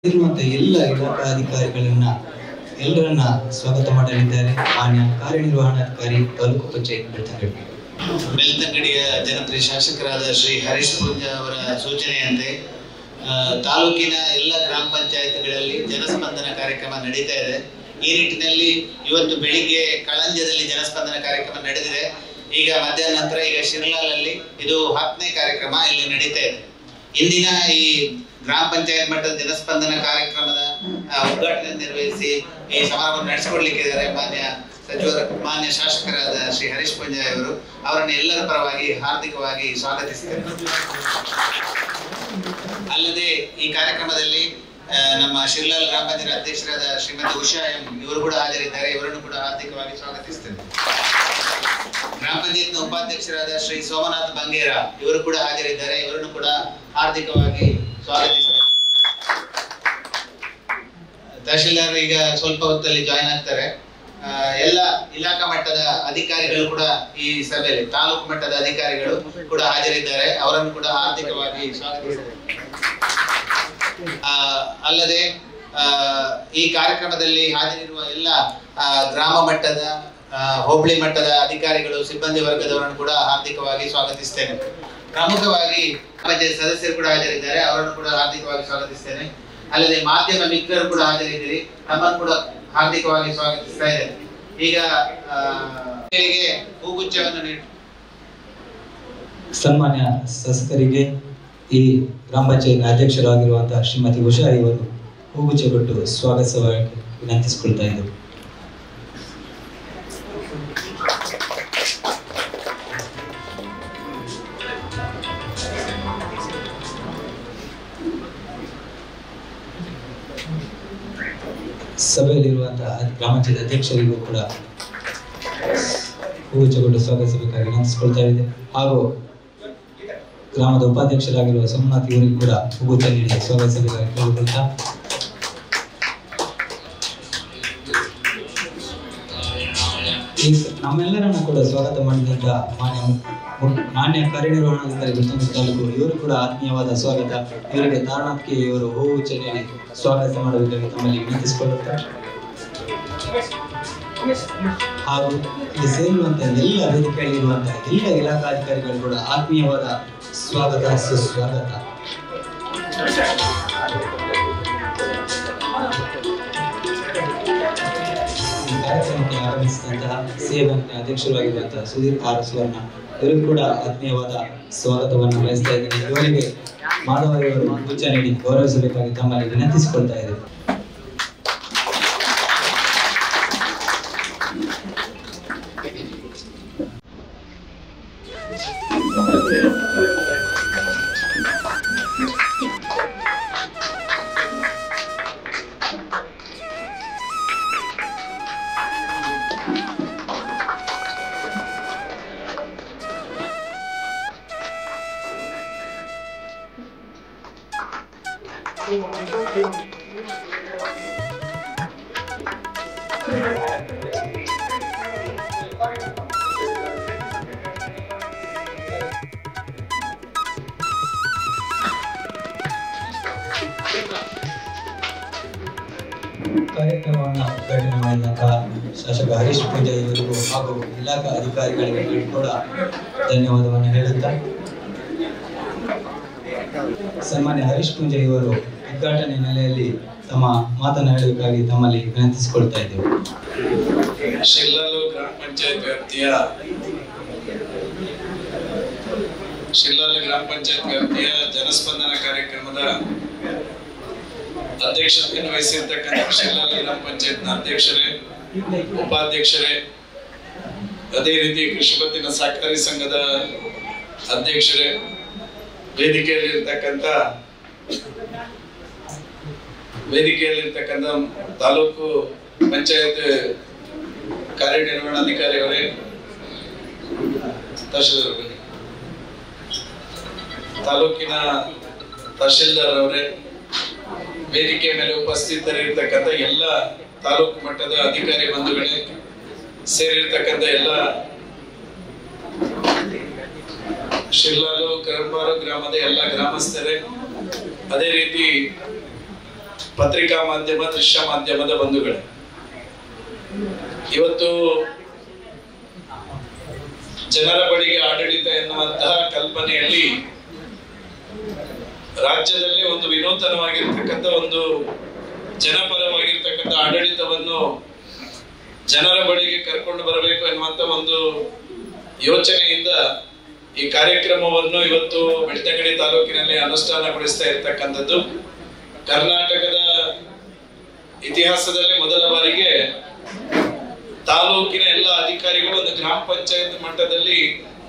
ಇರುವಂತಹ ಎಲ್ಲ ಇಲಾಖಾ ಅಧಿಕಾರಿಗಳನ್ನ ಎಲ್ಲರನ್ನ ಸ್ವಾಗತ ಮಾಡಲಿದ್ದಾರೆ ಮಾನ್ಯ ಕಾರ್ಯನಿರ್ವಹಣಾಧಿಕಾರಿ ತಾಲೂಕು ಪಂಚಾಯತ್ ಬೆಳ್ತಂಗಡಿಯ ಜನಪ್ರಿಯ ಶಾಸಕರಾದ ಶ್ರೀ ಹರೀಶ್ ಪೂಂಜಾ ಅವರ ಸೂಚನೆಯಂತೆ ತಾಲೂಕಿನ ಎಲ್ಲ ಗ್ರಾಮ ಪಂಚಾಯತ್ಗಳಲ್ಲಿ ಜನಸ್ಪಂದನ ಕಾರ್ಯಕ್ರಮ ನಡೀತಾ ಇದೆ. ಈ ನಿಟ್ಟಿನಲ್ಲಿ ಇವತ್ತು ಬೆಳಿಗ್ಗೆ ಕಳಂಜದಲ್ಲಿ ಜನಸ್ಪಂದನ ಕಾರ್ಯಕ್ರಮ ನಡೆದಿದೆ. ಈಗ ಮಧ್ಯಾಹ್ನ ನಂತರ ಈಗ ಶಿರ್ಲಾಲಲ್ಲಿ ಇದು 10ನೇ ಕಾರ್ಯಕ್ರಮ ಇಲ್ಲಿ ನಡೀತಾ ಇದೆ. ಇಂದಿನ ಈ ಗ್ರಾಮ ಪಂಚಾಯತ್ ಮಟ್ಟದ ಜನಸ್ಪಂದನ ಕಾರ್ಯಕ್ರಮದ ಉದ್ಘಾಟನೆ ನಿರ್ವಹಿಸಿ ಈ ಸಮಾರಂಭವನ್ನು ನಡೆಸಿಕೊಡ್ಲಿಕ್ಕಿದ್ದಾರೆ ಮಾನ್ಯ ಶಾಸಕರಾದ ಶ್ರೀ ಹರೀಶ್ ಪೂಂಜಾ ಅವರು. ಅವರನ್ನು ಎಲ್ಲರ ಪರವಾಗಿ ಹಾರ್ದಿಕವಾಗಿ ಸ್ವಾಗತಿಸಿದ್ದಾರೆ. ಅಲ್ಲದೆ ಈ ಕಾರ್ಯಕ್ರಮದಲ್ಲಿ ನಮ್ಮ ಶಿರ್ಲಾಲ್ ಗ್ರಾಮ ಪಂಚಾಯತ್ ಅಧ್ಯಕ್ಷರಾದ ಶ್ರೀಮತಿ ಉಷಾ ಎಂ ಇವರು ಕೂಡ ಹಾಜರಿದ್ದಾರೆ. ಇವರನ್ನು ಕೂಡ ಹಾರ್ದಿಕವಾಗಿ ಸ್ವಾಗತಿಸ್ತೇನೆ. ಗ್ರಾಮ ಪಂಚಾಯತ್ ಉಪಾಧ್ಯಕ್ಷರಾದ ಶ್ರೀ ಸೋಮನಾಥ್ ಬಂಗೇರ ಇವರು ಕೂಡ ಹಾಜರಿದ್ದಾರೆ. ಇವರನ್ನು ಕೂಡ ಹಾರ್ದಿಕವಾಗಿ ಸ್ವಾಗತಿಸ್ತೇನೆ. ತಹಶೀಲ್ದಾರ್ ಈಗ ಸ್ವಲ್ಪ ಹೊತ್ತಲ್ಲಿ ಜಾಯಿನ್ ಆಗ್ತಾರೆ. ಎಲ್ಲ ಇಲಾಖಾ ಮಟ್ಟದ ಅಧಿಕಾರಿಗಳು ಕೂಡ ಈ ಸಭೆಯಲ್ಲಿ ತಾಲೂಕು ಮಟ್ಟದ ಅಧಿಕಾರಿಗಳು ಕೂಡ ಹಾಜರಿದ್ದಾರೆ. ಅವರನ್ನು ಕೂಡ ಹಾರ್ದಿಕವಾಗಿ ಸ್ವಾಗತಿಸ್ತೇನೆ. ಅಲ್ಲದೆ ಈ ಕಾರ್ಯಕ್ರಮದಲ್ಲಿ ಹಾಜರಿರುವ ಎಲ್ಲ ಗ್ರಾಮ ಮಟ್ಟದ ಹೋಬಳಿ ಮಟ್ಟದ ಅಧಿಕಾರಿಗಳು ಸಿಬ್ಬಂದಿ ವರ್ಗದವರನ್ನು ಕೂಡ ಹಾರ್ದಿಕವಾಗಿ ಸ್ವಾಗತಿಸ್ತೇನೆ. ಪ್ರಮುಖವಾಗಿ ಪಂಚಾಯತ್ ಸದಸ್ಯರು ಕೂಡ ಹಾಜರಿದ್ದಾರೆ. ಅವರನ್ನು ಕೂಡ ಹಾರ್ದಿಕವಾಗಿ ಸ್ವಾಗತಿಸ್ತೇನೆ. ಅಲ್ಲದೆ ಮಾಧ್ಯಮ ಮಿತ್ರರು ಕೂಡ ಹಾಜರಿದ್ದೀರಿ. ನಮ್ಮನ್ನು ಕೂಡ ಹಾರ್ದಿಕವಾಗಿ ಸ್ವಾಗತಿಸ್ತಾ ಇದ್ದೇನೆ. ಈಗ ಹೂಗುಚ್ಛವನ್ನು ನೀಡಿ ಸನ್ಮಾನ್ಯ ಶಾಸಕರಿಗೆ ಈ ಗ್ರಾಮ ಪಂಚಾಯತ್ ಅಧ್ಯಕ್ಷರಾಗಿರುವಂತಹ ಶ್ರೀಮತಿ ಉಷಾ ಇವರು ಹೂಗುಚ್ಛ ಕೊಟ್ಟು ಸ್ವಾಗತಿಸುವ ವಿನಂತಿಸಿಕೊಳ್ತಾ ಇದ್ದರು. ಸಭೆಯಲ್ಲಿರುವಂತಹ ಗ್ರಾಮ ಪಂಚಾಯತ್ ಅಧ್ಯಕ್ಷರಿಗೂ ಕೂಡ ಹೂಗುಚ್ಛ ಕೊಟ್ಟು ಸ್ವಾಗತಿಸಬೇಕಾಗಿ ವಿನಂತಿಸಿಕೊಳ್ತಾ ಇದೆ. ಹಾಗೂ ಗ್ರಾಮದ ಉಪಾಧ್ಯಕ್ಷರಾಗಿರುವ ಸೋಮನಾಥ್ ಇವರಿಗೂ ಕೂಡ ಹೂಗುಚ್ಛ ನೀಡಿ ಸ್ವಾಗತಿಸಬೇಕಾಗಿ ಕೇಳಿಕೊಳ್ತಾ ನಮ್ಮೆಲ್ಲರನ್ನ ಕೂಡ ಸ್ವಾಗತ ಮಾಡಿದಂತ ಮಾನ್ಯ ಕಾರ್ಯನಿರ್ವಹಣಾಧಿಕಾರಿ ಬೆಳ್ತಂಗಡಿ ತಾಲೂಕು ಇವರು ಕೂಡ ಆತ್ಮೀಯವಾದ ಸ್ವಾಗತ. ಇವರಿಗೆ ತಾರಣಕ್ಕೆ ಇವರು ಹೂಗುಚ್ಛ ನೀಡಿ ಸ್ವಾಗತ ಮಾಡಬೇಕಾಗಿ ತಮ್ಮಲ್ಲಿ ವಿನಂತಿಸಿಕೊಳ್ಳುತ್ತಾರೆ. ಹಾಗೂ ಇಲ್ಲಿ ಸೇರಿರುವಂತಹ ಎಲ್ಲ ವೇದಿಕೆಯಲ್ಲಿರುವಂತಹ ಎಲ್ಲ ಇಲಾಖಾಧಿಕಾರಿಗಳು ಕೂಡ ಆತ್ಮೀಯವಾದ ಸ್ವಾಗತ ಸುಸ್ವಾಗತ. ಈ ಕಾರ್ಯಕ್ರಮಕ್ಕೆ ಆಗಮಿಸಿದಂತಹ ಸೇವೆಯ ಅಧ್ಯಕ್ಷರಾಗಿರುವಂತಹ ಸುಧೀರ್ ಆರ್ ಸುವರ್ಣ ಇವರಿಗೂ ಕೂಡ ಆತ್ಮೀಯವಾದ ಸ್ವಾಗತವನ್ನು ಬಯಸ್ತಾ ಇದ್ದೇನೆ. ಇವರಿಗೆ ಮಾಧವ ಇವರು ಹೂಗುಚ್ಛ ನೀಡಿ ಗೌರವಿಸಬೇಕಾಗಿ ತಮ್ಮಲ್ಲಿ ವಿನಂತಿಸಿಕೊಳ್ತಾ ಇದ್ದೇವೆ. ಕಾರ್ಯಕ್ರಮವನ್ನು ಉದ್ಘಾಟನೆ ಮಾಡಿದಂತಹ ಶಾಸಕ ಹರೀಶ್ ಪೂಂಜಾ ಇವರಿಗೂ ಹಾಗೂ ಇಲಾಖಾ ಅಧಿಕಾರಿಗಳಿಗೆ ಕೂಡ ಧನ್ಯವಾದವನ್ನು ಹೇಳುತ್ತಾ ಸನ್ಮಾನ್ಯ ಹರೀಶ್ ಪೂಂಜಾ ಇವರು ಉದ್ಘಾಟನೆ ನೆಲೆಯಲ್ಲಿ ತಮ್ಮ ಮಾತನಾಡಬೇಕಾಗಿ ತಮ್ಮಲ್ಲಿ ವಿನಂತಿಸಿಕೊಳ್ತಾ ಇದ್ದೇವೆ. ಶಿರ್ಲಾಲು ಗ್ರಾಮ ಪಂಚಾಯತ್ ವ್ಯಾಪ್ತಿಯ ಜನಸ್ಪಂದನ ಕಾರ್ಯಕ್ರಮದ ಅಧ್ಯಕ್ಷತೆಯನ್ನು ವಹಿಸಿರ್ತಕ್ಕಂಥ ಶಿರ್ಲಾಲು ಗ್ರಾಮ ಪಂಚಾಯತ್ನ ಅಧ್ಯಕ್ಷರೇ, ಉಪಾಧ್ಯಕ್ಷರೇ, ಅದೇ ರೀತಿ ಕೃಷಿ ಪತ್ತಿನ ಸಹಕಾರಿ ಸಂಘದ ಅಧ್ಯಕ್ಷರೇ, ವೇದಿಕೆಯಲ್ಲಿರ್ತಕ್ಕಂಥ ತಾಲೂಕು ಪಂಚಾಯತ್ ಕಾರ್ಯನಿರ್ವಹಣಾಧಿಕಾರಿ ಅವರೇ, ತಹಶೀಲ್ದಾರ್ ತಾಲೂಕಿನ ತಹಶೀಲ್ದಾರ್ ಅವರೇ, ವೇದಿಕೆ ಮೇಲೆ ಉಪಸ್ಥಿತರಿರ್ತಕ್ಕಂಥ ಎಲ್ಲ ತಾಲೂಕು ಮಟ್ಟದ ಅಧಿಕಾರಿ ಬಂಧುಗಳೇ, ಸೇರಿರ್ತಕ್ಕಂಥ ಎಲ್ಲ ಶಿರ್ಲಾಲು ಕರಂಬಾರು ಗ್ರಾಮದ ಎಲ್ಲ ಗ್ರಾಮಸ್ಥರೇ, ಅದೇ ರೀತಿ ಪತ್ರಿಕಾ ಮಾಧ್ಯಮ, ದೃಶ್ಯ ಮಾಧ್ಯಮದ ಬಂಧುಗಳೇ, ಇವತ್ತು ಜನರ ಬಳಿಗೆ ಆಡಳಿತ ಎನ್ನುವಂತಹ ಕಲ್ಪನೆಯಲ್ಲಿ ರಾಜ್ಯದಲ್ಲಿ ಒಂದು ವಿನೂತನವಾಗಿರ್ತಕ್ಕಂಥ, ಒಂದು ಜನಪರವಾಗಿರ್ತಕ್ಕಂಥ ಆಡಳಿತವನ್ನು ಜನರ ಬಳಿಗೆ ಕರ್ಕೊಂಡು ಬರಬೇಕು ಎನ್ನುವಂತ ಒಂದು ಯೋಚನೆಯಿಂದ ಈ ಕಾರ್ಯಕ್ರಮವನ್ನು ಇವತ್ತು ಬೆಳ್ತಂಗಡಿ ತಾಲೂಕಿನಲ್ಲಿ ಅನುಷ್ಠಾನಗೊಳಿಸ್ತಾ ಇರ್ತಕ್ಕಂಥದ್ದು. ಕರ್ನಾಟಕದ ಇತಿಹಾಸದಲ್ಲಿ ಮೊದಲ ಬಾರಿಗೆ ತಾಲೂಕಿನ ಎಲ್ಲ ಅಧಿಕಾರಿಗಳು ಒಂದು ಗ್ರಾಮ ಪಂಚಾಯತ್ ಮಟ್ಟದಲ್ಲಿ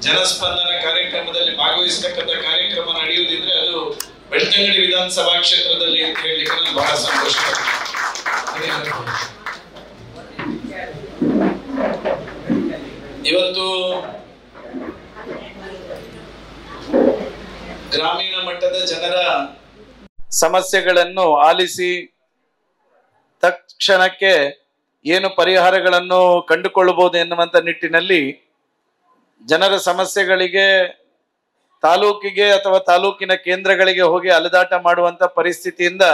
ಜನಸ್ಪಂದನ ಕಾರ್ಯಕ್ರಮದಲ್ಲಿ ಭಾಗವಹಿಸತಕ್ಕಂಥ ಕಾರ್ಯಕ್ರಮ ನಡೆಯುವುದಿದ್ರೆ ಅದು ಬೆಳ್ತಂಗಡಿ ವಿಧಾನಸಭಾ ಕ್ಷೇತ್ರದಲ್ಲಿ ಅಂತ ಹೇಳಲಿಕ್ಕೆ ನಾನು ಬಹಳ ಸಂತೋಷ. ಇವತ್ತು ಗ್ರಾಮೀಣ ಮಟ್ಟದ ಜನರ ಸಮಸ್ಯೆಗಳನ್ನು ಆಲಿಸಿ ತಕ್ಷಣಕ್ಕೆ ಏನು ಪರಿಹಾರಗಳನ್ನು ಕಂಡುಕೊಳ್ಳಬಹುದು ಎನ್ನುವಂತ ನಿಟ್ಟಿನಲ್ಲಿ ಜನರ ಸಮಸ್ಯೆಗಳಿಗೆ ತಾಲೂಕಿಗೆ ಅಥವಾ ತಾಲೂಕಿನ ಕೇಂದ್ರಗಳಿಗೆ ಹೋಗಿ ಅಲೆದಾಟ ಮಾಡುವಂತ ಪರಿಸ್ಥಿತಿಯಿಂದ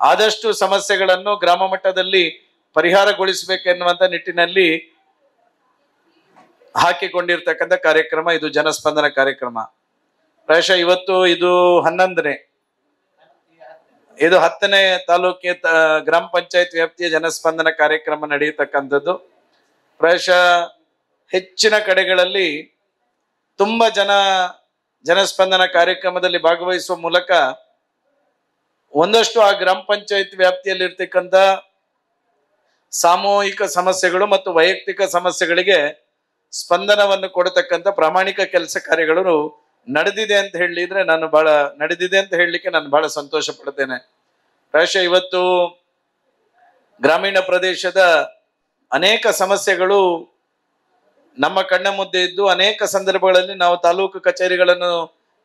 ಆದಷ್ಟು ಸಮಸ್ಯೆಗಳನ್ನು ಗ್ರಾಮ ಮಟ್ಟದಲ್ಲಿ ಪರಿಹಾರಗೊಳಿಸಬೇಕೆನ್ನುವಂತ ನಿಟ್ಟಿನಲ್ಲಿ ಹಾಕಿಕೊಂಡಿರ್ತಕ್ಕಂಥ ಕಾರ್ಯಕ್ರಮ ಇದು ಜನಸ್ಪಂದನ ಕಾರ್ಯಕ್ರಮ. ಪ್ರಾಯಶಃ ಇವತ್ತು ಇದು 10ನೇ ತಾಲೂಕಿನ ಗ್ರಾಮ ಪಂಚಾಯತ್ ವ್ಯಾಪ್ತಿಯ ಜನಸ್ಪಂದನ ಕಾರ್ಯಕ್ರಮ ನಡೆಯತಕ್ಕಂಥದ್ದು. ಪ್ರಾಯಶಃ ಹೆಚ್ಚಿನ ಕಡೆಗಳಲ್ಲಿ ತುಂಬಾ ಜನಸ್ಪಂದನ ಕಾರ್ಯಕ್ರಮದಲ್ಲಿ ಭಾಗವಹಿಸುವ ಮೂಲಕ ಒಂದಷ್ಟು ಆ ಗ್ರಾಮ ಪಂಚಾಯತ್ ವ್ಯಾಪ್ತಿಯಲ್ಲಿ ಇರ್ತಕ್ಕಂಥ ಸಾಮೂಹಿಕ ಸಮಸ್ಯೆಗಳು ಮತ್ತು ವೈಯಕ್ತಿಕ ಸಮಸ್ಯೆಗಳಿಗೆ ಸ್ಪಂದನವನ್ನು ಕೊಡತಕ್ಕಂಥ ಪ್ರಾಮಾಣಿಕ ಕೆಲಸ ಕಾರ್ಯಗಳು ನಡೆದಿದೆ ಅಂತ ಹೇಳಿದ್ರೆ ನಾನು ಬಹಳ ಸಂತೋಷ ಪಡ್ತೇನೆ. ಪ್ರಾಯಶಃ ಇವತ್ತು ಗ್ರಾಮೀಣ ಪ್ರದೇಶದ ಅನೇಕ ಸಮಸ್ಯೆಗಳು ನಮ್ಮ ಕಣ್ಣ ಮುದ್ದೆ ಇದ್ದು ಅನೇಕ ಸಂದರ್ಭಗಳಲ್ಲಿ ನಾವು ತಾಲೂಕು ಕಚೇರಿಗಳನ್ನು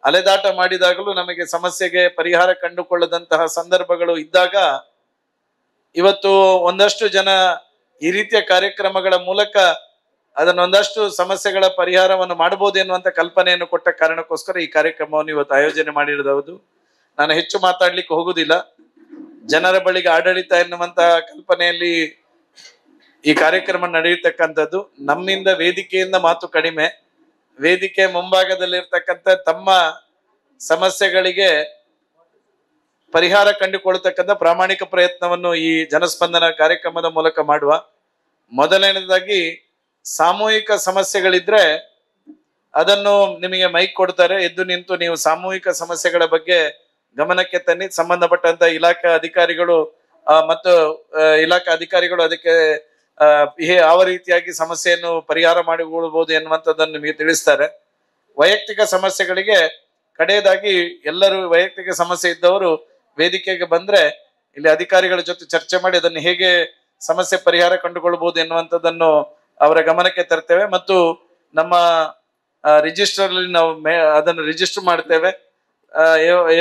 ಅಲೆದಾಟ ಮಾಡಿದಾಗಲೂ ನಮಗೆ ಸಮಸ್ಯೆಗೆ ಪರಿಹಾರ ಕಂಡುಕೊಳ್ಳದಂತಹ ಸಂದರ್ಭಗಳು ಇದ್ದಾಗ ಇವತ್ತು ಒಂದಷ್ಟು ಜನ ಈ ರೀತಿಯ ಕಾರ್ಯಕ್ರಮಗಳ ಮೂಲಕ ಅದನ್ನೊಂದಷ್ಟು ಸಮಸ್ಯೆಗಳ ಪರಿಹಾರವನ್ನು ಮಾಡಬಹುದು ಎನ್ನುವಂತ ಕಲ್ಪನೆಯನ್ನು ಕೊಟ್ಟ ಕಾರಣಕ್ಕೋಸ್ಕರ ಈ ಕಾರ್ಯಕ್ರಮವನ್ನು ಇವತ್ತು ಆಯೋಜನೆ ಮಾಡಿರೋದು. ನಾನು ಹೆಚ್ಚು ಮಾತಾಡ್ಲಿಕ್ಕೆ ಹೋಗುದಿಲ್ಲ. ಜನರ ಬಳಿಗೆ ಆಡಳಿತ ಎನ್ನುವಂತಹ ಕಲ್ಪನೆಯಲ್ಲಿ ಈ ಕಾರ್ಯಕ್ರಮ ನಡೆಯತಕ್ಕಂಥದ್ದು. ನಮ್ಮಿಂದ ವೇದಿಕೆಯಿಂದ ಮಾತು ಕಡಿಮೆ, ವೇದಿಕೆ ಮುಂಭಾಗದಲ್ಲಿರ್ತಕ್ಕಂಥ ತಮ್ಮ ಸಮಸ್ಯೆಗಳಿಗೆ ಪರಿಹಾರ ಕಂಡುಕೊಳ್ಳತಕ್ಕಂಥ ಪ್ರಾಮಾಣಿಕ ಪ್ರಯತ್ನವನ್ನು ಈ ಜನಸ್ಪಂದನ ಕಾರ್ಯಕ್ರಮದ ಮೂಲಕ ಮಾಡುವ. ಮೊದಲನೇದಾಗಿ ಸಾಮೂಹಿಕ ಸಮಸ್ಯೆಗಳಿದ್ರೆ ಅದನ್ನು ನಿಮಗೆ ಮೈಕ್ ಕೊಡ್ತಾರೆ, ಎದ್ದು ನಿಂತು ನೀವು ಸಾಮೂಹಿಕ ಸಮಸ್ಯೆಗಳ ಬಗ್ಗೆ ಗಮನಕ್ಕೆ ತನ್ನಿ. ಸಂಬಂಧಪಟ್ಟಂತ ಇಲಾಖಾ ಅಧಿಕಾರಿಗಳು ಅದಕ್ಕೆ ಯಾವ ರೀತಿಯಾಗಿ ಸಮಸ್ಯೆಯನ್ನು ಪರಿಹಾರ ಮಾಡಿಕೊಳ್ಳಬಹುದು ಎನ್ನುವಂಥದ್ದನ್ನು ನಿಮಗೆ ತಿಳಿಸ್ತಾರೆ. ವೈಯಕ್ತಿಕ ಸಮಸ್ಯೆಗಳಿಗೆ ಕಡೆಯದಾಗಿ ಎಲ್ಲರೂ ವೈಯಕ್ತಿಕ ಸಮಸ್ಯೆ ಇದ್ದವರು ವೇದಿಕೆಗೆ ಬಂದ್ರೆ ಇಲ್ಲಿ ಅಧಿಕಾರಿಗಳ ಜೊತೆ ಚರ್ಚೆ ಮಾಡಿ ಅದನ್ನು ಹೇಗೆ ಸಮಸ್ಯೆ ಪರಿಹಾರ ಕಂಡುಕೊಳ್ಳಬಹುದು ಎನ್ನುವಂಥದ್ದನ್ನು ಅವರ ಗಮನಕ್ಕೆ ತರ್ತೇವೆ. ಮತ್ತು ನಮ್ಮ ರಿಜಿಸ್ಟರ್ ಅಲ್ಲಿ ನಾವು ಅದನ್ನು ರಿಜಿಸ್ಟರ್ ಮಾಡ್ತೇವೆ.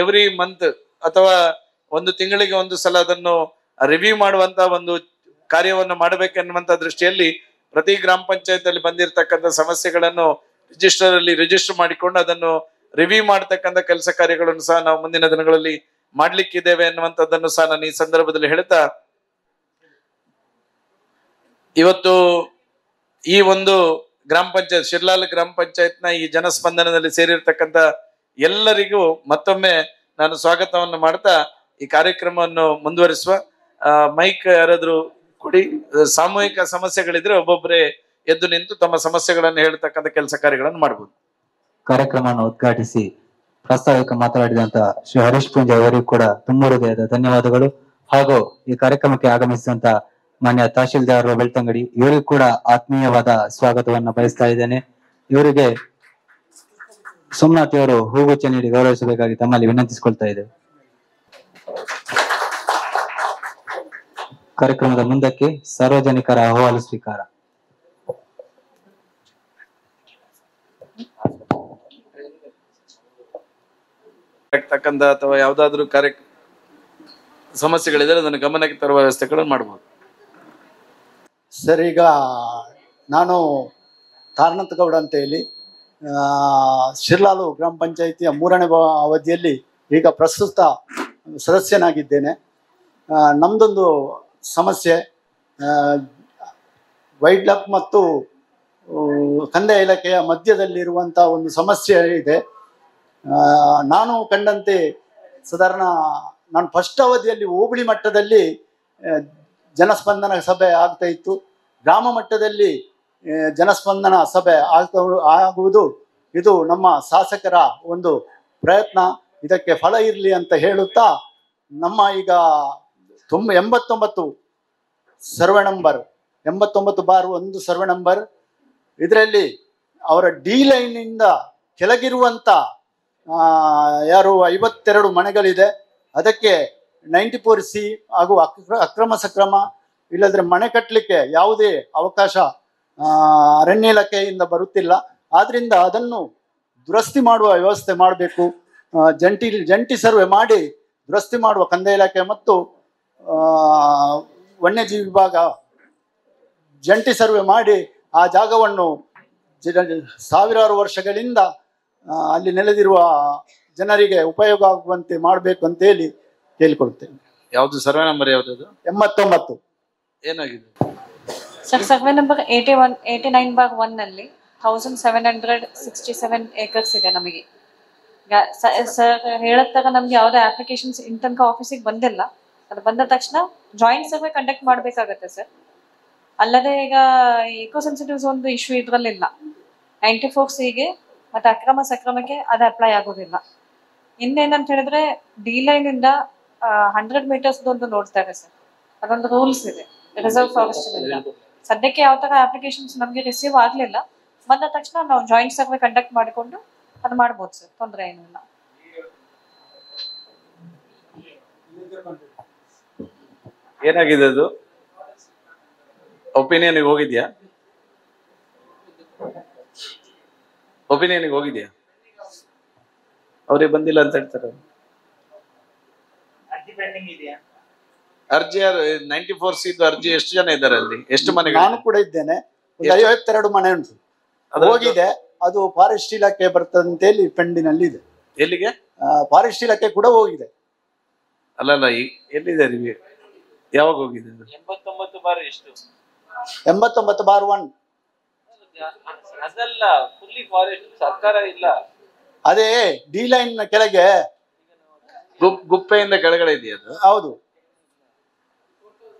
ಎವ್ರಿ ಮಂತ್ ಅಥವಾ ಒಂದು ತಿಂಗಳಿಗೆ ಒಂದು ಸಲ ಅದನ್ನು ರಿವ್ಯೂ ಮಾಡುವಂತ ಒಂದು ಕಾರ್ಯವನ್ನು ಮಾಡಬೇಕೆನ್ನುವಂತ ದೃಷ್ಟಿಯಲ್ಲಿ ಪ್ರತಿ ಗ್ರಾಮ ಪಂಚಾಯತ್ ಅಲ್ಲಿ ಬಂದಿರತಕ್ಕಂಥ ಸಮಸ್ಯೆಗಳನ್ನು ರಿಜಿಸ್ಟರ್ ಮಾಡಿಕೊಂಡು ಅದನ್ನು ರಿವ್ಯೂ ಮಾಡತಕ್ಕಂಥ ಕೆಲಸ ಕಾರ್ಯಗಳನ್ನು ಸಹ ನಾವು ಮುಂದಿನ ದಿನಗಳಲ್ಲಿ ಮಾಡ್ಲಿಕ್ಕಿದ್ದೇವೆ ಎನ್ನುವಂಥದ್ದನ್ನು ಸಹ ನಾನು ಈ ಸಂದರ್ಭದಲ್ಲಿ ಹೇಳ್ತಾ, ಇವತ್ತು ಈ ಒಂದು ಗ್ರಾಮ ಪಂಚಾಯತ್ ಶಿರ್ಲಾಲ್ ಗ್ರಾಮ ಪಂಚಾಯತ್ನ ಈ ಜನಸ್ಪಂದನದಲ್ಲಿ ಸೇರಿರ್ತಕ್ಕಂಥ ಎಲ್ಲರಿಗೂ ಮತ್ತೊಮ್ಮೆ ನಾನು ಸ್ವಾಗತವನ್ನು ಮಾಡ್ತಾ ಈ ಕಾರ್ಯಕ್ರಮವನ್ನು ಮುಂದುವರಿಸುವ. ಮೈಕ್ ಯಾರಾದ್ರೂ ಕೊಡಿ. ಸಾಮೂಹಿಕ ಸಮಸ್ಯೆಗಳಿದ್ರೆ ಒಬ್ಬೊಬ್ಬರೇ ಎದ್ದು ನಿಂತು ತಮ್ಮ ಸಮಸ್ಯೆಗಳನ್ನು ಹೇಳ್ತಕ್ಕಂಥ ಕೆಲಸ ಕಾರ್ಯಗಳನ್ನು ಮಾಡಬಹುದು. ಕಾರ್ಯಕ್ರಮವನ್ನು ಉದ್ಘಾಟಿಸಿ ಪ್ರಾಸ್ತಾವಿಕ ಮಾತನಾಡಿದಂತ ಶ್ರೀ ಹರೀಶ್ ಪೂಂಜ ಅವರಿಗೂ ಕೂಡ ತುಂಬ ಹೃದಯದ ಧನ್ಯವಾದಗಳು. ಹಾಗೂ ಈ ಕಾರ್ಯಕ್ರಮಕ್ಕೆ ಆಗಮಿಸಿದಂತ ಮಾನ್ಯ ತಹಶೀಲ್ದಾರ್ ಬೆಳ್ತಂಗಡಿ ಇವರಿಗೂ ಕೂಡ ಆತ್ಮೀಯವಾದ ಸ್ವಾಗತವನ್ನು ಬಯಸ್ತಾ ಇದ್ದೇನೆ. ಇವರಿಗೆ ಸೋಮನಾಥ್ ಅವರು ಹೂಗುಚ್ಛ ನೀಡಿ ಗೌರವಿಸಬೇಕಾಗಿ ತಮ್ಮಲ್ಲಿ ವಿನಂತಿಸಿಕೊಳ್ತಾ ಇದ್ದೇವೆ. ಕಾರ್ಯಕ್ರಮದ ಮುಂದಕ್ಕೆ ಸಾರ್ವಜನಿಕರ ಅಹವಾಲು ಸ್ವೀಕಾರ. ಅಥವಾ ಯಾವ್ದಾದ್ರು ಸಮಸ್ಯೆಗಳಿದ್ರೆ ಅದನ್ನು ಗಮನಕ್ಕೆ ತರುವ ವ್ಯವಸ್ಥೆಗಳನ್ನು ಮಾಡಬಹುದು. ಸರ್, ಈಗ ನಾನು ಕಾರಣಂತಗೌಡ ಅಂತ ಹೇಳಿ ಶಿರ್ಲಾಲು ಗ್ರಾಮ ಪಂಚಾಯಿತಿಯ 3ನೇ ಅವಧಿಯಲ್ಲಿ ಈಗ ಪ್ರಸ್ತುತ ಸದಸ್ಯನಾಗಿದ್ದೇನೆ. ನಮ್ಮದೊಂದು ಸಮಸ್ಯೆ, ವೈಲ್ಡ್ ಲೈಫ್ ಮತ್ತು ಕಂದಾಯ ಇಲಾಖೆಯ ಮಧ್ಯದಲ್ಲಿರುವಂಥ ಒಂದು ಸಮಸ್ಯೆ ಇದೆ. ನಾನು ಕಂಡಂತೆ ಸಾಧಾರಣ ನಾನು ಫಸ್ಟ್ ಅವಧಿಯಲ್ಲಿ ಹೋಬಳಿ ಮಟ್ಟದಲ್ಲಿ ಜನಸ್ಪಂದನ ಸಭೆ ಆಗ್ತಾ ಇತ್ತು. ಗ್ರಾಮ ಮಟ್ಟದಲ್ಲಿ ಜನಸ್ಪಂದನ ಸಭೆ ಆಗುವುದು ಇದು ನಮ್ಮ ಶಾಸಕರ ಒಂದು ಪ್ರಯತ್ನ. ಇದಕ್ಕೆ ಫಲ ಇರಲಿ ಅಂತ ಹೇಳುತ್ತಾ, ನಮ್ಮ ಈಗ 89 ಸರ್ವೆ ನಂಬರ್ 89/1 ಸರ್ವೆ ನಂಬರ್, ಇದರಲ್ಲಿ ಅವರ ಡಿ ಲೈನಿಂದ ಕೆಳಗಿರುವಂಥ ಯಾರು 52 ಮನೆಗಳಿದೆ, ಅದಕ್ಕೆ 94C ಹಾಗೂ ಅಕ್ರಮ ಸಕ್ರಮ ಇಲ್ಲದ್ರೆ ಮನೆ ಕಟ್ಟಲಿಕ್ಕೆ ಯಾವುದೇ ಅವಕಾಶ ಅರಣ್ಯ ಇಲಾಖೆಯಿಂದ ಬರುತ್ತಿಲ್ಲ. ಆದ್ರಿಂದ ಅದನ್ನು ದುರಸ್ತಿ ಮಾಡುವ ವ್ಯವಸ್ಥೆ ಮಾಡಬೇಕು. ಜಂಟಿ ಸರ್ವೆ ಮಾಡಿ ದುರಸ್ತಿ ಮಾಡುವ ಕಂದಾಯ ಇಲಾಖೆ ಮತ್ತು ವನ್ಯಜೀವಿ ವಿಭಾಗ ಜಂಟಿ ಸರ್ವೆ ಮಾಡಿ ಆ ಜಾಗವನ್ನು ಸಾವಿರಾರು ವರ್ಷಗಳಿಂದ ಅಲ್ಲಿ ನೆಲೆದಿರುವ ಜನರಿಗೆ ಉಪಯೋಗ ಆಗುವಂತೆ ಮಾಡಬೇಕು ಅಂತೇಳಿ ಕೇಳಿಕೊಳ್ತೇನೆ. ಯಾವುದು ಸರ್ವೆ ನಂಬರ್ ಯಾವುದು? 89. ಏನಾಗಿದೆ ಸರ್? ಸರ್ವೆ ನಂಬರ್ 89/1 ನಲ್ಲಿ 1767 ಏಕರ್ಸ್ ಇದೆ ನಮಗೆ. ಸರ್ ಹೇಳತ್ತಾಗ ನಮ್ಗೆ ಯಾವುದೇ ಅಪ್ಲಿಕೇಶನ್ಸ್ ಇನ್ ತನಕ ಆಫೀಸಿಗೆ ಬಂದಿಲ್ಲ. ಅದು ಬಂದ ತಕ್ಷಣ ಜಾಯಿಂಟ್ ಸರ್ವೆ ಕಂಡಕ್ಟ್ ಮಾಡಬೇಕಾಗತ್ತೆ ಸರ್. ಅಲ್ಲದೆ ಈಗ ಇಕೋ ಸೆನ್ಸಿಟಿವ್ಸ್ ಒಂದು ಇಶ್ಯೂ ಇದ್ರಲ್ಲಿಲ್ಲ. 94Cಗೆ ಮತ್ತೆ ಅಕ್ರಮ ಸಕ್ರಮಕ್ಕೆ ಅದು ಅಪ್ಲೈ ಆಗೋದಿಲ್ಲ. ಇನ್ನೇನಂತ ಹೇಳಿದ್ರೆ ಡಿ ಲೈನ್ ಇಂದ 100 ಮೀಟರ್ಸ್ ಒಂದು ನೋಡ್ತಾರೆ ಸರ್. ಅದೊಂದು ರೂಲ್ಸ್ ಇದೆ ರಿಸರ್ವ್ ಫಾರೆಸ್ಟ್ ಇಂದ. ಸದ್ಯಕ್ಕೆ ಯಾವ ತರ ಅಪ್ಲಿಕೇಶನ್ಸ್ ನಮಗೆ ರಿಸೀವ್ ಆಗ್ಲಿಲ್ಲ. ಬಂದ ತಕ್ಷಣ ನಾವು ಜಾಯಿಂಟ್ ಸರ್ವೆ ಕಂಡಕ್ಟ್ ಮಾಡಿಕೊಂಡು ಅದು ಮಾಡ್ಬೋದು ಸರ್, ತೊಂದರೆ ಏನಿಲ್ಲ. ಏನಾಗಿದೆ ಅದು? ಒಪಿನಿಯನ್ಗೆ ಹೋಗಿದ್ಯಾ? ಒಪಿನಿಯನ್ಗೆ ಹೋಗಿದ್ಯಾ? ಅವ್ರಿಗೆ ಬಂದಿಲ್ಲ ಅಂತ ಹೇಳ್ತಾರೆ. ಅರ್ಜಿ 94C ಅರ್ಜಿ ಎಷ್ಟು ಜನ ಇದ್ದಾರೆ ಅಲ್ಲಿ? ಎಷ್ಟು ಮನೆ? ನಾನು ಕೂಡ ಇದ್ದೇನೆ. ಒಂದು 52 ಮನೆ ಉಂಟು, ಹೋಗಿದೆ. ಅದು ಫಾರೆಸ್ಟ್ ಇಲಾಖೆ ಬರ್ತದಂತೇಳಿ ಪೆಂಡಿನಲ್ಲಿ ಇದೆ. ಎಲ್ಲಿಗೆ? ಫಾರೆಸ್ಟ್ ಇಲಾಖೆ ಕೂಡ ಹೋಗಿದೆ. ಅಲ್ಲಲ್ಲ, ಎಲ್ಲಿದೆ? ಯಾವಾಗ ಹೋಗಿದೆ? 89/1. ಅದಲ್ಲ, ಫುಲ್ಲಿ ಫಾರೆಸ್ಟ್ ಸರ್ಕಾರ ಇಲ್ಲ. ಅದೇ ಡಿ ಲೈನ್ ಕೆಳಗೆ ಗುಪ್ಪೆಯಿಂದ ಕೆಳಗಡೆ ಇದೆಯಾ ಅದು? ಹೌದು.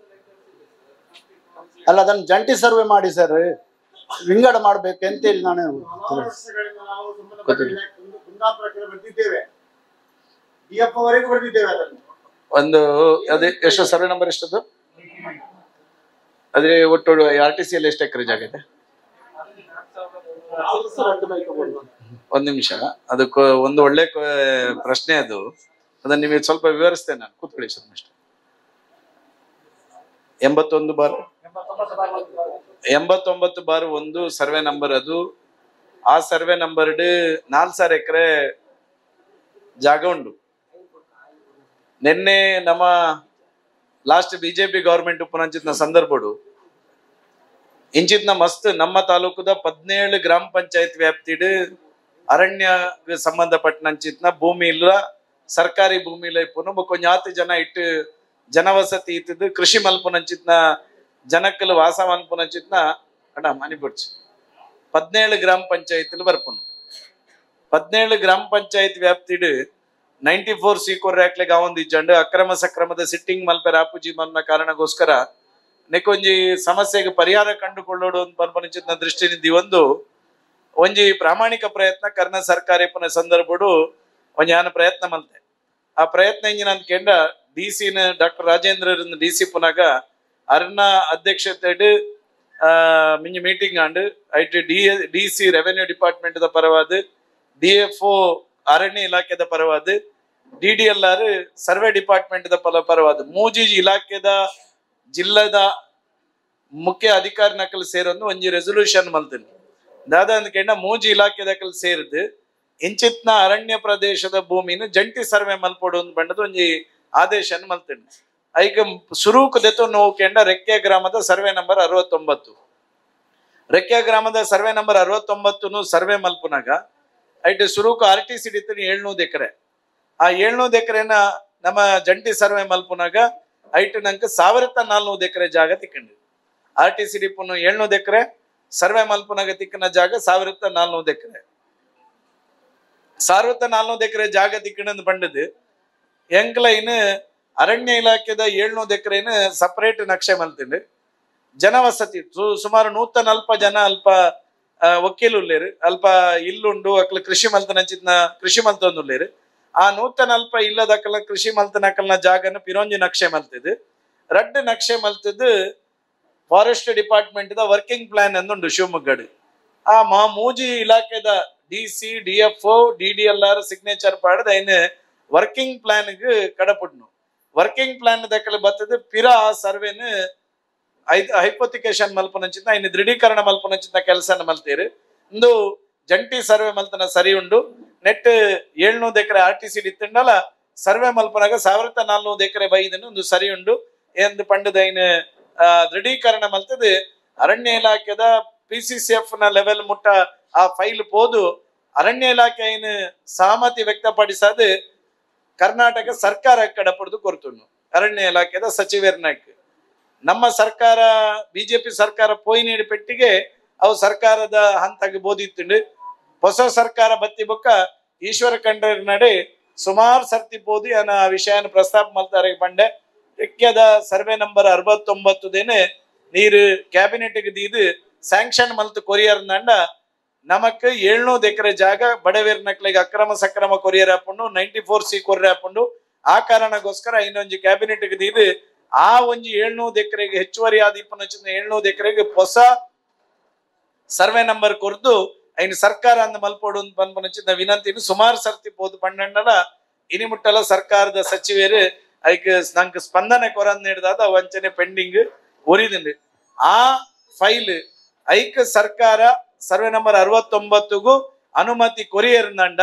ಅಲ್ಲ, ಅದನ್ನು ಜಂಟಿ ಸರ್ವೆ ಮಾಡಿ ಸರ್, ವಿಂಗಡ ಮಾಡ್ಬೇಕು ಅಂತೇಳಿ ನಾನು ಒಂದು ಅದೇ ಎಷ್ಟು ಸರ್ವೆ ನಂಬರ್ ಎಷ್ಟದು? ಅದೇ ಒಟ್ಟು RTC ಅಲ್ಲಿ ಎಷ್ಟು ಎಕರೆ ಜಾಗ ಇದೆ? ಒಂದ್ ನಿಮಿಷ, ಅದಕ್ಕೆ ಒಂದು ಒಳ್ಳೆ ಪ್ರಶ್ನೆ ಅದು. ಅದನ್ನ ನಿಮಗೆ ಸ್ವಲ್ಪ ವಿವರಿಸ್ತೇನೆ ನಾನು, ಕೂತ್ಕೊಳ್ಳಿ ಸರ್. ಅಷ್ಟೇ. 89/1 ಸರ್ವೆ ನಂಬರ್ ಅದು. ಆ ಸರ್ವೆ ನಂಬರ್ 4,000 ಎಕರೆ ಜಾಗ ಉಂಟು. ನಿನ್ನೆ ನಮ್ಮ ಲಾಸ್ಟ್ ಬಿಜೆಪಿ ಗವರ್ಮೆಂಟ್ ಉಪನಂಚಿತ್ನ ಸಂದರ್ಭಡು ಇಂಚಿತ್ನ ಮಸ್ತ್ ನಮ್ಮ ತಾಲೂಕದ 17 ಗ್ರಾಮ ಪಂಚಾಯತ್ ವ್ಯಾಪ್ತಿಡ್ ಅರಣ್ಯ ಸಂಬಂಧಪಟ್ಟಂಚಿತ್ನ ಭೂಮಿ ಇಲ್ಲ, ಸರ್ಕಾರಿ ಭೂಮಿ ಇಲ್ಲ ಇಪ್ಪುನು ಕೊಂಜಾತ್ ಜನ ಇಟ್ಟು ಜನವಸತಿ ಇತ್ತದು ಕೃಷಿ ಮಲ್ಪುನಂಚಿತ್ನ ಜನಕ್ಕಲು ವಾಸ ಮಲ್ಪುನಂಚಿತ್ನ ಅಣ್ಣ ಮನಿಪುಡ್ಚು 17 ಗ್ರಾಮ ಪಂಚಾಯತ್ ಬರ್ಪುನು. 17 ಗ್ರಾಮ ಪಂಚಾಯತ್ ವ್ಯಾಪ್ತಿಡ್ 94C ಕೊರ್ರಾಕ್ಲೆ ಗಾವೊಂದು ಇಜ್ಜಂಡು ಅಕ್ರಮ ಸಕ್ರಮದ ಸಿಟ್ಟಿಂಗ್ ಮಲ್ಪೆ ರಾಪುಜಿ ಮಲ್ನ ಕಾರಣಕ್ಕೋಸ್ಕರ ನೆಕೊಂಜಿ ಸಮಸ್ಯೆಗೆ ಪರಿಹಾರ ಕಂಡುಕೊಳ್ಳೋಡು ಪನ್ಪನಿಚಿತ್ನ ದೃಷ್ಟಿನಿಂದ ಒಂಜಿ ಪ್ರಾಮಾಣಿಕ ಪ್ರಯತ್ನ ಕರ್ನ ಸರ್ಕಾರ ಪುನ ಸಂದರ್ಭಡು ಒಂಜಾನ ಪ್ರಯತ್ನ ಮಲ್ತೆ. ಆ ಪ್ರಯತ್ನ ಇಂಜಿನ ಅಂದ್ಕೊಂಡ DC ಡಾಕ್ಟರ್ ರಾಜೇಂದ್ರ DC ಪುನಗ ಅರ್ನ ಅಧ್ಯಕ್ಷತೆ ಮಿಂಜಿ ಮೀಟಿಂಗ್ ಆಂಡ್ ಐಟ್ DC ರೆವೆನ್ಯೂ ಡಿಪಾರ್ಟ್ಮೆಂಟ್ ದ ಪರವಾದ, DFO ಅರಣ್ಯ ಇಲಾಖೆದ ಪರವಾದ, DDLR ಸರ್ವೆ ಡಿಪಾರ್ಟ್ಮೆಂಟ್ ದ ಪರವಾದ ಮೂಜಿ ಇಲಾಖೆದ ಜಿಲ್ಲದ ಮುಖ್ಯ ಅಧಿಕಾರಿ ನಕಲ್ ಸೇರೊಂದು ಒಂಜಿ ರೆಸೊಲ್ಯೂಷನ್ ಮಲ್ತೀನಿ. ದಾದ ಅಂದ್ಕೊಂಡ ಮೂಜಿ ಇಲಾಖೆದಕಲ್ ಸೇರಿದು ಇಂಚಿತ್ನ ಅರಣ್ಯ ಪ್ರದೇಶದ ಭೂಮಿನ ಜಂಟಿ ಸರ್ವೆ ಮಲ್ಪೊಡು ಅಂತ ಬಂಡದು ಒಂಜಿ ಆದೇಶ ಮಲ್ತೀನಿ. ಐಕ ಸುರೂಕ್ ದೆತ್ತು ನೋಕೆಂಡ ರೆಕ್ಕೆ ಗ್ರಾಮದ ಸರ್ವೆ ನಂಬರ್ 69. ರೆಕ್ಕೆ ಗ್ರಾಮದ ಸರ್ವೆ ನಂಬರ್ 69 ಸರ್ವೆ ಮಲ್ಪುನಾಗ ಐಟ್ ಸುರೂಕ್ RTC ಹಿಡಿತೀನಿ 700 ಎಕರೆ. ಆ 700 ಎಕರೆನ ನಮ್ಮ ಜಂಟಿ ಸರ್ವೆ ಮಲ್ಪುನಾಗ ಐಟ್ ನಂಗೆ 1400 ಎಕರೆ ಜಾಗ ತಿಕ್ಕಂಡು RTC ಡಿಪೋನು 700 ಎಕರೆ ಸರ್ವೆ ಮಲ್ಪುನಾಗ ತಿಕ್ಕನ ಜಾಗ 1400 ಎಕರೆ 1400 ಎಕರೆ ಜಾಗ ತಿಕ್ಕಂಡು ಪಂಡದು ಎಂಕ್ಲ ಇನ್ನು ಅರಣ್ಯ ಇಲಾಖೆದ 700 ಎಕರೆನ ಸಪರೇಟ್ ನಕ್ಷೆ ಮಲ್ತಿಂಡು ಜನವಸತಿ ಸುಮಾರು 140 ಜನ ಅಲ್ಪ ಒಕ್ಕೀಲುಲ್ಲೇರು ಅಲ್ಪ ಇಲ್ಲುಂಡು ಅಕ್ಲ ಕೃಷಿ ಮಲ್ತನಂಚಿನ ಕೃಷಿ ಮಲ್ತೊಂದುಲ್ಲೇರು ಆ 140 ಇಲ್ಲದಕ್ಕಲ ಕೃಷಿ ಮಲ್ತನಕಲ್ನ ಜಾಗನ ಪಿರೋಂಜಿ ನಕ್ಷೆ ಮಲ್ತಿದ್ದು ರಡ್ಡ್ ನಕ್ಷೆ ಮಲ್ತಿದ್ದು ಫಾರೆಸ್ಟ್ ಡಿಪಾರ್ಟ್ಮೆಂಟ್ ದ ವರ್ಕಿಂಗ್ ಪ್ಲಾನ್ ಅನ್ನುಂಡು ಶಿವಮೊಗ್ಗಡ್ ಆ ಮೂಜಿ ಇಲಾಖೆದ DC DFO DDLR ಸಿಗ್ನೇಚರ್ ಪಾಡ್ದ ಐನ್ ವರ್ಕಿಂಗ್ ಪ್ಲಾನ್ ಕಡಪುಡ್ನು ವರ್ಕಿಂಗ್ ಪ್ಲಾನ್ ದಕ್ಕಲ ಬತ್ತದ ಪಿರ ಆ ಸರ್ವೆನ ಹೈಪೋಥಿಕೇಶನ್ ಮಲ್ಪನಂಚಿನ ಐನ್ ದೃಢೀಕರಣ ಮಲ್ಪನಂಚಿನ ಕೆಲಸನ ಮಲ್ತೇರು ಇಂದು ಜಂಟಿ ಸರ್ವೆ ಮಲ್ತನ ಸರಿ ಉಂಡು ನೆಟ್ 700 ಎಕರೆ RTC ಇತ್ತಂಡಲ ಸರ್ವೆ ಮಲ್ಪನಾಗ 1400 ಎಕರೆ ಬೈದನ್ನು ಒಂದು ಸರಿ ಉಂಡು ಎಂದು ಪಂಡದ ಐನ್ ದೃಢೀಕರಣ ಮಲ್ತದ ಅರಣ್ಯ ಇಲಾಖೆದ PCCF ನ ಲೆವೆಲ್ ಮುಟ್ಟ ಆ ಫೈಲ್ ಪೋದು ಅರಣ್ಯ ಇಲಾಖೆ ಐನ್ ಸಹಮತಿ ವ್ಯಕ್ತಪಡಿಸದ ಕರ್ನಾಟಕ ಸರ್ಕಾರ ಕಡಪಡ್ದು ಕೊರ್ತುಂಡು ಅರಣ್ಯ ಇಲಾಖೆದ ಸಚಿವರ್ನಾಕ್ ನಮ್ಮ ಸರ್ಕಾರ ಬಿಜೆಪಿ ಸರ್ಕಾರ ಪೋಯಿ ನೀಡಿ ಪೆಟ್ಟಿಗೆ ಅವು ಸರ್ಕಾರದ ಹಂತಕ್ಕೆ ಬೋದಿತ್ತುಂಡು ಹೊಸ ಸರ್ಕಾರ ಬತ್ತಿ ಬೊಕ್ಕ ಈಶ್ವರ ಖಂಡ್ರೆ ನಡೆ ಸುಮಾರು ಸರ್ತಿ ಬೋದಿ ಅನ್ನ ವಿಷಯನ ಪ್ರಸ್ತಾಪ ಮಲ್ತಾರೆ ಬಂಡೆ ರಿಕ್ಯದ ಸರ್ವೆ ನಂಬರ್ 69 ದೇನೆ ನೀರು ಕ್ಯಾಬಿನೆಟ್ ದೀದು ಸ್ಯಾಂಕ್ಷನ್ ಮಲ್ತು ಕೊರಿಯರ್ ನಂಡ ನಮಕ್ 700 ಎಕರೆ ಜಾಗ ಬಡವೇರ್ ನಕ್ಲಿಗೆ ಅಕ್ರಮ ಸಕ್ರಮ ಕೊರಿಯರ್ ಹಾಕೊಂಡು 94C ಕೊರಿಯರ್ ಹಾಕೊಂಡು ಆ ಕಾರಣಕ್ಕೋಸ್ಕರ ಇನ್ನೊಂದು ಕ್ಯಾಬಿನೆಟ್ ದೀದು ಆ ಒಂಜಿ 700 ಎಕರೆಗೆ ಹೆಚ್ಚುವರಿ ಆದ 700 ಎಕರೆಗೆ ಹೊಸ ಸರ್ವೆ ನಂಬರ್ ಕೊರ್ದು ಐನ್ ಸರ್ಕಾರ ಅಂದ ಮಲ್ಪೋಡು ಪನ್ಪನಚಿನ ವಿನಂತಿನ ಸುಮಾರು ಸರ್ತಿ ಪೋದು ಪಂಡಲ ಇನಿ ಮುಟ್ಟಲ ಸರ್ಕಾರದ ಸಚಿವರು ಐಕ್ ನಂಗೆ ಸ್ಪಂದನೆ ಕೊರಂದ್ ನೀಡಿದಾದ ವಂಚನೆ ಪೆಂಡಿಂಗ್ ಒರಿದಿಂಡು ಆ ಫೈಲ್ ಐಕ್ ಸರ್ಕಾರ ಸರ್ವೆ ನಂಬರ್ 69ಗೂ ಅನುಮತಿ ಕೊರಿಯರ್ ನಂಡ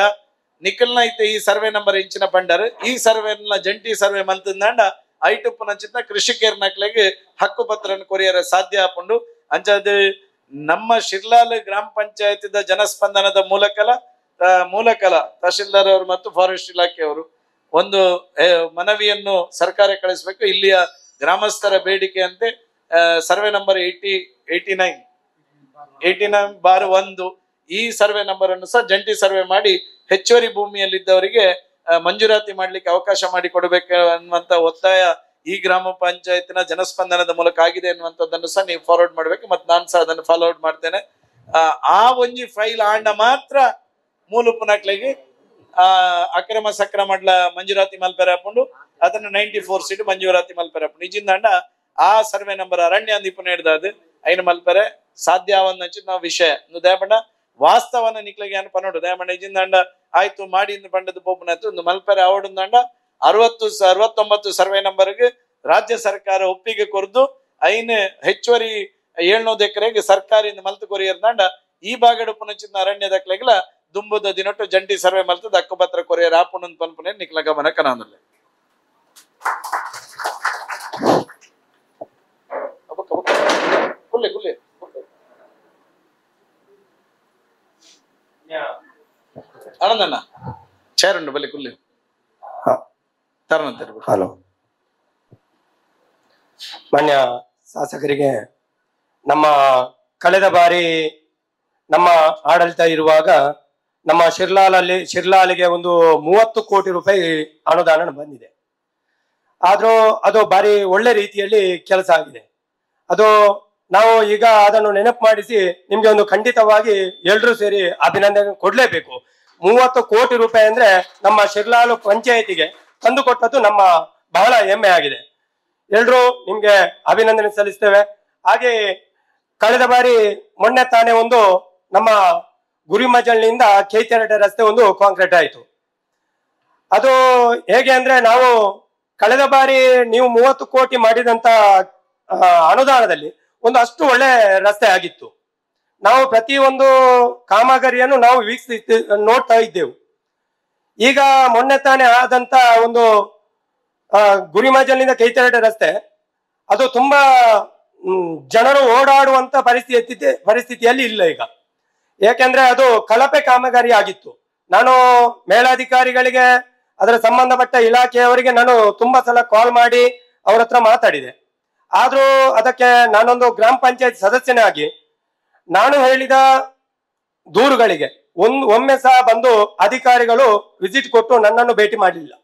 ನಿಖಲ್ನ ಐತೆ ಈ ಸರ್ವೆ ನಂಬರ್ ಇಂಚಿನ ಪಂಡರ್ ಈ ಸರ್ವೆನ ಜಂಟಿ ಸರ್ವೆ ಮಲ್ತಂದಂಡ ಐಟುಪ್ಪನಚಿನ ಕೃಷಿಕೇರ್ ನಕ್ಲೆಗೆ ಹಕ್ಕು ಪತ್ರನ ಕೊರಿಯರ ಸಾಧ್ಯ ಹಾಕೊಂಡು ಅಂಚದ ನಮ್ಮ ಶಿರ್ಲಾಲ್ ಗ್ರಾಮ ಪಂಚಾಯತಿದ ಜನಸ್ಪಂದನದ ಮೂಲಕಲ ತಹಶೀಲ್ದಾರ್ ಅವರು ಮತ್ತು ಫಾರೆಸ್ಟ್ ಇಲಾಖೆಯವರು ಒಂದು ಮನವಿಯನ್ನು ಸರ್ಕಾರ ಕಳಿಸಬೇಕು ಇಲ್ಲಿಯ ಗ್ರಾಮಸ್ಥರ ಬೇಡಿಕೆ ಅಂತೆ ಸರ್ವೆ ನಂಬರ್ 89/1 ಈ ಸರ್ವೆ ನಂಬರ್ ಅನ್ನು ಸಹ ಜಂಟಿ ಸರ್ವೆ ಮಾಡಿ ಹೆಚ್ಚುವರಿ ಭೂಮಿಯಲ್ಲಿದ್ದವರಿಗೆ ಮಂಜೂರಾತಿ ಮಾಡ್ಲಿಕ್ಕೆ ಅವಕಾಶ ಮಾಡಿ ಕೊಡಬೇಕು ಅನ್ನುವಂತ ಒತ್ತಾಯ ಈ ಗ್ರಾಮ ಪಂಚಾಯತ್ನ ಜನಸ್ಪಂದನದ ಮೂಲಕ ಆಗಿದೆ ಅನ್ನುವಂಥದ್ದನ್ನು ಸಹ ನೀವು ಫಾರ್ವರ್ಡ್ ಮಾಡ್ಬೇಕು ಮತ್ತೆ ನಾನು ಸಹ ಅದನ್ನು ಫಾಲೋವರ್ಡ್ ಮಾಡ್ತೇನೆ ಆ ಒಂಜಿ ಫೈಲ್ ಆಂಡ ಮಾತ್ರ ಮೂಲುಪುನಕ್ಲೆಗೆ ಅಕ್ರಮ ಸಕ್ರಮಡ್ಲ ಮಂಜೂರಾತಿ ಮಲ್ಪೆರೆ ಹಾಕೊಂಡು ಅದನ್ನು 94 ಸೀಟ್ ಮಂಜೂರಾತಿ ಮಲ್ಪೆರೆ ಹಾಕೊಂಡು ನಿಜಿಂದಾಂಡ ಆ ಸರ್ವೆ ನಂಬರ್ ಅರಣ್ಯ ಅಂದಿಪ್ಪು ನೀಡಿದಾದ ಐನ ಮಲ್ಪೆರೆ ಸಾಧ್ಯ ಅವನ್ನ ನಾವು ವಿಷಯ ದಯಪಂಡ ವಾಸ್ತವನ ನಿಕ್ಲೆಗೆ ಏನು ಪನ್ನೋಡು ದಯಪಂಡ ಇಜಿಂದಾಂಡ ಆಯ್ತು ಮಾಡಿ ಪಂಡದ ಪೋಪುನತ್ತು ಒಂದು ಮಲ್ಪೆರೆ ಅವಡುಂದಾಂಡ 69 ಸರ್ವೆ ನಂಬರ್ಗೆ ರಾಜ್ಯ ಸರ್ಕಾರ ಒಪ್ಪಿಗೆ ಕೊರ್ದು ಐನ್ ಹೆಚ್ಚುವರಿ 700 ಎಕರೆಗೆ ಸರ್ಕಾರಿಯಿಂದ ಮಲ್ತು ಕೊರಿಯರ್ದಾಂಡ ಈ ಭಾಗದ ಪುನಚಿನ ಅರಣ್ಯ ದಕ್ಲೆಗ್ಲ ದುಂಬುದ ದಿನೊಟ್ಟು ಜಂಟಿ ಸರ್ವೆ ಮಲ್ತದ ಹಕ್ಕುಪತ್ರ ಕೊರಿಯರ್ ಆಪುಣ ಪನ್ಪುನೆ ನಿಕ್ಲ ಗಮನ ಕನಾಂದಲೆ ಆನಂದಣ್ಣ ಚೇರ್ ಉಂಡು ಬಲಿ ಕುಲ್ಲಿ ಹಲೋ ಮಾನ್ಯ ಶಾಸಕರಿಗೆ ನಮ್ಮ ಕಳೆದ ಬಾರಿ ನಮ್ಮ ಆಡಳಿತ ಇರುವಾಗ ನಮ್ಮ ಶಿರ್ಲಾಲಿಗೆ ಒಂದು 30 ಕೋಟಿ ರೂಪಾಯಿ ಅನುದಾನ ಬಂದಿದೆ. ಆದ್ರೂ ಅದು ಬಾರಿ ಒಳ್ಳೆ ರೀತಿಯಲ್ಲಿ ಕೆಲಸ ಆಗಿದೆ. ಅದು ನಾವು ಈಗ ಅದನ್ನು ನೆನಪು ಮಾಡಿಸಿ ನಿಮ್ಗೆ ಒಂದು ಖಂಡಿತವಾಗಿ ಎಲ್ಲರೂ ಸೇರಿ ಅಭಿನಂದನೆ ಕೊಡ್ಲೇಬೇಕು. 30 ಕೋಟಿ ರೂಪಾಯಿ ಅಂದ್ರೆ ನಮ್ಮ ಶಿರ್ಲಾಲು ಪಂಚಾಯತಿಗೆ ತಂದು ಕೊಟ್ಟದ್ದು ನಮ್ಮ ಬಹಳ ಹೆಮ್ಮೆ ಆಗಿದೆ. ಎಲ್ರೂ ನಿಮ್ಗೆ ಅಭಿನಂದನೆ ಸಲ್ಲಿಸ್ತೇವೆ. ಹಾಗೆ ಕಳೆದ ಬಾರಿ ಮೊನ್ನೆ ತಾನೇ ಒಂದು ನಮ್ಮ ಗುರಿಮಜಲ್ನಿಂದ ಕೇತರಟೆ ರಸ್ತೆ ಒಂದು ಕಾಂಕ್ರೀಟ್ ಆಯಿತು. ಅದು ಹೇಗೆ ಅಂದ್ರೆ ನಾವು ಕಳೆದ ಬಾರಿ ನೀವು 30 ಕೋಟಿ ಮಾಡಿದಂತ ಅನುದಾನದಲ್ಲಿ ಒಂದು ಅಷ್ಟು ಒಳ್ಳೆ ರಸ್ತೆ ಆಗಿತ್ತು. ನಾವು ಪ್ರತಿಯೊಂದು ಕಾಮಗಾರಿಯನ್ನು ನಾವು ನೋಡ್ತಾ ಇದ್ದೆವು. ಈಗ ಮೊನ್ನೆ ತಾನೇ ಆದಂತ ಒಂದು ಗುರಿಮಜಲ್ನಿಂದ ಕೈತರಟೆ ರಸ್ತೆ ಅದು ತುಂಬಾ ಜನರು ಓಡಾಡುವಂತ ಪರಿಸ್ಥಿತಿಯಲ್ಲಿ ಇಲ್ಲ ಈಗ. ಯಾಕೆಂದ್ರೆ ಅದು ಕಳಪೆ ಕಾಮಗಾರಿ ಆಗಿತ್ತು. ನಾನು ಮೇಲಾಧಿಕಾರಿಗಳಿಗೆ ಅದರ ಸಂಬಂಧಪಟ್ಟ ಇಲಾಖೆಯವರಿಗೆ ನಾನು ತುಂಬಾ ಸಲ ಕಾಲ್ ಮಾಡಿ ಅವ್ರ ಹತ್ರ ಮಾತಾಡಿದೆ. ಆದ್ರೂ ಅದಕ್ಕೆ ನಾನೊಂದು ಗ್ರಾಮ ಪಂಚಾಯತ್ ಸದಸ್ಯನೇ ಆಗಿ ನಾನು ಹೇಳಿದ ದೂರುಗಳಿಗೆ ಒಮ್ಮೆ ಸಹ ಬಂದು ಅಧಿಕಾರಿಗಳು ವಿಸಿಟ್ ಕೊಟ್ಟು ನನ್ನನ್ನು ಭೇಟಿ ಮಾಡಲಿಲ್ಲ.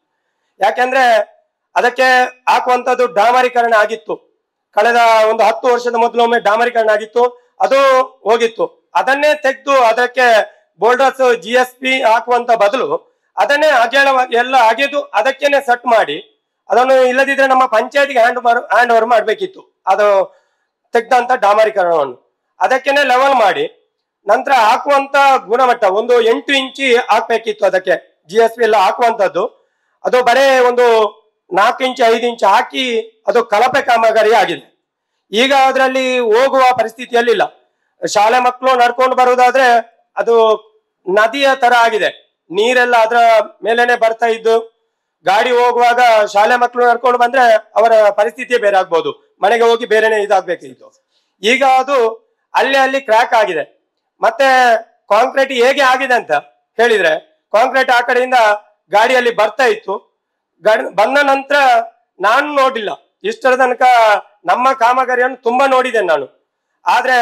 ಯಾಕೆಂದ್ರೆ ಅದಕ್ಕೆ ಹಾಕುವಂತದ್ದು ಡಾಮರೀಕರಣ ಆಗಿತ್ತು. ಕಳೆದ ಒಂದು 10 ವರ್ಷದ ಮೊದಲು ಒಮ್ಮೆ ಡಾಮರೀಕರಣ ಆಗಿತ್ತು, ಅದು ಹೋಗಿತ್ತು. ಅದನ್ನೇ ತೆಗೆದು ಅದಕ್ಕೆ ಬೋಲ್ಡರ್ಸ್ GSP ಹಾಕುವಂತ ಬದಲು ಅದನ್ನೇ ಎಲ್ಲ ಅಗೆದು ಅದಕ್ಕೇನೆ ಸೆಟ್ ಮಾಡಿ ಅದನ್ನು, ಇಲ್ಲದಿದ್ರೆ ನಮ್ಮ ಪಂಚಾಯತ್ಗೆ ಹ್ಯಾಂಡ್ ಓವರ್ ಮಾಡ್ಬೇಕಿತ್ತು ಅದು ತೆಗ್ದಂತ ಡಾಮರೀಕರಣವನ್ನು. ಅದಕ್ಕೇನೆ ಲೆವೆಲ್ ಮಾಡಿ ನಂತರ ಹಾಕುವಂತ ಗುಣಮಟ್ಟ ಒಂದು 8 ಇಂಚಿ ಹಾಕ್ಬೇಕಿತ್ತು. ಅದಕ್ಕೆ GSP ಎಲ್ಲ ಹಾಕುವಂತದ್ದು ಅದು ಬರೇ ಒಂದು 4 ಇಂಚು 5 ಇಂಚು ಹಾಕಿ ಅದು ಕಳಪೆ ಕಾಮಗಾರಿ ಆಗಿದೆ. ಈಗ ಅದರಲ್ಲಿ ಹೋಗುವ ಪರಿಸ್ಥಿತಿಯಲ್ಲಿಲ್ಲ. ಶಾಲೆ ಮಕ್ಕಳು ನಡ್ಕೊಂಡು ಬರುವುದಾದ್ರೆ ಅದು ನದಿಯ ತರ ಆಗಿದೆ, ನೀರೆಲ್ಲ ಅದರ ಮೇಲೇನೆ ಬರ್ತಾ ಇದ್ದು ಗಾಡಿ ಹೋಗುವಾಗ ಶಾಲೆ ಮಕ್ಕಳು ನಡ್ಕೊಂಡು ಬಂದ್ರೆ ಅವರ ಪರಿಸ್ಥಿತಿಯೇ ಬೇರೆ ಆಗ್ಬೋದು, ಮನೆಗೆ ಹೋಗಿ ಬೇರೆನೆ ಇದಾಗ್ಬೇಕಿತ್ತು. ಈಗ ಅದು ಅಲ್ಲಿ ಕ್ರ್ಯಾಕ್ ಆಗಿದೆ. ಮತ್ತೆ ಕಾಂಕ್ರೀಟ್ ಹೇಗೆ ಆಗಿದೆ ಅಂತ ಹೇಳಿದ್ರೆ, ಕಾಂಕ್ರೀಟ್ ಆ ಕಡೆಯಿಂದ ಗಾಡಿಯಲ್ಲಿ ಬರ್ತಾ ಇತ್ತು, ಬಂದ ನಂತರ ನಾನು ನೋಡಿಲ್ಲ. ಇಷ್ಟರ ತನಕ ನಮ್ಮ ಕಾಮಗಾರಿಯನ್ನು ತುಂಬಾ ನೋಡಿದ್ದೇನೆ ನಾನು. ಆದ್ರೆ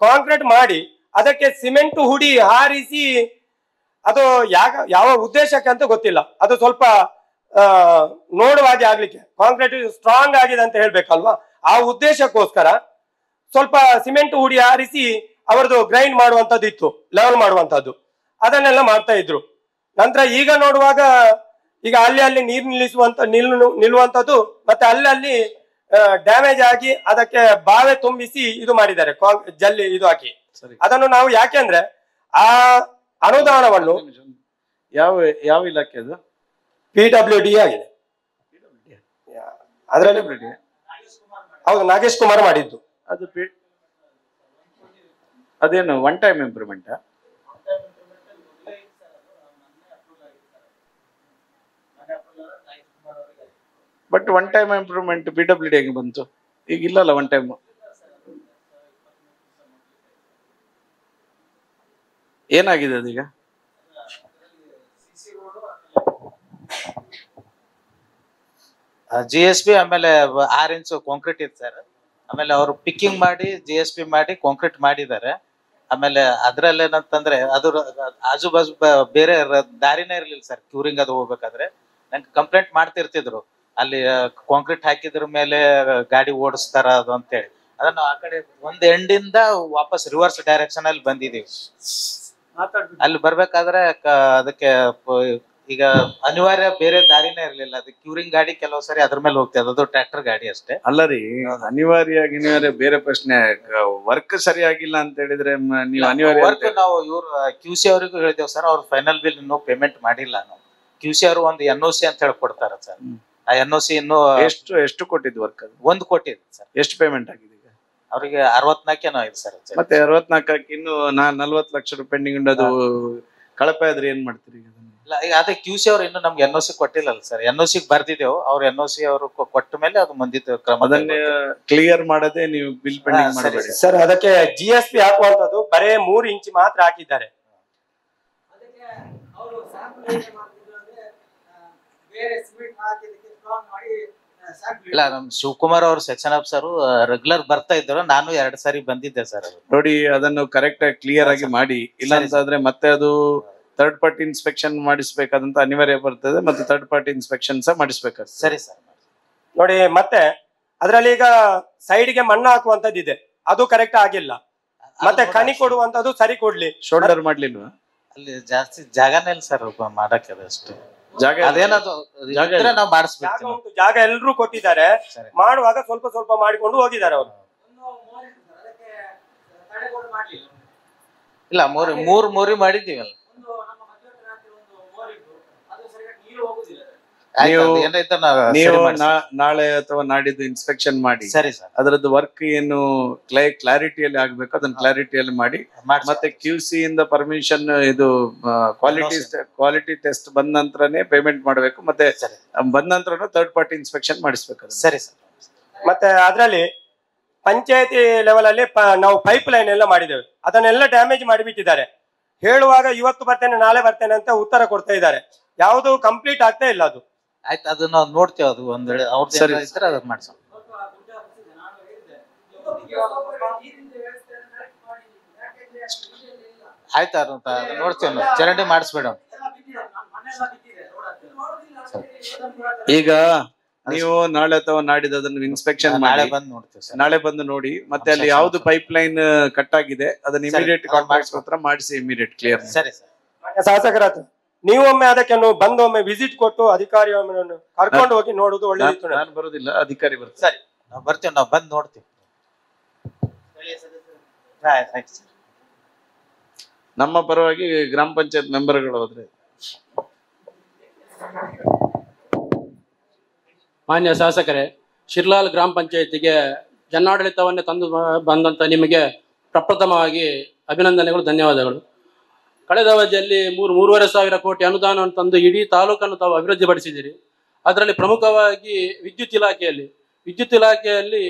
ಕಾಂಕ್ರೀಟ್ ಮಾಡಿ ಅದಕ್ಕೆ ಸಿಮೆಂಟ್ ಹುಡಿ ಹಾರಿಸಿ ಅದು ಯಾವ ಉದ್ದೇಶಕ್ಕೆ ಅಂತ ಗೊತ್ತಿಲ್ಲ. ಅದು ಸ್ವಲ್ಪ ನೋಡುವ ಹಾಗೆ ಆಗ್ಲಿಕ್ಕೆ, ಕಾಂಕ್ರೀಟ್ ಸ್ಟ್ರಾಂಗ್ ಆಗಿದೆ ಅಂತ ಹೇಳ್ಬೇಕಲ್ವಾ, ಆ ಉದ್ದೇಶಕ್ಕೋಸ್ಕರ ಸ್ವಲ್ಪ ಸಿಮೆಂಟ್ ಹುಡಿ ಹಾರಿಸಿ ಅವರದು ಗ್ರೈಂಡ್ ಮಾಡುವಂತದ್ದು ಇತ್ತು, ಲೆವೆಲ್ ಮಾಡುವಂತದ್ದು, ಅದನ್ನೆಲ್ಲ ಮಾಡ್ತಾ ಇದ್ರು. ನಂತರ ಈಗ ನೋಡುವಾಗ ಈಗ ಅಲ್ಲಿ ನೀರು ನಿಲ್ಲುವಂತದ್ದು, ಮತ್ತೆ ಅಲ್ಲಿ ಡ್ಯಾಮೇಜ್ ಆಗಿ ಅದಕ್ಕೆ ಬಾವೆ ತುಂಬಿಸಿ ಇದು ಮಾಡಿದ್ದಾರೆ, ಜಲ್ಲಿ ಇದು ಹಾಕಿ. ಅದನ್ನು ನಾವು ಯಾಕೆಂದ್ರೆ ಆ ಅನುದಾನವನ್ನು ಯಾವ ಇಲಾಖೆ ಅದು PWD ಆಗಿದೆ, ಅದರಲ್ಲಿ ಹೌದು ನಾಗೇಶ್ ಕುಮಾರ್ ಮಾಡಿದ್ದು. ಅದು ಅದೇನು one time improvement? But one time improvement PWD ಹೆಂಗೆ ಬಂತು? ಈಗ ಇಲ್ಲಲ್ಲ ಒನ್ ಟೈಮ್. ಏನಾಗಿದೆ ಅದೀಗ? GSP ಆಮೇಲೆ 6 ಇಂಚು ಕಾಂಕ್ರೀಟ್ ಇತ್ತು ಸರ್. ಆಮೇಲೆ ಅವರು ಪಿಕ್ಕಿಂಗ್ ಮಾಡಿ GSP ಮಾಡಿ ಕಾಂಕ್ರೀಟ್ ಮಾಡಿದ್ದಾರೆ. ಆಮೇಲೆ ಅದ್ರಲ್ಲಿ ಏನಂತಂದ್ರೆ ಅದು ಆಜು ಬಾಜು ಬೇರೆ ದಾರಿನೇ ಇರ್ಲಿಲ್ಲ ಸರ್. ಕ್ಯೂರಿಂಗ್ ಅದು ಹೋಗ್ಬೇಕಾದ್ರೆ ನಂಗೆ ಕಂಪ್ಲೇಂಟ್ ಮಾಡ್ತಿರ್ತಿದ್ರು, ಅಲ್ಲಿ ಕಾಂಕ್ರೀಟ್ ಹಾಕಿದ್ರ ಮೇಲೆ ಗಾಡಿ ಓಡಿಸ್ತಾರ ಅದು ಅಂತೇಳಿ. ಅದನ್ನು ಆ ಕಡೆ ಒಂದ್ ಎಂಡಿಂದ ವಾಪಸ್ ರಿವರ್ಸ್ ಡೈರೆಕ್ಷನ್ ಅಲ್ಲಿ ಬಂದಿದೀವಿ. ಅಲ್ಲಿ ಬರ್ಬೇಕಾದ್ರೆ ಅದಕ್ಕೆ ಈಗ ಅನಿವಾರ್ಯ ಬೇರೆ ದಾರಿನೇ ಇರ್ಲಿಲ್ಲ. ಅದು ಕ್ಯೂರಿಂಗ್ ಗಾಡಿ ಕೆಲವು ಸರಿ ಅದ್ರ ಮೇಲೆ ಹೋಗ್ತದೆ, ಅದು ಟ್ರ್ಯಾಕ್ಟರ್ ಗಾಡಿ ಅಷ್ಟೇ. ಅಲ್ಲ ರೀ, ಅನಿವಾರ್ಯ ಬೇರೆ ಪ್ರಶ್ನೆ. ವರ್ಕ್ ಸರಿಯಾಗಿಲ್ಲ ಅಂತ ಹೇಳಿದ್ರೆ ನೀವು ಅನಿವಾರ್ಯ ವರ್ಕ್ ನಾವು ಇವ್ರು QC ಅವರಿಗೂ ಹೇಳಿದೇವ್ ಸರ್. ಅವ್ರು ಫೈನಲ್ ಬಿಲ್ ಇನ್ನೂ ಪೇಮೆಂಟ್ ಮಾಡಿಲ್ಲ. ನಾವು QC ಅವರು ಒಂದು NOC ಅಂತ ಹೇಳಿ ಕೊಡ್ತಾರ ಸರ್. ಆ NOC ಇನ್ನು ಎಷ್ಟು ಕೊಟ್ಟಿದ್ದು ವರ್ಕ್? ಅದು 1 ಕೋಟಿ ಇದೆ ಸರ್. ಎಷ್ಟು ಪೇಮೆಂಟ್ ಆಗಿದೆ? ಅವ್ರಿಗೆ 64 ಏನೋ ಇದೆ ಸರ್. ಮತ್ತೆ 64 ಇನ್ನು 40 ಲಕ್ಷ ರೂಪಾಯಿ ಪೆಂಡಿಂಗ್ ಉಂಟು. ಅದು ಕಳಪೆ ಆದ್ರೆ ಏನ್ ಮಾಡ್ತೀರಿ? ಈಗ ಅದೇ QC ಅವ್ರು ಇನ್ನು ನಮ್ಗೆ NOC ಕೊಟ್ಟಿಲ್ಲಲ್ಲ ಸರ್. NOC ಬರ್ದಿದ್ದೇವು, ಅವ್ರ NOC ಅವರು ಕೊಟ್ಟ ಮೇಲೆ ಅದು ಮುಂದಿನ ಕ್ರಮ. ಅದನ್ನೇ ಕ್ಲಿಯರ್ ಮಾಡದೆ ನೀವು ಬಿಲ್ ಪೆಂಡಿಂಗ್ ಮಾಡಬೇಡಿ ಸರ್. ಅದಕ್ಕೆ GSP ಹಾಕುವಂತದ್ದು ಬರೇ 3 ಇಂಚ್ ಮಾತ್ರ ಹಾಕಿದ್ದಾರೆ. ಇಲ್ಲ, ನಮ್ ಶಿವಕುಮಾರ್ ಅವರು ಸೆಕ್ಷನ್ ಆಫೀಸರ್ ರೆಗ್ಯುಲರ್ ಬರ್ತಾ ಇದ್ರು. ನಾನು 2 ಸಾರಿ ಬಂದಿದ್ದೆ ಸರ್. ನೋಡಿ, ಅದನ್ನು ಕರೆಕ್ಟ್ ಆಗಿ ಕ್ಲಿಯರ್ ಆಗಿ ಮಾಡಿ. ಇಲ್ಲ ಅಂತಂದ್ರೆ ಮತ್ತೆ ಅದು ಥರ್ಡ್ ಪಾರ್ಟಿ ಇನ್ಸ್ಪೆಕ್ಷನ್ ಮಾಡಿಸ್ಬೇಕಾದಂತ ಅನಿವಾರ್ಯ ಬರ್ತದೆ. ಮತ್ತೆ ಥರ್ಡ್ ಪಾರ್ಟಿ ಇನ್ಸ್ಪೆಕ್ಷನ್ ಸಹ ಮಾಡಿಸ್ಬೇಕಾಗ್ತದೆ. ಸರಿ ಸರ್. ನೋಡಿ, ಮತ್ತೆ ಅದರಲ್ಲಿ ಈಗ ಸೈಡ್ಗೆ ಮಣ್ಣು ಹಾಕುವಂತದ್ದು ಇದೆ, ಅದು ಕರೆಕ್ಟ್ ಆಗಿಲ್ಲ. ಮತ್ತೆ ಕಣಿ ಕೊಡುವಂತದ್ದು ಸರಿ ಕೊಡ್ಲಿ. ಶೋಲ್ಡರ್ ಮಾಡ್ಲಿಲ್ವಾ? ಅಲ್ಲಿ ಜಾಸ್ತಿ ಜಾಗನೇ ಇಲ್ಲ ಸರ್ ಮಾಡಕ್ಕೆ. ಅದಷ್ಟು ಜಾಗ ಅದೇನದು ನಾವು ಮಾಡಿಸ್ಬೇಕು. ಜಾಗ ಎಲ್ರು ಕೊಟ್ಟಿದ್ದಾರೆ, ಮಾಡುವಾಗ ಸ್ವಲ್ಪ ಸ್ವಲ್ಪ ಮಾಡಿಕೊಂಡು ಹೋಗಿದ್ದಾರೆ ಅವರು. ಇಲ್ಲ, ಮೂರ್ ಮೋರಿ ಮಾಡಿದೀವಲ್ಲ. ನೀವು ನಾಳೆ ಅಥವಾ ನಾಡಿದ್ದು ಇನ್ಸ್ಪೆಕ್ಷನ್ ಮಾಡಿ. ಸರಿ ಸರ್. ಅದರದ್ದು ವರ್ಕ್ ಏನು ಕ್ಲಾರಿಟಿಯಲ್ಲಿ ಆಗ್ಬೇಕು ಅದನ್ನ ಕ್ಲಾರಿಟಿಯಲ್ಲಿ ಮಾಡಿ. ಮತ್ತೆ QC ಇಂದ ಪರ್ಮಿಷನ್ ಇದು ಕ್ವಾಲಿಟಿ ಟೆಸ್ಟ್ ಬಂದ ನಂತರನೇ ಪೇಮೆಂಟ್ ಮಾಡಬೇಕು. ಮತ್ತೆ ಬಂದ ನಂತರ ಥರ್ಡ್ ಪಾರ್ಟಿ ಇನ್ಸ್ಪೆಕ್ಷನ್ ಮಾಡಿಸ್ಬೇಕು. ಸರಿ ಸರ್. ಮತ್ತೆ ಅದರಲ್ಲಿ ಪಂಚಾಯತಿ ಲೆವೆಲ್ ಅಲ್ಲಿ ನಾವು ಪೈಪ್ ಲೈನ್ ಎಲ್ಲ ಮಾಡಿದ್ದೇವೆ, ಅದನ್ನೆಲ್ಲ ಡ್ಯಾಮೇಜ್ ಮಾಡಿಬಿಟ್ಟಿದ್ದಾರೆ. ಹೇಳುವಾಗ ಇವತ್ತು ಬರ್ತೇನೆ ನಾಳೆ ಬರ್ತೇನೆ ಅಂತ ಉತ್ತರ ಕೊಡ್ತಾ ಇದ್ದಾರೆ. ಯಾವುದು ಕಂಪ್ಲೀಟ್ ಆಗ್ತಾ ಇಲ್ಲ. ಅದು ಆಯ್ತು, ಅದನ್ನ ನಾವು ನೋಡ್ತೇವೆ. ಅದು ಒಂದ್ ವೇಳೆ ಅವ್ರದ್ದು ಇದ್ರೆ ಅದನ್ನ ಮಾಡ್ಸೋಣ. ಆಯ್ತು, ಅದು ನೋಡ್ತೇವೆ ನಾವು. ಚರಂಡಿ ಮಾಡಿಸ್ಬೇಡ. ಈಗ ನೀವು ನಾಳೆ ಅಥವಾ ನಾಡಿದ್ದು ಅದನ್ನು ಇನ್ಸ್ಪೆಕ್ಷನ್ ನಾಳೆ ಮಾಡಿ ಬಂದು ನೋಡ್ತೇವೆ ಸರ್. ನಾಳೆ ಬಂದು ನೋಡಿ, ಮತ್ತೆ ಅಲ್ಲಿ ಯಾವ್ದು ಪೈಪ್ ಲೈನ್ ಕಟ್ ಆಗಿದೆ ಅದನ್ನ ಇಮಿಡಿಯೇಟ್ ಕಾಂಟ್ರಾಕ್ಟ್ಸ್ ಹತ್ರ ಮಾಡಿಸಿ, ಇಮಿಡಿಯೇಟ್ ಕ್ಲಿಯರ್. ಸರಿ ಸರ್. ಶಾಸಕರ ಹತ್ರ ನೀವೊಮ್ಮೆ ಅದಕ್ಕೆ ಬಂದು ಒಮ್ಮೆ ವಿಸಿಟ್ ಕೊಟ್ಟು ಅಧಿಕಾರಿ ಕರ್ಕೊಂಡು ಹೋಗಿ ನೋಡುದು ಒಳ್ಳೆದಿತ್ತು. ನಾನು ಬರೋದಿಲ್ಲ, ಅಧಿಕಾರಿ ಬರ್ತಾರೆ. ಸರಿ, ನಾವು ಬರ್ತೇವೆ, ನಾವು ಬಂದು ನೋಡ್ತೀವಿ. ನಮ್ಮ ಪರವಾಗಿ ಗ್ರಾಮ ಪಂಚಾಯತ್ ಮೆಂಬರ್ಗಳು ಹೋದ್ರೆ. ಮಾನ್ಯ ಶಾಸಕರೇ, ಶಿರ್ಲಾಲ್ ಗ್ರಾಮ ಪಂಚಾಯತಿಗೆ ಜನಾಡಳಿತವನ್ನೇ ತಂದು ಬಂದಂತ ನಿಮಗೆ ಪ್ರಪ್ರಥಮವಾಗಿ ಅಭಿನಂದನೆಗಳು, ಧನ್ಯವಾದಗಳು. ಕಳೆದ ಅವಧಿಯಲ್ಲಿ 3,500 ಕೋಟಿ ಅನುದಾನವನ್ನು ತಂದು ಇಡೀ ತಾಲೂಕನ್ನು ತಾವು ಅಭಿವೃದ್ಧಿಪಡಿಸಿದ್ದೀರಿ. ಅದರಲ್ಲಿ ಪ್ರಮುಖವಾಗಿ ವಿದ್ಯುತ್ ಇಲಾಖೆಯಲ್ಲಿ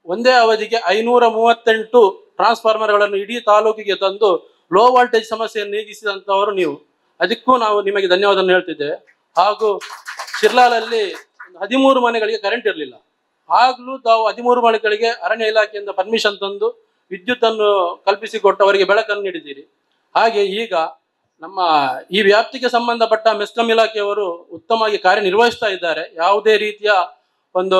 ಒಂದೇ ಅವಧಿಗೆ 538 ಟ್ರಾನ್ಸ್ಫಾರ್ಮರ್ಗಳನ್ನು ಇಡೀ ತಾಲೂಕಿಗೆ ತಂದು ಲೋ ವೋಲ್ಟೇಜ್ ಸಮಸ್ಯೆಯನ್ನು ನೀಗಿಸಿದಂಥವರು ನೀವು. ಅದಕ್ಕೂ ನಾವು ನಿಮಗೆ ಧನ್ಯವಾದವನ್ನು ಹೇಳ್ತಿದ್ದೇವೆ. ಹಾಗೂ ಶಿರ್ಲಾಲಲ್ಲಿ 13 ಮನೆಗಳಿಗೆ ಕರೆಂಟ್ ಇರಲಿಲ್ಲ. ಆಗ್ಲೂ ತಾವು 13 ಮನೆಗಳಿಗೆ ಅರಣ್ಯ ಇಲಾಖೆಯಿಂದ ಪರ್ಮಿಷನ್ ತಂದು ವಿದ್ಯುತ್ ಅನ್ನು ಕಲ್ಪಿಸಿಕೊಟ್ಟು ಅವರಿಗೆ ಬೆಳಕನ್ನು ನೀಡಿದ್ದೀರಿ. ಹಾಗೆ ಈಗ ನಮ್ಮ ಈ ವ್ಯಾಪ್ತಿಗೆ ಸಂಬಂಧಪಟ್ಟ ಮೆಸ್ಕಾಂ ಇಲಾಖೆಯವರು ಉತ್ತಮವಾಗಿ ಕಾರ್ಯನಿರ್ವಹಿಸ್ತಾ ಇದ್ದಾರೆ. ಯಾವುದೇ ರೀತಿಯ ಒಂದು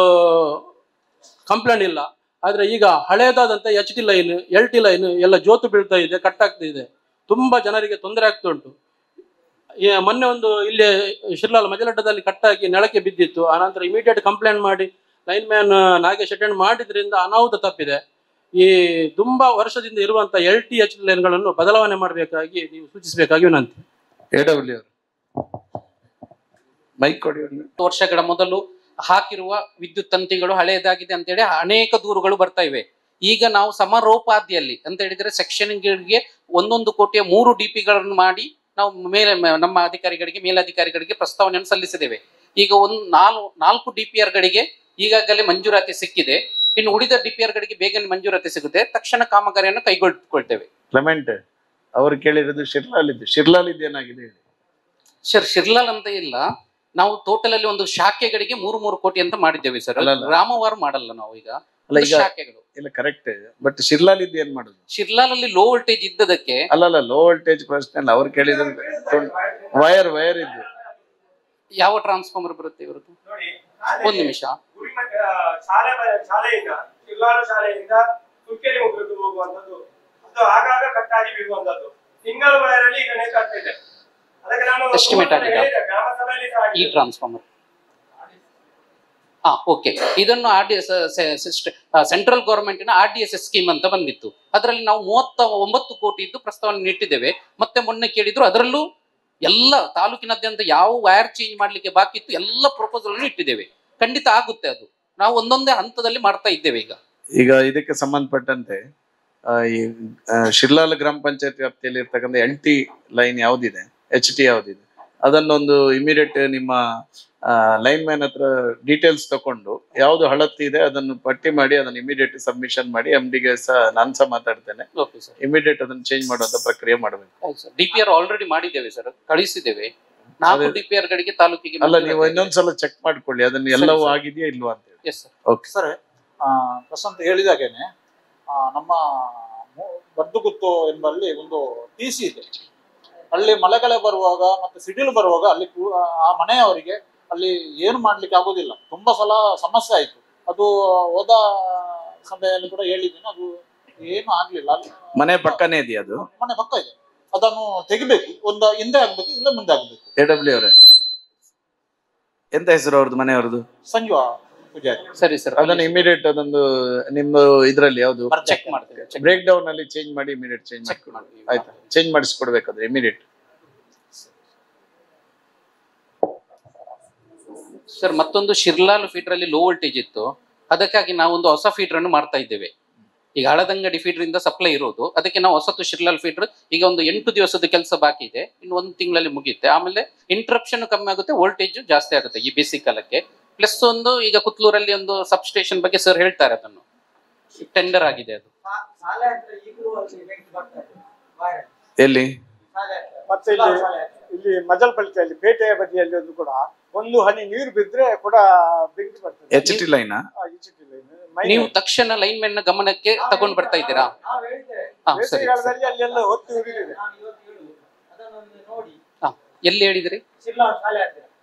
ಕಂಪ್ಲೇಂಟ್ ಇಲ್ಲ. ಆದ್ರೆ ಈಗ ಹಳೇದಾದಂತ HT ಲೈನ್, LT ಲೈನ್ ಎಲ್ಲ ಜೋತು ಬೀಳ್ತಾ ಇದೆ, ಕಟ್ ಆಗ್ತಾ ಇದೆ. ತುಂಬಾ ಜನರಿಗೆ ತೊಂದರೆ ಆಗ್ತಾ ಉಂಟು. ಮೊನ್ನೆ ಒಂದು ಇಲ್ಲಿ ಶಿರ್ಲಾಲ್ ಮಜಲಡ್ಡದಲ್ಲಿ ಕಟ್ಟಾಗಿ ನೆಲಕ್ಕೆ ಬಿದ್ದಿತ್ತು. ಆನಂತರ ಇಮಿಡಿಯೇಟ್ ಕಂಪ್ಲೇಂಟ್ ಮಾಡಿ ಲೈನ್ ಮ್ಯಾನ್ ನಾಗೇಶ್ ಅಟೆಂಡ್ ಮಾಡಿದ್ರಿಂದ ಅನಾಹುತ ತಪ್ಪಿದೆ. ಈ ತುಂಬಾ ವರ್ಷದಿಂದ ಇರುವಂತ LT HT ಲೈನ್ಗಳನ್ನು ಬದಲಾವಣೆ ಮಾಡಬೇಕಾಗಿ ನೀವು ಸೂಚಿಸಬೇಕಾಗಿ ವಿನಂತಿ. AW ಮೈಕ್ ಕೊಡಿ. ವರ್ಷಗಳ ಮೊದಲು ಹಾಕಿರುವ ವಿದ್ಯುತ್ ತಂತಿಗಳು ಹಳೆಯದಾಗಿದೆ ಅಂತೇಳಿ ಅನೇಕ ದೂರುಗಳು ಬರ್ತಾ ಇವೆ. ಈಗ ನಾವು ಸಮರೋಪಾದಿಯಲ್ಲಿ ಅಂತ ಹೇಳಿದ್ರೆ ಸೆಕ್ಷನ್ಗಳಿಗೆ 1 ಕೋಟಿಯ 3 DPಗಳನ್ನು ಮಾಡಿ ನಾವು ನಮ್ಮ ಅಧಿಕಾರಿಗಳಿಗೆ, ಮೇಲಧಿಕಾರಿಗಳಿಗೆ ಪ್ರಸ್ತಾವನೆಯನ್ನು ಸಲ್ಲಿಸಿದ್ದೇವೆ. ಈಗ 4 DPR ಗಳಿಗೆ ಈಗಾಗಲೇ ಮಂಜೂರಾತಿ ಸಿಕ್ಕಿದೆ. ಇನ್ನು ಉಳಿದ DPR ಗಳಿಗೆ ಬೇಗನೆ ಮಂಜೂರಾತಿ ಸಿಗುತ್ತೆ. ತಕ್ಷಣ ಕಾಮಗಾರಿಯನ್ನು ಕೈಗೊಳ್ತೇವೆ. ಕ್ಲೆಮೆಂಟ್ ಅವರು ಕೇಳಿರೋದು ಶಿರ್ಲಾಲ್ ಏನಾಗಿದೆ ಹೇಳಿ. ಶಿರ್ಲಾಲ್ ಅಂತ ಇಲ್ಲ, ನಾವು ಟೋಟಲ್ ಅಲ್ಲಿ ಒಂದು ಶಾಖೆಗಳಿಗೆ 3 ಕೋಟಿ ಅಂತ ಮಾಡಿದ್ದೇವೆ ಸರ್. ಗ್ರಾಮವಾರು ಮಾಡಲ್ಲ ನಾವು. ಈಗ ಶಾಖೆಗಳು ಇಲ್ಲ, ಕರೆಕ್ಟ್. ಬಟ್ ಶಿರ್ಲಾಲ್ ಏನ್ ಮಾಡುದು? ಶಿರ್ಲಾಲ್ ಅಲ್ಲಿ ಲೋ ವೋಲ್ಟೇಜ್ ಇದ್ದದಕ್ಕೆ ಅಲ್ಲ, ಲೋ ವೋಲ್ಟೇಜ್ ಪ್ರಶ್ನೆ ಅಲ್ಲ. ಅವ್ರು ಕೇಳಿದ್ರು ವೈರ್ ಇದ್ದು ಯಾವ ಟ್ರಾನ್ಸ್ಫಾರ್ಮರ್ ಬರುತ್ತೆ ಇವ್ರದ್ದು? ಒಂದು ನಿಮಿಷ. ಶಾಲೆಯಿಂದ ಶಿರ್ಲಾಲ್ ಶಾಲೆಯಿಂದ ಸುಕ್ಕೇರಿ ಮುಗಿದು ಹೋಗುವಂತದ್ದು, ಅದು ಆಗಾಗ ಕಟ್ಟಾಗಿ ಬೀಳುವಂತದ್ದು ಸಿಂಗಲ್ ವೈರ್ ಅಲ್ಲಿ ಈಗ ನೇಕಾಗ್ತಿದೆ. ಅದಕ್ಕೆ ನಾನು ಎಸ್ಟಿಮೇಟ್ ಆಗಿದೆ ಈ ಟ್ರಾನ್ಸ್ಫಾರ್ಮರ್. ಓಕೆ. ಇದನ್ನು ಸೆಂಟ್ರಲ್ ಗವರ್ಮೆಂಟ್ ನ RDSS ಸ್ಕೀಮ್ ಅಂತ ಬಂದಿತ್ತು. ಅದರಲ್ಲಿ ನಾವು 39 ಕೋಟಿ ಇದ್ದು ಪ್ರಸ್ತಾವನೆ ಇಟ್ಟಿದ್ದೇವೆ. ಮತ್ತೆ ಮೊನ್ನೆ ಕೇಳಿದ್ರು, ಅದರಲ್ಲೂ ಎಲ್ಲ ತಾಲೂಕಿನಾದ್ಯಂತ ಯಾವ ವೈರ್ ಚೇಂಜ್ ಮಾಡ್ಲಿಕ್ಕೆ ಬಾಕಿ ಇತ್ತು ಎಲ್ಲ ಪ್ರಪೋಸಲ್ ಅನ್ನು ಇಟ್ಟಿದ್ದೇವೆ. ಖಂಡಿತ ಆಗುತ್ತೆ. ಅದು ನಾವು ಒಂದೊಂದೇ ಹಂತದಲ್ಲಿ ಮಾಡ್ತಾ ಇದ್ದೇವೆ. ಈಗ ಇದಕ್ಕೆ ಸಂಬಂಧಪಟ್ಟಂತೆ ಈ ಶಿರ್ಲಾಲ್ ಗ್ರಾಮ ಪಂಚಾಯತ್ ವ್ಯಾಪ್ತಿಯಲ್ಲಿ ಇರ್ತಕ್ಕಂಥ LT ಲೈನ್ ಯಾವ್ದಿದೆ, HT ಯಾವ್ದಿದೆ, ಅದನ್ನೊಂದು ಇಮಿಡಿಯೇಟ್ ನಿಮ್ಮ ಲೈನ್ ಮ್ಯಾನ್ ಹತ್ರ ಡೀಟೇಲ್ಸ್ ತಕೊಂಡು ಯಾವ್ದು ಹಳತ್ತಿ ಇದೆ ಅದನ್ನು ಪಟ್ಟಿ ಮಾಡಿ ಅದನ್ನ ಇಮಿಡಿಯೇಟ್ ಸಬ್ಮಿಷನ್ ಮಾಡಿ MDಗೆ ನಾನು ಸಹ ಮಾತಾಡ್ತೇನೆ. ಇಮಿಡಿಯೇಟ್ ಅದನ್ನ ಚೇಂಜ್ ಮಾಡುವಂತ ಪ್ರಕ್ರಿಯೆ ಮಾಡಬೇಕು. DPR ಆಲ್ರೆಡಿ ಮಾಡಿದ್ದೇವೆ ಸರ್, ಕಳಿಸಿದ್ದೇವೆ. 4 DPR ಗಳಿಗೆ ತಾಲೂಕಿಗೆ. ಅಲ್ಲ, ನೀವು ಇನ್ನೊಂದ್ಸಲ ಚೆಕ್ ಮಾಡ್ಕೊಳ್ಳಿ ಅದನ್ನ ಎಲ್ಲವೂ ಆಗಿದೆಯಾ ಇಲ್ವಾ ಅಂತ ಹೇಳಿ. Okay sir. ಪ್ರಶಾಂತ್ ಹೇಳಿದಾಗೇನೆ ನಮ್ಮ ಬರ್ದುಗುತ್ತು ಎಂಬಲ್ಲಿ ಒಂದು TC ಇದೆ. ಅಲ್ಲಿ ಮಳೆಗಾಲ ಬರುವಾಗ ಮತ್ತೆ ಸಿಡಿಲು ಬರುವಾಗ ಅಲ್ಲಿ ಆ ಮನೆಯವರಿಗೆ ಅಲ್ಲಿ ಏನು ಮಾಡ್ಲಿಕ್ಕೆ ಆಗೋದಿಲ್ಲ. ತುಂಬಾ ಸಲ ಸಮಸ್ಯೆ ಆಯ್ತು. ಅದು ಹೋದ ಸಭೆಯಲ್ಲಿ ಕೂಡ ಹೇಳಿದ್ದೀನಿ, ಅದು ಏನು ಆಗ್ಲಿಲ್ಲ. ಮನೆ ಪಕ್ಕನೇ ಇದೆಯಾ? ಅದು ಮನೆ ಪಕ್ಕ ಇದೆ. ಅದನ್ನು ತೆಗಿಬೇಕು. ಒಂದು ಹಿಂದೆ ಆಗ್ಬೇಕು, ಇಲ್ಲ ಮುಂದೆ ಆಗ್ಬೇಕು. AW ಅವರೇ, ಎಂತ ಹೆಸರು ಅವ್ರದ್ದು ಮನೆಯವ್ರದ್ದು? ಸಂಜೀವ ಪೂಜಾರಿ. ಸರಿ ಸರ್, ಅದನ್ನ ಇಮಿಡಿಯೇಟ್ ಅದೊಂದು ನಿಮ್ದು ಇದ್ರಲ್ಲಿ ಯಾವ್ದು ಚೆಕ್ ಮಾಡ್ತೇವೆ. ಬ್ರೇಕ್ ಡೌನ್ ಅಲ್ಲಿ ಚೇಂಜ್ ಮಾಡಿ ಇಮಿಡಿಯೇಟ್ ಚೇಂಜ್ ಮಾಡಿ. ಆಯ್ತಾ, ಚೇಂಜ್ ಮಾಡಿಸ್ಕೊಡ್ಬೇಕಾದ್ರೆ ಇಮಿಡಿಯೇಟ್. ಸರ್, ಮತ್ತೊಂದು ಶಿರ್ಲಾಲ್ ಫೀಡರ್ ಅಲ್ಲಿ ಲೋ ವೋಲ್ಟೇಜ್ ಇತ್ತು. ಅದಕ್ಕಾಗಿ ನಾವು ಒಂದು ಹೊಸ ಫೀಡರ್ ಅನ್ನು ಮಾಡ್ತಾ ಇದ್ದೇವೆ. ಈಗ ಹಳದಂಗಡಿ ಫೀಡರ್ ಇಂದ ಸಪ್ಲೈ ಇರೋದು, ಅದಕ್ಕೆ ನಾವು ಹೊಸತು ಶಿರ್ಲಾಲ್ ಫೀಡರ್ ಈಗ ಒಂದು 8 ದಿವಸದ ಕೆಲಸ ಬಾಕಿ ಇದೆ. ಇನ್ನು 1 ತಿಂಗಳಲ್ಲಿ ಮುಗಿಯುತ್ತೆ. ಆಮೇಲೆ ಇಂಟರಪ್ಷನ್ ಕಮ್ಮಿ ಆಗುತ್ತೆ, ವೋಲ್ಟೇಜ್ ಜಾಸ್ತಿ ಆಗುತ್ತೆ ಈ ಬೇಸಿಕ್ ಕಾಲಕ್ಕೆ. ಪ್ಲಸ್ ಒಂದು ಈಗ ಕುತ್ಲೂರಲ್ಲಿ ಒಂದು ಸಬ್ ಸ್ಟೇಷನ್ ಬಗ್ಗೆ ಸರ್ ಹೇಳ್ತಾರೆ, ಅದನ್ನು ಟೆಂಡರ್ ಆಗಿದೆ. ಅದು ಎಲ್ಲಿ ಮತ್ತೆ ಇಲ್ಲಿ ಮಜಲ್ಪಳ್ಳಿಯಲ್ಲಿ ಪೇಟೆಯ ಬದಿಯಲ್ಲಿ ಒಂದು ಕೂಡ ಒಂದು ಹನಿ ನೀರು ಬಿದ್ರೆ ಕೂಡ ಬೆಂಕಿ ಬರ್ತದೆ. HT ಲೈನ್ ನೀವು ತಕ್ಷಣ ಲೈನ್ ಮ್ಯಾನ್ ನ ಗಮನಕ್ಕೆ ತಗೊಂಡು ಬರ್ತಾ ಇದ್ದೀರಾ? ಬೇಸಿಗೆಗಾಲದಲ್ಲಿ ಅಲ್ಲೆಲ್ಲ ಹೊತ್ತು ಉರಿದಿದೆ. ಎಲ್ಲಿ ಹೇಳಿದ್ರಿ?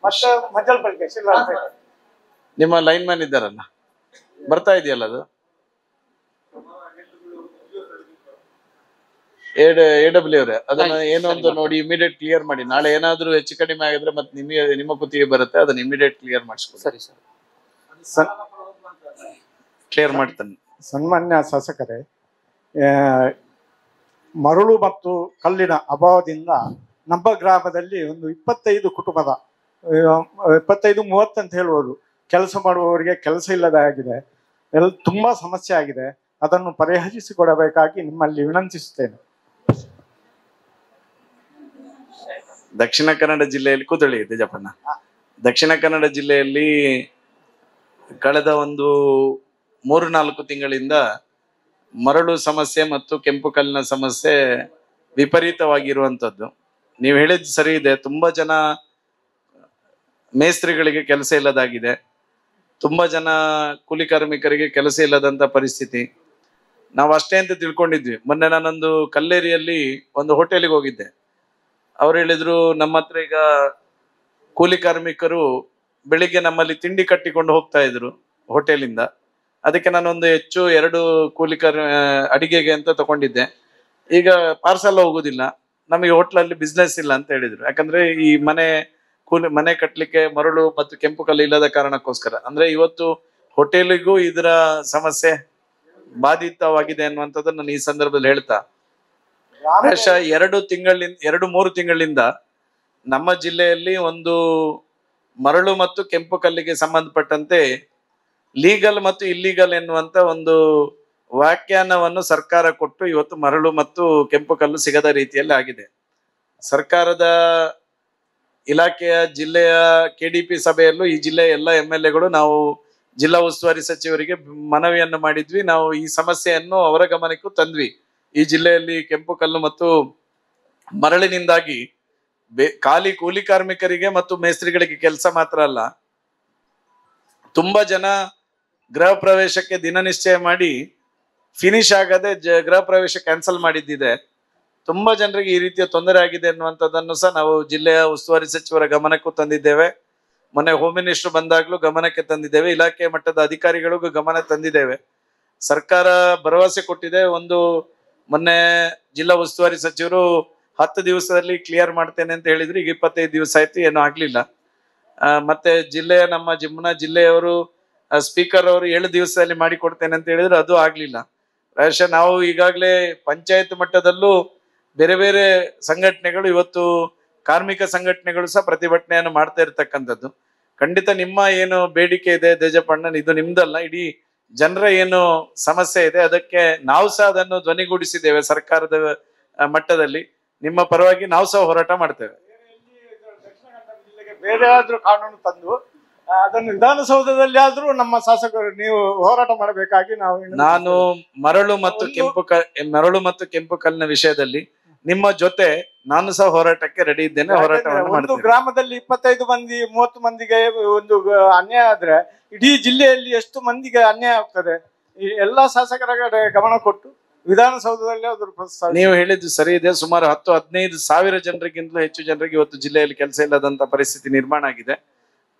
ಮತ್ತೆ ಮಜ್ಜಲ್ಪಲ್ಕೆ ಶಿರ್ಲಾಲ್ ನಿಮ್ಮ ಲೈನ್ ಮ್ಯಾನ್ ಇದ್ದಾರಲ್ಲ, ಬರ್ತಾ ಇದೆಯಲ್ಲ ಅದು AW ಅವರೇ, ಅದನ್ನ ಏನು ಅಂತ ನೋಡಿ ಇಮಿಡಿಯೇಟ್ ಕ್ಲಿಯರ್ ಮಾಡಿ. ನಾಳೆ ಏನಾದ್ರೂ ಹೆಚ್ಚು ಕಡಿಮೆ ಆಗಿದ್ರೆ ಮತ್ತೆ ನಿಮ್ಮ ಕುತ್ತಿಗೆ ಬರುತ್ತೆ, ಅದನ್ನ ಇಮಿಡಿಯೇಟ್ ಕ್ಲಿಯರ್ ಮಾಡಿಸ್ಕೊಡಿ. ಸರಿ ಸರ್, ಕ್ಲಿಯರ್ ಮಾಡ್ತಾನೆ. ಸನ್ಮಾನ್ಯ ಶಾಸಕರೇ, ಮರಳು ಮತ್ತು ಕಲ್ಲಿನ ಅಭಾವದಿಂದ ನಮ್ಮ ಗ್ರಾಮದಲ್ಲಿ ಒಂದು 25 ಕುಟುಂಬದ 25-30 ಅಂತ ಹೇಳ್ಬೋದು ಕೆಲಸ ಮಾಡುವವರಿಗೆ ಕೆಲಸ ಇಲ್ಲದಾಗಿದೆ. ತುಂಬಾ ಸಮಸ್ಯೆ ಆಗಿದೆ. ಅದನ್ನು ಪರಿಹರಿಸಿಕೊಡಬೇಕಾಗಿ ನಿಮ್ಮಲ್ಲಿ ವಿನಂತಿಸುತ್ತೇನೆ. ದಕ್ಷಿಣ ಕನ್ನಡ ಜಿಲ್ಲೆಯಲ್ಲಿ ಕೂತಳಿ ತೇಜಪ್ಪಣ್ಣ, ದಕ್ಷಿಣ ಕನ್ನಡ ಜಿಲ್ಲೆಯಲ್ಲಿ ಕಳೆದ ಒಂದು 3-4 ತಿಂಗಳಿಂದ ಮರಳು ಸಮಸ್ಯೆ ಮತ್ತು ಕೆಂಪು ಕಲ್ಲಿನ ಸಮಸ್ಯೆ ವಿಪರೀತವಾಗಿರುವಂಥದ್ದು. ನೀವು ಹೇಳಿದ್ದು ಸರಿ ಇದೆ. ತುಂಬಾ ಜನ ಮೇಸ್ತ್ರಿಗಳಿಗೆ ಕೆಲಸ ಇಲ್ಲದಾಗಿದೆ, ತುಂಬಾ ಜನ ಕೂಲಿ ಕಾರ್ಮಿಕರಿಗೆ ಕೆಲಸ ಇಲ್ಲದಂತ ಪರಿಸ್ಥಿತಿ. ನಾವು ಅಷ್ಟೇ ಅಂತ ತಿಳ್ಕೊಂಡಿದ್ವಿ. ಮೊನ್ನೆ ನಾನೊಂದು ಕಲ್ಲೇರಿಯಲ್ಲಿ ಒಂದು ಹೋಟೆಲಿಗೆ ಹೋಗಿದ್ದೆ. ಅವ್ರು ಹೇಳಿದ್ರು, ನಮ್ಮ ಹತ್ರ ಈಗ ಕೂಲಿ ಕಾರ್ಮಿಕರು ಬೆಳಿಗ್ಗೆ ನಮ್ಮಲ್ಲಿ ತಿಂಡಿ ಕಟ್ಟಿಕೊಂಡು ಹೋಗ್ತಾ ಇದ್ರು ಹೋಟೆಲಿಂದ. ಅದಕ್ಕೆ ನಾನೊಂದು ಹೆಚ್ಚು 2 ಕೂಲಿ ಅಡಿಗೆಗೆ ಅಂತ ತಗೊಂಡಿದ್ದೆ. ಈಗ ಪಾರ್ಸಲ್ ಹೋಗುದಿಲ್ಲ, ನಮಗೆ ಹೋಟ್ಲಲ್ಲಿ ಬಿಸ್ನೆಸ್ ಇಲ್ಲ ಅಂತ ಹೇಳಿದ್ರು. ಯಾಕಂದ್ರೆ ಈ ಮನೆ ಕಟ್ಟಲಿಕ್ಕೆ ಮರಳು ಮತ್ತು ಕೆಂಪು ಕಲ್ಲು ಇಲ್ಲದ ಕಾರಣಕ್ಕೋಸ್ಕರ. ಅಂದ್ರೆ ಇವತ್ತು ಹೋಟೆಲಿಗೂ ಇದರ ಸಮಸ್ಯೆ ಬಾಧಿತವಾಗಿದೆ ಅನ್ನುವಂಥದ್ದನ್ನು ನಾನು ಈ ಸಂದರ್ಭದಲ್ಲಿ ಹೇಳ್ತಾ, ಪ್ರಾಯಶಃ 2-3 ತಿಂಗಳಿಂದ ನಮ್ಮ ಜಿಲ್ಲೆಯಲ್ಲಿ ಒಂದು ಮರಳು ಮತ್ತು ಕೆಂಪು ಕಲ್ಲಿಗೆ ಸಂಬಂಧಪಟ್ಟಂತೆ ಲೀಗಲ್ ಮತ್ತು ಇಲ್ಲೀಗಲ್ ಎನ್ನುವಂತ ಒಂದು ವ್ಯಾಖ್ಯಾನವನ್ನು ಸರ್ಕಾರ ಕೊಟ್ಟು ಇವತ್ತು ಮರಳು ಮತ್ತು ಕೆಂಪು ಕಲ್ಲು ಸಿಗದ ರೀತಿಯಲ್ಲಿ ಆಗಿದೆ. ಸರ್ಕಾರದ ಇಲಾಖೆಯ ಜಿಲ್ಲೆಯ KDP ಸಭೆಯಲ್ಲೂ ಈ ಜಿಲ್ಲೆಯ ಎಲ್ಲ MLAಗಳು ನಾವು ಜಿಲ್ಲಾ ಉಸ್ತುವಾರಿ ಸಚಿವರಿಗೆ ಮನವಿಯನ್ನು ಮಾಡಿದ್ವಿ. ನಾವು ಈ ಸಮಸ್ಯೆಯನ್ನು ಅವರ ಗಮನಕ್ಕೂ ತಂದ್ವಿ. ಈ ಜಿಲ್ಲೆಯಲ್ಲಿ ಕೆಂಪು ಕಲ್ಲು ಮತ್ತು ಮರಳಿನಿಂದಾಗಿ ಖಾಲಿ ಕೂಲಿ ಕಾರ್ಮಿಕರಿಗೆ ಮತ್ತು ಮೇಸ್ತ್ರಿಗಳಿಗೆ ಕೆಲಸ ಮಾತ್ರ ಅಲ್ಲ, ತುಂಬಾ ಜನ ಗೃಹ ಪ್ರವೇಶಕ್ಕೆ ದಿನ ನಿಶ್ಚಯ ಮಾಡಿ ಫಿನಿಶ್ ಆಗದೆ ಗೃಹ ಪ್ರವೇಶ ಕ್ಯಾನ್ಸಲ್ ಮಾಡಿದ್ದಿದೆ. ತುಂಬಾ ಜನರಿಗೆ ಈ ರೀತಿಯ ತೊಂದರೆ ಆಗಿದೆ ಅನ್ನುವಂಥದ್ದನ್ನು ಸಹ ನಾವು ಜಿಲ್ಲೆಯ ಉಸ್ತುವಾರಿ ಸಚಿವರ ಗಮನಕ್ಕೂ ತಂದಿದ್ದೇವೆ. ಮೊನ್ನೆ ಹೋಮ್ ಮಿನಿಸ್ಟರ್ ಬಂದಾಗ್ಲೂ ಗಮನಕ್ಕೆ ತಂದಿದ್ದೇವೆ, ಇಲಾಖೆ ಮಟ್ಟದ ಅಧಿಕಾರಿಗಳಿಗೂ ಗಮನ ತಂದಿದ್ದೇವೆ. ಸರ್ಕಾರ ಭರವಸೆ ಕೊಟ್ಟಿದೆ. ಮೊನ್ನೆ ಜಿಲ್ಲಾ ಉಸ್ತುವಾರಿ ಸಚಿವರು 10 ದಿವಸದಲ್ಲಿ ಕ್ಲಿಯರ್ ಮಾಡ್ತೇನೆ ಅಂತ ಹೇಳಿದ್ರು. ಈಗ 25 ದಿವಸ ಆಯ್ತು, ಏನೂ ಆಗ್ಲಿಲ್ಲ. ಮತ್ತೆ ನಮ್ಮ ಜಮ್ಮುನ ಜಿಲ್ಲೆಯವರು ಸ್ಪೀಕರ್ ಅವರು 7 ದಿವಸದಲ್ಲಿ ಮಾಡಿಕೊಡ್ತೇನೆ ಅಂತ ಹೇಳಿದ್ರು, ಅದು ಆಗ್ಲಿಲ್ಲ. ಪ್ರಾಯಶಃ ನಾವು ಈಗಾಗಲೇ ಪಂಚಾಯತ್ ಮಟ್ಟದಲ್ಲೂ ಬೇರೆ ಬೇರೆ ಸಂಘಟನೆಗಳು, ಇವತ್ತು ಕಾರ್ಮಿಕ ಸಂಘಟನೆಗಳು ಸಹ ಪ್ರತಿಭಟನೆಯನ್ನು ಮಾಡ್ತಾ ಇರ್ತಕ್ಕಂಥದ್ದು. ಖಂಡಿತ ನಿಮ್ಮ ಏನು ಬೇಡಿಕೆ ಇದೆ ತೇಜಪ್ಪಣ್ಣ, ಇದು ನಿಮ್ದಲ್ಲ, ಇಡೀ ಜನರ ಏನು ಸಮಸ್ಯೆ ಇದೆ ಅದಕ್ಕೆ ನಾವು ಸಹ ಅದನ್ನು ಧ್ವನಿಗೂಡಿಸಿದ್ದೇವೆ ಸರ್ಕಾರದ ಮಟ್ಟದಲ್ಲಿ. ನಿಮ್ಮ ಪರವಾಗಿ ನಾವು ಸಹ ಹೋರಾಟ ಮಾಡ್ತೇವೆ. ಬೇರೆ ಆದ್ರೂ ಕಾನೂನು ತಂದು ಅದನ್ನು ವಿಧಾನಸೌಧದಲ್ಲಿ ಆದ್ರೂ ನಮ್ಮ ಶಾಸಕರು ನೀವು ಹೋರಾಟ ಮಾಡಬೇಕಾಗಿ ನಾನು ಮರಳು ಮತ್ತು ಕೆಂಪು ಕಲ್ಲಿನ ವಿಷಯದಲ್ಲಿ ನಿಮ್ಮ ಜೊತೆ ನಾನು ಸಹ ಹೋರಾಟಕ್ಕೆ ರೆಡಿ ಇದ್ದೇನೆ. ಹೋರಾಟವನ್ನು ಒಂದು ಗ್ರಾಮದಲ್ಲಿ 25 ಮಂದಿ 30 ಮಂದಿಗೆ ಒಂದು ಅನ್ಯಾಯ ಆದ್ರೆ ಇಡೀ ಜಿಲ್ಲೆಯಲ್ಲಿ ಎಷ್ಟು ಮಂದಿಗೆ ಅನ್ಯಾಯ ಆಗ್ತದೆ. ಈ ಎಲ್ಲಾ ಶಾಸಕರ ಕಡೆ ಗಮನ ಕೊಟ್ಟು ವಿಧಾನಸೌಧದಲ್ಲಿ ಅದ್ರ ನೀವು ಹೇಳಿದ್ದು ಸರಿ ಇದೆ. ಸುಮಾರು 10-15 ಸಾವಿರ ಜನರಿಗಿಂತಲೂ ಹೆಚ್ಚು ಜನರಿಗೆ ಇವತ್ತು ಜಿಲ್ಲೆಯಲ್ಲಿ ಕೆಲಸ ಇಲ್ಲದಂತ ಪರಿಸ್ಥಿತಿ ನಿರ್ಮಾಣ ಆಗಿದೆ.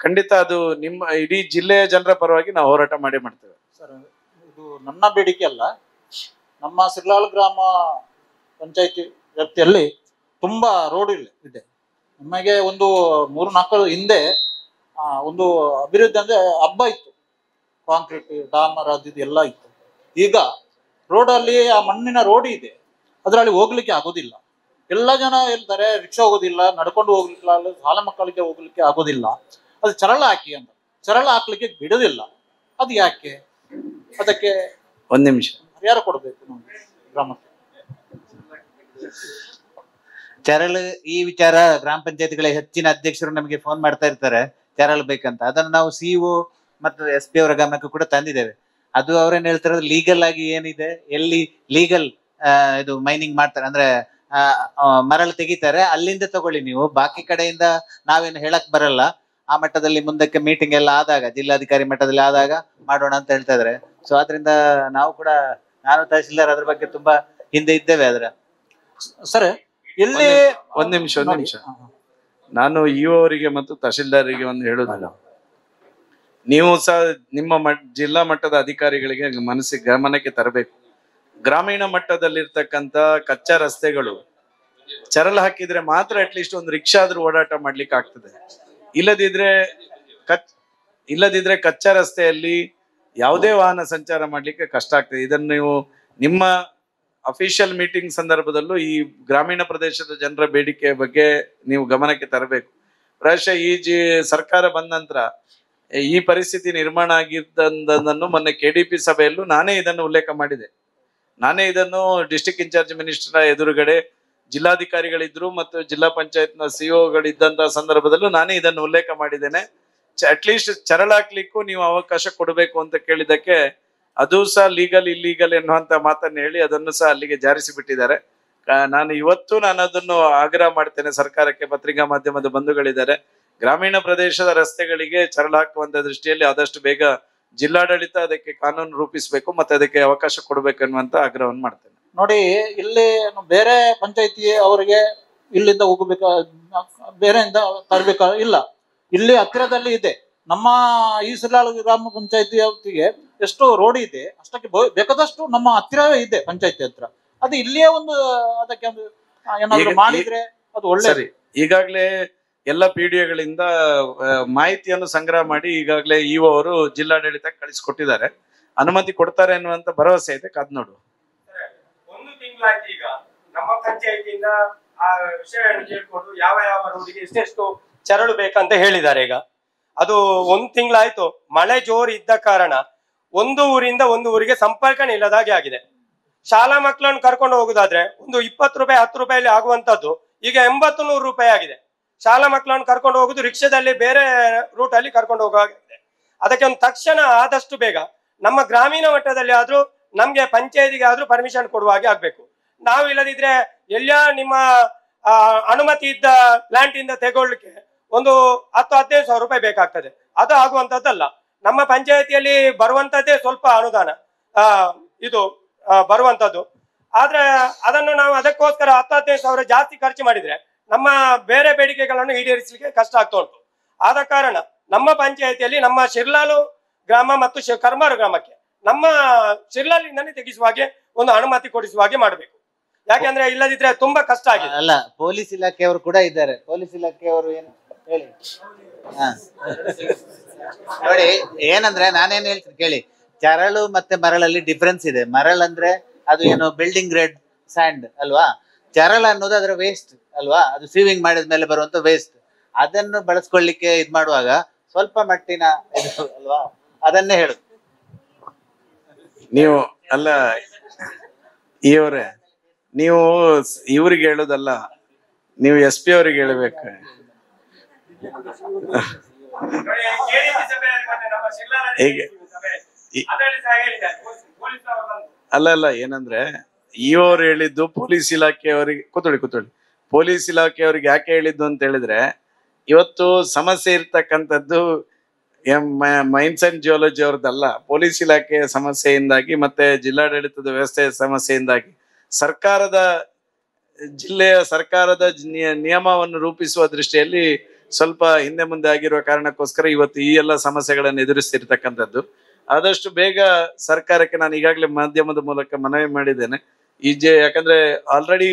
ಖಂಡಿತ ಅದು ನಿಮ್ಮ ಇಡೀ ಜಿಲ್ಲೆಯ ಜನರ ಪರವಾಗಿ ನಾವು ಹೋರಾಟ ಮಾಡ್ತೇವೆ. ಸರ್, ಇದು ನನ್ನ ಬೇಡಿಕೆ ಅಲ್ಲ, ನಮ್ಮ ಸಿರ್ಲಾಲ್ ಗ್ರಾಮ ಪಂಚಾಯತಿ ವ್ಯಾಪ್ತಿಯಲ್ಲಿ ತುಂಬಾ ರೋಡ್ ಇದೆ. ನಮಗೆ ಒಂದು 3-4 ಹಿಂದೆ ಒಂದು ಅಭಿವೃದ್ಧಿ ಅಂದ್ರೆ ಹಬ್ಬ ಇತ್ತು, ಕಾಂಕ್ರೀಟ್ ಡಾಮರ್ ಅದು ಎಲ್ಲ ಇತ್ತು. ಈಗ ರೋಡಲ್ಲಿ ಆ ಮಣ್ಣಿನ ರೋಡ್ ಇದೆ, ಅದರಲ್ಲಿ ಹೋಗ್ಲಿಕ್ಕೆ ಆಗೋದಿಲ್ಲ. ಎಲ್ಲ ಜನ ಹೇಳ್ತಾರೆ ರಿಕ್ಷಾ ಹೋಗೋದಿಲ್ಲ, ನಡ್ಕೊಂಡು ಹೋಗ್ಲಿಕ್ಕೆ, ಶಾಲಾ ಮಕ್ಕಳಿಗೆ ಹೋಗ್ಲಿಕ್ಕೆ ಆಗೋದಿಲ್ಲ. ಅದು ಚರಳ ಹಾಕಿ ಅಂತ, ಚರಳ ಹಾಕ್ಲಿಕ್ಕೆ ಬಿಡೋದಿಲ್ಲ. ಅದು ಯಾಕೆ? ಅದಕ್ಕೆ 1 ನಿಮಿಷ ಪರಿಹಾರ ಕೊಡ್ಬೇಕು ನಾವು ಗ್ರಾಮಕ್ಕೆ. ಚರಳು ಈ ವಿಚಾರ ಗ್ರಾಮ ಪಂಚಾಯತ್ಗಳ ಹೆಚ್ಚಿನ ಅಧ್ಯಕ್ಷರು ನಮಗೆ ಫೋನ್ ಮಾಡ್ತಾ ಇರ್ತಾರೆ, ಚರಳು ಬೇಕಂತ. ಅದನ್ನು ನಾವು CO ಮತ್ತು SP ಅವರ ಗಮನಕ್ಕೂ ಕೂಡ ತಂದಿದ್ದೇವೆ. ಅದು ಅವ್ರೇನ್ ಹೇಳ್ತಾರೆ, ಲೀಗಲ್ ಆಗಿ ಏನಿದೆ, ಎಲ್ಲಿ ಲೀಗಲ್ ಇದು ಮೈನಿಂಗ್ ಮಾಡ್ತಾರೆ ಅಂದ್ರೆ ಮರಳು ತೆಗಿತಾರೆ, ಅಲ್ಲಿಂದ ತಗೊಳ್ಳಿ ನೀವು, ಬಾಕಿ ಕಡೆಯಿಂದ ನಾವೇನು ಹೇಳಕ್ ಬರಲ್ಲ. ಆ ಮಟ್ಟದಲ್ಲಿ ಮುಂದಕ್ಕೆ ಮೀಟಿಂಗ್ ಎಲ್ಲ ಆದಾಗ, ಜಿಲ್ಲಾಧಿಕಾರಿ ಮಟ್ಟದಲ್ಲಿ ಆದಾಗ ಮಾಡೋಣ ಅಂತ ಹೇಳ್ತಾ ಇದ್ದಾರೆ. ಸೊ ಆದ್ರಿಂದ ನಾವು ಕೂಡ, ನಾನು ತಹಶೀಲ್ದಾರ್ ಅದ್ರ ಬಗ್ಗೆ ತುಂಬಾ ಹಿಂದೆ ಇದ್ದೇವೆ. ಅದ್ರ ಸರ್ ಇಲ್ಲಿ ಒಂದ್ ನಿಮಿಷ ನಾನು ಇಒ ಅವರಿಗೆ ಮತ್ತು ತಹಶೀಲ್ದಾರಿಗೆ ಒಂದು ಹೇಳುದಲ್ಲ, ನೀವು ಸಹ ನಿಮ್ಮ ಜಿಲ್ಲಾ ಮಟ್ಟದ ಅಧಿಕಾರಿಗಳಿಗೆ ಗಮನಕ್ಕೆ ತರಬೇಕು. ಗ್ರಾಮೀಣ ಮಟ್ಟದಲ್ಲಿರ್ತಕ್ಕಂಥ ಕಚ್ಚಾ ರಸ್ತೆಗಳು ಚರಲ್ ಹಾಕಿದ್ರೆ ಮಾತ್ರ ಅಟ್ಲೀಸ್ಟ್ ಒಂದು ರಿಕ್ಷಾ ಆದ್ರೂ ಓಡಾಟ ಮಾಡ್ಲಿಕ್ಕೆ ಆಗ್ತದೆ. ಇಲ್ಲದಿದ್ರೆ ಕಚ್ಚಾ ರಸ್ತೆಯಲ್ಲಿ ಯಾವುದೇ ವಾಹನ ಸಂಚಾರ ಮಾಡ್ಲಿಕ್ಕೆ ಕಷ್ಟ ಆಗ್ತದೆ. ಇದನ್ನು ನೀವು ನಿಮ್ಮ ಅಫಿಷಿಯಲ್ ಮೀಟಿಂಗ್ ಸಂದರ್ಭದಲ್ಲೂ ಈ ಗ್ರಾಮೀಣ ಪ್ರದೇಶದ ಜನರ ಬೇಡಿಕೆ ಬಗ್ಗೆ ನೀವು ಗಮನಕ್ಕೆ ತರಬೇಕು. ಪ್ರಾಯಶಃ ಸರ್ಕಾರ ಬಂದ ನಂತರ ಈ ಪರಿಸ್ಥಿತಿ ನಿರ್ಮಾಣ ಆಗಿದ್ದನ್ನು ಮೊನ್ನೆ KDP ಸಭೆಯಲ್ಲೂ ನಾನೇ ಇದನ್ನು ಉಲ್ಲೇಖ ಮಾಡಿದೆ. ನಾನೇ ಇದನ್ನು ಡಿಸ್ಟ್ರಿಕ್ಟ್ ಇನ್ಚಾರ್ಜ್ ಮಿನಿಸ್ಟರ್ ಎದುರುಗಡೆ ಜಿಲ್ಲಾಧಿಕಾರಿಗಳಿದ್ರು ಮತ್ತು ಜಿಲ್ಲಾ ಪಂಚಾಯತ್ನ ಸಿಒಗಳಿದ್ದಂತಹ ಸಂದರ್ಭದಲ್ಲೂ ನಾನೇ ಇದನ್ನು ಉಲ್ಲೇಖ ಮಾಡಿದ್ದೇನೆ. ಅಟ್ಲೀಸ್ಟ್ ಚರಳಾಕ್ಲಿಕ್ಕೂ ನೀವು ಅವಕಾಶ ಕೊಡಬೇಕು ಅಂತ ಕೇಳಿದಕ್ಕೆ ಅದು ಸಹ ಲೀಗಲ್ ಇಲ್ಲೀಗಲ್ ಎನ್ನುವಂತ ಮಾತನ್ನು ಹೇಳಿ ಅದನ್ನು ಸಹ ಅಲ್ಲಿಗೆ ಜಾರಿಸಿ ಬಿಟ್ಟಿದ್ದಾರೆ. ನಾನು ಅದನ್ನು ಆಗ್ರಹ ಮಾಡ್ತೇನೆ ಸರ್ಕಾರಕ್ಕೆ, ಪತ್ರಿಕಾ ಮಾಧ್ಯಮದ ಬಂಧುಗಳಿದ್ದಾರೆ, ಗ್ರಾಮೀಣ ಪ್ರದೇಶದ ರಸ್ತೆಗಳಿಗೆ ಚರಳು ಹಾಕುವಂತ ದೃಷ್ಟಿಯಲ್ಲಿ ಆದಷ್ಟು ಬೇಗ ಜಿಲ್ಲಾಡಳಿತ ಅದಕ್ಕೆ ಕಾನೂನು ರೂಪಿಸಬೇಕು ಮತ್ತೆ ಅದಕ್ಕೆ ಅವಕಾಶ ಕೊಡಬೇಕು ಅನ್ನುವಂತ ಆಗ್ರಹವನ್ನು ಮಾಡ್ತೇನೆ. ನೋಡಿ, ಇಲ್ಲಿ ಬೇರೆ ಪಂಚಾಯತಿ ಅವರಿಗೆ ಇಲ್ಲಿಂದ ಹೋಗಬೇಕ, ಬೇರೆಯಿಂದ ತರಬೇಕ ಇಲ್ಲ, ಇಲ್ಲಿ ಹತ್ತಿರದಲ್ಲಿ ಇದೆ. ನಮ್ಮ ಈ ಶಿರ್ಲಾಲ್ ಗ್ರಾಮ ಪಂಚಾಯತಿ ಅವತಿಗೆ ಎಷ್ಟು ರೋಡ್ ಇದೆ ಅಷ್ಟಕ್ಕೆ ಬೇಕಾದಷ್ಟು ನಮ್ಮ ಹತ್ತಿರವೇ ಇದೆ ಪಂಚಾಯತಿ ಹತ್ರ. ಅದು ಇಲ್ಲಿಯೇ ಒಂದು ಅದಕ್ಕೆ ಒಂದು ಏನಾದ್ರು ಮಾಡಿದ್ರೆ ಅದು ಒಳ್ಳೆ. ಈಗಾಗಲೇ ಎಲ್ಲ PDOಗಳಿಂದ ಮಾಹಿತಿಯನ್ನು ಸಂಗ್ರಹ ಮಾಡಿ ಈಗಾಗಲೇ ಇಒ ಅವರು ಜಿಲ್ಲಾಡಳಿತಕ್ಕೆ ಕಳಿಸಿಕೊಟ್ಟಿದ್ದಾರೆ. ಅನುಮತಿ ಕೊಡ್ತಾರೆ ಅನ್ನುವಂತ ಭರವಸೆ ಇದೆ, ಕಾದ್ ನೋಡು. ಒಂದು ತಿಂಗಳಾಯ್ತು ಈಗ ನಮ್ಮ ಪಂಚಾಯತಿಯಿಂದ ಆ ವಿಷಯವನ್ನು ಕೇಳ್ಕೊಂಡು ಯಾವ ರೋಡಿಗೆ ಎಷ್ಟೆಷ್ಟು ಚರಳು ಬೇಕಂತ ಹೇಳಿದ್ದಾರೆ. ಈಗ ಅದು ಒಂದು ತಿಂಗಳಾಯ್ತು. ಮಳೆ ಜೋರು ಇದ್ದ ಕಾರಣ ಒಂದು ಊರಿಂದ ಒಂದು ಊರಿಗೆ ಸಂಪರ್ಕನೇ ಇಲ್ಲದಾಗೆ ಆಗಿದೆ. ಶಾಲಾ ಮಕ್ಕಳನ್ನು ಕರ್ಕೊಂಡು ಹೋಗುದಾದ್ರೆ ಒಂದು 20 ರೂಪಾಯಿ 10 ರೂಪಾಯಲ್ಲಿ ಆಗುವಂತದ್ದು ಈಗ 80-100 ರೂಪಾಯಿ ಆಗಿದೆ. ಶಾಲಾ ಮಕ್ಕಳನ್ನು ಕರ್ಕೊಂಡು ಹೋಗುದು ರಿಕ್ಷಾದಲ್ಲಿ ಬೇರೆ ರೂಟ್ ಅಲ್ಲಿ ಕರ್ಕೊಂಡು ಹೋಗುವಾಗಿದೆ. ಅದಕ್ಕೆ ಒಂದು ತಕ್ಷಣ ಆದಷ್ಟು ಬೇಗ ನಮ್ಮ ಗ್ರಾಮೀಣ ಮಟ್ಟದಲ್ಲಿ ಆದ್ರೂ ನಮ್ಗೆ ಪಂಚಾಯತಿಗೆ ಆದ್ರೂ ಪರ್ಮಿಷನ್ ಕೊಡುವ ಹಾಗೆ ಆಗ್ಬೇಕು. ನಾವು ಇಲ್ಲದಿದ್ರೆ ಎಲ್ಲ ನಿಮ್ಮ ಅನುಮತಿ ಇದ್ದ ಪ್ಲಾಂಟ್ ಇಂದ ತೆಗೊಳ್ಳಿಕ್ಕೆ ಒಂದು 10-15 ಸಾವಿರ ರೂಪಾಯಿ ಬೇಕಾಗ್ತದೆ. ಅದು ಆಗುವಂತದ್ದಲ್ಲ. ನಮ್ಮ ಪಂಚಾಯತಿಯಲ್ಲಿ ಬರುವಂತದ್ದೇ ಸ್ವಲ್ಪ ಅನುದಾನ ಇದು ಬರುವಂತದ್ದು. ಆದ್ರೆ ಅದನ್ನು ನಾವು ಅದಕ್ಕೋಸ್ಕರ 10-15 ಸಾವಿರ ಜಾಸ್ತಿ ಖರ್ಚು ಮಾಡಿದ್ರೆ ನಮ್ಮ ಬೇರೆ ಬೇಡಿಕೆಗಳನ್ನು ಈಡೇರಿಸಲಿಕ್ಕೆ ಕಷ್ಟ ಆಗ್ತಾ ಉಂಟು. ಆದ ಕಾರಣ ನಮ್ಮ ಪಂಚಾಯತಿಯಲ್ಲಿ ನಮ್ಮ ಶಿರ್ಲಾಲು ಗ್ರಾಮ ಮತ್ತು ಕರ್ಮಾರು ಗ್ರಾಮಕ್ಕೆ ನಮ್ಮ ಶಿರ್ಲಾಲಿಂದನೇ ತೆಗಿಸುವ ಹಾಗೆ ಒಂದು ಅನುಮತಿ ಕೊಡಿಸುವ ಹಾಗೆ ಮಾಡಬೇಕು. ಯಾಕೆಂದ್ರೆ ಇಲ್ಲದಿದ್ರೆ ತುಂಬಾ ಕಷ್ಟ ಆಗಿದೆ. ಅಲ್ಲ, ಪೊಲೀಸ್ ಇಲಾಖೆಯವರು ಕೂಡ ಇದ್ದಾರೆ. ಪೊಲೀಸ್ ಇಲಾಖೆಯವರು ಏನು ಹೇಳಿ. ನೋಡಿ, ಏನಂದ್ರೆ ನಾನೇನ್ ಹೇಳ್ತೀನಿ ಕೇಳಿ. ಚರಳು ಮತ್ತೆ ಮರಳಲ್ಲಿ ಡಿಫ್ರೆನ್ಸ್ ಇದೆ. ಮರಳು ಅಂದ್ರೆ ಅದು ಏನು ಬಿಲ್ಡಿಂಗ್ ಗ್ರೇಡ್ ಸ್ಯಾಂಡ್ ಅಲ್ವಾ. ಚರಳು ಅನ್ನೋದು ಅದರ ವೇಸ್ಟ್ ಅಲ್ವಾ, ಅದು ಸೀವಿಂಗ್ ಮಾಡಿದ ಮೇಲೆ ಬರುವಂತ ವೇಸ್ಟ್. ಅದನ್ನು ಬಳಸ್ಕೊಳ್ಳಿಕ್ಕೆ ಇದ್ ಮಾಡುವಾಗ ಸ್ವಲ್ಪ ಮಟ್ಟಿನ ಇದು ಅಲ್ವಾ, ಅದನ್ನೇ ಹೇಳುದು. ನೀವು ಅಲ್ಲ ಇವರೇ, ನೀವು ಇವ್ರಿಗೆ ಹೇಳುದಲ್ಲ, ನೀವು SP ಅವ್ರಿಗೆ ಹೇಳ್ಬೇಕು. ಅಲ್ಲ ಏನಂದ್ರೆ ಇವ್ರು ಹೇಳಿದ್ದು ಪೊಲೀಸ್ ಇಲಾಖೆಯವರಿಗೆ ಕೂತ್ಕೊಳ್ಳಿ ಪೊಲೀಸ್ ಇಲಾಖೆಯವ್ರಿಗೆ ಯಾಕೆ ಹೇಳಿದ್ದು ಅಂತ ಹೇಳಿದ್ರೆ, ಇವತ್ತು ಸಮಸ್ಯೆ ಇರ್ತಕ್ಕಂಥದ್ದು ಮೈನ್ಸ್ ಅಂಡ್ ಜಿಯೋಲಜಿ ಅವ್ರದ್ದಲ್ಲ, ಪೊಲೀಸ್ ಇಲಾಖೆಯ ಸಮಸ್ಯೆಯಿಂದಾಗಿ ಮತ್ತೆ ಜಿಲ್ಲಾಡಳಿತದ ವ್ಯವಸ್ಥೆಯ ಸಮಸ್ಯೆಯಿಂದಾಗಿ ಸರ್ಕಾರದ ನಿಯಮವನ್ನು ರೂಪಿಸುವ ದೃಷ್ಟಿಯಲ್ಲಿ ಸ್ವಲ್ಪ ಹಿಂದೆ ಮುಂದೆ ಆಗಿರುವ ಕಾರಣಕ್ಕೋಸ್ಕರ ಇವತ್ತು ಈ ಎಲ್ಲ ಸಮಸ್ಯೆಗಳನ್ನು ಎದುರಿಸ್ತಿರ್ತಕ್ಕಂಥದ್ದು. ಆದಷ್ಟು ಬೇಗ ಸರ್ಕಾರಕ್ಕೆ ನಾನು ಈಗಾಗಲೇ ಮಾಧ್ಯಮದ ಮೂಲಕ ಮನವಿ ಮಾಡಿದ್ದೇನೆ. ಯಾಕಂದ್ರೆ ಆಲ್ರೆಡಿ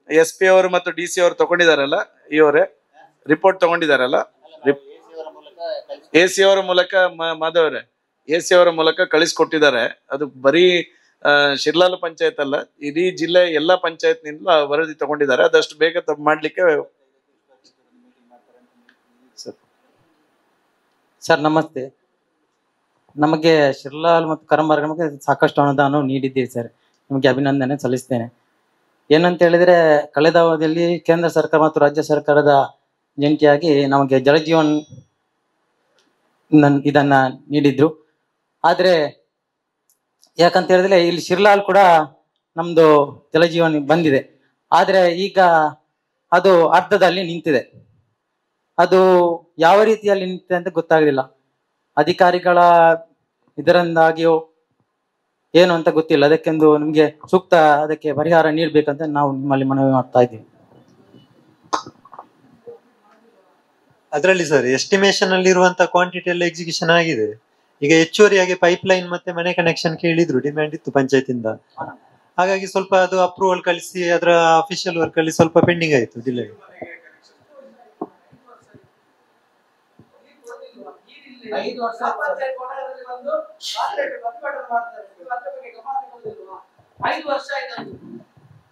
SP ಅವರು ಮತ್ತು DC ಅವರು ತಗೊಂಡಿದಾರಲ್ಲ, ಇವರೇ ರಿಪೋರ್ಟ್ ತಗೊಂಡಿದಾರಲ್ಲ, AC ಅವರ ಮೂಲಕ ಮಾಧವರೇ AC ಅವರ ಮೂಲಕ ಕಳಿಸ್ಕೊಟ್ಟಿದ್ದಾರೆ. ಅದು ಬರೀ ಶಿರ್ಲಾಲ್ ಪಂಚಾಯತ್ ಅಲ್ಲ, ಇಡೀ ಜಿಲ್ಲೆ ಎಲ್ಲಾ ಪಂಚಾಯತ್ ನಿಂದ ವರದಿ ತಗೊಂಡಿದ್ದಾರೆ. ಅದಷ್ಟು ಬೇಗ ಮಾಡ್ಲಿಕ್ಕೆ. ಸರ್ ನಮಸ್ತೆ. ನಮಗೆ ಶಿರ್ಲಾಲ್ ಮತ್ತು ಕರಂಬಾರ್ ಗ್ರಾಮಕ್ಕೆ ಸಾಕಷ್ಟು ಅನುದಾನ ನೀಡಿದ್ದೀರಿ ಸರ್, ನಿಮಗೆ ಅಭಿನಂದನೆ ಸಲ್ಲಿಸ್ತೇನೆ. ಏನಂತ ಹೇಳಿದ್ರೆ, ಕಳೆದ ಅವಧಿಯಲ್ಲಿ ಕೇಂದ್ರ ಸರ್ಕಾರ ಮತ್ತು ರಾಜ್ಯ ಸರ್ಕಾರದ ಜಂಟಿಯಾಗಿ ನಮಗೆ ಜಲಜೀವನ್ ಇದನ್ನ ನೀಡಿದ್ರು. ಆದ್ರೆ ಯಾಕಂತ ಹೇಳಿದ್ರೆ ಇಲ್ಲಿ ಶಿರ್ಲಾಲ್ ಕೂಡ ನಮ್ದು ಜಲಜೀವನ್ ಬಂದಿದೆ, ಆದ್ರೆ ಈಗ ಅದು ಅರ್ಧದಲ್ಲಿ ನಿಂತಿದೆ. ಅದು ಯಾವ ರೀತಿಯಲ್ಲಿ ನಿಂತಿದೆ ಅಂತ ಗೊತ್ತಾಗಲಿಲ್ಲ. ಅಧಿಕಾರಿಗಳ ಇದರಿಂದಾಗಿಯೋ ಏನು ಅಂತ ಗೊತ್ತಿಲ್ಲ. ಅದಕ್ಕೆಂದು ನಿಮ್ಗೆ ಸೂಕ್ತ ಅದಕ್ಕೆ ಪರಿಹಾರ ನೀಡಬೇಕಂತ ನಾವು ನಿಮ್ಮಲ್ಲಿ ಮನವಿ ಮಾಡ್ತಾ ಇದ್ದೀವಿ. ಅದರಲ್ಲಿ ಸರ್ ಎಸ್ಟಿಮೇಷನ್ ಅಲ್ಲಿ ಇರುವಂತ ಕ್ವಾಂಟಿಟಿ ಎಲ್ಲ ಎಕ್ಸಿಕ್ಯೂಷನ್ ಆಗಿದೆ. ಈಗ ಹೆಚ್ಚುವರಿಯಾಗಿ ಪೈಪ್ ಲೈನ್ ಮತ್ತೆ ಮನೆ ಕನೆಕ್ಷನ್ ಕೇಳಿದ್ರು, ಡಿಮ್ಯಾಂಡ್ ಇತ್ತು ಪಂಚಾಯತಿಂದ. ಹಾಗಾಗಿ ಸ್ವಲ್ಪ ಅದು ಅಪ್ರೂವಲ್ ಕಳಿಸಿ ಅದರ ಅಫಿಷಿಯಲ್ ವರ್ಕ್ ಅಲ್ಲಿ ಸ್ವಲ್ಪ ಪೆಂಡಿಂಗ್ ಆಯ್ತು, ಡಿಲೇ.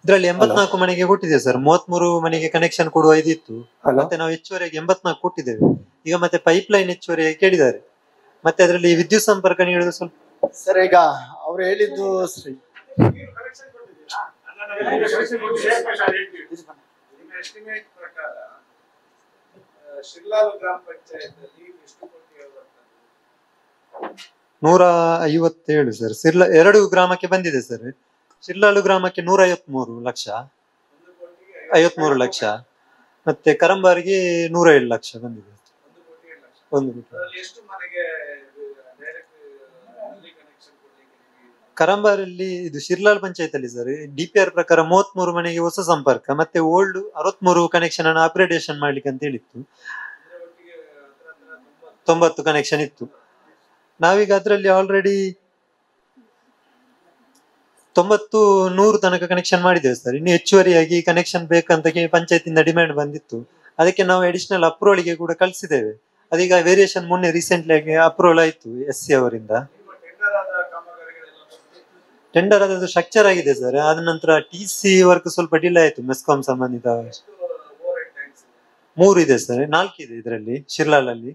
ಇದ್ರಲ್ಲಿ 84 ಮನೆಗೆ ಕೊಟ್ಟಿದೆ ಸರ್. 33 ಮನೆಗೆ ಕನೆಕ್ಷನ್ ಕೊಡುವ ಇದಿತ್ತು. ಮತ್ತೆ ನಾವು ಹೆಚ್ಚುವರಿಯಾಗಿ 84 ಕೊಟ್ಟಿದ್ದೇವೆ. ಈಗ ಮತ್ತೆ ಪೈಪ್ ಲೈನ್ ಹೆಚ್ಚುವರಿಯಾಗಿ ಕೇಳಿದ್ದಾರೆ. ಮತ್ತೆ ಅದರಲ್ಲಿ ವಿದ್ಯುತ್ ಸಂಪರ್ಕ ನೀಡೋದು ಸ್ವಲ್ಪ. ಸರ್ ಈಗ ಅವ್ರು ಹೇಳಿದ್ದು ಶಿರ್ಲಾಲ್ ಗ್ರಾಮ ಪಂಚಾಯತ್ 157 ಸರ್. 2 ಗ್ರಾಮಕ್ಕೆ ಬಂದಿದೆ ಸರ್. ಶಿರ್ಲಾಲು ಗ್ರಾಮಕ್ಕೆ 153 ಲಕ್ಷ, 53 ಲಕ್ಷ. ಮತ್ತೆ ಕರಂಬಾರಿಗೆ 107 ಲಕ್ಷ ಬಂದಿದೆ. 1 ಕೋಟಿ. ಕರಂಬಾರಲ್ಲಿ ಇದು ಶಿರ್ಲಾಲ್ ಪಂಚಾಯತ್ ಅಲ್ಲಿ ಸರ್ DPR ಪ್ರಕಾರ 33 ಮನೆಗೆ ಹೊಸ ಸಂಪರ್ಕ, ಮತ್ತೆ ಓಲ್ಡ್ 63 ಕನೆಕ್ಷನ್ ಅನ್ನು ಅಪ್ಗ್ರೇಡೇಷನ್ ಮಾಡ್ಲಿಕ್ಕೆ ಅಂತ ಹೇಳಿತ್ತು. 90 ಕನೆಕ್ಷನ್ ಇತ್ತು. ನಾವೀಗ ಅದರಲ್ಲಿ ಆಲ್ರೆಡಿ 90-100 ತನಕ ಕನೆಕ್ಷನ್ ಮಾಡಿದ್ದೇವೆ ಸರ್. ಇನ್ನು ಹೆಚ್ಚುವರಿಯಾಗಿ ಕನೆಕ್ಷನ್ ಬೇಕಂತ ಪಂಚಾಯತಿಂದ ಡಿಮ್ಯಾಂಡ್ ಬಂದಿತ್ತು. ಅದಕ್ಕೆ ನಾವು ಅಡಿಷನಲ್ ಅಪ್ರೂವಲ್ಗೆ ಕೂಡ ಕಳಿಸಿದ್ದೇವೆ. ಅದೀಗ ವೇರಿಯೇಷನ್ ಮೊನ್ನೆ ರೀಸೆಂಟ್ಲಿ ಅಪ್ರೂವಲ್ ಆಯ್ತು SC ಅವರಿಂದ. ಟೆಂಡರ್ ಅದದ್ದು ಸ್ಟ್ರಕ್ಚರ್ ಆಗಿದೆ ಸರ್. ಆದ ನಂತರ TC ವರ್ಕ್ ಸ್ವಲ್ಪ ಡಿಲೇ ಆಯ್ತು. ಮೆಸ್ಕಾಂ ಸಂಬಂಧಿತ 3 ಇದೆ ಸರ್, 4 ಇದೆ ಇದರಲ್ಲಿ ಶಿರ್ಲಾಲ್ ಅಲ್ಲಿ.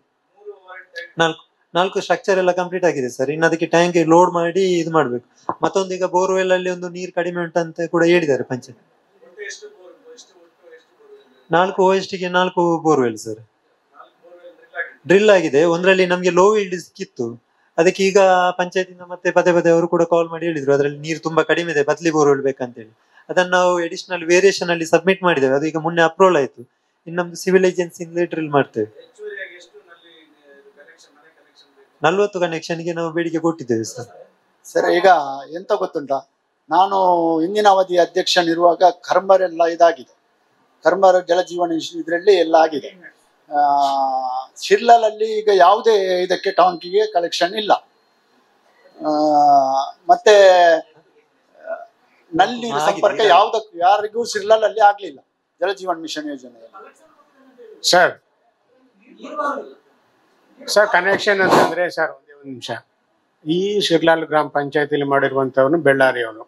4 ಸ್ಟ್ರಕ್ಚರ್ ಎಲ್ಲ ಕಂಪ್ಲೀಟ್ ಆಗಿದೆ ಸರ್. ಇನ್ನು ಅದಕ್ಕೆ ಟ್ಯಾಂಕ್ ಲೋಡ್ ಮಾಡಿ ಇದು ಮಾಡ್ಬೇಕು. ಮತ್ತೊಂದು ಈಗ ಬೋರ್ವೆಲ್ ಅಲ್ಲಿ ಒಂದು ನೀರು ಕಡಿಮೆ ಉಂಟಂತ ಕೂಡ ಹೇಳಿದ್ದಾರೆ ಪಂಚಾಯತ್. 4 OST ಗೆ 4 ಬೋರ್ವೆಲ್ ಸರ್ ಡ್ರಿಲ್ ಆಗಿದೆ. ಒಂದರಲ್ಲಿ ನಮ್ಗೆ ಲೋ ಇಲ್ಡ್ ಸಿಕ್ಕಿತ್ತು. ಅದಕ್ಕೆ ಈಗ ಪಂಚಾಯತಿಂದ ಮತ್ತೆ ಪದೇ ಅವರು ಕೂಡ ಕಾಲ್ ಮಾಡಿ ಹೇಳಿದ್ರು ಅದರಲ್ಲಿ ನೀರು ತುಂಬಾ ಕಡಿಮೆ ಇದೆ, ಬದ್ಲಿ ಬೋರ್ವೆಲ್ ಬೇಕಂತೇಳಿ. ಅದನ್ನ ನಾವು ಅಡಿಷನಲ್ ವೇರಿಯೇಷನ್ ಅಲ್ಲಿ ಸಬ್ಮಿಟ್ ಮಾಡಿದ್ದೇವೆ. ಅದು ಈಗ ಮೊನ್ನೆ ಅಪ್ರೂವಲ್ ಆಯ್ತು. ಇನ್ನು ನಮ್ದು ಸಿವಿಲ್ ಏಜೆನ್ಸಿಯಿಂದ ಡ್ರಿಲ್ ಮಾಡ್ತೇವೆ. 40 ಕನೆಕ್ಷನ್ಗೆ ನಾವು ಬೇಡಿಕೆ ಕೊಟ್ಟಿದ್ದೇವೆ ಸರ್. ಸರ್ ಈಗ ಎಂತ ಗೊತ್ತುಂಟಾ, ನಾನು ಹಿಂದಿನ ಅವಧಿ ಅಧ್ಯಕ್ಷನಿರುವಾಗ ಕರ್ಮರ್ ಎಲ್ಲ ಇದಾಗಿದೆ. ಕರ್ಮರ್ ಜಲಜೀವನ ಇದರಲ್ಲಿ ಎಲ್ಲ ಆಗಿದೆ. ಶಿರ್ಲಾಲಲ್ಲಿ ಈಗ ಯಾವುದೇ ಇದಕ್ಕೆ ಟಾಂಕಿಗೆ ಕಲೆಕ್ಷನ್ ಇಲ್ಲ. ಮತ್ತೆ ನಲ್ಲಿ ಸಂಪರ್ಕ ಯಾರಿಗೂ ಶಿರ್ಲಾಲಲ್ಲಿ ಆಗ್ಲಿಲ್ಲ ಜಲಜೀವನ್ ಮಿಷನ್ ಯೋಜನೆ. ಸರ್ ಕನೆಕ್ಷನ್ ಅಂತಂದ್ರೆ ಸರ್ ಒಂದೇ ಒಂದು ನಿಮಿಷ. ಈ ಶಿರ್ಲಾಲ್ ಗ್ರಾಮ ಪಂಚಾಯತಿಲಿ ಮಾಡಿರುವಂತವನು ಬೆಳ್ಳಾರಿಯವನು.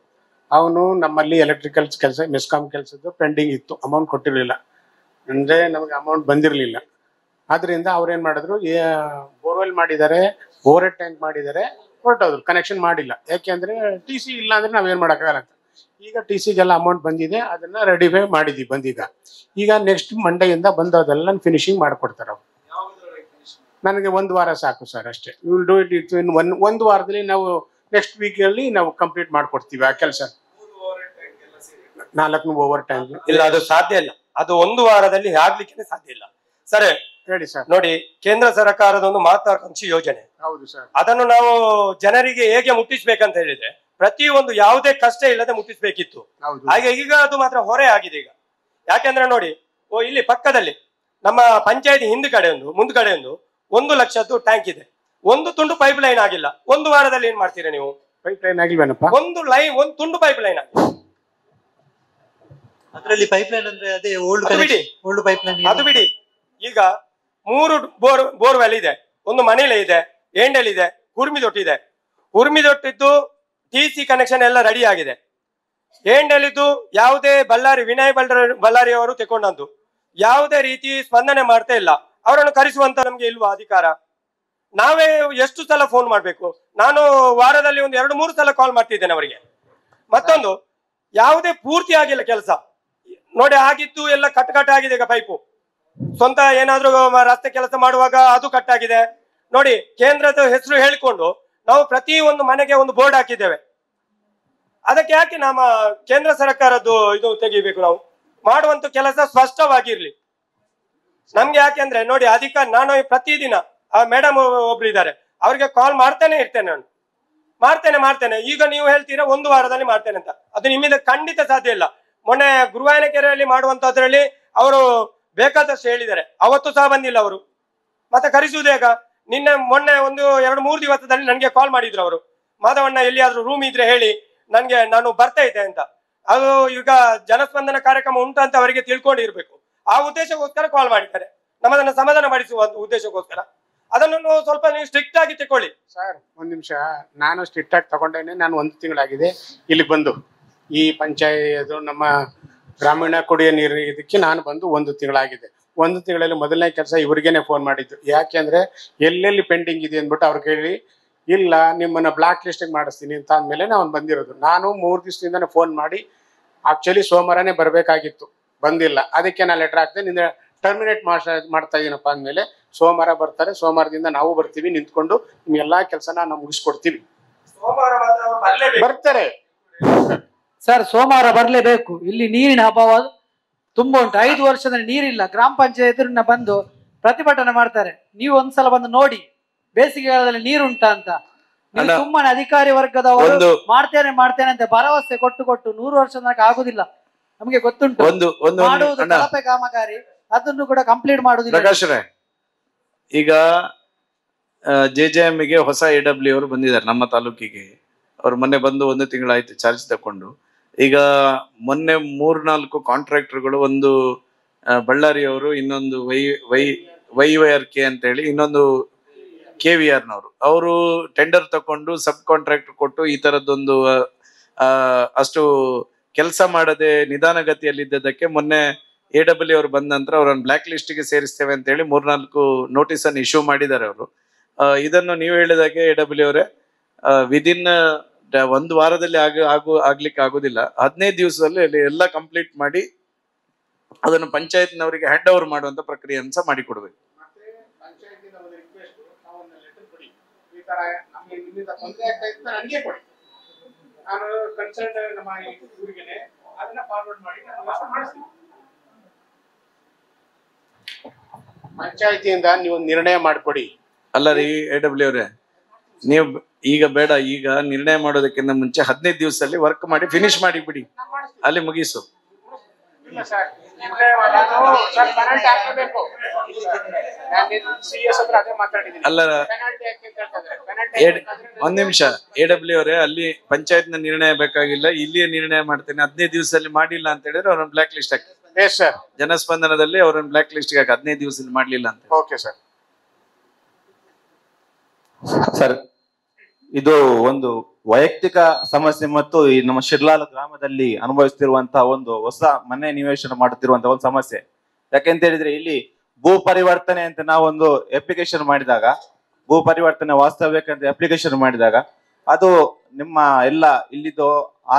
ಅವನು ನಮ್ಮಲ್ಲಿ ಎಲೆಕ್ಟ್ರಿಕಲ್ ಕೆಲಸ ಮೆಸ್ಕಾಂ ಕೆಲಸದ್ದು ಪೆಂಡಿಂಗ್ ಇತ್ತು, ಅಮೌಂಟ್ ಕೊಟ್ಟಿರಲಿಲ್ಲ. ಅಂದ್ರೆ ನಮಗೆ ಅಮೌಂಟ್ ಬಂದಿರಲಿಲ್ಲ. ಆದ್ರಿಂದ ಅವ್ರೇನ್ ಮಾಡಿದ್ರು, ಬೋರ್ವೆಲ್ ಮಾಡಿದ್ದಾರೆ, ಓವರ್ ಹೆಡ್ ಟ್ಯಾಂಕ್ ಮಾಡಿದ್ದಾರೆ, ಹೊರಟೋದ್ರು. ಕನೆಕ್ಷನ್ ಮಾಡಿಲ್ಲ. ಯಾಕೆಂದ್ರೆ TC ಇಲ್ಲ ಅಂದ್ರೆ ನಾವೇನ್ ಮಾಡೋಕ್ಕಾಗಲ್ಲ ಅಂತ. ಈಗ TCಗೆಲ್ಲ ಅಮೌಂಟ್ ಬಂದಿದೆ, ಅದನ್ನ ರೆಡಿಫೈ ಮಾಡಿದ್ವಿ ಬಂದೀಗ. ಈಗ ನೆಕ್ಸ್ಟ್ ಮಂಡೆಯಿಂದ ಬಂದದೆಲ್ಲ ಫಿನಿಶಿಂಗ್ ಮಾಡಿಕೊಡ್ತಾರೆ ಅವ್ರು. ನನಗೆ 1 ವಾರ ಸಾಕು ಸರ್ ಅಷ್ಟೇ. ವಿಲ್ ಡೂ ಇಟ್ ಇನ್ ಒಂದು ವಾರದಲ್ಲಿ ನಾವು ನೆಕ್ಸ್ಟ್ ವೀಕಲ್ಲಿ ನಾವು ಕಂಪ್ಲೀಟ್ ಮಾಡ್ಕೊಡ್ತೀವಿ ಆ ಕೆಲಸ. 4 ಓವರ್ ಟ್ಯಾಂಕ್ ಇಲ್ಲ, ಅದು ಸಾಧ್ಯ ಇಲ್ಲ. ಅದು 1 ವಾರದಲ್ಲಿ ಆಗ್ಲಿಕ್ಕೆ ಸಾಧ್ಯ ಇಲ್ಲ ಸರ್. ಹೇಳಿ ಸರ್. ನೋಡಿ, ಕೇಂದ್ರ ಸರ್ಕಾರದ ಒಂದು ಮಹತ್ವಾಕಾಂಕ್ಷಿ ಯೋಜನೆ. ಹೌದು ಸರ್. ಅದನ್ನು ನಾವು ಜನರಿಗೆ ಹೇಗೆ ಮುಟ್ಟಿಸ್ಬೇಕಂತ ಹೇಳಿದ್ರೆ ಪ್ರತಿಯೊಂದು ಯಾವುದೇ ಕಷ್ಟ ಇಲ್ಲದೆ ಮುಟ್ಟಿಸ್ಬೇಕಿತ್ತು. ಹಾಗೆ ಈಗ ಅದು ಮಾತ್ರ ಹೊರೆ ಆಗಿದೆ ಈಗ. ಯಾಕೆಂದ್ರೆ ನೋಡಿ, ಇಲ್ಲಿ ಪಕ್ಕದಲ್ಲಿ ನಮ್ಮ ಪಂಚಾಯತಿ ಹಿಂದ್ಗಡೆ ಮುಂದ್ಗಡೆ 1 ಲಕ್ಷದ್ದು ಟ್ಯಾಂಕ್ ಇದೆ. 1 ತುಂಡು ಪೈಪ್ ಲೈನ್ ಆಗಿಲ್ಲ. 1 ವಾರದಲ್ಲಿ ಏನ್ ಮಾಡ್ತೀರಾ ನೀವು? Pipe line ಆಗಿಲ್ವೇನಪ್ಪ? 1 ತುಂಡು ಪೈಪ್ ಲೈನ್ ಆಗಿದೆ. ಅದರಲ್ಲಿ ಪೈಪ್ ಲೈನ್ ಅಂದ್ರೆ ಅದೇ ಓಲ್ಡ್ ಪೈಪ್ ಲೈನ್. ಅದು ಬಿಡಿ, ಈಗ 3 ಬೋರ್ವೆಲ್ ಇದೆ, 1 ಮನೇಲಿ ಇದೆ, ಏಂಡಲ್ ಇದೆ, ಹುರ್ಮಿದೊಟ್ಟಿದೆ. ಹುರ್ಮಿದೊಟ್ಟಿದ್ದು TC ಕನೆಕ್ಷನ್ ಎಲ್ಲ ರೆಡಿ ಆಗಿದೆ. ಏಂಡಲಿದ್ದು ಯಾವುದೇ ವಿನಯ್ ಬಳ್ಳಾರಿ ಅವರು ತಗೊಂಡಂತು ಯಾವುದೇ ರೀತಿ ಸ್ಪಂದನೆ ಮಾಡ್ತಾ ಇಲ್ಲ. ಅವರನ್ನು ಕರೆಸುವಂತ ನಮ್ಗೆ ಇಲ್ವಾ ಅಧಿಕಾರ? ನಾವೇ ಎಷ್ಟು ಸಲ ಫೋನ್ ಮಾಡ್ಬೇಕು? ನಾನು ವಾರದಲ್ಲಿ 2-3 ಸಲ ಕಾಲ್ ಮಾಡ್ತಿದ್ದೇನೆ ಅವರಿಗೆ. ಮತ್ತೊಂದು, ಯಾವುದೇ ಪೂರ್ತಿ ಆಗಿಲ್ಲ ಕೆಲಸ. ನೋಡಿ, ಆಗಿದ್ದು ಎಲ್ಲ ಕಟ್ ಆಗಿದೆ. ಈಗ ಪೈಪು ಸ್ವಂತ ಏನಾದ್ರೂ ರಸ್ತೆ ಕೆಲಸ ಮಾಡುವಾಗ ಅದು ಕಟ್ಟಾಗಿದೆ. ನೋಡಿ, ಕೇಂದ್ರದ ಹೆಸರು ಹೇಳಿಕೊಂಡು ನಾವು ಪ್ರತಿ ಒಂದು ಮನೆಗೆ ಒಂದು ಬೋರ್ಡ್ ಹಾಕಿದ್ದೇವೆ. ಅದಕ್ಕೆ ಯಾಕೆ ನಮ್ಮ ಕೇಂದ್ರ ಸರ್ಕಾರದ್ದು ಇದು ತೆಗಿಬೇಕು? ನಾವು ಮಾಡುವಂತ ಕೆಲಸ ಸ್ಪಷ್ಟವಾಗಿರ್ಲಿ. ನಮ್ಗೆ ಯಾಕೆಂದ್ರೆ ನೋಡಿ ನಾನು ಪ್ರತಿದಿನ ಮೇಡಮ್ ಒಬ್ರು ಇದ್ದಾರೆ, ಅವ್ರಿಗೆ ಕಾಲ್ ಮಾಡ್ತಾನೆ ಇರ್ತೇನೆ ನಾನು, ಮಾಡ್ತೇನೆ. ಈಗ ನೀವು ಹೇಳ್ತೀರಾ 1 ವಾರದಲ್ಲಿ ಮಾಡ್ತೇನೆ ಅಂತ, ಅದು ನಿಮ್ಮಿಂದ ಖಂಡಿತ ಸಾಧ್ಯ ಇಲ್ಲ. ಮೊನ್ನೆ ಗುರುವಾಯನಕೆರೆಯಲ್ಲಿ ಮಾಡುವಂತದ್ರಲ್ಲಿ ಅವರು ಬೇಕಾದಷ್ಟು ಹೇಳಿದ್ದಾರೆ, ಅವತ್ತು ಸಹ ಬಂದಿಲ್ಲ ಅವರು. ಮತ್ತೆ ಕರೆಸುವುದು ಹೇಗ? ಮೊನ್ನೆ ಒಂದು 2-3 ದಿವಸದಲ್ಲಿ ನನಗೆ ಕಾಲ್ ಮಾಡಿದ್ರು ಅವರು, ಮಾಧವಣ್ಣ ಎಲ್ಲಿಯಾದ್ರೂ ರೂಮ್ ಇದ್ರೆ ಹೇಳಿ ನಾನು ಬರ್ತಾ ಇದ್ದೆ ಅಂತ. ಅದು ಈಗ ಜನಸ್ಪಂದನ ಕಾರ್ಯಕ್ರಮ ಉಂಟಂತ ಅವರಿಗೆ ತಿಳ್ಕೊಂಡಿರ್ಬೇಕು. ಆ ಉದ್ದೇಶಕ್ಕೋಸ್ಕರ ಕಾಲ್ ಮಾಡಿದ್ದಾರೆ, ನಮ್ಮದನ್ನ ಸಮಾಧಾನ ಪಡಿಸುವ ಉದ್ದೇಶಕ್ಕೋಸ್ಕರ. ಅದನ್ನು ಸ್ವಲ್ಪ ನೀವು ಸ್ಟ್ರಿಕ್ಟ್ ಆಗಿ ತಗೊಳ್ಳಿ. ಸರ್ ಒಂದ್ ನಿಮಿಷ, ನಾನು ಸ್ಟ್ರಿಕ್ಟ್ ಆಗಿ ತಗೊಂಡೇನೆ. ನಾನು 1 ತಿಂಗಳಾಗಿದೆ ಇಲ್ಲಿ ಬಂದು, ಈ ಪಂಚಾಯತ್ ನಮ್ಮ ಗ್ರಾಮೀಣ ಕುಡಿಯ ನೀರು ಇದಕ್ಕೆ ನಾನು ಬಂದು 1 ತಿಂಗಳಾಗಿದೆ. 1 ತಿಂಗಳಲ್ಲಿ ಮೊದಲನೇ ಕೆಲಸ ಇವರಿಗೇನೆ ಫೋನ್ ಮಾಡಿದ್ದು. ಯಾಕೆಂದ್ರೆ ಎಲ್ಲೆಲ್ಲಿ ಪೆಂಡಿಂಗ್ ಇದೆ ಅಂದ್ಬಿಟ್ಟು ಅವ್ರು ಕೇಳಿ, ಇಲ್ಲ ನಿಮ್ಮನ್ನ ಬ್ಲಾಕ್ ಲಿಸ್ಟ್ ಮಾಡಿಸ್ತೀನಿ ಅಂತ ಅಂದ್ಮೇಲೆ ನಾವು ಬಂದಿರೋದು. ನಾನು 3 ದಿವಸದಿಂದಾನೆ ಫೋನ್ ಮಾಡಿ, ಆಕ್ಚುಲಿ ಸೋಮವಾರನೇ ಬರಬೇಕಾಗಿತ್ತು, ಬಂದಿಲ್ಲ. ಅದಕ್ಕೆ ನಾನು ಲೆಟರ್ ಹಾಕ್ದೆ, ನಿನ್ನ ಟರ್ಮಿನೇಟ್ ಮಾಡ್ತಾ ಇದೀನಪ್ಪ ಅಂದ್ಮೇಲೆ ಸೋಮವಾರ ಬರ್ತಾರೆ, ಸೋಮವಾರದಿಂದ ನಾವು ಬರ್ತೀವಿ, ನಿಂತ್ಕೊಂಡು ನಿಮ್ಗೆಲ್ಲಾ ಕೆಲಸನ ನಾವು ಮುಗಿಸ್ಕೊಡ್ತೀವಿ. ಬರ್ತಾರೆ ಸರ್, ಸೋಮವಾರ ಬರ್ಲೇಬೇಕು. ಇಲ್ಲಿ ನೀರಿನ ಅಭಾವ ತುಂಬಾ ಉಂಟು. 5 ವರ್ಷದ ನೀರಿಲ್ಲ. ಗ್ರಾಮ ಪಂಚಾಯತ್ ಬಂದು ಪ್ರತಿಭಟನೆ ಮಾಡ್ತಾರೆ. ನೀವು ಒಂದ್ಸಲ ಬಂದು ನೋಡಿ ಬೇಸಿಗೆಗಾಲದಲ್ಲಿ ನೀರುಂಟಾ ಅಂತ. ನೀವು ಸುಮ್ಮನೆ ಅಧಿಕಾರಿ ವರ್ಗದವರು ಮಾಡ್ತೇನೆ ಅಂತ ಭರವಸೆ ಕೊಟ್ಟು 100 ವರ್ಷ ತನಕ ಆಗುದಿಲ್ಲ. ನಮಗೆ ಗೊತ್ತುಂಟು, ಮಾಡುವುದು ಕಳಪೆ ಕಾಮಗಾರಿ, ಅದನ್ನು ಕೂಡ ಕಂಪ್ಲೀಟ್ ಮಾಡುದಿಲ್ಲ. ಪ್ರಕಾಶ್ರೇ, ಈಗ JJM ಗೆ ಹೊಸ AW ಅವರು ಬಂದಿದ್ದಾರೆ ನಮ್ಮ ತಾಲೂಕಿಗೆ. ಅವ್ರು ಮೊನ್ನೆ ಬಂದು 1 ತಿಂಗಳಾಯ್ತು ಚಾರ್ಜ್ ತಕೊಂಡು. ಈಗ ಮೊನ್ನೆ 3-4 ಕಾಂಟ್ರಾಕ್ಟರ್ಗಳು, ಒಂದು ಬಳ್ಳಾರಿ ಅವರು, ಇನ್ನೊಂದು YYRK ಅಂತ ಹೇಳಿ, ಇನ್ನೊಂದು KVR ನವರು, ಅವರು ಟೆಂಡರ್ ತಕೊಂಡು ಸಬ್ ಕಾಂಟ್ರಾಕ್ಟರ್ ಕೊಟ್ಟು ಈ ತರದೊಂದು ಅಷ್ಟು ಕೆಲಸ ಮಾಡದೆ ನಿಧಾನಗತಿಯಲ್ಲಿದ್ದದಕ್ಕೆ ಮೊನ್ನೆ AW ಅವರು ಬಂದ ನಂತರ ಅವರನ್ನು ಬ್ಲಾಕ್ ಲಿಸ್ಟ್ಗೆ ಸೇರಿಸ್ತೇವೆ ಅಂತ ಹೇಳಿ 3-4 ನೋಟಿಸ್ ಅನ್ನು ಇಶ್ಯೂ ಮಾಡಿದ್ದಾರೆ ಅವರು. ಇದನ್ನು ನೀವು ಹೇಳಿದಾಗೆ AW ಅವರೇ ವಿದಿನ್ 1 ವಾರದಲ್ಲಿ ಆಗ್ಲಿಕ್ಕೆ ಆಗುದಿಲ್ಲ. 15 ದಿವಸದಲ್ಲಿ ಅಲ್ಲಿ ಎಲ್ಲ ಕಂಪ್ಲೀಟ್ ಮಾಡಿ ಅದನ್ನು ಪಂಚಾಯತ್ನವರಿಗೆ ಹ್ಯಾಂಡ್ ಓವರ್ ಮಾಡುವಂತ ಪ್ರಕ್ರಿಯೆಯನ್ನು ಸಹ ಮಾಡಿಕೊಡ್ಬೇಕು. ಪಂಚಾಯತಿಯಿಂದ ನೀವು ನಿರ್ಣಯ ಮಾಡಿಕೊಡಿ. ಅಲ್ಲ ರೀ AW ಅವರೇ, ನೀವು ಈಗ ಬೇಡ, ಈಗ ನಿರ್ಣಯ ಮಾಡೋದಕ್ಕಿಂತ ಮುಂಚೆ 15 ದಿವಸದಲ್ಲಿ ವರ್ಕ್ ಮಾಡಿ ಫಿನಿಶ್ ಮಾಡಿ ಬಿಡಿ, ಅಲ್ಲಿ ಮುಗಿಸು. ಅಲ್ಲ 1 ನಿಮಿಷ, AW ಅವರೇ, ಅಲ್ಲಿ ಪಂಚಾಯತ್ನ ನಿರ್ಣಯ ಬೇಕಾಗಿಲ್ಲ, ಇಲ್ಲಿಯೇ ನಿರ್ಣಯ ಮಾಡ್ತೇನೆ, 15 ದಿವಸದಲ್ಲಿ ಮಾಡಿಲ್ಲ ಅಂತ ಹೇಳಿದ್ರೆ ಅವ್ರನ್ನ ಬ್ಲಾಕ್ ಲಿಸ್ಟ್ ಹಾಕಿ. ಜನಸ್ಪಂದನದಲ್ಲಿ ಅವ್ರನ್ನ ಬ್ಲಾಕ್ ಲಿಸ್ಟ್ ಹಾಕಿ 15 ದಿವಸದಲ್ಲಿ ಮಾಡ್ಲಿಲ್ಲ ಅಂತ. Okay sir. ಸರ್, ಇದು ಒಂದು ವೈಯಕ್ತಿಕ ಸಮಸ್ಯೆ ಮತ್ತು ಈ ನಮ್ಮ ಶಿರ್ಲಾಲ್ ಗ್ರಾಮದಲ್ಲಿ ಅನುಭವಿಸ್ತಿರುವಂತಹ ಒಂದು ಹೊಸ ಮನೆ ನಿವೇಶನ ಮಾಡುತ್ತಿರುವಂತಹ ಒಂದು ಸಮಸ್ಯೆ. ಯಾಕೆಂತ ಹೇಳಿದ್ರೆ ಇಲ್ಲಿ ಭೂ ಪರಿವರ್ತನೆ ಅಂತ ನಾವೊಂದು ಅಪ್ಲಿಕೇಶನ್ ಮಾಡಿದಾಗ, ಭೂ ಪರಿವರ್ತನೆ ವಾಸ್ತವ್ಯಕ್ಕಂತ ಅಪ್ಲಿಕೇಶನ್ ಮಾಡಿದಾಗ, ಅದು ನಿಮ್ಮ ಎಲ್ಲ ಇಲ್ಲಿದ್ದು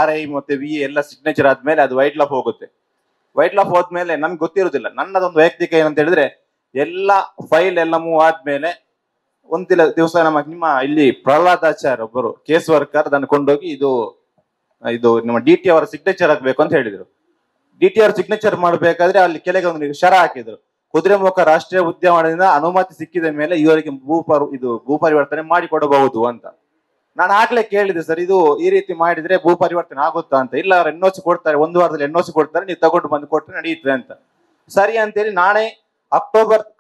RI ಮತ್ತೆ VA ಎಲ್ಲ ಸಿಗ್ನೇಚರ್ ಆದ್ಮೇಲೆ ಅದು ವೈಟ್ ಲಾಪ್ ಹೋಗುತ್ತೆ. ವೈಟ್ ಲಾಪ್ ಹೋದ್ಮೇಲೆ ನಮ್ಗೆ ಗೊತ್ತಿರುವುದಿಲ್ಲ. ನನ್ನದೊಂದು ವೈಯಕ್ತಿಕ ಏನಂತ ಹೇಳಿದ್ರೆ, ಎಲ್ಲ ಫೈಲ್ ಎಲ್ಲ ಮೂವ್ ಆದ್ಮೇಲೆ ಒಂದಿನ ದಿವಸ ನಿಮ್ಮ ಇಲ್ಲಿ ಪ್ರಹ್ಲಾದಾಚಾರ್ಯ ಒಬ್ಬರು ಕೇಸ್ ವರ್ಕರ್ ಅದನ್ನು ಕೊಂಡೋಗಿ ಇದು ನಮ್ಮ DT ಅವರ ಸಿಗ್ನೇಚರ್ ಹಾಕ್ಬೇಕು ಅಂತ ಹೇಳಿದ್ರು. DT ಅವರ ಸಿಗ್ನೇಚರ್ ಮಾಡ್ಬೇಕಾದ್ರೆ ಅಲ್ಲಿ ಕೆಳಗೆ ಒಂದು ಶರ ಹಾಕಿದ್ರು, ಕುದುರೆಮುಖ ರಾಷ್ಟ್ರೀಯ ಉದ್ಯಾನವನದಿಂದ ಅನುಮತಿ ಸಿಕ್ಕಿದ ಮೇಲೆ ಇವರಿಗೆ ಭೂ ಪರಿವರ್ತನೆ ಮಾಡಿಕೊಡಬಹುದು ಅಂತ. ನಾನು ಆಗ್ಲೇ ಕೇಳಿದೆ, ಸರ್ ಇದು ಈ ರೀತಿ ಮಾಡಿದ್ರೆ ಭೂ ಪರಿವರ್ತನೆ ಆಗುತ್ತಾ ಅಂತ. ಇಲ್ಲ, ಅವ್ರು NOC ಕೊಡ್ತಾರೆ, 1 ವಾರದಲ್ಲಿ NOC ಕೊಡ್ತಾರೆ, ನೀವು ತಗೊಂಡು ಬಂದು ಕೊಟ್ಟರೆ ನಡೆಯುತ್ತೆ ಅಂತ. ಸರಿ ಅಂತೇಳಿ ನಾನೇ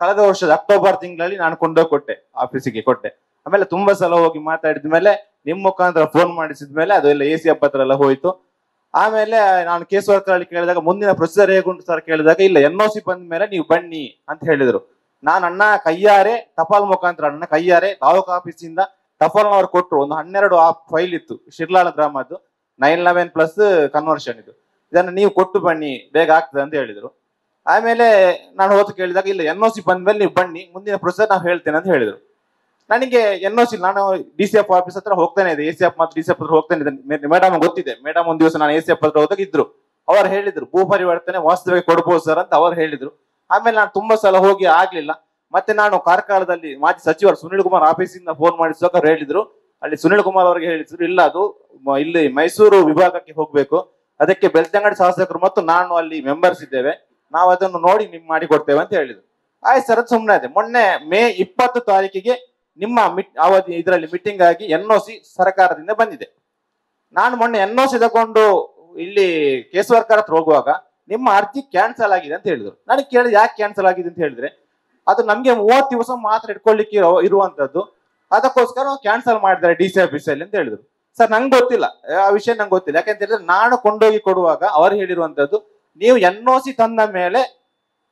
ಕಳೆದ ವರ್ಷದ ಅಕ್ಟೋಬರ್ ತಿಂಗಳಲ್ಲಿ ನಾನು ಕೊಂಡೋಗಿ ಕೊಟ್ಟೆ, ಆಫೀಸಿಗೆ ಕೊಟ್ಟೆ. ಆಮೇಲೆ ತುಂಬಾ ಸಲ ಹೋಗಿ ಮಾತಾಡಿದ ಮೇಲೆ ನಿಮ್ಮ ಮುಖಾಂತರ ಫೋನ್ ಮಾಡಿಸಿದ್ಮೇಲೆ ಅದೆಲ್ಲ AC ಹತ್ರ ಎಲ್ಲ ಹೋಯ್ತು. ಆಮೇಲೆ ನಾನು ಕೇಸ್ ವರ್ಕರ್ ಅಲ್ಲಿ ಕೇಳಿದಾಗ ಮುಂದಿನ ಪ್ರೊಸೀಜರ್ ಹೇಗುಂಟು ಸರ್ ಕೇಳಿದಾಗ, ಇಲ್ಲ NOC ಬಂದ ಮೇಲೆ ನೀವು ಬನ್ನಿ ಅಂತ ಹೇಳಿದ್ರು. ನಾನು ಕೈಯಾರೆ ಟಪಾಲ್ ಮುಖಾಂತರ ಕೈಯಾರೆ ತಾಲೂಕು ಆಫೀಸಿಂದ ಟಪಾಲ್ನವ್ರು ಕೊಟ್ಟರು. ಒಂದು 12 ಫೈಲ್ ಇತ್ತು ಶಿರ್ಲಾಳ ಗ್ರಾಮದ್ದು, 911+ ಕನ್ವರ್ಷನ್ ಇದು. ಇದನ್ನು ನೀವು ಕೊಟ್ಟು ಬನ್ನಿ, ಬೇಗ ಆಗ್ತದೆ ಅಂತ ಹೇಳಿದ್ರು. ಆಮೇಲೆ ನಾನು ಹೋಗಿ ಕೇಳಿದಾಗ, ಇಲ್ಲ NOC ಬಂದ್ಮೇಲೆ ನೀವು ಬನ್ನಿ, ಮುಂದಿನ ಪ್ರೊಸೀಜರ್ ನಾವು ಹೇಳ್ತೇನೆ ಅಂತ ಹೇಳಿದ್ರು. ನನಗೆ NOC ನಾನು DCF ಆಫೀಸ್ ಹತ್ರ ಹೋಗ್ತಾನೆ ಇದೆ, ACF ಮತ್ತು DCF ಹತ್ರ ಹೋಗ್ತಾನೆ ಇದೆ. ಮೇಡಮ್ ಗೊತ್ತಿದೆ, ಮೇಡಮ್ ಒಂದ್ ದಿವಸ ನಾನು ACF ಹತ್ರ ಹೋದಾಗ ಇದ್ರು, ಅವ್ರು ಹೇಳಿದ್ರು ಭೂ ಪರಿವರ್ತನೆ ವಾಸ್ತವಕ್ಕೆ ಕೊಡ್ಬೋದು ಸರ್ ಅಂತ ಅವ್ರು ಹೇಳಿದ್ರು. ಆಮೇಲೆ ನಾನು ತುಂಬಾ ಸಲ ಹೋಗಿ ಆಗ್ಲಿಲ್ಲ. ಮತ್ತೆ ನಾನು ಕಾರ್ಕಳದಲ್ಲಿ ಮಾಜಿ ಸಚಿವರು ಸುನಿಲ್ ಕುಮಾರ್ ಆಫೀಸಿಂದ ಫೋನ್ ಮಾಡಿಸುವಾಗ ಹೇಳಿದ್ರು, ಅಲ್ಲಿ ಸುನಿಲ್ ಕುಮಾರ್ ಅವರಿಗೆ ಹೇಳಿದ್ರು, ಇಲ್ಲ ಅದು ಇಲ್ಲಿ ಮೈಸೂರು ವಿಭಾಗಕ್ಕೆ ಹೋಗ್ಬೇಕು, ಅದಕ್ಕೆ ಬೆಳ್ತಂಗಡಿ ಶಾಸಕರು ಮತ್ತು ನಾನು ಅಲ್ಲಿ ಮೆಂಬರ್ಸ್ ಇದ್ದೇವೆ, ನಾವು ಅದನ್ನು ನೋಡಿ ನಿಮ್ ಮಾಡಿ ಕೊಡ್ತೇವೆ ಅಂತ ಹೇಳಿದ್ರು. ಆಯ್ತು ಸರ್, ಸುಮ್ಮನೆ ಅದೇ. ಮೊನ್ನೆ ಮೇ 20 ತಾರೀಕಿಗೆ ನಿಮ್ಮ ಅವಧಿ ಇದರಲ್ಲಿ ಮೀಟಿಂಗ್ ಆಗಿ NOC ಸರ್ಕಾರದಿಂದ ಬಂದಿದೆ. ನಾನು ಮೊನ್ನೆ NOC ತಗೊಂಡು ಇಲ್ಲಿ ಕೇಸವರ್ಕರ್ ಹತ್ರ ಹೋಗುವಾಗ ನಿಮ್ಮ ಅರ್ಜಿ ಕ್ಯಾನ್ಸಲ್ ಆಗಿದೆ ಅಂತ ಹೇಳಿದ್ರು. ನನಗೆ ಕೇಳಿದೆ ಯಾಕೆ ಕ್ಯಾನ್ಸಲ್ ಆಗಿದೆ ಅಂತ ಹೇಳಿದ್ರೆ, ಅದು ನಮ್ಗೆ 30 ದಿವಸ ಮಾತ್ರ ಇಟ್ಕೊಳ್ಳಿಕ್ಕೆ ಇರುವಂತದ್ದು, ಅದಕ್ಕೋಸ್ಕರ ನಾವು ಕ್ಯಾನ್ಸಲ್ ಮಾಡಿದ್ದಾರೆ DC ಆಫೀಸಲ್ಲಿ ಅಂತ ಹೇಳಿದ್ರು. ಸರ್ ನಂಗೆ ಗೊತ್ತಿಲ್ಲ, ಆ ವಿಷಯ ನಂಗೆ ಗೊತ್ತಿಲ್ಲ. ಯಾಕಂತ ಹೇಳಿದ್ರೆ ನಾನು ಕೊಂಡೋಗಿ ಕೊಡುವಾಗ ಅವರು ಹೇಳಿರುವಂತದ್ದು, ನೀವು NOC ತಂದ ಮೇಲೆ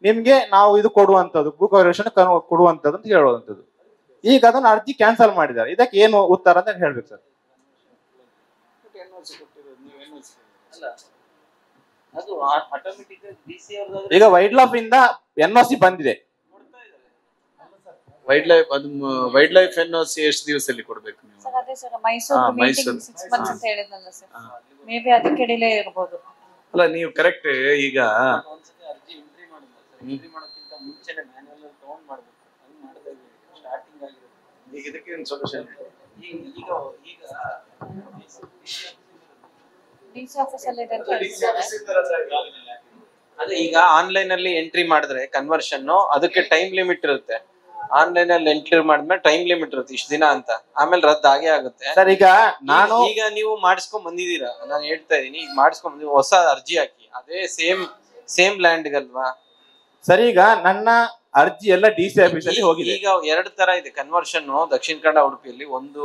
ನಿಮ್ಗೆ ನಾವು ಇದು ಕೊಡುವಂತದ್ದು, ಭೂಕವರೇಷನ್ ಕೊಡುವಂತದ್ದು ಅಂತ ಹೇಳುವಂತದ್ದು. ಈಗ ಅದನ್ನು ಅರ್ಜಿ ಕ್ಯಾನ್ಸಲ್ ಮಾಡಿದ್ದಾರೆ. ಇದಕ್ಕೆ ಏನು ಉತ್ತರ ಅಂತ ಹೇಳ್ಬೇಕು ಸರ್. ಈಗ ವೈಲ್ಡ್ ಲೈಫ್ ಇಂದ NOC ಬಂದಿದೆ. ವೈಲ್ಡ್ ಲೈಫ್ NOC ಎಷ್ಟು ದಿವಸದಲ್ಲಿ ಕೊಡ್ಬೇಕು ನೀವು? ಸರ್ ಅದೇ ಸರ್ ಮೈಸೂರು ಮೀಟಿಂಗ್ 6 ಮಂತ್ಸ್ ಅಂತ ಹೇಳಿದ್ನಲ್ಲ ಸರ್, ಮೇ ಬಿ ಅದಕ್ಕೆ ಡಿಲೇ ಇರಬಹುದು. ಅಲ್ಲ ನೀವು ಕರೆಕ್ಟ್. ಈಗ ಇದಕ್ಕೆ ಸೊಲ್ಯೂಷನ್ ಡಿಸಿ ಆಫೀಸ್ ಅಲ್ಲಿ ಇದೆ ಅಂತ ಹೇಳ್ತಿದ್ದಾರೆ. ಅದೇ ಈಗ ಆನ್ಲೈನ್ ಅಲ್ಲಿ ಎಂಟ್ರಿ ಮಾಡಿದ್ರೆ ಕನ್ವರ್ಷನ್ ಅದಕ್ಕೆ ಟೈಮ್ ಲಿಮಿಟ್ ಇರುತ್ತೆ. ಆನ್ಲೈನ್ ಅಲ್ಲಿ ಎಂಟ್ರಿ ಮಾಡಿದ್ಮೇಲೆ ಟೈಮ್ ಲಿಮಿಟ್ ಇರುತ್ತೆ ಇಷ್ಟು ದಿನ ಅಂತ, ಆಮೇಲೆ ರದ್ದು ಆಗೇ ಆಗುತ್ತೆ ಸರ್. ಈಗ ಈಗ ನೀವು ಮಾಡಿಸ್ಕೊಂಡ್ ಬಂದಿದ್ದೀರಾ, ನಾನು ಹೇಳ್ತಾ ಇದೀನಿ, ಈಗ ಮಾಡಿಸ್ಕೊಂಡ್ ಬಂದಿದ್ದೀವಿ, ಹೊಸ ಅರ್ಜಿ ಹಾಕಿ ಅದೇ ಸೇಮ್ ಲ್ಯಾಂಡ್ ಗಲ್ವಾ ಸರ್. ಈಗ ನನ್ನ ಅರ್ಜಿ ಎಲ್ಲ DC ಆಫೀಸಲ್ಲಿ ಹೋಗಿದೆ. ಈಗ 2 ತರ ಇದೆ ಕನ್ವರ್ಷನ್ ದಕ್ಷಿಣ ಕನ್ನಡ ಉಡುಪಿಯಲ್ಲಿ. ಒಂದು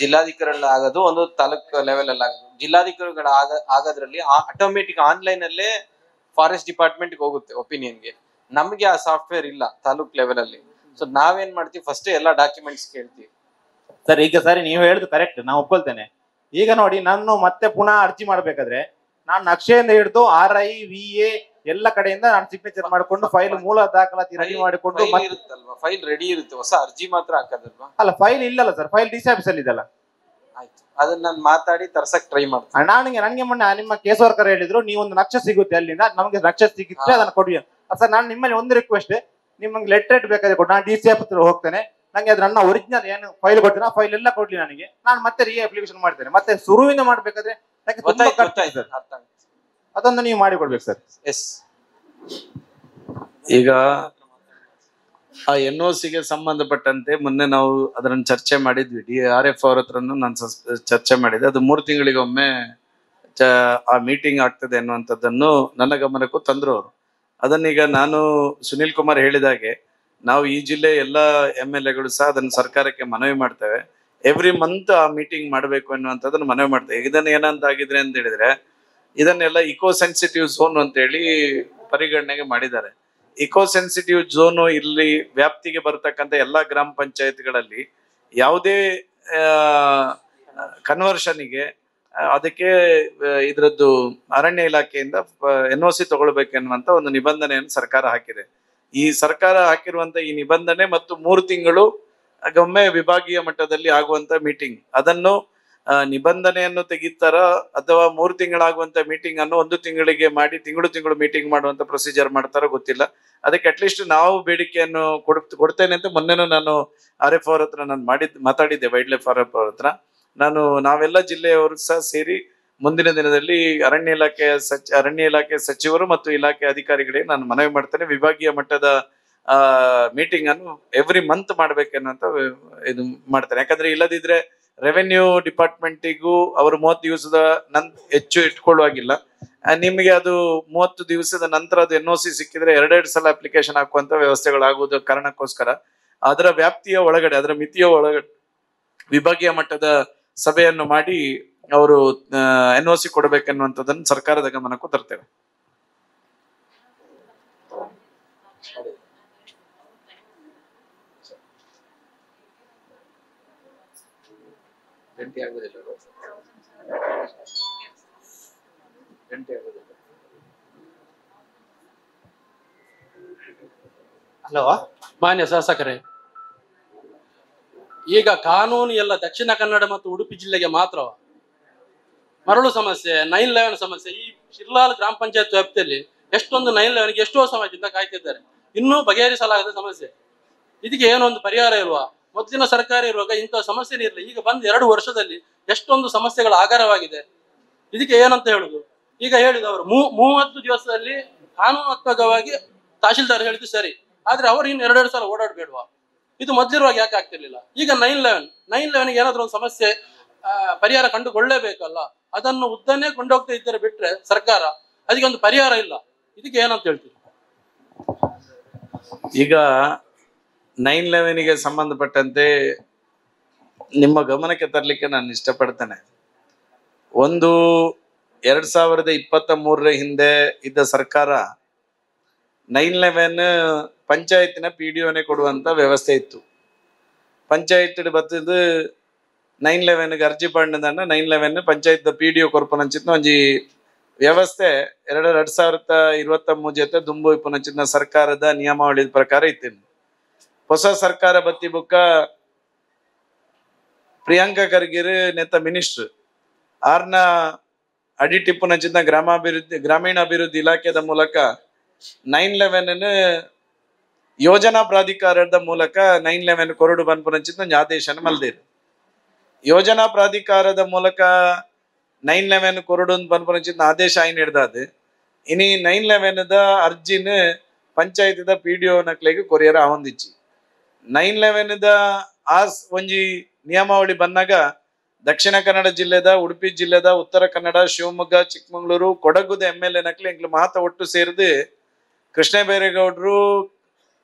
ಜಿಲ್ಲಾಧಿಕಾರಿಗಳಲ್ಲಿ ಆಗೋದು, ಒಂದು ತಾಲೂಕ್ ಲೆವೆಲ್ ಅಲ್ಲಿ ಆಗೋದು. ಜಿಲ್ಲಾಧಿಕಾರಿಗಳ ಆಗೋದ್ರಲ್ಲಿ ಆಟೋಮೆಟಿಕ್ ಆನ್ಲೈನ್ ಅಲ್ಲೇ ಫಾರೆಸ್ಟ್ ಡಿಪಾರ್ಟ್ಮೆಂಟ್ ಹೋಗುತ್ತೆ ಒಪಿನಿಯನ್ಗೆ. ನಮ್ಗೆ ಆ ಸಾಫ್ಟ್ವೇರ್ ಇಲ್ಲ ತಾಲೂಕ್ ಲೆವೆಲ್ ಅಲ್ಲಿ. ಸೊ ನಾವೇನ್ ಮಾಡ್ತೀವಿ, ಫಸ್ಟ್ ಎಲ್ಲಾ ಡಾಕ್ಯುಮೆಂಟ್ಸ್ ಕೇಳ್ತೀವಿ ಸರ್. ಈಗ ಸರಿ ನೀವು ಹೇಳುದು ಕರೆಕ್ಟ್, ನಾನು ಒಪ್ಕೊಳ್ತೇನೆ. ಈಗ ನೋಡಿ, ನಾನು ಮತ್ತೆ ಪುನಃ ಅರ್ಜಿ ಮಾಡ್ಬೇಕಾದ್ರೆ ನಾನು ನಕ್ಷೆಯಿಂದ ಹಿಡಿದು RI VA ಎಲ್ಲ ಕಡೆಯಿಂದ ನಾನು ಸಿಗ್ನೇಚರ್ ಮಾಡಿಕೊಂಡು ಫೈಲ್ ಮೂಲ ದಾಖಲಾತಿ ರೆಡಿ ಮಾಡಿಕೊಂಡು ಇರುತ್ತಲ್ವಾ, ಫೈಲ್ ರೆಡಿ ಇರುತ್ತೆ, ಹೊಸ ಅರ್ಜಿ ಮಾತ್ರ ಹಾಕೋದಲ್ವಾ? ಅಲ್ಲ, ಫೈಲ್ ಇಲ್ಲಲ್ಲ ಸರ್, ಫೈಲ್ DC ಆಫೀಸ್ ಅಲ್ಲಿ ಇದಲ್ಲ. ಆಯ್ತು, ಅದನ್ನ ನಾನು ಮಾತಾಡಿ ತರ್ಸಕ್ ಟ್ರೈ ಮಾಡ್ತೀನಿ. ನನಗೆ ಮೊನ್ನೆ ನಿಮ್ಮ ಕೇಸವರ್ಕರ್ ಹೇಳಿದ್ರು, ನೀವೊಂದು ನಕ್ಷೆ ಸಿಗುತ್ತೆ ಅಲ್ಲಿಂದ, ನಮಗೆ ನಕ್ಷೆ ಸಿಗುತ್ತೆ ಅದನ್ನ ಕೊಡಿ. ಸರ್ ನಾನು ನಿಮ್ಮಲ್ಲಿ ಒಂದು ರಿಕ್ವೆಸ್ಟ್, ನಿಮ್ಗೆ ಲೆಟರ್ ಬೇಕಾದ್ರೆ ಕೊಡಿ, ನಾನು DC ಆಫೀಸ್ ಹೋಗ್ತೇನೆ, ನಂಗೆ ಅದ್ರ ನನ್ನ ಒರಿಜಿನಲ್ ಏನು ಫೈಲ್ ಕೊಡ್ತೀನಿ, ಫೈಲ್ ಎಲ್ಲ ಕೊಡ್ಲಿ ನನಗೆ, ನಾನು ಮತ್ತೆ ಅಪ್ಲಿಕೇಶನ್ ಮಾಡ್ತೇನೆ. ಮತ್ತೆ ಶುರುವಿನ ಮಾಡ್ಬೇಕಾದ್ರೆ ಅದೊಂದು ನೀವು ಮಾಡಿ ಕೊಡ್ಬೇಕು ಸರ್. ಎಸ್. ಈಗ ಆ NOCಗೆ ಸಂಬಂಧಪಟ್ಟಂತೆ ಮೊನ್ನೆ ನಾವು ಅದನ್ನ ಚರ್ಚೆ ಮಾಡಿದ್ವಿ. DRF ಅವ್ರ ಹತ್ರನು ನಾನು ಚರ್ಚೆ ಮಾಡಿದ್ದೆ. ಅದು 3 ತಿಂಗಳಿಗೊಮ್ಮೆ ಆ ಮೀಟಿಂಗ್ ಆಗ್ತದೆ ಅನ್ನುವಂಥದ್ದನ್ನು ನನ್ನ ಗಮನಕ್ಕೂ ತಂದ್ರು ಅವರು. ಅದನ್ನೀಗ ನಾನು ಸುನಿಲ್ ಕುಮಾರ್ ಹೇಳಿದಾಗೆ ನಾವು ಈ ಜಿಲ್ಲೆ ಎಲ್ಲ MLAಗಳು ಸಹ ಅದನ್ನು ಸರ್ಕಾರಕ್ಕೆ ಮನವಿ ಮಾಡ್ತೇವೆ. ಎವ್ರಿ ಮಂತ್ ಆ ಮೀಟಿಂಗ್ ಮಾಡಬೇಕು ಅನ್ನುವಂಥದ್ದನ್ನು ಮನವಿ ಮಾಡ್ತೇವೆ. ಇದನ್ನ ಏನಂತಾಗಿದ್ರೆ ಅಂತ ಹೇಳಿದ್ರೆ, ಇದನ್ನೆಲ್ಲ ಇಕೋ ಸೆನ್ಸಿಟಿವ್ ಝೋನ್ ಅಂತ ಹೇಳಿ ಪರಿಗಣನೆಗೆ ಮಾಡಿದ್ದಾರೆ. ಇಕೋ ಸೆನ್ಸಿಟಿವ್ ಝೋನು ಇಲ್ಲಿ ವ್ಯಾಪ್ತಿಗೆ ಬರತಕ್ಕಂಥ ಎಲ್ಲಾ ಗ್ರಾಮ ಪಂಚಾಯತ್ಗಳಲ್ಲಿ ಯಾವುದೇ ಕನ್ವರ್ಷನ್ಗೆ ಅದಕ್ಕೆ ಇದರದ್ದು ಅರಣ್ಯ ಇಲಾಖೆಯಿಂದ NOC ತಗೊಳ್ಬೇಕೆನ್ನುವಂತ ಒಂದು ನಿಬಂಧನೆಯನ್ನು ಸರ್ಕಾರ ಹಾಕಿದೆ. ಈ ಸರ್ಕಾರ ಹಾಕಿರುವಂತ ಈ ನಿಬಂಧನೆ ಮತ್ತು 3 ತಿಂಗಳು ಒಮ್ಮೆ ವಿಭಾಗೀಯ ಮಟ್ಟದಲ್ಲಿ ಆಗುವಂತ ಮೀಟಿಂಗ್, ಅದನ್ನು ನಿಬಂಧನೆಯನ್ನು ತೆಗಿತಾರ ಅಥವಾ 3 ತಿಂಗಳಾಗುವಂತ ಮೀಟಿಂಗ್ ಅನ್ನು 1 ತಿಂಗಳಿಗೆ ಮಾಡಿ ತಿಂಗಳು ಮೀಟಿಂಗ್ ಮಾಡುವಂತ ಪ್ರೊಸೀಜರ್ ಮಾಡ್ತಾರೋ ಗೊತ್ತಿಲ್ಲ. ಅದಕ್ಕೆ ಅಟ್ಲೀಸ್ಟ್ ನಾವು ಬೇಡಿಕೆಯನ್ನು ಕೊಡ್ತೇನೆ ಅಂತ ಮೊನ್ನೆನೂ ನಾನು RF ಅವ್ರ ಹತ್ರ ನಾನು ಮಾತಾಡಿದ್ದೆ, ವೈಲ್ಡ್ ಲೈಫ್ RF ಅವ್ರ ಹತ್ರ. ನಾವೆಲ್ಲ ಜಿಲ್ಲೆಯವರು ಸಹ ಸೇರಿ ಮುಂದಿನ ದಿನದಲ್ಲಿ ಅರಣ್ಯ ಇಲಾಖೆ ಸಚಿವರು ಮತ್ತು ಇಲಾಖೆ ಅಧಿಕಾರಿಗಳಿಗೆ ನಾನು ಮನವಿ ಮಾಡ್ತೇನೆ, ವಿಭಾಗೀಯ ಮಟ್ಟದ ಮೀಟಿಂಗ್ ಅನ್ನು ಎವ್ರಿ ಮಂತ್ ಮಾಡ್ಬೇಕನ್ನೋಂತ ಇದು ಮಾಡ್ತೇನೆ. ಯಾಕಂದ್ರೆ ಇಲ್ಲದಿದ್ರೆ ರೆವೆನ್ಯೂ ಡಿಪಾರ್ಟ್ಮೆಂಟಿಗೂ ಅವರು 30 ದಿವಸದ ಹೆಚ್ಚು ಇಟ್ಕೊಳ್ಳುವಾಗಿಲ್ಲ. ನಿಮಗೆ ಅದು 30 ದಿವಸದ ನಂತರ ಅದು NOC ಸಿಕ್ಕಿದ್ರೆ 2 ಸಲ ಅಪ್ಲಿಕೇಶನ್ ಹಾಕುವಂತ ವ್ಯವಸ್ಥೆಗಳಾಗುವುದ ಕಾರಣಕ್ಕೋಸ್ಕರ ಅದರ ವ್ಯಾಪ್ತಿಯ ಒಳಗಡೆ, ಅದರ ಮಿತಿಯ ಒಳಗಡೆ ವಿಭಾಗೀಯ ಮಟ್ಟದ ಸಭೆಯನ್ನು ಮಾಡಿ ಅವರು NOC ಕೊಡಬೇಕನ್ನುವಂಥದ್ದನ್ನು ಸರ್ಕಾರದ ಗಮನಕ್ಕೂ ತರ್ತೇವೆ. ಹಲೋ ಮಾನ್ಯ ಶಾಸಕರೇ, ಈಗ ಕಾನೂನು ಎಲ್ಲ ದಕ್ಷಿಣ ಕನ್ನಡ ಮತ್ತು ಉಡುಪಿ ಜಿಲ್ಲೆಗೆ ಮಾತ್ರ. ಮರಳು ಸಮಸ್ಯೆ, 9/11 ಸಮಸ್ಯೆ, ಈ ಶಿರ್ಲಾಲ್ ಗ್ರಾಮ ಪಂಚಾಯತ್ ವ್ಯಾಪ್ತಿಯಲ್ಲಿ ಎಷ್ಟೊಂದು 9/11ಗೆ ಎಷ್ಟೋ ಸಮಯದಿಂದ ಕಾಯ್ತಿದ್ದಾರೆ, ಇನ್ನೂ ಬಗೆಹರಿಸಲಾಗದ ಸಮಸ್ಯೆ. ಇದಕ್ಕೆ ಏನೊಂದು ಪರಿಹಾರ ಇಲ್ವಾ? ಮೊದಲಿನ ಸರ್ಕಾರ ಇರುವಾಗ ಇಂತಹ ಸಮಸ್ಯೆ ಇರಲಿಲ್ಲ. ಈಗ ಬಂದು 2 ವರ್ಷದಲ್ಲಿ ಎಷ್ಟೊಂದು ಸಮಸ್ಯೆಗಳ ಆಗರವಾಗಿದೆ. ಇದಕ್ಕೆ ಏನಂತ ಹೇಳುದು? ಈಗ ಹೇಳಿದವರು 30 ದಿವಸದಲ್ಲಿ ಕಾನೂನಾತ್ಮಕವಾಗಿ ತಹಶೀಲ್ದಾರ್ ಹೇಳಿದ್ದು ಸರಿ, ಆದ್ರೆ ಅವ್ರು ಇನ್ನು 2 ಸಲ ಓಡಾಡ್ಬೇಡ್ವಾ? ಇದು ಮೊದಲಿರುವಾಗ ಯಾಕೆ ಆಗ್ತಿರ್ಲಿಲ್ಲ? ಈಗ 9/11 ಏನಾದ್ರೂ ಒಂದು ಸಮಸ್ಯೆ ಪರಿಹಾರ ಕಂಡುಕೊಳ್ಳೇಬೇಕಲ್ಲ, ಅದನ್ನು ಉದ್ದನೇ ಕೊಂಡೋಗ್ತಾ ಇದ್ದಾರೆ ಬಿಟ್ರೆ ಸರ್ಕಾರ, ಅದಕ್ಕೆ ಒಂದು ಪರಿಹಾರ ಇಲ್ಲ. ಇದಕ್ಕೆ ಏನಂತ ಹೇಳ್ತೀರಿ? ಈಗ 9/11ಗೆ ಸಂಬಂಧಪಟ್ಟಂತೆ ನಿಮ್ಮ ಗಮನಕ್ಕೆ ತರಲಿಕ್ಕೆ ನಾನು ಇಷ್ಟಪಡ್ತೇನೆ. ಒಂದು 2023 ಹಿಂದೆ ಇದ್ದ ಸರ್ಕಾರ 9/11 ಪಂಚಾಯತಿನ PDOನೇ ಕೊಡುವಂತ ವ್ಯವಸ್ಥೆ ಇತ್ತು. ಪಂಚಾಯತ್ ಬರ್ತದ್ದು 9/11ಗೆ ಅರ್ಜಿ ಪಂಡದನ್ನ 9/11 ಪಂಚಾಯತ್ PDO ಕೊರ್ಪನಂಚಿತ್ನ ಒಂಜಿ ವ್ಯವಸ್ಥೆ 2023 ಜೊತೆ ದುಂಬು ಇಪ್ಪುನಂಚಿನ ಸರ್ಕಾರದ ನಿಯಮಾವಳಿ ಪ್ರಕಾರ ಇತ್ತೇನೆ. ಹೊಸ ಸರ್ಕಾರ ಬತ್ತಿ ಬುಕ್ಕ ಪ್ರಿಯಾಂಕಾ ಖರ್ಗೆ ನೆತ್ತ ಮಿನಿಸ್ಟರ್ ಆರ್ನ ಅಡಿಟಿಪ್ಪುನಂಚಿನ ಗ್ರಾಮೀಣಾಭಿವೃದ್ಧಿ ಇಲಾಖೆದ ಮೂಲಕ 9/11 ಯೋಜನಾ ಪ್ರಾಧಿಕಾರದ ಮೂಲಕ 9/11 ಕೊರಡು ಬನ್ಪುನಂಚಿನ ಆದೇಶನ ಮಲ್ದೇರು. ಯೋಜನಾ ಪ್ರಾಧಿಕಾರದ ಮೂಲಕ 9/11 ಕೊರಡು ಬನ್ಪುನಂಚಿನ ಆದೇಶ ಆಯ್ನ ಹಿಡ್ದಾದ ಇನಿ 9/11 ಅರ್ಜಿನ ಪಂಚಾಯತಿದ PDO ನಕ್ಲೆಗೆ ಕೊರಿಯರ್ ಆವೊಂದಿಚ್ಚಿ 9/11 ಒಂಜಿ ನಿಯಮಾವಳಿ ಬಂದಾಗ ದಕ್ಷಿಣ ಕನ್ನಡ ಜಿಲ್ಲೆದ, ಉಡುಪಿ ಜಿಲ್ಲೆದ, ಉತ್ತರ ಕನ್ನಡ, ಶಿವಮೊಗ್ಗ, ಚಿಕ್ಕಮಗಳೂರು, ಕೊಡಗುದ MLA ನಕ್ಲೆ ಎಂಕ್ಲು ಮಾತ ಒಟ್ಟು ಸೇರಿದು ಕೃಷ್ಣ ಬೈರೇಗೌಡರು,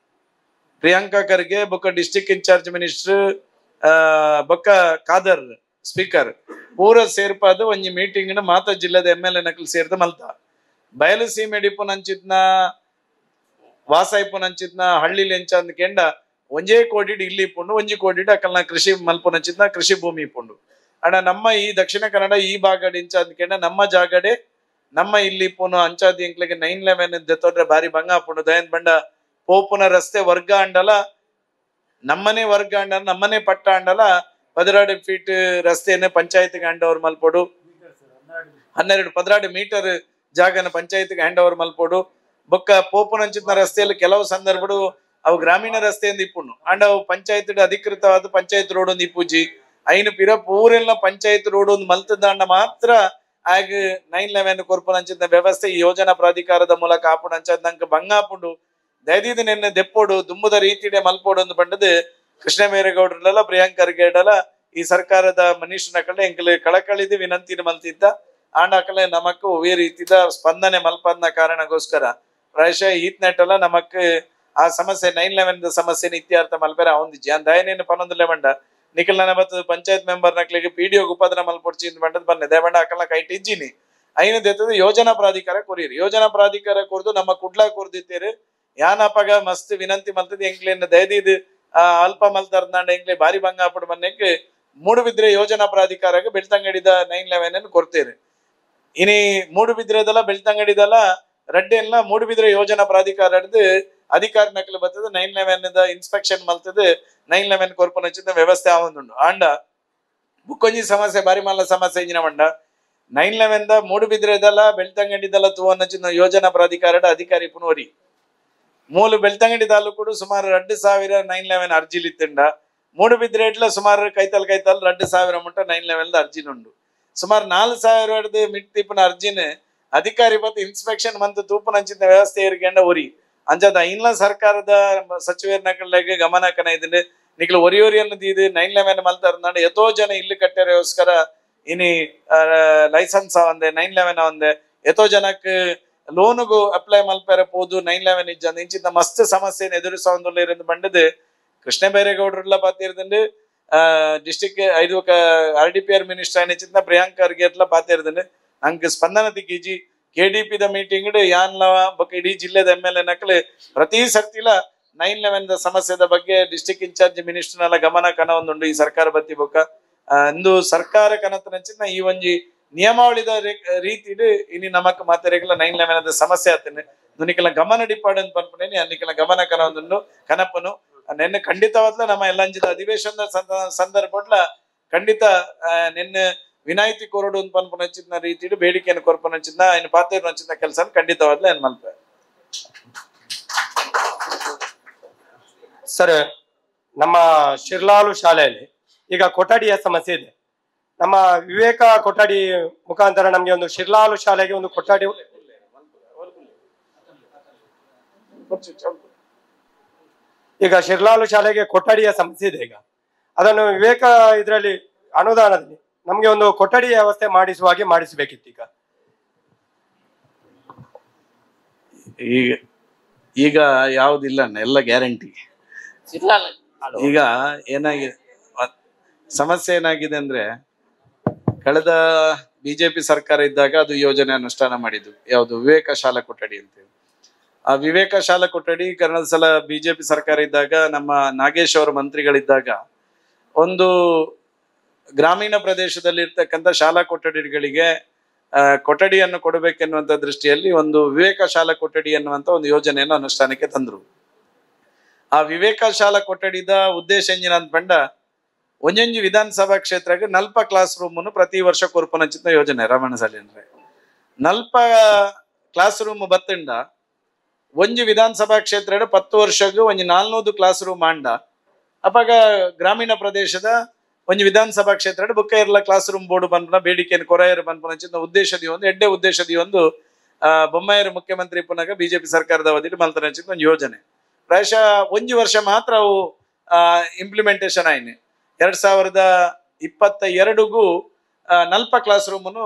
ಪ್ರಿಯಾಂಕಾ ಖರ್ಗೆ ಬೊಕ್ಕ ಡಿಸ್ಟ್ರಿಕ್ಟ್ ಇನ್ಚಾರ್ಜ್ ಮಿನಿಸ್ಟರ್ ಬೊಕ್ಕ ಖಾದರ್ ಸ್ಪೀಕರ್ ಪೂರ ಸೇರ್ಪಾದ ಒಂಜಿ ಮೀಟಿಂಗ್ ಮಾತ ಜಿಲ್ಲೆದ MLA ನಕ್ಲು ಸೇರಿದ ಮಲ್ತ ಬಯಲು ಸೀಮೆ ಡಿಪ್ಪುನಂಚಿತ್ನ ವಾಸ ಇಪ್ಪುನಂಚಿತ್ನ ಹಳ್ಳಿಲಿ ಎಂಚ ಅಂದ್ಕೆಂಡ ಒಂಜೇ ಕೋಟಿ ಇಲ್ಲಿ ಇಪ್ಪುಂಡು, 1 ಕೋಟಿ ಅಕಲ್ನ ಕೃಷಿ ಮಲ್ಪುನಂಚಿತ್ನ ಕೃಷಿ ಭೂಮಿ ಇಪ್ಪುಂಡು. ಅಣ್ಣ ನಮ್ಮ ಈ ದಕ್ಷಿಣ ಕನ್ನಡ ಈ ಭಾಗಡ್ ಇಂಚ ಅಂದ್ಕೆಂಡ ನಮ್ಮ ಜಾಗಡೆ ನಮ್ಮ ಇಲ್ಲಿ ಇಪ್ಪುನು ಅಂಚಾದಿ ಎಂಕ್ಲೆಗೆ 9/11 ದೆತ್ತೋಡ್ರೆ ಬಾರಿ ಭಂಗ ಹಾಪುಂಡು. ದಯನ್ ಬಂಡ ಪೋಪುನ ರಸ್ತೆ ವರ್ಗ ಅಂಡಲ ನಮ್ಮನೆ ವರ್ಗ ಅಂಡಲ ನಮ್ಮನೆ ಪಟ್ಟ ಅಂಡಲ 12 ಫೀಟ್ ರಸ್ತೆಯನ್ನೇ ಪಂಚಾಯತ್ಗೆ ಹ್ಯಾಂಡ್ ಓವರ್ ಮಲ್ಪೋಡು, 12 ಮೀಟರ್ ಜಾಗನ ಪಂಚಾಯತ್ಗೆ ಹ್ಯಾಂಡ್ ಓವರ್ ಮಲ್ಪೋಡು. ಬೊಕ್ಕ ಪೋಪುನಂಚಿತ್ನ ರಸ್ತೆಯಲ್ಲಿ ಕೆಲವು ಸಂದರ್ಭಡು ಅವು ಗ್ರಾಮೀಣ ರಸ್ತೆಯಿಂದ ಇಪ್ಪುಂಡು ಅಂಡ್ ಅವು ಪಂಚಾಯತ್ ಅಧಿಕೃತವಾದ ಪಂಚಾಯತ್ ರೋಡ್ ಒಂದು ಇಪ್ಪುಜಿ ಐನು ಪಿರ ಪೂರೆಲ್ಲ ಪಂಚಾಯತ್ ರೋಡ್ ಒಂದು ಮಲ್ತದಾಂಡ ಮಾತ್ರ ಆಗ 9/11 ಕೊರ್ಪುನಂಚಿನ ವ್ಯವಸ್ಥೆ ಈ ಯೋಜನಾ ಪ್ರಾಧಿಕಾರದ ಮೂಲಕ ಆಪುಂಡು ಅಂಚದ್ ನಂಗೆ ಭಂಗ ಆಪುಂಡು. ದಯದೀದ ನೆನ್ನೆ ದೆಪ್ಪೋಡು ದುಂಬುದ ರೀತಿಡೆ ಮಲ್ಪೋಡು ಅಂತ ಬಂಡದು ಕೃಷ್ಣ ಬೈರೇಗೌಡರಲ್ಲ, ಪ್ರಿಯಾಂಕಾ ಖರ್ಗೆಡಲ ಈ ಸರ್ಕಾರದ ಮನುಷ್ಯನ ಕಡೆ ಎಂಕಲ್ ಕಳಕಳಿದು ವಿನಂತಿನ ಮಲ್ತಿದ್ದ ಆಂಡಾಕಲೆ ನಮಕ್ ಒವೇ ರೀತಿದ ಸ್ಪಂದನೆ ಮಲ್ಪದ್ನ ಕಾರಣಗೋಸ್ಕರ ಪ್ರಾಯಶಃ ಈತ್ನೆಟ್ಟಲ್ಲ ನಮಕ್ ಆ ಸಮಸ್ಯೆ 9/11 ಸಮಸ್ಯೆನ ಇತ್ಯರ್ಥ ಮಲ್ಪೆರ ಹೊಂದಿಜ್ಜಿ ಆ ದಯನೇನು ಪನ್ನೊಂದುಲೆ ಬಂಡ ನಿಖಿಲ್ ನನ್ನ ಬತ್ತದ ಪಂಚಾಯತ್ ಮೆಂಬರ್ ನಕ್ಲಿಗೆ PDO ಉಪದ್ರ ಮಲ್ಪೊಡ್ಚಿ ಅಂತ ಬಂಡದ್ ಬನ್ನೆ ದಯಬಂಡ ಅಕಲ್ನ ಕೈಟ್ ಇಜ್ಜಿನಿ ಐನು ದೆತ್ತದ ಯೋಜನಾ ಪ್ರಾಧಿಕಾರ ಕೊರಿಯರಿ. ಯೋಜನಾ ಪ್ರಾಧಿಕಾರ ಕೊರ್ದು ನಮ್ಮ ಕುಡ್ಲಾ ಕೊರ್ದಿತ್ತೇರು ಯಾನಪ್ಪಗ ಮಸ್ತ್ ವಿನಂತಿ ಮಲ್ತದ ಎಂಕ್ಲೇನ ದಯದೀದ್ ಅಲ್ಪ ಮಲ್ತಾರ್ನಾಂಡ ಎಂಕ್ಲೆ ಬಾರಿ ಭಂಗ ಹಾಪುಡು ಬನ್ನೆಕ್ ಮೂಡುಬಿದ್ರೆ ಯೋಜನಾ ಪ್ರಾಧಿಕಾರಕ್ಕೆ ಬೆಳ್ತಂಗಡಿದ 9/11 ಕೊರ್ತೇರು. ಇನಿ ಮೂಡುಬಿದ್ರೆದಲ್ಲ ಬೆಳ್ತಂಗಡಿದಲ್ಲ ರಡ್ಡೆ ಎಲ್ಲ ಮೂಡುಬಿದ್ರೆ ಯೋಜನಾ ಪ್ರಾಧಿಕಾರ ಅಧಿಕಾರಿ ನಕಲು ಬರ್ತದೆ 9/11 ಇನ್ಸ್ಪೆಕ್ಷನ್ ಮಲ್ತದೆ 9/11 ಕೊರ್ಪೊರೇಷನ್ ವ್ಯವಸ್ಥೆ ಆವೊಂದುಂಡು ಆಂಡ ಬುಕ್ಕೊಂಜಿ ಸಮಸ್ಯೆ ಬಾರಿ ಮಲ್ಲ ಸಮಸ್ಯೆ ಇಂಜಿನ ಮಂಡ 9/11 ಮೂಡುಬಿದ್ರೆದಲ್ಲ ಬೆಳ್ತಂಗಡಿದಲ್ಲ ತೂವನ್ನಚಿನ ಯೋಜನಾ ಪ್ರಾಧಿಕಾರದ ಅಧಿಕಾರಿ ಪುನೋರಿ ಮೂಲು ಬೆಳ್ತಂಗಡಿ ತಾಲೂಕು ಸುಮಾರು 2,000 9/11 ಅರ್ಜಿಲಿತ್ತಂಡ ಮೂಡುಬಿದ್ರೆಡ್ಲ ಸುಮಾರು ಕೈತಲ್ 2,000 ಮುಟ್ಟ 9/11 ಅರ್ಜಿನುಂಡು. ಸುಮಾರು 4,000 ಮಿಟ್ಟಿಪ್ಪನ ಅರ್ಜಿನ ಅಧಿಕಾರಿ ಬತ್ತು ಇನ್ಸ್ಪೆಕ್ಷನ್ ಮಂತ್ ತೂಪನಂಚಿನ ವ್ಯವಸ್ಥೆ ಇರ್ಕೊಂಡ ಒರಿ ಅಂಜದ ಐನ್ಲ ಸರ್ಕಾರದ ಸಚಿವರ ನಕಲ್ಲೆಗೆ ಗಮನಕನ ಇದನ್ನ ನಿಕ್ಲು ಒರಿಯೊರಿಯನ್ನು ದೀದು 9/11 ಮಲ್ತಾರ ಎಷ್ಟೋ ಜನ ಇಲ್ಲಿ ಕಟ್ಟೆರೋಸ್ಕರ ಇನಿ ಲೈಸೆನ್ಸ್ ಒಂದೆ 9/11 ಒಂದೆ ಎಷ್ಟೋ ಜನಕ್ಕೆ ಲೋನ್ಗೂ ಅಪ್ಲೈ ಮಲ್ಪೆರ ಪೋದು 9/11 ಇಜ್ಜಂದ ಇಂಚಿನ ಮಸ್ತ್ ಸಮಸ್ಯೆನ ಎದುರಿಸೊಂದುಲ್ಲೇರಿಂದ ಬಂಡದು ಕೃಷ್ಣ ಬೈರೇಗೌಡರೆಲ್ಲ ಪಾತಿರ್ದಂಡು ಡಿಸ್ಟ್ರಿಕ್ಟ್ ಐದು RDPR ಮಿನಿಸ್ಟರ್ ಆಯ್ನ ಪ್ರಿಯಾಂಕಾ ಖರ್ಗೆ ಎಲ್ಲ ಪಾತಿರ್ದಂಡು ನಂಗೆ ಸ್ಪಂದನ ದಿಕ್ಕೀಜಿ KDP ದ ಮೀಟಿಂಗ್ ಯಾನ್ಲವ ಬೊಕ್ಕ ಇಡೀ ಜಿಲ್ಲೆದ MLA ನಕಲು ಪ್ರತಿ ಸರ್ತಿಲ 9/11 ಸಮಸ್ಯೆದ ಬಗ್ಗೆ ಡಿಸ್ಟ್ರಿಕ್ಟ್ ಇನ್ಚಾರ್ಜ್ ಮಿನಿಸ್ಟರ್ನೆಲ್ಲ ಗಮನ ಕನ ಒಂದುಂಡು ಈ ಸರ್ಕಾರ ಬತ್ತಿ ಬೊಕ್ಕ ಇಂದು ಸರ್ಕಾರ ಕನತನಂಚಿನ ಈ ಒಂಜಿ ನಿಯಮಾವಳಿದ ರೀತಿ ಇನಿ ನಮಕ್ ಮಾತಾರೆಗಳ 9/11 ಸಮಸ್ಯೆ ಆತನೆ ನಿಕಲ ಗಮನ ಡಿಪಾರ್ಟ್ ಪನ್ಪುನೇನಿ ನಿಕಲ ಗಮನ ಕನ ಒಂದುಂಡು ಕನಪನು ನೆನ್ನೆ ಖಂಡಿತವಾದ್ಲ ನಮ್ಮ ಎಲ್ಲಂಜಿದ ಅಧಿವೇಶನದ ಸಂದರ್ಭಡ್ಲ ಖಂಡಿತ ನಿನ್ನೆ ವಿನಾಯಿತಿ ಕೊರಡು ಪನ್ಪುನಂಚಿನ ರೀತಿ ಬೇಡಿಕೆಯನ್ನು ಕೊರ್ಪನಂಚಿನ ಇನ್ನು ಪಾತ್ರ ಕೆಲಸ ಖಂಡಿತವಾದ್ಲ ಏನ್ ಮಲ್ಪ ಸರ್. ನಮ್ಮ ಶಿರ್ಲಾಲು ಶಾಲೆಯಲ್ಲಿ ಈಗ ಕೊಠಡಿಯ ಸಮಸ್ಯೆ ಇದೆ. ನಮ್ಮ ವಿವೇಕ ಕೊಠಡಿ ಮುಖಾಂತರ ನಮ್ಗೆ ಒಂದು ಶಿರ್ಲಾಲು ಶಾಲೆಗೆ ಒಂದು ಕೊಠಡಿ ಈಗ ಶಿರ್ಲಾಲು ಶಾಲೆಗೆ ಕೊಠಡಿಯ ಸಮಸ್ಯೆ ಇದೆ. ಈಗ ಅದನ್ನು ವಿವೇಕ ಇದರಲ್ಲಿ ಅನುದಾನದಲ್ಲಿ ನಮ್ಗೆ ಒಂದು ಕೊಠಡಿ ವ್ಯವಸ್ಥೆ ಮಾಡಿಸುವ ಹಾಗೆ ಮಾಡಿಸಬೇಕಿತ್ತು. ಈಗ ಯಾವುದಿಲ್ಲ, ಎಲ್ಲ ಗ್ಯಾರಂಟಿ. ಈಗ ಏನಾಗಿದೆ, ಸಮಸ್ಯೆ ಏನಾಗಿದೆ ಅಂದ್ರೆ, ಕಳೆದ ಬಿಜೆಪಿ ಸರ್ಕಾರ ಇದ್ದಾಗ ಅದು ಯೋಜನೆ ಅನುಷ್ಠಾನ ಮಾಡಿದ್ದು, ಯಾವುದು ವಿವೇಕ ಶಾಲಾ ಕೊಠಡಿ ಅಂತೇಳಿ. ಆ ವಿವೇಕ ಶಾಲಾ ಕೊಠಡಿ ಕಳೆದ ಸಲ ಬಿಜೆಪಿ ಸರ್ಕಾರ ಇದ್ದಾಗ, ನಮ್ಮ ನಾಗೇಶ್ ಅವರ ಮಂತ್ರಿಗಳಿದ್ದಾಗ, ಒಂದು ಗ್ರಾಮೀಣ ಪ್ರದೇಶದಲ್ಲಿ ಇರ್ತಕ್ಕಂಥ ಶಾಲಾ ಕೊಠಡಿಗಳಿಗೆ ಕೊಠಡಿಯನ್ನು ಕೊಡಬೇಕೆನ್ನುವಂತ ದೃಷ್ಟಿಯಲ್ಲಿ ಒಂದು ವಿವೇಕ ಶಾಲಾ ಕೊಠಡಿ ಎನ್ನುವಂತ ಒಂದು ಯೋಜನೆಯನ್ನು ಅನುಷ್ಠಾನಕ್ಕೆ ತಂದ್ರು. ಆ ವಿವೇಕ ಶಾಲಾ ಕೊಠಡಿದ ಉದ್ದೇಶ ಎಂಜಿನ ಪಂಡ ಒಂಜೊಂಜಿ ವಿಧಾನಸಭಾ ಕ್ಷೇತ್ರಕ್ಕೆ 40 ಕ್ಲಾಸ್ ರೂಮ್ ಅನ್ನು ಪ್ರತಿ ವರ್ಷ ಕೊರ್ಪುನಂಚಿನ ಯೋಜನೆ ರಮಣ ಸಲಿ ಅಂದ್ರೆ 40 ಕ್ಲಾಸ್ ರೂಮ್ ಬತ್ತಂಡ ಒಂಜಿ ವಿಧಾನಸಭಾ ಕ್ಷೇತ್ರ 10 ವರ್ಷಕ್ಕೆ ಒಂಜಿ 400 ಕ್ಲಾಸ್ ರೂಮ್ ಆಂಡ ಅಪಾಗ ಗ್ರಾಮೀಣ ಪ್ರದೇಶದ ಒಂಜಿ ವಿಧಾನಸಭಾ ಕ್ಷೇತ್ರ ಬುಕ್ಕ ಇರಲ ಕ್ಲಾಸ್ ರೂಮ್ ಬೋರ್ಡ್ ಬಂದ್ನ ಬೇಡಿಕೆಯನ್ನು ಕೊರೆಯರು ಬಂದ್ಪುನಂಚಿನ ಉದ್ದೇಶದಿ ಒಂದು ಎಡ್ಡೆ ಉದ್ದೇಶದಿ ಒಂದು ಬೊಮ್ಮಾಯಿರ ಮುಖ್ಯಮಂತ್ರಿ ಪುನಗ ಬಿಜೆಪಿ ಸರ್ಕಾರದ ಅವಧಿಯಲ್ಲಿ ಮಲ್ತನಂಚಿನ ಒಂದು ಯೋಜನೆ ಪ್ರಾಯಶಃ ಒಂಜಿ ವರ್ಷ ಮಾತ್ರ ಅವು ಇಂಪ್ಲಿಮೆಂಟೇಶನ್ ಆಯ್ನೆ. 2022ಗೂ 40 ಕ್ಲಾಸ್ ರೂಮನ್ನು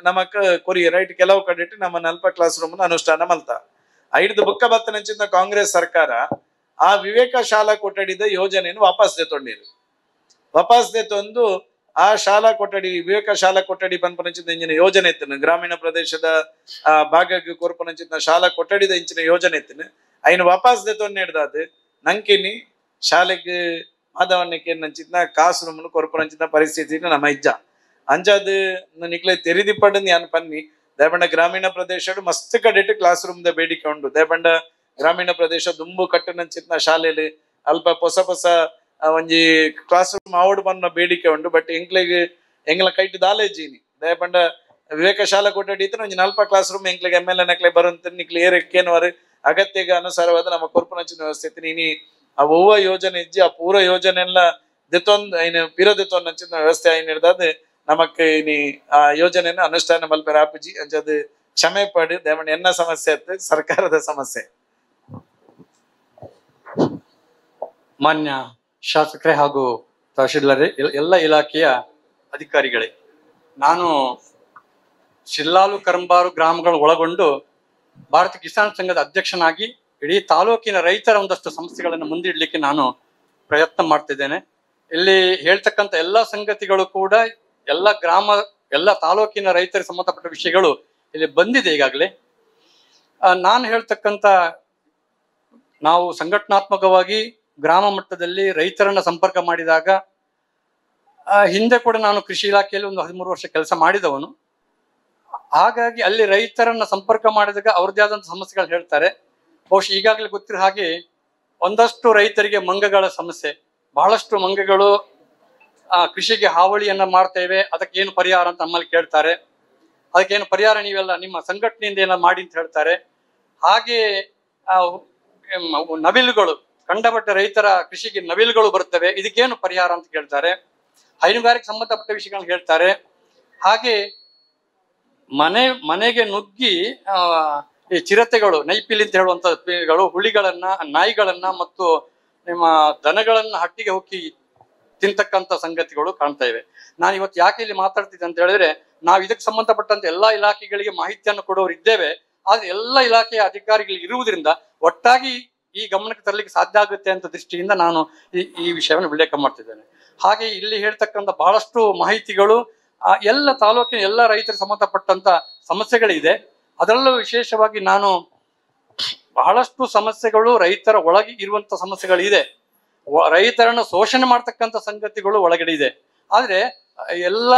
ನಮಕ್ ಕೊರಿಯ ರೈಟ್ ಕೆಲವು ಕಡೆ ನಮ್ಮ 40 ಕ್ಲಾಸ್ ರೂಮ್ ಅನುಷ್ಠಾನ ಮಲ್ತ ಐದು ಬುಕ್ಕ ಬತ್ತನಂಚಿನ ಕಾಂಗ್ರೆಸ್ ಸರ್ಕಾರ ಆ ವಿವೇಕ ಶಾಲಾ ಕೊಠಡಿದ ಯೋಜನೆಯನ್ನು ವಾಪಸ್ ತಂದು ಆ ಶಾಲಾ ಕೊಠಡಿ ವಿವೇಕ ಶಾಲಾ ಕೊಠಡಿ ಪಂಪನಂಚಿನ ಇಂಚಿನ ಯೋಜನೆ ಇತ್ತಿನ ಗ್ರಾಮೀಣ ಪ್ರದೇಶದ ಭಾಗಕ್ಕೆ ಕೊರ್ಪನಂಚಿನ ಶಾಲಾ ಕೊಠಡಿದ ಇಂಚಿನ ಯೋಜನೆ ಇತ್ತಿನ ಐನು ವಾಪಸ್ ಹಿಡ್ದಾದ್ ನಂಕಿನಿ ಶಾಲೆಗೆ ಮಾಧವಣ್ಣಕ್ಕೆ ನಂಚಿನ ಕಾಸು ರೂಮ್ ಕೊರ್ಪನಂಚಿನ ಪರಿಸ್ಥಿತಿ ನಮ್ಮ ಇಜ್ಜ ಅಂಜಾದ್ ನಿಕ್ಲೆ ತೆರಿದಿಪ್ಪಡ್ ಯಾನ್ ಪನ್ನಿ ದಯಪಂಡ ಗ್ರಾಮೀಣ ಪ್ರದೇಶ ಮಸ್ತ್ ಕಡೆಟ್ ಕ್ಲಾಸ್ ರೂಮ್ ದ ಬೇಡಿಕೆ ಉಂಡು. ದಯಪಂಡ ಗ್ರಾಮೀಣ ಪ್ರದೇಶ ದುಂಬು ಕಟ್ಟನಂಚಿನ ಶಾಲೆಯಲ್ಲಿ ಅಲ್ಪ ಹೊಸ ಒಂಜಿ ಕ್ಲಾಸ್ ರೂಮ್ ಆವಡ್ ಬನ್ನ ಬೇಡಿಕೆ ಉಂಡು. ಬಟ್ ಎಂಗ್ಲ ಕೈಟ್ ದಾಲೇಜೀನಿ ದಯಪಂಡ ವಿವೇಕ ಶಾಲಾ ಕೊಠಡಿ ಇತ್ತು ಒಂಜಿ 40 ಕ್ಲಾಸ್ ರೂಮ್ ಎಂಕ್ಲೆಗೆ MLA ನಕ್ಲೆ ಬರಂತ ನಿಕ್ಲೆ ಏರೇನುವರು ಅಗತ್ಯಗೆ ಅನುಸಾರವಾದ ನಮ್ಮ ಕೊರ್ಪುನಂಚಿನ ವ್ಯವಸ್ಥೆ ಇತ್ತು. ನೀನಿ ಆ ಒವ್ವ ಯೋಜನೆ ಇಜ್ಜಿ ಆ ಪೂರ ಯೋಜನೆ ಎಲ್ಲ ದೆತ್ತೊಂದು ಐನ ಪಿರದೆತ್ತೊಂದು ಅಂಚಿನ ವ್ಯವಸ್ಥೆ ಐನ್ ಹಿಡ್ದಾದ್ ನಮಕ್ ಇನಿ ಆ ಯೋಜನೆಯನ್ನು ಅನುಷ್ಠಾನ ಮಲ್ಪೆರ ಆಪುಜಿ ಅಂಚದು ಕ್ಷಮೆ ಪಡು ದಯಮಂಡ ಎನ್ನ ಸಮಸ್ಯೆ ಇತ್ತು ಸರ್ಕಾರದ ಸಮಸ್ಯೆ. ಮಾನ್ಯ ಶಾಸಕರೇ ಹಾಗೂ ತಹಶೀಲ್ದಾರೇ, ಎಲ್ಲ ಇಲಾಖೆಯ ಅಧಿಕಾರಿಗಳೇ, ನಾನು ಶಿರ್ಲಾಲು ಕರಂಬಾರು ಗ್ರಾಮಗಳನ್ನು ಒಳಗೊಂಡು ಭಾರತ ಕಿಸಾನ್ ಸಂಘದ ಅಧ್ಯಕ್ಷನಾಗಿ ಇಡೀ ತಾಲೂಕಿನ ರೈತರ ಒಂದಷ್ಟು ಸಮಸ್ಯೆಗಳನ್ನು ಮುಂದಿಡ್ಲಿಕ್ಕೆ ನಾನು ಪ್ರಯತ್ನ ಮಾಡ್ತಿದ್ದೇನೆ. ಇಲ್ಲಿ ಹೇಳ್ತಕ್ಕಂಥ ಎಲ್ಲ ಸಂಗತಿಗಳು ಕೂಡ ಎಲ್ಲ ತಾಲೂಕಿನ ರೈತರಿಗೆ ಸಂಬಂಧಪಟ್ಟ ವಿಷಯಗಳು ಇಲ್ಲಿ ಬಂದಿದೆ ಈಗಾಗಲೇ. ನಾನು ಹೇಳ್ತಕ್ಕಂಥ ನಾವು ಸಂಘಟನಾತ್ಮಕವಾಗಿ ಗ್ರಾಮ ಮಟ್ಟದಲ್ಲಿ ರೈತರನ್ನ ಸಂಪರ್ಕ ಮಾಡಿದಾಗ ಹಿಂದೆ ಕೂಡ ನಾನು ಕೃಷಿ ಇಲಾಖೆಯಲ್ಲಿ ಒಂದು 13 ವರ್ಷ ಕೆಲಸ ಮಾಡಿದವನು. ಹಾಗಾಗಿ ಅಲ್ಲಿ ರೈತರನ್ನ ಸಂಪರ್ಕ ಮಾಡಿದಾಗ ಅವ್ರದ್ದೇ ಆದಂಥ ಸಮಸ್ಯೆಗಳು ಹೇಳ್ತಾರೆ. ಬಹುಶಃ ಈಗಾಗಲೇ ಗೊತ್ತಿರೋ ಹಾಗೆ ಒಂದಷ್ಟು ರೈತರಿಗೆ ಮಂಗಗಳ ಸಮಸ್ಯೆ, ಬಹಳಷ್ಟು ಮಂಗಗಳು ಕೃಷಿಗೆ ಹಾವಳಿಯನ್ನ ಮಾಡ್ತೇವೆ, ಅದಕ್ಕೇನು ಪರಿಹಾರ ಅಂತ ನಮ್ಮಲ್ಲಿ ಕೇಳ್ತಾರೆ. ಅದಕ್ಕೇನು ಪರಿಹಾರ ನೀವೆಲ್ಲ ನಿಮ್ಮ ಸಂಘಟನೆಯಿಂದ ಏನೋ ಮಾಡಿ ಅಂತ ಹೇಳ್ತಾರೆ. ಹಾಗೆ ನವಿಲುಗಳು, ಕಂಡಪಟ್ಟ ರೈತರ ಕೃಷಿಗೆ ನವಿಲುಗಳು ಬರ್ತವೆ, ಇದಕ್ಕೇನು ಪರಿಹಾರ ಅಂತ ಕೇಳ್ತಾರೆ. ಹೈನುಗಾರಿಕೆ ಸಂಬಂಧಪಟ್ಟ ವಿಷಯಗಳನ್ನ ಹೇಳ್ತಾರೆ. ಹಾಗೆ ಮನೆಗೆ ನುಗ್ಗಿ ಈ ಚಿರತೆಗಳು, ನೈಪಿಲಿ ಅಂತ ಹೇಳುವಂಥಗಳು, ಹುಲಿಗಳನ್ನ, ನಾಯಿಗಳನ್ನ ಮತ್ತು ನಿಮ್ಮ ದನಗಳನ್ನ ಹಟ್ಟಿಗೆ ಹೊಕ್ಕಿ ತಿಂತಕ್ಕಂಥ ಸಂಗತಿಗಳು ಕಾಣ್ತಾ ಇವೆ. ನಾನು ಇವತ್ತು ಯಾಕೆ ಇಲ್ಲಿ ಮಾತಾಡ್ತಿದ್ದೆ ಅಂತ ಹೇಳಿದ್ರೆ, ನಾವು ಇದಕ್ಕೆ ಸಂಬಂಧಪಟ್ಟಂತ ಎಲ್ಲಾ ಇಲಾಖೆಗಳಿಗೆ ಮಾಹಿತಿಯನ್ನು ಕೊಡೋರು ಇದ್ದೇವೆ. ಆದ್ರೆ ಎಲ್ಲ ಇಲಾಖೆಯ ಅಧಿಕಾರಿಗಳಿಗೆ ಇರುವುದರಿಂದ ಒಟ್ಟಾಗಿ ಈ ಗಮನಕ್ಕೆ ತರಲಿಕ್ಕೆ ಸಾಧ್ಯ ಆಗುತ್ತೆ ಅಂತ ದೃಷ್ಟಿಯಿಂದ ನಾನು ಈ ವಿಷಯವನ್ನು ಉಲ್ಲೇಖ ಮಾಡ್ತಿದ್ದೇನೆ. ಹಾಗೆ ಇಲ್ಲಿ ಹೇಳ್ತಕ್ಕಂಥ ಬಹಳಷ್ಟು ಮಾಹಿತಿಗಳು ಎಲ್ಲ ತಾಲೂಕಿನ ಎಲ್ಲ ರೈತರಿಗೆ ಸಂಬಂಧಪಟ್ಟಂತ ಸಮಸ್ಯೆಗಳಿದೆ. ಅದರಲ್ಲೂ ವಿಶೇಷವಾಗಿ ನಾನು ಬಹಳಷ್ಟು ಸಮಸ್ಯೆಗಳು ರೈತರ ಒಳಗೆ ಇರುವಂತ ಸಮಸ್ಯೆಗಳಿದೆ. ರೈತರನ್ನು ಶೋಷಣೆ ಮಾಡ್ತಕ್ಕಂಥ ಸಂಗತಿಗಳು ಒಳಗಡೆ ಇದೆ. ಆದ್ರೆ ಎಲ್ಲ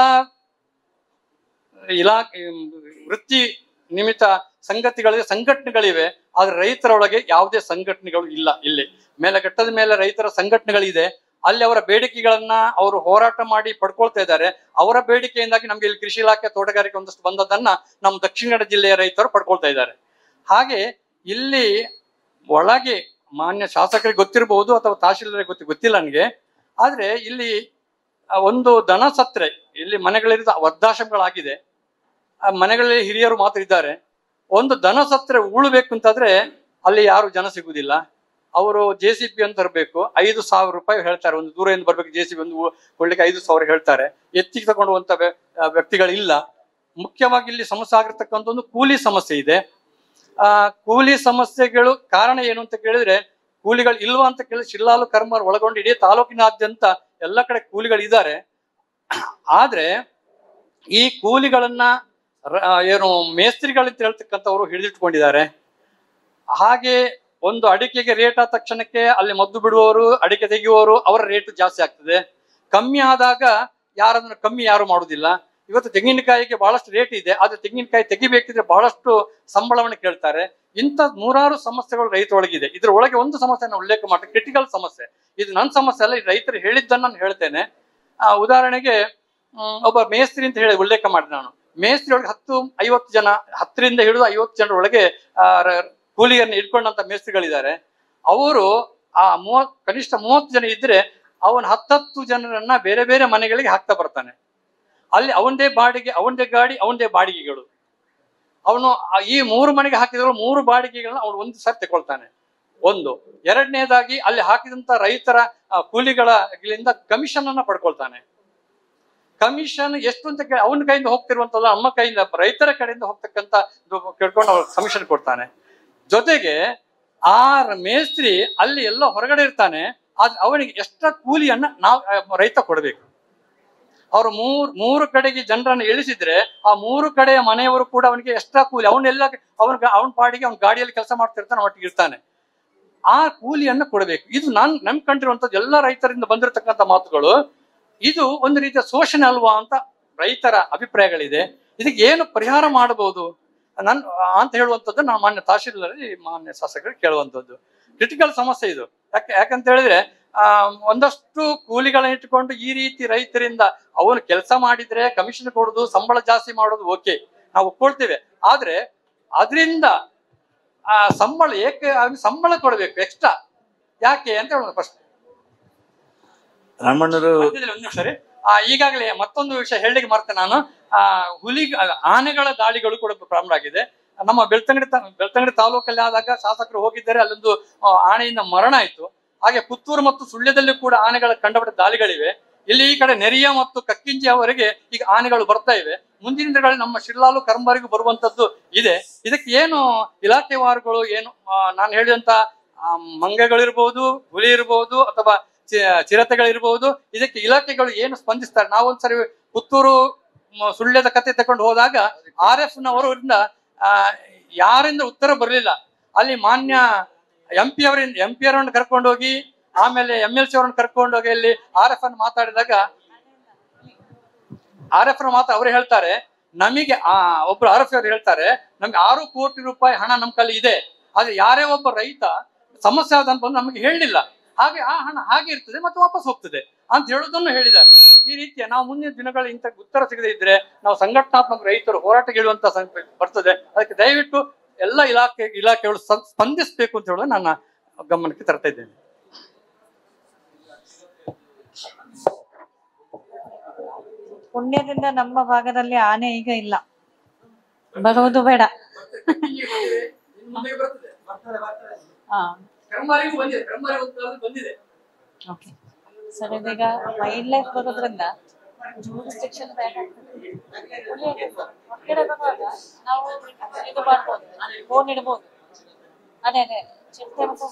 ವೃತ್ತಿ ನಿಮಿತ್ತ ಸಂಘಟನೆಗಳಿವೆ. ಆದ್ರೆ ರೈತರ ಒಳಗೆ ಯಾವುದೇ ಸಂಘಟನೆಗಳು ಇಲ್ಲ. ಇಲ್ಲಿ ಮೇಲೆಘಟ್ಟದ ಮೇಲೆ ರೈತರ ಸಂಘಟನೆಗಳಿದೆ. ಅಲ್ಲಿ ಅವರ ಬೇಡಿಕೆಗಳನ್ನ ಅವರು ಹೋರಾಟ ಮಾಡಿ ಪಡ್ಕೊಳ್ತಾ ಇದ್ದಾರೆ. ಅವರ ಬೇಡಿಕೆಯಿಂದಾಗಿ ನಮ್ಗೆ ಇಲ್ಲಿ ಕೃಷಿ ಇಲಾಖೆ, ತೋಟಗಾರಿಕೆ ಒಂದಷ್ಟು ಬಂದದನ್ನ ನಮ್ಮ ದಕ್ಷಿಣ ಕನ್ನಡ ಜಿಲ್ಲೆಯ ರೈತರು ಪಡ್ಕೊಳ್ತಾ ಇದ್ದಾರೆ. ಹಾಗೆ ಇಲ್ಲಿ ಒಳಗೆ ಮಾನ್ಯ ಶಾಸಕರಿಗೆ ಗೊತ್ತಿರಬಹುದು ಅಥವಾ ತಹಶೀಲ್ದಾರಿಗೆ ಗೊತ್ತಿಲ್ಲ ನನಗೆ. ಆದ್ರೆ ಇಲ್ಲಿ ಒಂದು ದನ ಸತ್ರೆ, ಇಲ್ಲಿ ಮನೆಗಳಿರುವ ವೃದ್ಧಾಶ್ರಮಗಳಾಗಿದೆ, ಮನೆಗಳಲ್ಲಿ ಹಿರಿಯರು ಮಾತ್ರ ಇದ್ದಾರೆ. ಒಂದು ದನ ಸತ್ರೆ ಉಳ್ಬೇಕು ಅಂತಾದ್ರೆ ಅಲ್ಲಿ ಯಾರು ಜನ ಸಿಗುವುದಿಲ್ಲ. ಅವರು JCB ಅಂತ ತರಬೇಕು, 5,000 ರೂಪಾಯಿ ಹೇಳ್ತಾರೆ. ಒಂದು ದೂರದಿಂದ ಬರ್ಬೇಕು JCB ಒಂದು ಕೊಡ್ಲಿಕ್ಕೆ 5,000 ಹೇಳ್ತಾರೆ. ಎತ್ತಿಗೆ ತಗೊಂಡುವಂತ ವ್ಯಕ್ತಿಗಳಿಲ್ಲ. ಮುಖ್ಯವಾಗಿ ಇಲ್ಲಿ ಸಮಸ್ಯೆ ಆಗಿರ್ತಕ್ಕಂಥ ಒಂದು ಕೂಲಿ ಸಮಸ್ಯೆ ಇದೆ. ಕೂಲಿ ಸಮಸ್ಯೆಗಳು ಕಾರಣ ಏನು ಅಂತ ಕೇಳಿದ್ರೆ, ಕೂಲಿಗಳು ಇಲ್ವಾ ಅಂತ ಕೇಳಿ ಶಿರ್ಲಾಲು ಕರ್ಮಾರ್ ಒಳಗೊಂಡು ಇಡೀ ತಾಲೂಕಿನಾದ್ಯಂತ ಎಲ್ಲ ಕಡೆ ಕೂಲಿಗಳಿದ್ದಾರೆ. ಆದ್ರೆ ಈ ಕೂಲಿಗಳನ್ನ ಏನು ಮೇಸ್ತ್ರಿಗಳಂತ ಹೇಳ್ತಕ್ಕಂಥವ್ರು ಹಿಡಿದಿಟ್ಕೊಂಡಿದ್ದಾರೆ. ಹಾಗೆ ಒಂದು ಅಡಿಕೆಗೆ ರೇಟ್ ಆದ ತಕ್ಷಣಕ್ಕೆ ಅಲ್ಲಿ ಮದ್ದು ಬಿಡುವವರು, ಅಡಿಕೆ ತೆಗೆಯುವವರು, ಅವರ ರೇಟ್ ಜಾಸ್ತಿ ಆಗ್ತದೆ. ಕಮ್ಮಿ ಆದಾಗ ಯಾರನ್ನ ಕಮ್ಮಿ ಯಾರು ಮಾಡುದಿಲ್ಲ. ಇವತ್ತು ತೆಂಗಿನಕಾಯಿಗೆ ಬಹಳಷ್ಟು ರೇಟ್ ಇದೆ, ಆದ್ರೆ ತೆಂಗಿನಕಾಯಿ ತೆಗಿಬೇಕಿದ್ರೆ ಬಹಳಷ್ಟು ಸಂಬಳವನ್ನು ಕೇಳ್ತಾರೆ. ಇಂಥ ನೂರಾರು ಸಮಸ್ಯೆಗಳು ರೈತರೊಳಗಿದೆ. ಇದ್ರ ಒಳಗೆ ಒಂದು ಸಮಸ್ಯೆನ ಉಲ್ಲೇಖ ಮಾಡಿ, ಕ್ರಿಟಿಕಲ್ ಸಮಸ್ಯೆ. ಇದು ನನ್ನ ಸಮಸ್ಯೆ ಅಲ್ಲ, ರೈತರು ಹೇಳಿದ್ದನ್ನು ನಾನು ಹೇಳ್ತೇನೆ. ಉದಾಹರಣೆಗೆ ಒಬ್ಬ ಮೇಸ್ತ್ರಿ ಅಂತ ಹೇಳಿ ಉಲ್ಲೇಖ ಮಾಡಿ, ನಾನು ಮೇಸ್ತ್ರಿ ಒಳಗೆ 10-50 ಜನ, 10ರಿಂದ ಹಿಡಿದು 50 ಜನರ ಒಳಗೆ ಕೂಲಿಯನ್ನು ಇಟ್ಕೊಂಡಂತ ಮೇಸ್ತ್ರಿಗಳಿದ್ದಾರೆ. ಅವರು ಕನಿಷ್ಠ 30 ಜನ ಇದ್ರೆ ಅವನ 10 ಜನರನ್ನ ಬೇರೆ ಬೇರೆ ಮನೆಗಳಿಗೆ ಹಾಕ್ತಾ ಬರ್ತಾನೆ. ಅಲ್ಲಿ ಅವನದೇ ಬಾಡಿಗೆ, ಅವನದೇ ಗಾಡಿ, ಅವನದೇ ಬಾಡಿಗೆಗಳು. ಅವನು ಈ 3 ಮನೆಗೆ ಹಾಕಿದ್ರು 3 ಬಾಡಿಗೆಗಳನ್ನ ಅವನು ಒಂದು ಸಾರಿ ತಗೊಳ್ತಾನೆ. ಒಂದು. ಎರಡನೇದಾಗಿ ಅಲ್ಲಿ ಹಾಕಿದಂತ ರೈತರ ಕೂಲಿಗಳಿಂದ ಕಮಿಷನ್ ಅನ್ನ ಪಡ್ಕೊಳ್ತಾನೆ. ಕಮಿಷನ್ ಎಷ್ಟು ಅಂತ ಅವನ ಕೈಯಿಂದ ಹೋಗ್ತಿರುವಂತಲ್ಲ, ನಮ್ಮ ಕೈಯಿಂದ ರೈತರ ಕಡೆಯಿಂದ ಹೋಗ್ತಕ್ಕಂತ ಕೇಳ್ಕೊಂಡು ಅವ್ರು ಕಮಿಷನ್ ಕೊಡ್ತಾನೆ. ಜೊತೆಗೆ ಆ ಮೇಸ್ತ್ರಿ ಅಲ್ಲಿ ಎಲ್ಲ ಹೊರಗಡೆ ಇರ್ತಾನೆ, ಆದ್ರೆ ಅವನಿಗೆ ಎಕ್ಸ್ಟ್ರಾ ಕೂಲಿಯನ್ನ ನಾವು ರೈತ ಕೊಡ್ಬೇಕು. ಅವ್ರು ಮೂರು ಕಡೆಗೆ ಜನರನ್ನು ಇಳಿಸಿದ್ರೆ ಆ 3 ಕಡೆಯ ಮನೆಯವರು ಕೂಡ ಅವನಿಗೆ ಎಕ್ಸ್ಟ್ರಾ ಕೂಲಿ, ಅವನ ಪಾಡಿಗೆ ಅವನ ಗಾಡಿಯಲ್ಲಿ ಕೆಲಸ ಮಾಡ್ತಿರ್ತಾನೆ, ಒಟ್ಟಿಗೆ ಇರ್ತಾನೆ. ಆ ಕೂಲಿಯನ್ನ ಕೊಡಬೇಕು. ಇದು ನಮ್ ಕಂಡಿರುವಂತದ್ದು ಎಲ್ಲ ರೈತರಿಂದ ಬಂದಿರತಕ್ಕಂಥ ಮಾತುಗಳು. ಇದು ಒಂದು ರೀತಿಯ ಶೋಷಣೆ ಅಲ್ವಾ ಅಂತ ರೈತರ ಅಭಿಪ್ರಾಯಗಳಿದೆ. ಇದಕ್ಕೆ ಏನು ಪರಿಹಾರ ಮಾಡಬಹುದು ಅಂತ ಹೇಳುವಂಥದ್ದು ನಾವು ಮಾನ್ಯ ತಹಶೀಲ್ದಾರರಲ್ಲಿ, ಮಾನ್ಯ ಶಾಸಕರಿಗೆ ಕೇಳುವಂಥದ್ದು. ಕ್ರಿಟಿಕಲ್ ಸಮಸ್ಯೆ ಇದು. ಯಾಕಂತ ಹೇಳಿದ್ರೆ ಒಂದಷ್ಟು ಕೂಲಿಗಳನ್ನ ಇಟ್ಟುಕೊಂಡು ಈ ರೀತಿ ರೈತರಿಂದ ಅವನು ಕೆಲಸ ಮಾಡಿದ್ರೆ ಕಮಿಷನ್ ಕೊಡೋದು, ಸಂಬಳ ಜಾಸ್ತಿ ಮಾಡೋದು ಓಕೆ, ನಾವು ಒಪ್ಕೊಳ್ತೇವೆ. ಆದ್ರೆ ಅದರಿಂದ ಸಂಬಳ ಸಂಬಳ ಕೊಡಬೇಕು ಎಕ್ಸ್ಟ್ರಾ ಯಾಕೆ ಅಂತ ಹೇಳೋದು ಫಸ್ಟ್. ರಾಮಣ್ಣರು ಒಂದು ನಿಮಿಷ ರೀ. ಈಗಾಗಲೇ ಮತ್ತೊಂದು ವಿಷಯ ಹೇಳಲಿಕ್ಕೆ ಮರ್ತೇನೆ ನಾನು. ಆನೆಗಳ ದಾಳಿಗಳು ಕೂಡ ಪ್ರಾರಂಭ ಆಗಿದೆ. ನಮ್ಮ ಬೆಳ್ತಂಗಡಿ ತಾಲೂಕಲ್ಲಿ ಆದಾಗ ಶಾಸಕರು ಹೋಗಿದ್ದಾರೆ, ಅಲ್ಲೊಂದು ಆನೆಯಿಂದ ಮರಣ ಆಯ್ತು. ಹಾಗೆ ಪುತ್ತೂರು ಮತ್ತು ಸುಳ್ಯದಲ್ಲಿ ಕೂಡ ಆನೆಗಳ ಕಂಡುಬಟ್ಟ ದಾಳಿಗಳಿವೆ. ಇಲ್ಲಿ ಈ ಕಡೆ ನೆರಿಯ ಮತ್ತು ಕಕ್ಕಿಂಜಿ ಅವರೆಗೆ ಈಗ ಆನೆಗಳು ಬರ್ತಾ ಇವೆ. ಮುಂದಿನ ದಿನಗಳಲ್ಲಿ ನಮ್ಮ ಶಿರ್ಲಾಲು ಕರಂಬಾರಿಗೂ ಬರುವಂತದ್ದು ಇದೆ. ಇದಕ್ಕೆ ಏನು ಇಲಾಖೆವಾರುಗಳು ಏನು ನಾನು ಹೇಳಿದಂತ ಮಂಗಗಳಿರ್ಬೋದು, ಹುಲಿ ಇರ್ಬೋದು, ಅಥವಾ ಚಿರತೆಗಳಿರ್ಬೋದು, ಇದಕ್ಕೆ ಇಲಾಖೆಗಳು ಏನು ಸ್ಪಂದಿಸ್ತಾರೆ? ನಾವೊಂದ್ಸರಿ ಪುತ್ತೂರು ಸುಳ್ಯದ ಕತೆ ತಕೊಂಡು ಹೋದಾಗ RF ನವರಿಂದ ಯಾರಿಂದ ಉತ್ತರ ಬರಲಿಲ್ಲ. ಅಲ್ಲಿ ಮಾನ್ಯ MP ಅವರನ್ನು ಕರ್ಕೊಂಡು ಹೋಗಿ, ಆಮೇಲೆ MLC ಅವರನ್ನು ಕರ್ಕೊಂಡು ಹೋಗಿ ಅಲ್ಲಿ RF ಅನ್ನು ಮಾತಾಡಿದಾಗ ಅವ್ರು ಹೇಳ್ತಾರೆ, ನಮಗೆ ಒಬ್ರು RF ಅವರು ಹೇಳ್ತಾರೆ, ನಮ್ಗೆ 6 ಕೋಟಿ ರೂಪಾಯಿ ಹಣ ನಮ್ ಕಲ್ಲಿ ಇದೆ, ಆದ್ರೆ ಯಾರೇ ಒಬ್ಬ ರೈತ ಸಮಸ್ಯೆ ಆದ ಬಂದು ನಮಗೆ ಹೇಳಲಿಲ್ಲ, ಹಾಗೆ ಆ ಹಣ ಹಾಗೆ ಇರ್ತದೆ ಮತ್ತೆ ವಾಪಸ್ ಹೋಗ್ತದೆ ಅಂತ ಹೇಳೋದನ್ನು ಹೇಳಿದ್ದಾರೆ. ಈ ರೀತಿಯ ನಾವು ಮುಂದಿನ ದಿನಗಳ ಇಂಥ ಉತ್ತರ ಸಿಗದೇ ಇದ್ರೆ ನಾವು ಸಂಘಟನಾತ್ಮಕ ರೈತರು ಹೋರಾಟಕ್ಕೆ ಇಳುವಂತ ಬರ್ತದೆ. ಅದಕ್ಕೆ ದಯವಿಟ್ಟು ಎಲ್ಲ ಇಲಾಖೆಗಳು ಸ್ಪಂದಿಸಬೇಕು ಅಂತ ಹೇಳೋದು ನನ್ನ ಗಮನಕ್ಕೆ ತರ್ತಾ ಇದ್ದೇನೆ. ಪುಣ್ಯದಿಂದ ನಮ್ಮ ಭಾಗದಲ್ಲಿ ಆನೆ ಈಗ ಇಲ್ಲ, ಬರುವುದು ಬೇಡ. ಸರ್, ಇದೀಗ ವೈಲ್ಡ್ ಲೈಫ್ ಬರೋದ್ರಿಂದ ಜೂರಿಸ್ಡಿಕ್ಷನ್ ಬ್ಯಾನ್ ಆಗ್ತದೆ. ಹೊರಗಡೆ ಬರುವಾಗ ನಾವು ಇದು ಮಾಡ್ಬೋದು, ಫೋನ್ ಇಡ್ಬೋದು. ಅದೇ ಚಿರತೆ ಮತ್ತು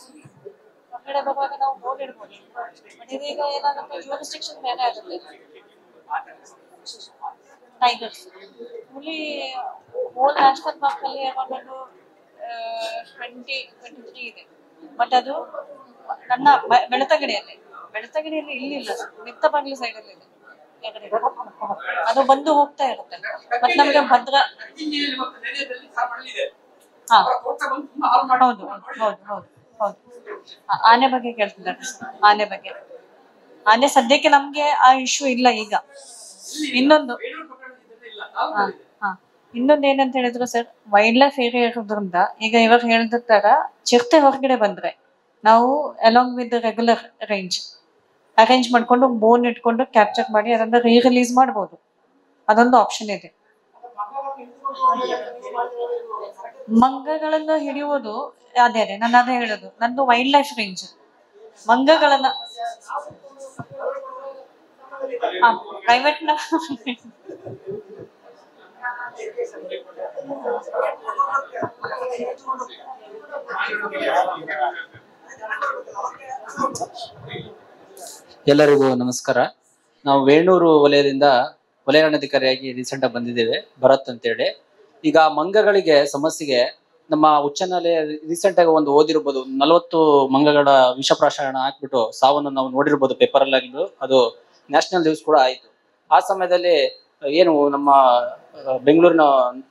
ಹೊರಗಡೆ ಬರುವಾಗ ನಾವು ಫೋನ್ ಇಡ್ಬೋದು. ಬಟ್ ಇದೀಗ ಏನಾಗುತ್ತೆ, ಜೂರಿಸ್ಡಿಕ್ಷನ್ ಬ್ಯಾನ್ ಆಗುತ್ತೆ. ಟೈಗರ್ಸ್, ಹುಲಿ ಹೋಲ್ ನ್ಯಾಷನಲ್ ಪಾರ್ಕ್ ಅಲ್ಲಿ 23 ಇದೆ. ಬಟ್ ಅದು ನನ್ನ ಬೆಳ್ತಂಗಡಿಯಲ್ಲಿ ಇಲ್ಲಿಲ್ಲ, ನಿತ್ತಬಾಗ್ಲಿ ಸೈಡ್ ಅಲ್ಲಿ ಇದೆ. ಅದು ಬಂದು ಹೋಗ್ತಾ ಇರುತ್ತೆ. ಮತ್ತೆ ನಮಗೆ ಭದ್ರ ಹೌದು ಆನೆ ಬಗ್ಗೆ ಕೇಳ್ತಿದ್ದಾರೆ. ಆನೆ ಸದ್ಯಕ್ಕೆ ನಮ್ಗೆ ಆ ಇಶ್ಯೂ ಇಲ್ಲ. ಈಗ ಇನ್ನೊಂದು ಏನಂತ ಹೇಳಿದ್ರು ಸರ್, ವೈಲ್ಡ್ ಲೈಫ್ ಏರಿಯಾ ಇರೋದ್ರಿಂದ ಈಗ ಇವಾಗ ಹೇಳಿದ ತರ ಚಿರತೆ ಹೊರಗಡೆ ಬಂದ್ರೆ ನಾವು ಅಲಾಂಗ್ ವಿತ್ ರೆಗ್ಯುಲರ್ ಅರೇಂಜ್ ಮಾಡ್ಕೊಂಡು ಬೋನ್ ಇಟ್ಕೊಂಡು ಕ್ಯಾಪ್ಚರ್ ಮಾಡಿ ಅದನ್ನ ರಿಲೀಸ್ ಮಾಡ್ಬೋದು. ಅದೊಂದು ಆಪ್ಷನ್ ಇದೆ. ಮಂಗಗಳನ್ನ ಹಿಡಿಯುವುದು ಅದೇ ನಾನು ಅದೇ ಹೇಳೋದು, ನಂದು ವೈಲ್ಡ್ ಲೈಫ್ ರೇಂಜ್. ಮಂಗಗಳನ್ನ ಪ್ರೈವೇಟ್ ಎಲ್ಲರಿಗೂ ನಮಸ್ಕಾರ. ನಾವು ವೇಣೂರು ವಲಯದಿಂದ ವಲಯ ಅಧಿಕಾರಿಯಾಗಿ ರೀಸೆಂಟ್ ಆಗಿ ಬಂದಿದ್ದೇವೆ, ಭರತ್ ಅಂತೇಳಿ. ಈಗ ಮಂಗಗಳಿಗೆ ಸಮಸ್ಯೆಗೆ ನಮ್ಮ ಉಚ್ಚ ನ್ಯಾಯಾಲಯ ರೀಸೆಂಟ್ ಆಗಿ ಒಂದು ಓದಿರ್ಬೋದು, 40 ಮಂಗಗಳ ವಿಷಪ್ರಾಶನ ಹಾಕ್ಬಿಟ್ಟು ಸಾವನ್ನು ನಾವು ನೋಡಿರ್ಬೋದು ಪೇಪರ್ ಅಲ್ಲಾಗಿದ್ದು, ಅದು ನ್ಯಾಷನಲ್ ನ್ಯೂಸ್ ಕೂಡ ಆಯ್ತು. ಆ ಸಮಯದಲ್ಲಿ ಏನು ನಮ್ಮ ಬೆಂಗಳೂರಿನ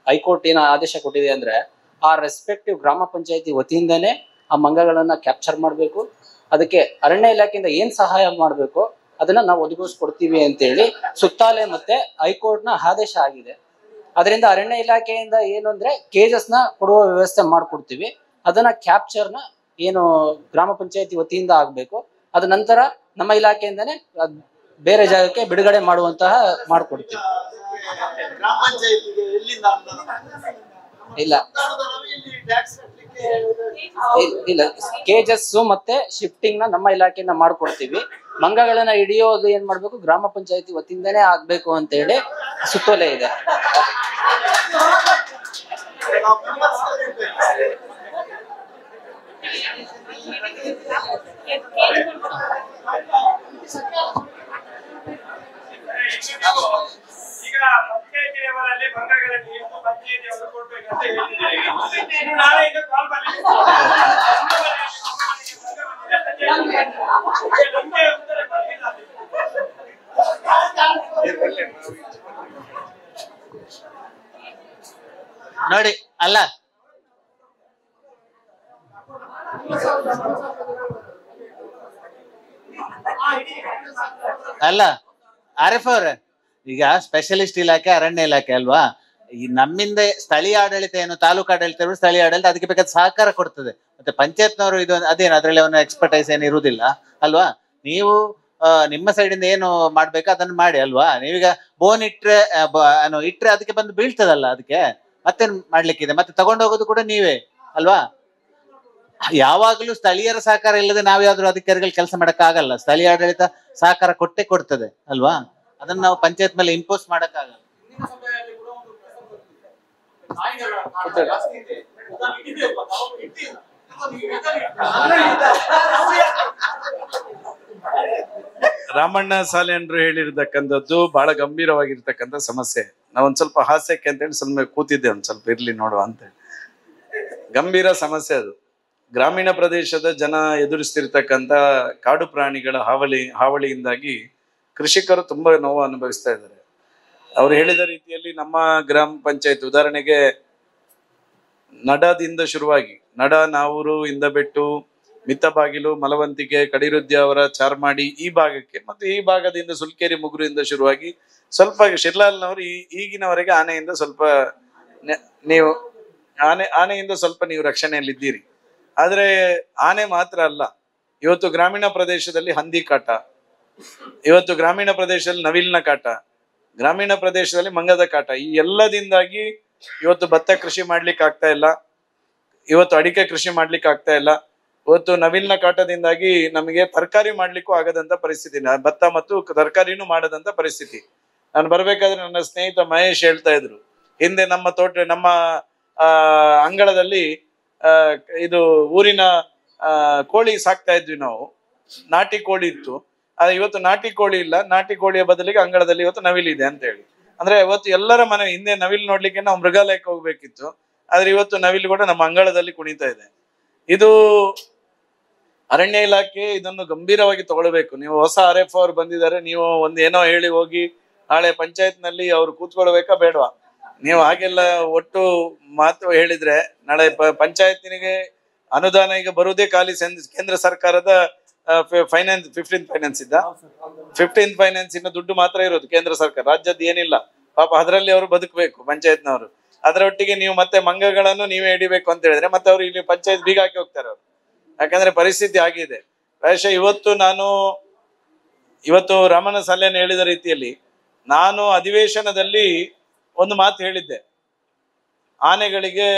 ಹೈಕೋರ್ಟ್ ಏನ ಆದೇಶ ಕೊಟ್ಟಿದೆ ಅಂದ್ರೆ, ಆ ರೆಸ್ಪೆಕ್ಟಿವ್ ಗ್ರಾಮ ಪಂಚಾಯತಿ ವತಿಯಿಂದಾನೇ ಆ ಮಂಗಗಳನ್ನ ಕ್ಯಾಪ್ಚರ್ ಮಾಡಬೇಕು, ಅದಕ್ಕೆ ಅರಣ್ಯ ಇಲಾಖೆಯಿಂದ ಏನ್ ಸಹಾಯ ಮಾಡಬೇಕು ಅದನ್ನ ನಾವು ಒದಗಿಸ್ಕೊಡ್ತೀವಿ ಅಂತೇಳಿ ಸುತ್ತಾಲೆ ಮತ್ತೆ ಹೈಕೋರ್ಟ್ ನ ಆದೇಶ ಆಗಿದೆ. ಅದರಿಂದ ಅರಣ್ಯ ಇಲಾಖೆಯಿಂದ ಏನು ಅಂದ್ರೆ ಕೇಜಸ್ ನ ಕೊಡುವ ವ್ಯವಸ್ಥೆ ಮಾಡ್ಕೊಡ್ತೀವಿ. ಅದನ್ನ ಕ್ಯಾಪ್ಚರ್ ನ ಏನು ಗ್ರಾಮ ಪಂಚಾಯತಿ ವತಿಯಿಂದ ಆಗ್ಬೇಕು, ಅದ ನಂತರ ನಮ್ಮ ಇಲಾಖೆಯಿಂದಾನೇ ಬೇರೆ ಜಾಗಕ್ಕೆ ಬಿಡುಗಡೆ ಮಾಡುವಂತಹ ಮಾಡ್ಕೊಡ್ತೀವಿ. ಇಲ್ಲ ಇಲ್ಲ, ಕೇಜಸ್ ಮತ್ತೆ ಶಿಫ್ಟಿಂಗ್ ನ ನಮ್ಮ ಇಲಾಖೆಯಿಂದ ಮಾಡ್ಕೊಡ್ತೀವಿ. ಮಂಗಗಳನ್ನ ಹಿಡಿಯೋದು ಏನ್ ಮಾಡ್ಬೇಕು, ಗ್ರಾಮ ಪಂಚಾಯತಿ ವತಿಯಿಂದಾನೇ ಆಗ್ಬೇಕು ಅಂತ ಹೇಳಿ ಸುತ್ತೋಲೆ ಇದೆ. ಈಗ ಪಂಚಾಯತಿ ಲೆವೆಲ್ ಮಂಗಗಳಲ್ಲಿ ಪಂಚಾಯತಿ ಅವರು ಕೊಡ್ಬೇಕಂತ ಹೇಳ್ತಿದ್ದಾರೆ. ನಾಳೆಯಿಂದ ಕಾಲ್ ಮಾಡಿ ನೋಡಿ. ಅಲ್ಲ ಅಲ್ಲ ಆರಿಫ್ ಅವ್ರೆ, ಈಗ ಸ್ಪೆಷಲಿಸ್ಟ್ ಇಲಾಖೆ ಅರಣ್ಯ ಇಲಾಖೆ ಅಲ್ವಾ, ಈ ನಮ್ಮಿಂದ ಸ್ಥಳೀಯ ಆಡಳಿತ ಏನು ತಾಲೂಕು ಆಡಳಿತ ಸ್ಥಳೀಯ ಆಡಳಿತ ಅದಕ್ಕೆ ಬೇಕಾದ ಸಹಕಾರ ಕೊಡ್ತದೆ. ಮತ್ತೆ ಪಂಚಾಯತ್ನವರು ಇದು ಅದೇನು ಅದ್ರಲ್ಲಿ ಅವನ ಎಕ್ಸ್ಪರ್ಟೈಸ್ ಏನು ಇರುವುದಿಲ್ಲ ಅಲ್ವಾ. ನೀವು ನಿಮ್ಮ ಸೈಡ್ ಇಂದ ಏನು ಮಾಡ್ಬೇಕು ಅದನ್ನ ಮಾಡಿ ಅಲ್ವಾ. ನೀವೀಗ ಬೋನ್ ಇಟ್ರೆ ಅದಕ್ಕೆ ಬಂದು ಬೀಳ್ತದಲ್ಲ, ಅದಕ್ಕೆ ಮತ್ತೇನ್ ಮಾಡ್ಲಿಕ್ಕಿದೆ, ಮತ್ತೆ ತಗೊಂಡು ಹೋಗೋದು ಕೂಡ ನೀವೇ ಅಲ್ವಾ. ಯಾವಾಗಲೂ ಸ್ಥಳೀಯರ ಸಹಕಾರ ಇಲ್ಲದೆ ನಾವ್ಯಾವ್ದು ಅಧಿಕಾರಿಗಳು ಕೆಲಸ ಮಾಡಕ್ ಆಗಲ್ಲ. ಸ್ಥಳೀಯ ಆಡಳಿತ ಸಹಕಾರ ಕೊಟ್ಟೆ ಕೊಡ್ತದೆ ಅಲ್ವಾ. ಅದನ್ನ ನಾವು ಪಂಚಾಯತ್ ಮೇಲೆ ಇಂಪೋಸ್ ಮಾಡಕ್ ಆಗಲ್ಲ. ರಾಮಣ್ಣ ಸಾಲೇನ್ರು ಹೇಳಿರ್ತಕ್ಕಂಥದ್ದು ಬಹಳ ಗಂಭೀರವಾಗಿರ್ತಕ್ಕಂಥ ಸಮಸ್ಯೆ. ನಾವೊಂದ್ ಸ್ವಲ್ಪ ಹಾಸ್ಯಕ್ಕೆ ಅಂತೇಳಿ ಸ್ವಲ್ಪ ಕೂತಿದ್ದೆ, ಒಂದ್ ಸ್ವಲ್ಪ ಇರ್ಲಿ ನೋಡುವ ಅಂತ. ಗಂಭೀರ ಸಮಸ್ಯೆ ಅದು. ಗ್ರಾಮೀಣ ಪ್ರದೇಶದ ಜನ ಎದುರಿಸ್ತಿರ್ತಕ್ಕಂಥ ಕಾಡು ಪ್ರಾಣಿಗಳ ಹಾವಳಿಯಿಂದಾಗಿ ಕೃಷಿಕರು ತುಂಬಾ ನೋವು ಅನುಭವಿಸ್ತಾ ಇದ್ದಾರೆ. ಅವ್ರು ಹೇಳಿದ ರೀತಿಯಲ್ಲಿ ನಮ್ಮ ಗ್ರಾಮ ಪಂಚಾಯತ್ ಉದಾಹರಣೆಗೆ ನಡದಿಂದ ಶುರುವಾಗಿ ನಾವೂರು, ಇಂದಬೆಟ್ಟು, ಮಿತ್ತಬಾಗಿಲು, ಮಲವಂತಿಕೆ, ಕಡಿರುದ್ಯಾವರ, ಚಾರ್ಮಾಡಿ ಈ ಭಾಗಕ್ಕೆ, ಮತ್ತು ಈ ಭಾಗದಿಂದ ಸುಲ್ಕೇರಿ, ಮುಗುರಿಂದ ಶುರುವಾಗಿ ಸ್ವಲ್ಪ ಶಿರ್ಲಾಲ್ನವರು ಈಗಿನವರೆಗೆ ಆನೆಯಿಂದ ಸ್ವಲ್ಪ ನೀವು ಆನೆಯಿಂದ ಸ್ವಲ್ಪ ನೀವು ರಕ್ಷಣೆಯಲ್ಲಿದ್ದೀರಿ. ಆದ್ರೆ ಆನೆ ಮಾತ್ರ ಅಲ್ಲ, ಇವತ್ತು ಗ್ರಾಮೀಣ ಪ್ರದೇಶದಲ್ಲಿ ಹಂದಿ ಕಾಟ, ಇವತ್ತು ಗ್ರಾಮೀಣ ಪ್ರದೇಶದಲ್ಲಿ ನವಿಲಿನ ಕಾಟ, ಗ್ರಾಮೀಣ ಪ್ರದೇಶದಲ್ಲಿ ಮಂಗದ ಕಾಟ, ಈ ಎಲ್ಲದಿಂದಾಗಿ ಇವತ್ತು ಭತ್ತ ಕೃಷಿ ಮಾಡ್ಲಿಕ್ಕೆ ಆಗ್ತಾ ಇಲ್ಲ, ಇವತ್ತು ಅಡಿಕೆ ಕೃಷಿ ಮಾಡ್ಲಿಕ್ಕೆ ಆಗ್ತಾ ಇಲ್ಲ. ಇವತ್ತು ನವಿಲಿನ ಕಾಟದಿಂದಾಗಿ ನಮಗೆ ತರಕಾರಿ ಮಾಡ್ಲಿಕ್ಕೂ ಆಗದಂತ ಪರಿಸ್ಥಿತಿ, ಭತ್ತ ಮತ್ತು ತರಕಾರಿನೂ ಮಾಡದಂತ ಪರಿಸ್ಥಿತಿ. ನಾನು ಬರ್ಬೇಕಾದ್ರೆ ನನ್ನ ಸ್ನೇಹಿತ ಮಹೇಶ್ ಹೇಳ್ತಾ ಇದ್ರು, ಹಿಂದೆ ನಮ್ಮ ಅಂಗಳದಲ್ಲಿ ಇದು ಊರಿನ ಕೋಳಿ ಸಾಕ್ತಾ ಇದ್ವಿ ನಾವು, ನಾಟಿ ಕೋಳಿ ಇತ್ತು. ಇವತ್ತು ನಾಟಿ ಕೋಳಿ ಇಲ್ಲ, ನಾಟಿ ಕೋಳಿಯ ಬದಲಿಗೆ ಅಂಗಳದಲ್ಲಿ ಇವತ್ತು ನವಿಲಿದೆ ಅಂತ ಹೇಳಿ. ಅಂದ್ರೆ ಇವತ್ತು ಎಲ್ಲರ ಮನೆ, ಹಿಂದೆ ನವಿಲು ನೋಡ್ಲಿಕ್ಕೆ ನಾವು ಮೃಗಾಲಯಕ್ಕೆ ಹೋಗ್ಬೇಕಿತ್ತು, ಆದ್ರೆ ಇವತ್ತು ನವಿಲು ಕೂಡ ನಮ್ಮ ಅಂಗಳದಲ್ಲಿ ಕುಣಿತಾ ಇದೆ. ಇದು ಅರಣ್ಯ ಇಲಾಖೆ ಇದನ್ನು ಗಂಭೀರವಾಗಿ ತಗೊಳ್ಬೇಕು. ನೀವು ಹೊಸ RF ಅವ್ರು ಬಂದಿದ್ದಾರೆ, ನೀವು ಏನೋ ಹೇಳಿ ಹೋಗಿ ನಾಳೆ ಪಂಚಾಯತ್ ನಲ್ಲಿ ಅವ್ರು ಕೂತ್ಕೊಳ್ಬೇಕಾ ಬೇಡವಾ? ನೀವು ಹಾಗೆಲ್ಲ ಒಟ್ಟು ಮಾತು ಹೇಳಿದ್ರೆ ನಾಳೆ ಪಂಚಾಯತಿನಿಗೆ ಅನುದಾನ ಈಗ ಬರುವುದೇ ಖಾಲಿ ಕೇಂದ್ರ ಸರ್ಕಾರದ ಫೈನಾನ್ಸ್ 15th ಫೈನಾನ್ಸ್ ಇನ್ನ ದುಡ್ಡು ಮಾತ್ರ ಇರೋದು ಕೇಂದ್ರ ಸರ್ಕಾರ, ರಾಜ್ಯದ ಏನಿಲ್ಲ. ಪಾಪ ಅದರಲ್ಲಿ ಅವರು ಬದುಕಬೇಕು ಪಂಚಾಯತ್ನವರು. ಅದರೊಟ್ಟಿಗೆ ನೀವು ಮತ್ತೆ ಮಂಗಗಳನ್ನು ನೀವೇ ಹಿಡಿಬೇಕು ಅಂತ ಹೇಳಿದ್ರೆ ಮತ್ತೆ ಅವ್ರು ಇಲ್ಲಿ ಪಂಚಾಯತ್ ಬೀಗ ಹಾಕಿ ಹೋಗ್ತಾರೆ ಅವರು. ಯಾಕಂದ್ರೆ ಪರಿಸ್ಥಿತಿ ಆಗಿದೆ. ಪ್ರಾಯಶಃ ಇವತ್ತು ರಾಮಣ್ಣ ಸಾಲೇನ್ ಹೇಳಿದ ರೀತಿಯಲ್ಲಿ ನಾನು ಅಧಿವೇಶನದಲ್ಲಿ ಒಂದು ಮಾತು ಹೇಳಿದ್ದೆ. ಆನೆಗಳಿಗೆ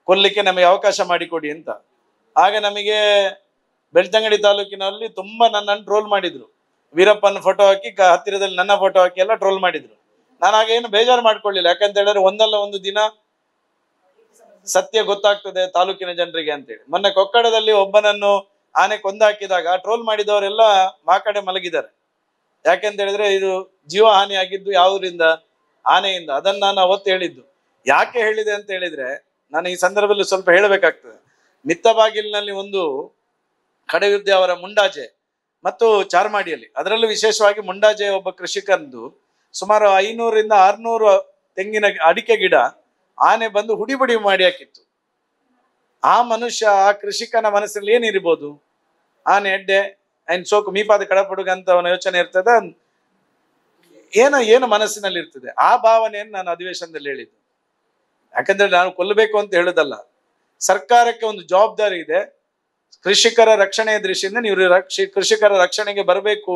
ಕೊಲ್ಲಿಕ್ಕೆ ನಮಗೆ ಅವಕಾಶ ಮಾಡಿಕೊಡಿ ಅಂತ. ಆಗ ನಮಗೆ ಬೆಳ್ತಂಗಡಿ ತಾಲೂಕಿನಲ್ಲಿ ತುಂಬಾ ನನ್ನನ್ನು ಟ್ರೋಲ್ ಮಾಡಿದ್ರು. ವೀರಪ್ಪನ ಫೋಟೋ ಹಾಕಿ ಹತ್ತಿರದಲ್ಲಿ ನನ್ನ ಫೋಟೋ ಹಾಕಿ ಎಲ್ಲ ಟ್ರೋಲ್ ಮಾಡಿದ್ರು. ನಾನು ಹಾಗೆ ಏನು ಬೇಜಾರು ಮಾಡ್ಕೊಳ್ಳಿಲ್ಲ, ಯಾಕಂತ ಹೇಳಿದ್ರೆ ಒಂದಲ್ಲ ಒಂದು ದಿನ ಸತ್ಯ ಗೊತ್ತಾಗ್ತದೆ ತಾಲೂಕಿನ ಜನರಿಗೆ ಅಂತೇಳಿ. ಮೊನ್ನೆ ಕೊಕ್ಕಡದಲ್ಲಿ ಒಬ್ಬನನ್ನು ಆನೆ ಕೊಂದಾಕಿದಾಗ ಟ್ರೋಲ್ ಮಾಡಿದವರೆಲ್ಲ ಕಡೆ ಮಲಗಿದ್ದಾರೆ. ಯಾಕೆಂತ ಹೇಳಿದ್ರೆ ಇದು ಜೀವ ಹಾನಿ ಆಗಿದ್ದು ಯಾವುದರಿಂದ? ಆನೆಯಿಂದ. ಅದನ್ನು ನಾನು ಅವತ್ತು ಹೇಳಿದ್ದು. ಯಾಕೆ ಹೇಳಿದೆ ಅಂತ ಹೇಳಿದ್ರೆ, ನಾನು ಈ ಸಂದರ್ಭದಲ್ಲಿ ಸ್ವಲ್ಪ ಹೇಳಬೇಕಾಗ್ತದೆ. ಮಿತ್ತಬಾಗಿಲಿನಲ್ಲಿ ಒಂದು ಕಡೆಯುದ್ದೆ ಅವರ ಮುಂಡಾಜೆ ಮತ್ತು ಚಾರ್ಮಾಡಿಯಲ್ಲಿ, ಅದರಲ್ಲೂ ವಿಶೇಷವಾಗಿ ಮುಂಡಾಜೆ ಒಬ್ಬ ಕೃಷಿಕಂದು ಸುಮಾರು 500ರಿಂದ 600 ತೆಂಗಿನ ಅಡಿಕೆ ಗಿಡ ಆನೆ ಬಂದು ಹುಡಿಬುಡಿ ಮಾಡಿ ಹಾಕಿತ್ತು. ಆ ಮನುಷ್ಯ, ಆ ಕೃಷಿಕನ ಮನಸ್ಸಲ್ಲಿ ಏನಿರ್ಬೋದು? ಆನೆ ಎಡ್ಡೆ ಐನ್ ಸೋಕು ಮೀಪಾದ ಕಡಪಡುಗ ಅಂತ ಅವನ ಯೋಚನೆ ಇರ್ತದೆ, ಏನು ಮನಸ್ಸಿನಲ್ಲಿ ಇರ್ತದೆ. ಆ ಭಾವನೆಯನ್ನು ನಾನು ಅಧಿವೇಶನದಲ್ಲಿ ಹೇಳಿದ್ದು. ಯಾಕಂದ್ರೆ ನಾನು ಕೊಲ್ಲಬೇಕು ಅಂತ ಹೇಳುದಲ್ಲ, ಸರ್ಕಾರಕ್ಕೆ ಒಂದು ಜವಾಬ್ದಾರಿ ಇದೆ. ಕೃಷಿಕರ ರಕ್ಷಣೆಯ ದೃಷ್ಟಿಯಿಂದ ನೀವು ಕೃಷಿಕರ ರಕ್ಷಣೆಗೆ ಬರಬೇಕು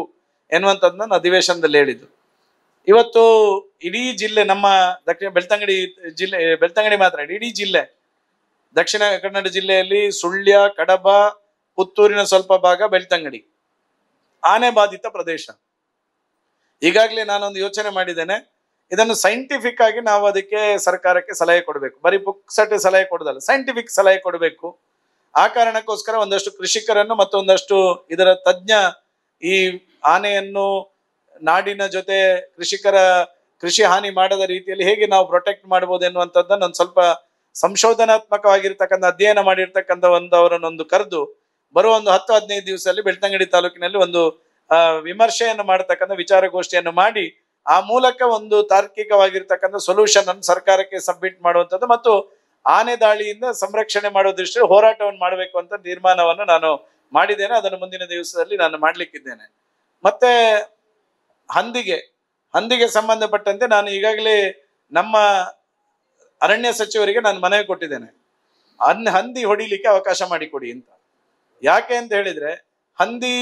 ಎನ್ನುವಂಥದ್ದು ನಾನು ಅಧಿವೇಶನದಲ್ಲಿ ಹೇಳಿದ್ದು. ಇವತ್ತು ಇಡೀ ಜಿಲ್ಲೆ, ನಮ್ಮ ದಕ್ಷಿಣ ಬೆಳ್ತಂಗಡಿ ಜಿಲ್ಲೆ, ಬೆಳ್ತಂಗಡಿ ಮಾತ್ರ ಇಡೀ ಜಿಲ್ಲೆ, ದಕ್ಷಿಣ ಕನ್ನಡ ಜಿಲ್ಲೆಯಲ್ಲಿ ಸುಳ್ಯ, ಕಡಬ, ಪುತ್ತೂರಿನ ಸ್ವಲ್ಪ ಭಾಗ ಬೆಳ್ತಂಗಡಿ ಆನೆ ಬಾಧಿತ ಪ್ರದೇಶ. ಈಗಾಗಲೇ ನಾನೊಂದು ಯೋಚನೆ ಮಾಡಿದ್ದೇನೆ, ಇದನ್ನು ಸೈಂಟಿಫಿಕ್ ಆಗಿ ನಾವು ಅದಕ್ಕೆ ಸರ್ಕಾರಕ್ಕೆ ಸಲಹೆ ಕೊಡಬೇಕು. ಬರೀ ಪುಕ್ಸಟ್ಟೆ ಸಲಹೆ ಕೊಡೋದಲ್ಲ, ಸೈಂಟಿಫಿಕ್ ಸಲಹೆ ಕೊಡಬೇಕು. ಆ ಕಾರಣಕ್ಕೋಸ್ಕರ ಒಂದಷ್ಟು ಕೃಷಿಕರನ್ನು ಮತ್ತು ಒಂದಷ್ಟು ಇದರ ತಜ್ಞ, ಈ ಆನೆಯನ್ನು ನಾಡಿನ ಜೊತೆ ಕೃಷಿಕರ ಕೃಷಿ ಹಾನಿ ಮಾಡದ ರೀತಿಯಲ್ಲಿ ಹೇಗೆ ನಾವು ಪ್ರೊಟೆಕ್ಟ್ ಮಾಡಬಹುದು ಎನ್ನುವಂಥದ್ದನ್ನು ಒಂದು ಸ್ವಲ್ಪ ಸಂಶೋಧನಾತ್ಮಕವಾಗಿರ್ತಕ್ಕಂಥ ಅಧ್ಯಯನ ಮಾಡಿರ್ತಕ್ಕಂಥ ಅವರನ್ನೊಂದು ಕರೆದು ಬರುವ ಒಂದು 10-15 ದಿವಸದಲ್ಲಿ ಬೆಳ್ತಂಗಡಿ ತಾಲೂಕಿನಲ್ಲಿ ಒಂದು ವಿಮರ್ಶೆಯನ್ನು ಮಾಡತಕ್ಕಂಥ ವಿಚಾರಗೋಷ್ಠಿಯನ್ನು ಮಾಡಿ ಆ ಮೂಲಕ ಒಂದು ತಾರ್ಕಿಕವಾಗಿರ್ತಕ್ಕಂಥ ಸೊಲ್ಯೂಷನ್ ಅನ್ನು ಸರ್ಕಾರಕ್ಕೆ ಸಬ್ಮಿಟ್ ಮಾಡುವಂಥದ್ದು ಮತ್ತು ಆನೆ ದಾಳಿಯಿಂದ ಸಂರಕ್ಷಣೆ ಮಾಡೋ ದೃಷ್ಟಿಯಲ್ಲಿ ಹೋರಾಟವನ್ನು ಮಾಡಬೇಕು ಅಂತ ತೀರ್ಮಾನವನ್ನು ನಾನು ಮಾಡಿದ್ದೇನೆ. ಅದನ್ನು ಮುಂದಿನ ದಿವಸದಲ್ಲಿ ನಾನು ಮಾಡ್ಲಿಕ್ಕಿದ್ದೇನೆ. ಮತ್ತೆ ಹಂದಿಗೆ ಸಂಬಂಧಪಟ್ಟಂತೆ ನಾನು ಈಗಾಗಲೇ ನಮ್ಮ ಅರಣ್ಯ ಸಚಿವರಿಗೆ ನಾನು ಮನವಿ ಕೊಟ್ಟಿದ್ದೇನೆ, ಹಂದಿ ಹೊಡಿಲಿಕ್ಕೆ ಅವಕಾಶ ಮಾಡಿಕೊಡಿ ಅಂತ. ಯಾಕೆ ಅಂತ ಹೇಳಿದ್ರೆ, ಹಂದಿ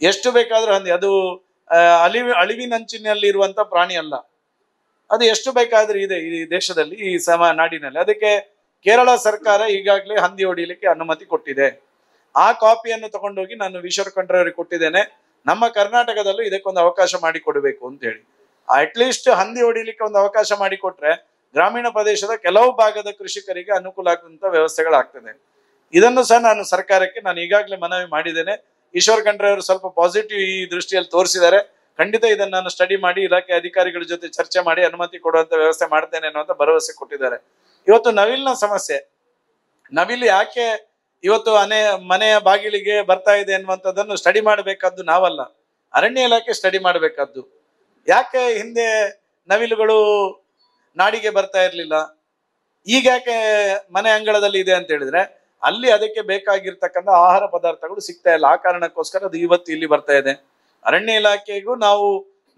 ಎಷ್ಟು ಬೇಕಾದ್ರೂ ಹಂದಿ, ಅದು ಅಳಿವಿನಂಚಿನಲ್ಲಿ ಇರುವಂತ ಪ್ರಾಣಿ ಅಲ್ಲ. ಅದು ಎಷ್ಟು ಬೇಕಾದ್ರೂ ಇದೆ ಈ ದೇಶದಲ್ಲಿ, ಈ ನಾಡಿನಲ್ಲಿ. ಅದಕ್ಕೆ ಕೇರಳ ಸರ್ಕಾರ ಈಗಾಗಲೇ ಹಂದಿ ಹೊಡಿಲಿಕ್ಕೆ ಅನುಮತಿ ಕೊಟ್ಟಿದೆ. ಆ ಕಾಪಿಯನ್ನು ತಗೊಂಡೋಗಿ ನಾನು ಈಶ್ವರ್ ಖಂಡ್ರೆ ಅವರಿಗೆ ಕೊಟ್ಟಿದ್ದೇನೆ. ನಮ್ಮ ಕರ್ನಾಟಕದಲ್ಲೂ ಇದಕ್ಕೊಂದು ಅವಕಾಶ ಮಾಡಿಕೊಡ್ಬೇಕು ಅಂತ ಹೇಳಿ. ಅಟ್ಲೀಸ್ಟ್ ಹಂದಿ ಹೊಡಿಲಿಕ್ಕೆ ಒಂದು ಅವಕಾಶ ಮಾಡಿಕೊಟ್ರೆ ಗ್ರಾಮೀಣ ಪ್ರದೇಶದ ಕೆಲವು ಭಾಗದ ಕೃಷಿಕರಿಗೆ ಅನುಕೂಲ ಆಗುವಂತ ವ್ಯವಸ್ಥೆಗಳಾಗ್ತದೆ. ಇದನ್ನು ಸಹ ನಾನು ಸರ್ಕಾರಕ್ಕೆ ನಾನು ಈಗಾಗಲೇ ಮನವಿ ಮಾಡಿದ್ದೇನೆ. ಈಶ್ವರ್ ಖಂಡ್ರೆ ಅವರು ಸ್ವಲ್ಪ ಪಾಸಿಟಿವ್ ಈ ದೃಷ್ಟಿಯಲ್ಲಿ ತೋರಿಸಿದ್ದಾರೆ. ಖಂಡಿತ ಇದನ್ನು ನಾನು ಸ್ಟಡಿ ಮಾಡಿ ಇಲಾಖೆ ಅಧಿಕಾರಿಗಳ ಜೊತೆ ಚರ್ಚೆ ಮಾಡಿ ಅನುಮತಿ ಕೊಡುವಂತ ವ್ಯವಸ್ಥೆ ಮಾಡ್ತೇನೆ ಅನ್ನುವಂತ ಭರವಸೆ ಕೊಟ್ಟಿದ್ದಾರೆ. ಇವತ್ತು ನವಿಲಿನ ಸಮಸ್ಯೆ, ನವಿಲು ಯಾಕೆ ಇವತ್ತು ಮನೆಯ ಬಾಗಿಲಿಗೆ ಬರ್ತಾ ಇದೆ ಅನ್ನುವಂಥದ್ದನ್ನು ಸ್ಟಡಿ ಮಾಡಬೇಕಾದ್ದು ನಾವಲ್ಲ, ಅರಣ್ಯ ಇಲಾಖೆ ಸ್ಟಡಿ ಮಾಡಬೇಕಾದ್ದು. ಯಾಕೆ ಹಿಂದೆ ನವಿಲುಗಳು ನಾಡಿಗೆ ಬರ್ತಾ ಇರ್ಲಿಲ್ಲ, ಈಗ ಯಾಕೆ ಮನೆ ಅಂಗಳದಲ್ಲಿ ಇದೆ ಅಂತ ಹೇಳಿದ್ರೆ ಅಲ್ಲಿ ಅದಕ್ಕೆ ಬೇಕಾಗಿರ್ತಕ್ಕಂಥ ಆಹಾರ ಪದಾರ್ಥಗಳು ಸಿಗ್ತಾ ಇಲ್ಲ. ಆ ಕಾರಣಕ್ಕೋಸ್ಕರ ಅದು ಇವತ್ತು ಇಲ್ಲಿ ಬರ್ತಾ ಇದೆ. ಅರಣ್ಯ ಇಲಾಖೆಗೂ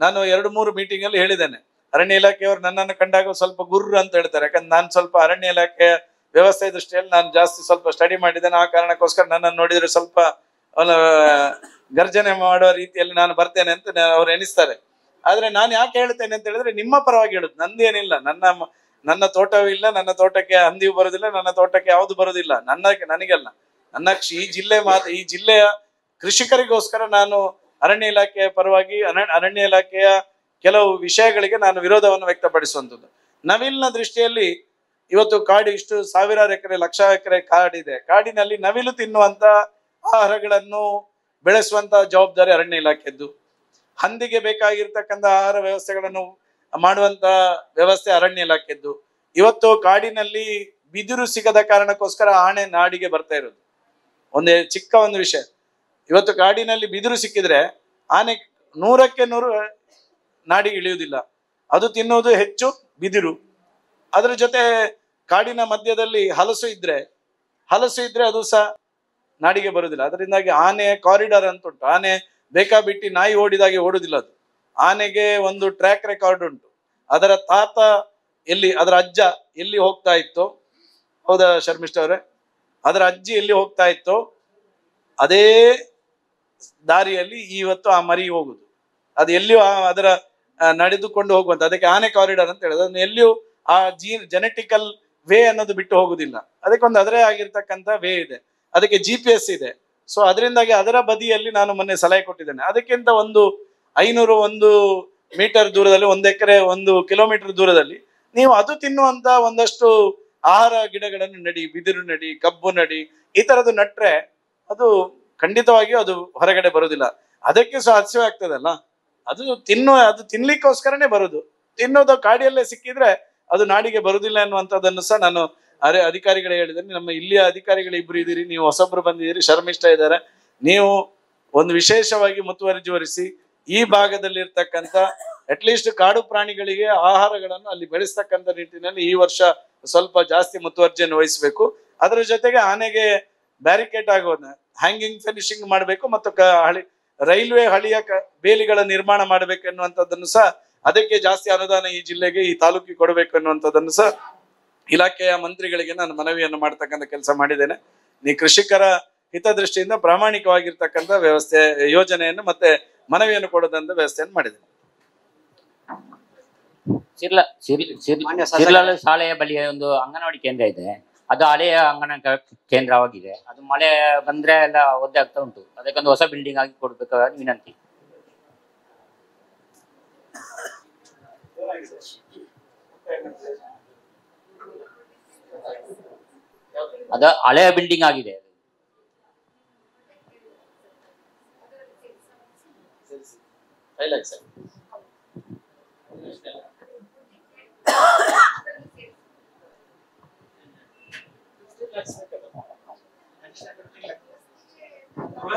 ನಾನು 2-3 ಮೀಟಿಂಗ್ ಅಲ್ಲಿ ಹೇಳಿದ್ದೇನೆ. ಅರಣ್ಯ ಇಲಾಖೆಯವರು ನನ್ನನ್ನು ಕಂಡಾಗ ಸ್ವಲ್ಪ ಗುರ್ರು ಅಂತ ಹೇಳ್ತಾರೆ, ಯಾಕಂದ್ರೆ ನಾನು ಸ್ವಲ್ಪ ಅರಣ್ಯ ಇಲಾಖೆಯ ವ್ಯವಸ್ಥೆ ದೃಷ್ಟಿಯಲ್ಲಿ ನಾನು ಜಾಸ್ತಿ ಸ್ವಲ್ಪ ಸ್ಟಡಿ ಮಾಡಿದ್ದೇನೆ. ಆ ಕಾರಣಕ್ಕೋಸ್ಕರ ನನ್ನನ್ನು ನೋಡಿದ್ರೆ ಸ್ವಲ್ಪ ಗರ್ಜನೆ ಮಾಡುವ ರೀತಿಯಲ್ಲಿ ನಾನು ಬರ್ತೇನೆ ಅಂತ ಅವ್ರು ಎನಿಸ್ತಾರೆ. ಆದ್ರೆ ನಾನು ಯಾಕೆ ಹೇಳ್ತೇನೆ ಅಂತ ಹೇಳಿದ್ರೆ ನಿಮ್ಮ ಪರವಾಗಿ ಹೇಳುದು, ನಂದೇನಿಲ್ಲ. ನನ್ನ ತೋಟವೂ ಇಲ್ಲ, ನನ್ನ ತೋಟಕ್ಕೆ ಹಂದಿಯೂ ಬರುದಿಲ್ಲ, ನನ್ನ ತೋಟಕ್ಕೆ ಯಾವುದು ಬರುದಿಲ್ಲ, ನನಗಲ್ಲ. ಈ ಜಿಲ್ಲೆಯ ಕೃಷಿಕರಿಗೋಸ್ಕರ ನಾನು ಅರಣ್ಯ ಇಲಾಖೆಯ ಪರವಾಗಿ ಅರಣ್ಯ ಇಲಾಖೆಯ ಕೆಲವು ವಿಷಯಗಳಿಗೆ ನಾನು ವಿರೋಧವನ್ನು ವ್ಯಕ್ತಪಡಿಸುವಂಥದ್ದು. ನವಿಲಿನ ದೃಷ್ಟಿಯಲ್ಲಿ ಇವತ್ತು ಕಾಡು ಇಷ್ಟು ಸಾವಿರಾರು ಎಕರೆ, ಲಕ್ಷ ಎಕರೆ ಕಾಡಿದೆ. ಕಾಡಿನಲ್ಲಿ ನವಿಲು ತಿನ್ನುವಂತ ಆಹಾರಗಳನ್ನು ಬೆಳೆಸುವಂತ ಜವಾಬ್ದಾರಿ ಅರಣ್ಯ ಇಲಾಖೆದ್ದು. ಹಂದಿಗೆ ಬೇಕಾಗಿರ್ತಕ್ಕಂಥ ಆಹಾರ ವ್ಯವಸ್ಥೆಗಳನ್ನು ಮಾಡುವಂತ ವ್ಯವಸ್ಥೆ ಅರಣ್ಯ ಇಲಾಖೆದ್ದು. ಇವತ್ತು ಕಾಡಿನಲ್ಲಿ ಬಿದಿರು ಸಿಗದ ಕಾರಣಕ್ಕೋಸ್ಕರ ಆನೆ ನಾಡಿಗೆ ಬರ್ತಾ ಇರೋದು. ಚಿಕ್ಕ ಒಂದು ವಿಷಯ, ಇವತ್ತು ಕಾಡಿನಲ್ಲಿ ಬಿದಿರು ಸಿಕ್ಕಿದ್ರೆ ಆನೆ 100ಕ್ಕೆ 100 ನಾಡಿಗೆ ಇಳಿಯುವುದಿಲ್ಲ. ಅದು ತಿನ್ನುವುದು ಹೆಚ್ಚು ಬಿದಿರು. ಅದರ ಜೊತೆ ಕಾಡಿನ ಮಧ್ಯದಲ್ಲಿ ಹಲಸು ಇದ್ರೆ ಅದು ಸಹ ನಾಡಿಗೆ ಬರುವುದಿಲ್ಲ. ಅದರಿಂದಾಗಿ ಆನೆ ಕಾರಿಡಾರ್ ಅಂತ ಉಂಟು. ಆನೆ ಬೇಕಾಬಿಟ್ಟಿ ನಾಯಿ ಓಡಿದಾಗೆ ಓಡುದಿಲ್ಲ. ಅದು ಆನೆಗೆ ಒಂದು ಟ್ರ್ಯಾಕ್ ರೆಕಾರ್ಡ್ ಉಂಟು. ಅದರ ತಾತ ಅದರ ಅಜ್ಜ ಎಲ್ಲಿ ಹೋಗ್ತಾ ಇತ್ತು, ಹೌದಾ ಶರ್ಮಿಷ್ಠ ಅವರೇ, ಅದರ ಅಜ್ಜಿ ಎಲ್ಲಿ ಹೋಗ್ತಾ ಇತ್ತು ಅದೇ ದಾರಿಯಲ್ಲಿ ಇವತ್ತು ಆ ಮರಿ ಹೋಗುದು. ಅದು ಎಲ್ಲಿಯೂ ಅದರ ನಡೆದುಕೊಂಡು ಹೋಗುವಂತ, ಅದಕ್ಕೆ ಆನೆ ಕಾರಿಡಾರ್ ಅಂತ ಹೇಳೋದು. ಅದನ್ನು ಎಲ್ಲಿಯೂ ಆ ಜೆನೆಟಿಕಲ್ ವೇ ಅನ್ನೋದು ಬಿಟ್ಟು ಹೋಗುದಿಲ್ಲ. ಅದಕ್ಕೊಂದು ಅದರೇ ಆಗಿರ್ತಕ್ಕಂಥ ವೇ ಇದೆ, ಅದಕ್ಕೆ GPS ಇದೆ. ಸೊ ಅದರಿಂದಾಗಿ ಅದರ ಬದಿಯಲ್ಲಿ ನಾನು ಮೊನ್ನೆ ಸಲಹೆ ಕೊಟ್ಟಿದ್ದೇನೆ. ಅದಕ್ಕಿಂತ 1 ಮೀಟರ್ ದೂರದಲ್ಲಿ, 1 ಎಕರೆ 1 ಕಿಲೋಮೀಟರ್ ದೂರದಲ್ಲಿ ನೀವು ಅದು ತಿನ್ನುವಂತ ಒಂದಷ್ಟು ಆಹಾರ ಗಿಡಗಳನ್ನು ನಡಿ, ಬಿದಿರು ನಡಿ, ಕಬ್ಬು ನಡಿ, ಈ ತರದ್ದು ನಟ್ರೆ ಅದು ಖಂಡಿತವಾಗಿಯೂ ಅದು ಹೊರಗಡೆ ಬರುವುದಿಲ್ಲ. ಅದಕ್ಕೆ ಸಾಧ್ಯವೇ ಆಗ್ತದಲ್ಲ, ಅದು ತಿನ್ಲಿಕ್ಕೋಸ್ಕರನೇ ಬರುದು. ತಿನ್ನೋದು ಕಾಡಿಯಲ್ಲೇ ಸಿಕ್ಕಿದ್ರೆ ಅದು ನಾಡಿಗೆ ಬರುದಿಲ್ಲ ಅನ್ನುವಂಥದ್ದನ್ನು ಸಹ ನಾನು ಅಧಿಕಾರಿಗಳು ಹೇಳಿದ್ದೇನೆ. ನಮ್ಮ ಇಲ್ಲಿಯ ಅಧಿಕಾರಿಗಳು ಇಬ್ರು ಇದ್ದೀರಿ, ನೀವು ಹೊಸಬ್ರು ಬಂದಿದ್ದೀರಿ, ಶರ್ಮಿಷ್ಠ ಇದ್ದಾರೆ. ನೀವು ಒಂದು ವಿಶೇಷವಾಗಿ ಮುತುವರ್ಜಿ ವಹಿಸಿ ಈ ಭಾಗದಲ್ಲಿ ಇರ್ತಕ್ಕಂಥ ಅಟ್ಲೀಸ್ಟ್ ಕಾಡು ಪ್ರಾಣಿಗಳಿಗೆ ಆಹಾರಗಳನ್ನು ಅಲ್ಲಿ ಬೆಳೆಸ್ತಕ್ಕಂಥ ನಿಟ್ಟಿನಲ್ಲಿ ಈ ವರ್ಷ ಸ್ವಲ್ಪ ಜಾಸ್ತಿ ಮುತುವರ್ಜಿಯನ್ನು ವಹಿಸಬೇಕು. ಅದರ ಜೊತೆಗೆ ಆನೆಗೆ ಬ್ಯಾರಿಕೇಡ್ ಆಗೋದ ಹ್ಯಾಂಗಿಂಗ್ ಫಿನಿಶಿಂಗ್ ಮಾಡಬೇಕು ಮತ್ತು ರೈಲ್ವೆ ಹಳಿಯ ಬೇಲಿಗಳ ನಿರ್ಮಾಣ ಮಾಡಬೇಕು ಎನ್ನುವಂಥದ್ದನ್ನು ಸಹ, ಅದಕ್ಕೆ ಜಾಸ್ತಿ ಅನುದಾನ ಈ ಜಿಲ್ಲೆಗೆ, ಈ ತಾಲೂಕಿಗೆ ಕೊಡಬೇಕು ಎನ್ನುವಂಥದ್ದನ್ನು ಸಹ ಇಲಾಖೆಯ ಮಂತ್ರಿಗಳಿಗೆ ನಾನು ಮನವಿಯನ್ನು ಮಾಡ್ತಕ್ಕಂಥ ಕೆಲಸ ಮಾಡಿದ್ದೇನೆ. ಈ ಕೃಷಿಕರ ಹಿತದೃಷ್ಟಿಯಿಂದ ಪ್ರಾಮಾಣಿಕವಾಗಿರ್ತಕ್ಕಂಥ ವ್ಯವಸ್ಥೆ, ಯೋಜನೆಯನ್ನು ಮತ್ತೆ ಮನವಿಯನ್ನು ಕೊಡೋದಂತ ವ್ಯವಸ್ಥೆಯನ್ನು ಮಾಡಿದ್ದೇನೆ. ಶಿರ್ಲಾಲ್ ಶಾಲೆಯ ಬಳಿ ಒಂದು ಅಂಗನವಾಡಿ ಕೇಂದ್ರ ಇದೆ, ಅದು ಹಳೆಯ ಕೇಂದ್ರವಾಗಿದೆ. ಅದು ಮಳೆ ಬಂದ್ರೆ ಎಲ್ಲ ಒದ್ದೆ ಆಗ್ತಾ ಉಂಟು. ಅದಕ್ಕೊಂದು ಹೊಸ ಬಿಲ್ಡಿಂಗ್ ಆಗಿ ಕೊಡ್ಬೇಕಾಗಿ ವಿನಂತಿ. ಅದು ಹಳೆಯ ಬಿಲ್ಡಿಂಗ್ ಆಗಿದೆ.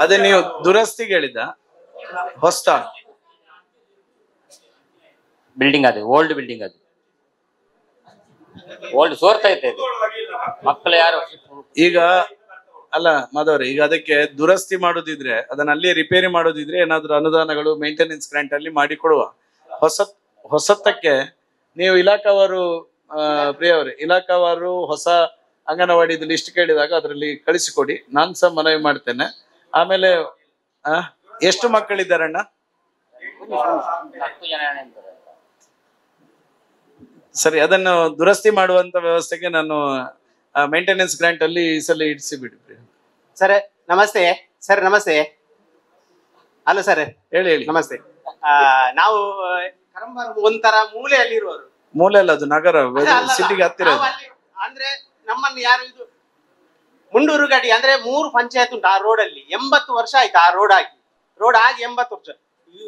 ಅದೇ ನೀವು ದುರಸ್ತಿಗೆ ಹೇಳಿದ ಹೊಸ ಬಿಲ್ಡಿಂಗ್, ಅದು ಓಲ್ಡ್ ಬಿಲ್ಡಿಂಗ್, ಅದು ಓಲ್ಡ್ ಸೋರ್ತಾ ಇತ್ತು. ಮಕ್ಕಳು ಯಾರು ಈಗ ಅಲ್ಲ ಮಾಧವ್ರೆ, ಈಗ ಅದಕ್ಕೆ ದುರಸ್ತಿ ಮಾಡೋದಿದ್ರೆ, ಅದನ್ನ ಅಲ್ಲಿ ರಿಪೇರಿ ಮಾಡೋದಿದ್ರೆ ಏನಾದ್ರು ಅನುದಾನಗಳು ಮೇಂಟೆನೆನ್ಸ್ ಗ್ರಾಂಟ್ ಅಲ್ಲಿ ಮಾಡಿ ಕೊಡುವ. ಹೊಸತಕ್ಕೆ ನೀವು ಇಲಾಖಾವಾರು ಪ್ರಿಯವ್ರೆ, ಇಲಾಖಾವಾರು ಹೊಸ ಅಂಗನವಾಡಿದು ಲಿಸ್ಟ್ ಕೇಳಿದಾಗ ಅದರಲ್ಲಿ ಕಳಿಸಿಕೊಡಿ, ನಾನ್ ಸಹ ಮನವಿ ಮಾಡ್ತೇನೆ. ಆಮೇಲೆ ಎಷ್ಟು ಮಕ್ಕಳಿದ್ದಾರಣ್ಣ? ಸರಿ, ಅದನ್ನು ದುರಸ್ತಿ ಮಾಡುವಂತ ವ್ಯವಸ್ಥೆಗೆ ನಾನು ಮೇಂಟೆನೆನ್ಸ್ ಗ್ರಾಂಟ್ ಅಲ್ಲಿ ಈ ಸಲ ಇಡಿಸಿ ಬಿಡಿ. ಸರ್ ನಮಸ್ತೆ. ಸರ್ ನಮಸ್ತೆ. ಹಲೋ ಸರ್, ಹೇಳಿ ಹೇಳಿ. ನಮಸ್ತೆ. ನಾವು ಕರಂಬಾರ ಒಂಥರ ಮೂಲೆಯಲ್ಲಿರುವರು. ಮೂಲೆ ಅಲ್ಲ, ಅದು ನಗರ, ಸಿಟಿಗೆ ಹತ್ತಿರ. ಅಂದ್ರೆ ನಮ್ಮನ್ನು ಯಾರು ಇದು ಮುಂಡೂರು ಗಡಿ ಅಂದ್ರೆ 3 ಪಂಚಾಯತ್ ಉಂಟು ಆ ರೋಡ್ ಅಲ್ಲಿ. 80 ವರ್ಷ ಆಯ್ತು ಆ ರೋಡ್ ಆಗಿ 80 ವರ್ಷ.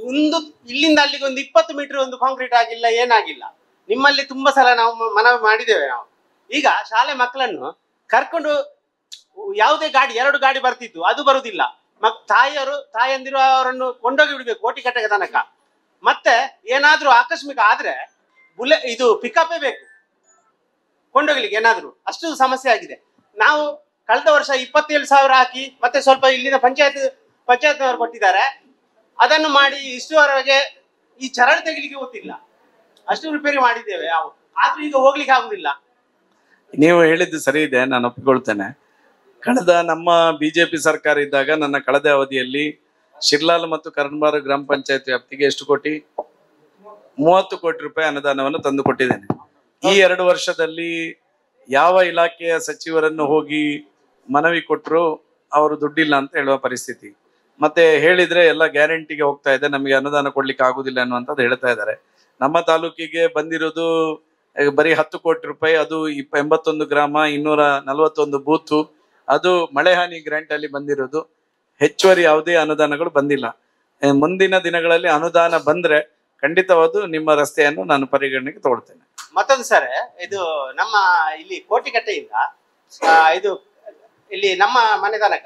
ಒಂದು ಇಲ್ಲಿಂದ ಅಲ್ಲಿಗೆ ಒಂದು 20 ಮೀಟರ್ ಒಂದು ಕಾಂಕ್ರೀಟ್ ಆಗಿಲ್ಲ, ಏನಾಗಿಲ್ಲ. ನಿಮ್ಮಲ್ಲಿ ತುಂಬಾ ಸಲ ನಾವು ಮನವಿ ಮಾಡಿದ್ದೇವೆ. ನಾವು ಈಗ ಶಾಲೆ ಮಕ್ಕಳನ್ನು ಕರ್ಕೊಂಡು ಯಾವುದೇ ಗಾಡಿ 2 ಗಾಡಿ ಬರ್ತಿತ್ತು, ಅದು ಬರುದಿಲ್ಲ. ತಾಯಂದಿರು ಅವರನ್ನು ಕೊಂಡೋಗಿ ಬಿಡ್ಬೇಕು ಕೋಟಿಕಟ್ಟೆಗೆ ತನಕ. ಮತ್ತೆ ಏನಾದ್ರೂ ಆಕಸ್ಮಿಕ ಆದ್ರೆ ಇದು ಪಿಕಪ್ಪೇ ಬೇಕು ಕೊಂಡೋಗ್ಲಿಕ್ಕೆ, ಏನಾದ್ರು ಅಷ್ಟು ಸಮಸ್ಯೆ ಆಗಿದೆ. ನಾವು ಕಳೆದ ವರ್ಷ 27,000 ಹಾಕಿ ಮತ್ತೆ ಸ್ವಲ್ಪ ಇಲ್ಲಿನ ಪಂಚಾಯತ್ನವರು ಕೊಟ್ಟಿದ್ದಾರೆ, ಅದನ್ನು ಮಾಡಿ ಇಷ್ಟುವರೆಗೆ ಈ ಚರಂಡಿ ತೆಗಿಲಿಕ್ಕೆ ಗೊತ್ತಿಲ್ಲ. ಅಷ್ಟು ರಿಪೇರಿ ಮಾಡಿದ್ದೇವೆ, ಆದ್ರೂ ಈಗ ಹೋಗ್ಲಿಕ್ಕೆ ಆಗುದಿಲ್ಲ. ನೀವು ಹೇಳಿದ್ದು ಸರಿ ಇದೆ, ನಾನು ಒಪ್ಪಿಕೊಳ್ತೇನೆ. ಕಳೆದ ನಮ್ಮ ಬಿಜೆಪಿ ಸರ್ಕಾರ ಇದ್ದಾಗ ನನ್ನ ಕಳೆದ ಅವಧಿಯಲ್ಲಿ ಶಿರ್ಲಾಲ್ ಮತ್ತು ಕರಂಬಾರ ಗ್ರಾಮ ಪಂಚಾಯತ್ ವ್ಯಾಪ್ತಿಗೆ ಎಷ್ಟು ಕೋಟಿ? 30 ಕೋಟಿ ರೂಪಾಯಿ ಅನುದಾನವನ್ನು ತಂದು ಕೊಟ್ಟಿದ್ದೇನೆ. ಈ 2 ವರ್ಷದಲ್ಲಿ ಯಾವ ಇಲಾಖೆಯ ಸಚಿವರನ್ನು ಹೋಗಿ ಮನವಿ ಕೊಟ್ಟರು ಅವರು ದುಡ್ಡಿಲ್ಲ ಅಂತ ಹೇಳುವ ಪರಿಸ್ಥಿತಿ. ಮತ್ತೆ ಹೇಳಿದ್ರೆ ಎಲ್ಲ ಗ್ಯಾರಂಟಿಗೆ ಹೋಗ್ತಾ ಇದೆ, ನಮಗೆ ಅನುದಾನ ಕೊಡ್ಲಿಕ್ಕೆ ಆಗುದಿಲ್ಲ ಅನ್ನುವಂಥದ್ದು ಹೇಳ್ತಾ ಇದ್ದಾರೆ. ನಮ್ಮ ತಾಲೂಕಿಗೆ ಬಂದಿರೋದು ಬರೀ 10 ಕೋಟಿ ರೂಪಾಯಿ, ಅದು 81 ಗ್ರಾಮ, 241 ಬೂತು, ಅದು ಮಳೆ ಹಾನಿ ಗ್ರಾಂಟ್ ಅಲ್ಲಿ ಬಂದಿರೋದು. ಹೆಚ್ಚುವರಿ ಯಾವುದೇ ಅನುದಾನಗಳು ಬಂದಿಲ್ಲ. ಮುಂದಿನ ದಿನಗಳಲ್ಲಿ ಅನುದಾನ ಬಂದ್ರೆ ಖಂಡಿತವಾದ ನಿಮ್ಮ ರಸ್ತೆಯನ್ನು ನಾನು ಪರಿಗಣನೆಗೆ ತಗೊಳ್ತೇನೆ. ಮತ್ತೊಂದು ಸರ್, ಇದು ನಮ್ಮ ಇಲ್ಲಿ ಕೋಟಿಕಟ್ಟೆಯಿಂದ ಇದು ಇಲ್ಲಿ ನಮ್ಮ ಮನೆ ತನಕ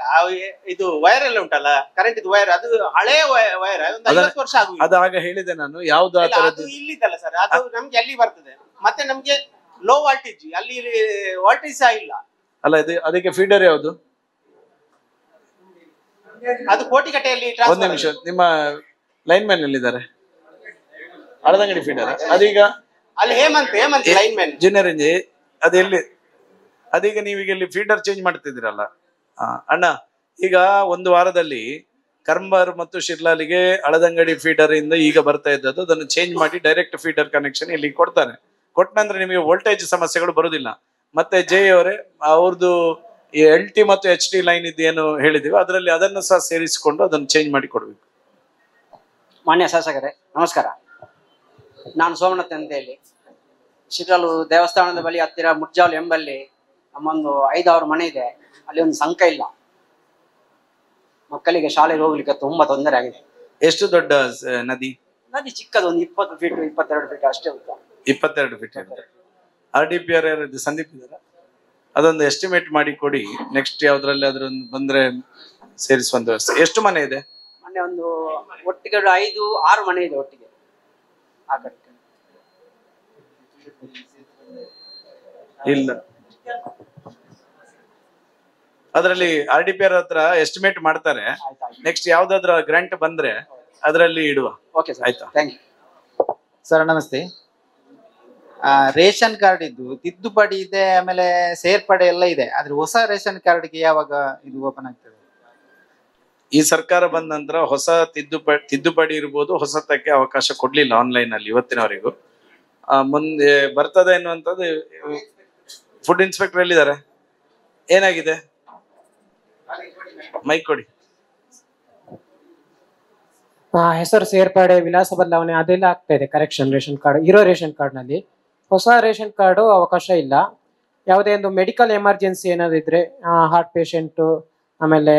ಇದು ವೈರ್ ಎಲ್ಲ ಉಂಟಲ್ಲ, ಕರೆಂಟ್ ಇದು ವೈರ್, ಅದು ಹಳೆ ವೈರ್, ಒಂದು 50 ವರ್ಷ ಆಗುದು. ಅದು ಆಗ ಹೇಳಿದೆ ನಾನು, ಯಾವ್ದು ಅದು ಇಲ್ಲಿದ್ದಲ್ಲ ಸರ್, ಅದು ನಮ್ಗೆ ಅಲ್ಲಿ ಬರ್ತದೆ. ಮತ್ತೆ ನಮ್ಗೆ ಲೋ ವಾಲ್ಟೇಜ್, ಅಲ್ಲಿ ವಾಲ್ಟೇಜ್ ಸಹ ಇಲ್ಲ. ಅಲ್ಲ, ಇದು ಅದಕ್ಕೆ ಫೀಡರ್ ಯಾವುದು? ಅದು ಕೋಟಿಕಟ್ಟೆಯಲ್ಲಿ. ಒಂದು ನಿಮಿಷ, ನಿಮ್ಮ ಲೈನ್ ಮ್ಯಾನ್ ಎಲ್ಲಿದ್ದಾರೆ? ಹಳದಂಗಡಿ ಫೀಡರ್ ಅದೀಗ ಅಲ್ಲಿ ಹೇಮಂತ್ ಲೈನ್ ಮ್ಯಾನ್ ಜೂನಿಯರ್ ಇಂಜಿ ಅದು ಎಲ್ಲಿ? ಅದೀಗ ನೀವೀಗ ಇಲ್ಲಿ ಫೀಡರ್ ಚೇಂಜ್ ಮಾಡ್ತಿದ್ದೀರಲ್ಲ ಅಣ್ಣ. ಈಗ ಒಂದು ವಾರದಲ್ಲಿ ಕರಂಬಾರ್ ಮತ್ತು ಶಿರ್ಲಾಲಿಗೆ ಹಳದಂಗಡಿ ಫೀಡರ್ ಇಂದ ಈಗ ಬರ್ತಾ ಇದ್ದದ್ದು, ಅದನ್ನು ಚೇಂಜ್ ಮಾಡಿ ಡೈರೆಕ್ಟ್ ಫೀಡರ್ ಕನೆಕ್ಷನ್ ಇಲ್ಲಿ ಕೊಡ್ತಾರೆ. ಕೊಟ್ಟ ನಂತರ ನಿಮಗೆ ವೋಲ್ಟೇಜ್ ಸಮಸ್ಯೆಗಳು ಬರುವುದಿಲ್ಲ. ಮತ್ತೆ ಜೆ ಅವರೇ ಅವ್ರದ್ದು LT ಮತ್ತು HD ಲೈನ್ ಇದ್ದೇನು ಹೇಳಿದೀವಿ ಅದರಲ್ಲಿ ಅದನ್ನು ಸಹ ಸೇರಿಸಿಕೊಂಡು ಅದನ್ನು ಚೇಂಜ್ ಮಾಡಿ ಕೊಡ್ಬೇಕು. ಮಾನ್ಯ ಶಾಸಕರೇ ನಮಸ್ಕಾರ. ನಾನು ಸೋಮನಾಥ್ ಅಂತ ಹೇಳಿ ಶಿರ್ಲಾಲು ದೇವಸ್ಥಾನದ ಬಳಿ ಹತ್ತಿರ ಮುಡ್ಜಾಲು ಎಂಬಲ್ಲಿ ನಮ್ಮೊಂದು 5-6 ಮನೆ ಇದೆ. ಅಲ್ಲಿ ಒಂದು ಸಂಕ ಇಲ್ಲ. ಮಕ್ಕಳಿಗೆ ಶಾಲೆಗೆ ಹೋಗ್ಲಿಕ್ಕೆ ತುಂಬಾ ತೊಂದರೆ ಆಗಿದೆ. ಎಷ್ಟು ದೊಡ್ಡ ನದಿ? ನದಿ ಚಿಕ್ಕದು, ಒಂದು 20 ಫೀಟ್ 22 ಫೀಟ್ ಅಷ್ಟೇ ಉದ್ದ. 22 ಫೀಟ್. RDPR ಸಂದೀಪ್ ಇದಾರ? ಅದೊಂದು ಎಸ್ಟಿಮೇಟ್ ಮಾಡಿ ಕೊಡಿ. ನೆಕ್ಸ್ಟ್ ಯಾವ್ದ್ರಲ್ಲಿ ಅದ್ರ ಬಂದ್ರೆ ಸೇರಿಸುವಂತ ವ್ಯವಸ್ಥೆ. ಎಷ್ಟು ಮನೆ ಇದೆ? ಮೊನ್ನೆ ಒಂದು ಒಟ್ಟಿಗೆ 5-6 ಮನೆ ಇದೆ ಒಟ್ಟಿಗೆ. ಆ ಕಡೆ ಇಲ್ಲ, ಅದರಲ್ಲಿ RDPR ಹತ್ರ ಎಸ್ಟಿಮೇಟ್ ಮಾಡ್ತಾರೆ. ನೆಕ್ಸ್ಟ್ ಯಾವ್ದಾದ್ರ ಗ್ರಾಂಟ್ ಬಂದ್ರೆ ಅದರಲ್ಲಿ ಇಡುವ. ಓಕೆ ಸರ್, ಆಯ್ತಾ? Thank you sir. ನಮಸ್ತೆ. ರೇಷನ್ ಕಾರ್ಡ್ ಇದ್ದು ತಿದ್ದುಪಡಿ ಇದೆ, ಆಮೇಲೆ ಸೇರ್ಪಡೆ ಎಲ್ಲ ಇದೆ. ಆದ್ರೆ ಹೊಸ ರೇಷನ್ ಕಾರ್ಡ್ಗೆ ಯಾವಾಗ ಇದು ಓಪನ್ ಆಗ್ತದೆ? ಈ ಸರ್ಕಾರ ಬಂದ ನಂತರ ಹೊಸ ತಿದ್ದುಪಡಿ ಇರ್ಬೋದು, ಹೊಸತಕ್ಕೆ ಅವಕಾಶ ಕೊಡ್ಲಿಲ್ಲ ಆನ್ಲೈನ್ ಅಲ್ಲಿ ಇವತ್ತಿನವರೆಗೂ. ಮುಂದೆ ಬರ್ತದೆ ಎನ್ನುವಂಥದ್ದು. ಫುಡ್ ಇನ್ಸ್ಪೆಕ್ಟರ್ ಎಲ್ಲಿದ್ದಾರೆ? ಏನಾಗಿದೆ? ಮೈಕ್ ಕೊಡಿ. ಹೆಸರು ಸೇರ್ಪಡೆ, ವಿಳಾಸ ಬದಲಾವಣೆ ಅದೆಲ್ಲ ಆಗ್ತಾ ಇದೆ. ಕರೆಕ್ಷನ್ ರೇಷನ್ ಕಾರ್ಡ್ ಇರೋ ರೇಷನ್ ಕಾರ್ಡ್ ನಲ್ಲಿ ಹೊಸ ರೇಷನ್ ಕಾರ್ಡು ಅವಕಾಶ ಇಲ್ಲ. ಯಾವುದೇ ಒಂದು ಮೆಡಿಕಲ್ ಎಮರ್ಜೆನ್ಸಿ ಏನಾದ್ರು ಇದ್ರೆ, ಹಾರ್ಟ್ ಪೇಷಂಟ್, ಆಮೇಲೆ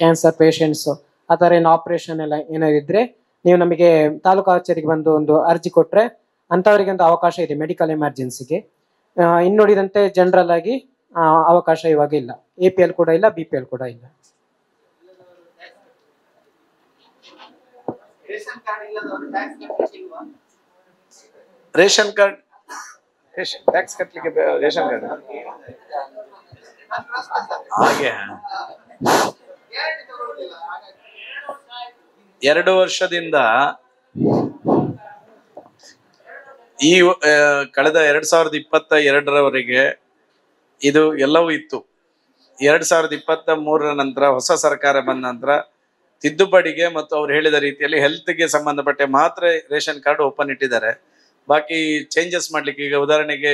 ಕ್ಯಾನ್ಸರ್ ಪೇಷಂಟ್ಸ್, ಆ ಥರ ಏನು ಆಪರೇಷನ್ ಎಲ್ಲ ಏನಾದ್ರು ಇದ್ರೆ ನೀವು ನಮಗೆ ತಾಲೂಕು ಕಚೇರಿಗೆ ಬಂದು ಒಂದು ಅರ್ಜಿ ಕೊಟ್ರೆ ಅಂಥವರಿಗೆ ಒಂದು ಅವಕಾಶ ಇದೆ ಮೆಡಿಕಲ್ ಎಮರ್ಜೆನ್ಸಿಗೆ. ಇನ್ನುಳಿದಂತೆ ಜನರಲ್ ಆಗಿ ಅವಕಾಶ ಇವಾಗ ಇಲ್ಲ. APL ಕೂಡ ಇಲ್ಲ, BPL ಕೂಡ ಇಲ್ಲ. ರೇಷನ್ ಕಾರ್ಡ್ ಟ್ಯಾಕ್ಸ್ ಕಟ್ಟಲಿಕ್ಕೆ ರೇಷನ್ ಕಾರ್ಡ್ ಹಾಗೆ 2 ವರ್ಷದಿಂದ ಈ ಕಳೆದ 2022ರವರೆಗೆ ಇದು ಎಲ್ಲವೂ ಇತ್ತು. 2023ರ ನಂತರ ಹೊಸ ಸರ್ಕಾರ ಬಂದ ನಂತರ ತಿದ್ದುಪಡಿಗೆ ಮತ್ತು ಅವ್ರು ಹೇಳಿದ ರೀತಿಯಲ್ಲಿ ಹೆಲ್ತ್ಗೆ ಸಂಬಂಧಪಟ್ಟ ಮಾತ್ರ ರೇಷನ್ ಕಾರ್ಡ್ ಓಪನ್ ಇಟ್ಟಿದ್ದಾರೆ. ಬಾಕಿ ಚೇಂಜಸ್ ಮಾಡ್ಲಿಕ್ಕೆ, ಈಗ ಉದಾಹರಣೆಗೆ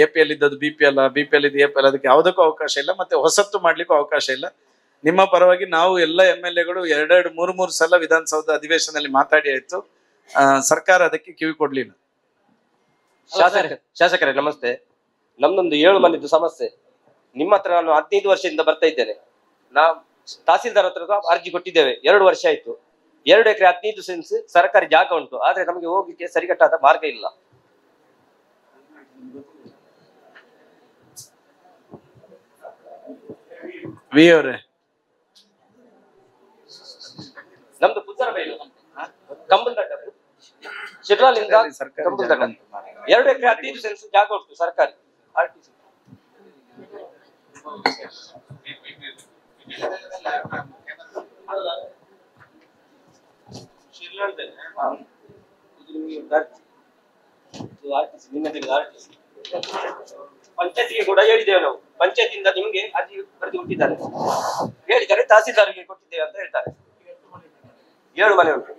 APL ಇದ್ದದ್ದು BPL ಇದ್ದು APL, ಅದಕ್ಕೆ ಯಾವುದಕ್ಕೂ ಅವಕಾಶ ಇಲ್ಲ. ಮತ್ತೆ ಹೊಸತ್ತು ಮಾಡ್ಲಿಕ್ಕೂ ಅವಕಾಶ ಇಲ್ಲ. ನಿಮ್ಮ ಪರವಾಗಿ ನಾವು ಎಲ್ಲ MLAಗಳು 2-3 ಸಲ ವಿಧಾನಸೌಧ ಅಧಿವೇಶನದಲ್ಲಿ ಮಾತಾಡಿ ಆಯ್ತು. ಸರ್ಕಾರ ಅದಕ್ಕೆ ಕಿವಿ ಕೊಡ್ಲಿಲ್ಲ. ಶಾಸಕರೇ ನಮಸ್ತೆ. ನಮ್ದೊಂದು 7 ಮನೆದು ಸಮಸ್ಯೆ. ನಿಮ್ಮ ಹತ್ರ ನಾನು 15 ವರ್ಷದಿಂದ ಬರ್ತಾ ಇದ್ದೇನೆ. ತಹಸೀಲ್ದಾರ್ ಹತ್ರ ಅರ್ಜಿ ಕೊಟ್ಟಿದ್ದೇವೆ, 2 ವರ್ಷ ಆಯ್ತು. 2 ಎಕರೆ 15 ಸೆನ್ಸ್ ಸರ್ಕಾರಿ ಜಾಗ ಉಂಟು, ಆದ್ರೆ ನಮಗೆ ಹೋಗ್ಲಿಕ್ಕೆ ಸರಿಕಟ್ಟಾದ ಮಾರ್ಗ ಇಲ್ಲ. ನಮ್ದು ಪುತ್ತರಬೈಲು ಕಂಬಲ್ದಡ್ಡ, ಶಿರ್ಲಾಲಿಂದ ಕಂಬಲ್ದಡ್ಡ 2 ಎಕರೆ 15 ಸೆನ್ಸ್ ಜಾಗ ಉಂಟು ಸರ್ಕಾರಿ. ಪಂಚಾಯತಿಗೆ ಕೂಡ ಹೇಳಿದ್ದೇವೆ ನಾವು. ಪಂಚಾಯತಿಯಿಂದ ನಿಮ್ಗೆ ಅರ್ಜಿ ಬರೆದು ಕೊಟ್ಟಿದ್ದಾರೆ, ಹೇಳಿದ್ದಾರೆ ತಹಸೀಲ್ದಾರ್ಗೆ ಕೊಟ್ಟಿದ್ದೇವೆ ಅಂತ ಹೇಳ್ತಾರೆ. 7 ಮನೆ ಉಂಟು.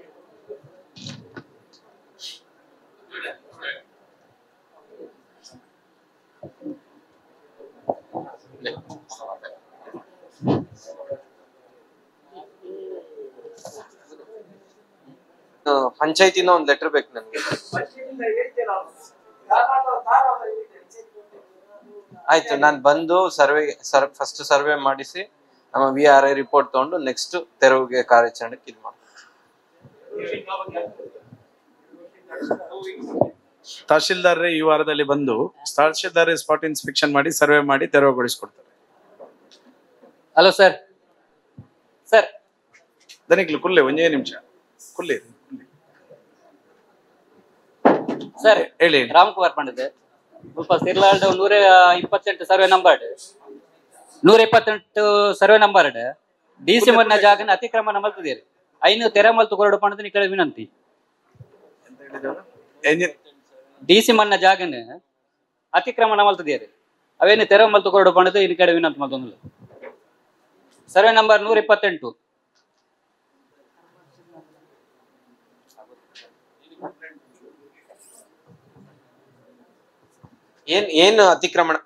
ಪಂಚಾಯತಿನ ಒಂದು ಲೆಟರ್ ಬೇಕು ನನ್ಗೆ. ಆಯ್ತು, ನಾನು ಬಂದು ಫಸ್ಟ್ ಸರ್ವೆ ಮಾಡಿಸಿ ನಮ್ಮ VRI ರಿಪೋರ್ಟ್ ತಗೊಂಡು ನೆಕ್ಸ್ಟ್ ತೆರವಿಗೆ ಕಾರ್ಯಾಚರಣೆಗೆ ಇದು ಮಾಡ್ತೀನಿ. ತಹಶೀಲ್ದಾರ್ ಈ ವಾರದಲ್ಲಿ ಬಂದು ತಹಶೀಲ್ದಾರ್ ಸ್ಪಾಟ್ ಇನ್ಸ್ಪೆಕ್ಷನ್ ಮಾಡಿ ಸರ್ವೆ ಮಾಡಿ ತೆರವುಗೊಳಿಸ್ಕೊಡ್ತಾರೆ. Hello sir. ದನಿಕ್ಲು ಕುಲ್ಲೆ ಒಂದೇ ನಿಮಿಷ ಕುಲ್ಲೆ ಸರ್ ಹೇಳಿ. ರಾಮ್ಕುಮಾರ್ ಪಂಡಿತ್, ಸ್ವಲ್ಪ ಸಿರ್ಲಾಲ್ದ 128 survey numbered 128 survey numbered DC ಮನ್ನ ಜಾಗನ ಅತಿಕ್ರಮಣ ಮಲ್ತದೇರಿ ಐನು ತೆರೆ ಮಲ್ತು ಕೊರಡು ಪಂಡಿತ್ ನಿಕಳ ವಿನಂತಿ. DC ಮನ್ನ ಜಾಗನ ಅತಿಕ್ರಮಣ ಮಲ್ತದೇರಿ ಅವೇನು ತೆರೆ ಮಲ್ತು ಕೊರಡು ಪಂಡಿತ್ ಇನ್ ಕಡೆ ವಿನಂತಿ ಮಲ್ತೊಂದು ಸರ್ವೆ ನಂಬರ್ 128. ಏನು ಅತಿಕ್ರಮಣ?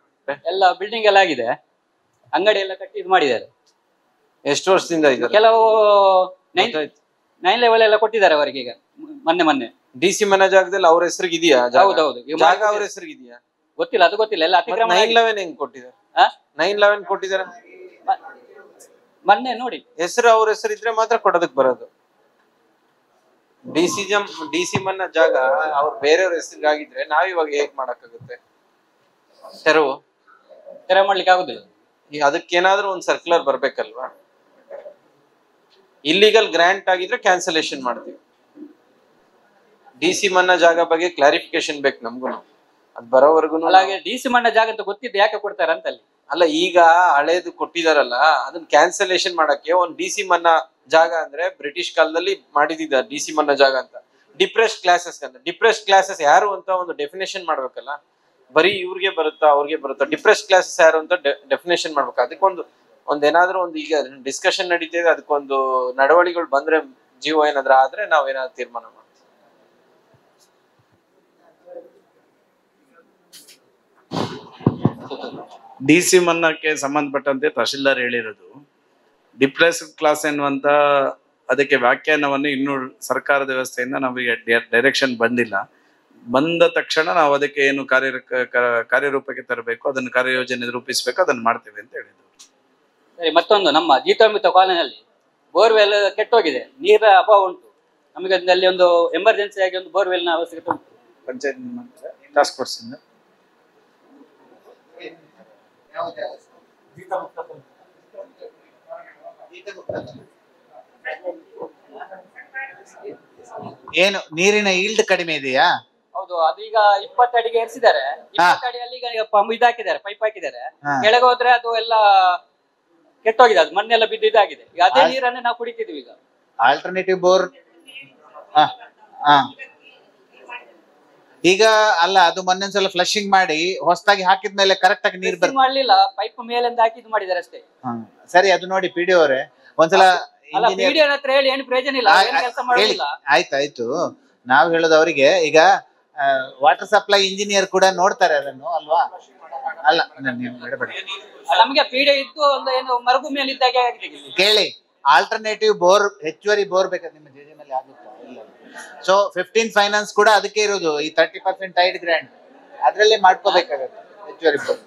ಎಲ್ಲ ಬಿಲ್ಡಿಂಗ್ ಎಲ್ಲ ಆಗಿದೆ, ಅಂಗಡಿ ಎಲ್ಲ ಕಟ್ಟಿ ಇದು ಮಾಡಿದ್ದಾರೆ. ಎಷ್ಟು ವರ್ಷದಿಂದ ಇದೆ? ಕೆಲವು 9 ಲೆವೆಲ್ ಎಲ್ಲ ಕೊಟ್ಟಿದ್ದಾರೆ ಅವರಿಗೆ ಈಗ ಮೊನ್ನೆ. ಡಿಸಿ ಮನೆ ಜಾಗದಲ್ಲಿ ಅವ್ರ ಹೆಸರಿಗೆ ಇದೆಯಾ? ಹೌದೌದು, ಜಾಗ ಅವ್ರ ಹೆಸರಿಗೆ ಇದೆಯಾ? ಗೊತ್ತಿಲ್ಲ, ಅದು ಗೊತ್ತಿಲ್ಲ. ಎಲ್ಲ ಅತಿಕ್ರಮಣ 9/11 ಹೆಂಗ್ ಕೊಟ್ಟಿದ್ದಾರೆ? 9/11 ಕೊಟ್ಟಿದ್ದಾರೆ ಮೊನ್ನೆ ನೋಡಿ. ಹೆಸರು ಅವ್ರ ಹೆಸರು ಇದ್ರೆ ಮಾತ್ರ ಕೊಡೋದಕ್ ಬರೋದು. ಡಿಸಿ ಮನ್ನ ಜಾಗ ಅವ್ರು ಬೇರೆಯವ್ರ ಹೆಸರಿಗಾಗಿದ್ರೆ ನಾವಿವಾಗ ಹೇಗ್ ಮಾಡಕ್ಕಾಗುತ್ತೆ? ತೆರವು ಮಾಡ್ಲಿಕ್ಕೆ ಆಗುದಿಲ್ಲ. ಅದಕ್ಕೇನಾದ್ರೂ ಒಂದ್ ಸರ್ಕ್ಯುಲರ್ ಬರ್ಬೇಕಲ್ವಾ? ಇಲ್ಲಿಗಲ್ ಗ್ರಾಂಟ್ ಆಗಿದ್ರೆ ಕ್ಯಾನ್ಸಲೇಷನ್ ಮಾಡ್ತೀವಿ. ಡಿಸಿ ಮನ್ನ ಜಾಗ ಬಗ್ಗೆ ಕ್ಲಾರಿಫಿಕೇಶನ್ ಬೇಕು ನಮ್ಗೂ. ಅದ್ ಬರೋವರೆಗೂ ಹಾಗೆ ಡಿಸಿ ಮನ್ನ ಜಾಗ ಅಂತ ಗೊತ್ತಿದ್ದು ಯಾಕೆ ಕೊಡ್ತಾರೆ ಅಂತ ಅಲ್ಲಿ. ಅಲ್ಲ, ಈಗ ಹಳೇದು ಕೊಟ್ಟಿದಾರಲ್ಲ ಅದನ್ನ ಕ್ಯಾನ್ಸಲೇಷನ್ ಮಾಡಕ್ಕೆ ಒಂದ್ ಡಿಸಿ ಮನ್ನಾ ಜಾಗ ಅಂದ್ರೆ ಬ್ರಿಟಿಷ್ ಕಾಲದಲ್ಲಿ ಮಾಡಿದ ಡಿಸಿ ಮನ್ನಾ ಜಾಗ ಅಂತ. ಡಿಪ್ರೆಸ್ಡ್ ಕ್ಲಾಸಸ್ ಅಂತ. ಡಿಪ್ರೆಸ್ಡ್ ಕ್ಲಾಸಸ್ ಯಾರು ಅಂತ ಒಂದು ಡೆಫಿನೇಷನ್ ಮಾಡ್ಬೇಕಲ್ಲ. ಬರೀ ಇವ್ರಿಗೆ ಬರುತ್ತಾ ಅವ್ರಿಗೆ ಬರುತ್ತಾ? ಡಿಪ್ರೆಸ್ಡ್ ಕ್ಲಾಸಸ್ ಯಾರು ಅಂತ ಡೆಫಿನೇಷನ್ ಮಾಡ್ಬೇಕು. ಅದಕ್ಕೊಂದು ಏನಾದ್ರೂ ಒಂದು ಈಗ ಡಿಸ್ಕಷನ್ ನಡೀತಿದೆ, ಅದಕ್ಕೊಂದು ನಡವಳಿಗಳು ಬಂದ್ರೆ ಜೀವ ಏನಾದ್ರೂ ಆದ್ರೆ ನಾವೇನಾದ್ರೂ ತೀರ್ಮಾನ ಮಾಡ್ತೀವಿ. ಡಿಸಿ ಮನ್ನಕ್ಕೆ ಸಂಬಂಧಪಟ್ಟಂತೆ ತಹಶೀಲ್ದಾರ್ ಹೇಳಿರೋದು ಡಿಪ್ರೆಸ್ಡ್ ಕ್ಲಾಸ್ ಎನ್ನುವಂತ ಅದಕ್ಕೆ ವ್ಯಾಖ್ಯಾನವನ್ನು ಇನ್ನೂ ಸರ್ಕಾರದ ವ್ಯವಸ್ಥೆಯಿಂದ ನಮಗೆ ಡೈರೆಕ್ಷನ್ ಬಂದಿಲ್ಲ. ಬಂದ ತಕ್ಷಣ ನಾವು ಅದಕ್ಕೆ ಏನು ಕಾರ್ಯರೂಪಕ್ಕೆ ತರಬೇಕು, ಅದನ್ನು ಕಾರ್ಯಯೋಜನೆ ರೂಪಿಸಬೇಕು, ಅದನ್ನು ಮಾಡ್ತೇವೆ ಅಂತ ಹೇಳಿದ್ರು. ಸರಿ, ಮತ್ತೊಂದು ನಮ್ಮ ಜೀತಾಮೃತ ಕಾಲೋನಿಯಲ್ಲಿ ಬೋರ್ವೆಲ್ ಕೆಟ್ಟೋಗಿದೆ, ನೀರ ಅಭಾವ ಉಂಟು. ನಮಗೆ ಅಲ್ಲಿ ಒಂದು ಎಮರ್ಜೆನ್ಸಿ ಆಗಿ ಒಂದು ಬೋರ್ವೆಲ್ ನ ಅವಶ್ಯಕತೆ ಉಂಟು. ಪಂಚಾಯತ್ ಟಾಸ್ಕ್ ಫೋರ್ಸ್ ಇಂದ ಏನು ನೀರಿನ ಈಲ್ಡ್ ಕಡಿಮೆ ಇದೆಯಾ? ಹೌದು, ಅದೀಗ 20 ಅಡಿಗೆ ಏರಿಸಿದ್ದಾರೆ. 20 ಅಡಿಯಲ್ಲಿ ಈಗ ಪಂಪ್ ಇದಾಕಿದ್ದಾರೆ, ಪೈಪ್ ಹಾಕಿದ್ದಾರೆ. ಕೆಳಗೆ ಹೋದ್ರೆ ಅದು ಎಲ್ಲ ಕೆಟ್ಟೋಗಿದೆ, ಅದು ಮಣ್ಣೆಲ್ಲ ಬಿದ್ದು ಇದಾಗಿದೆ. ಈಗ ಅದೇ ನೀರನ್ನೇ ನಾವು ಕುಡಿತಿದ್ವಿ. ಈಗ ಆಲ್ಟರ್ನೇಟಿವ್ ಬೋರ್ ಈಗ ಅಲ್ಲ, ಅದು ಮೊನ್ನೆಸಲ ಫ್ಲಶಿಂಗ್ ಮಾಡಿ ಹೊಸದಾಗಿ ಹಾಕಿದ್ಮೇಲೆ ಕರೆಕ್ಟ್ ಆಗಿ ನೀರ್ ಬರ್ತದೆ. ಮಾಡ್ಲಿಲ್ಲ, ಪೈಪ್ ಮೇಲಿಂದ ಹಾಕಿ ಇದು ಮಾಡಿದ್ದಾರೆ ಅಷ್ಟೇ. ಸರಿ, ಅದು ನೋಡಿ ಪಿಡಿಒ ಅವರೇ ಒಂದ್ಸಲ ಅಲ್ಲ, ಪಿಡಿಒ ಹತ್ರ ಹೇಳಿ ಏನು ಪ್ರಯೋಜನ ಇಲ್ಲ, ಕೆಲಸ ಮಾಡೋದಿಲ್ಲ. ಆಯ್ತಾಯ್ತು, ನಾವು ಹೇಳೋದು ಅವರಿಗೆ. ಈಗ ವಾಟರ್ ಸಪ್ಲೈ ಇಂಜಿನಿಯರ್ ಕೂಡ ನೋಡ್ತಾರೆ ಅದನ್ನು ಅಲ್ವಾ? ಅಲ್ಲ, ನಮಗೆ ಪಿಡಿಒ ಇದ್ದು ಒಂದು ಏನು ಮರುಭೂಮಿಯಲ್ಲಿ ಇದ್ದಾಗೆ ಆಗಿದೆ. ಕೇಳಿ, ಆಲ್ಟರ್ನೇಟಿವ್ ಬೋರ್, ಹೆಚ್ಚುವರಿ ಬೋರ್ ಬೇಕಾದ್ರೆ ನಿಮ್ಮ ಜೆ ಮೇಲೆ ಆಗುತ್ತಾ? ಇಲ್ಲ. ಸೊ 15 ಫೈನಾನ್ಸ್ ಕೂಡ ಅದಕ್ಕೆ ಇರೋದು, ಈ 30% ಟೈಡ್ ಗ್ರಾಂಟ್ ಅದ್ರಲ್ಲೇ ಮಾಡ್ಕೋಬೇಕಾಗತ್ತೆ ಹೆಚ್ಚುವರಿ ಬೋರ್.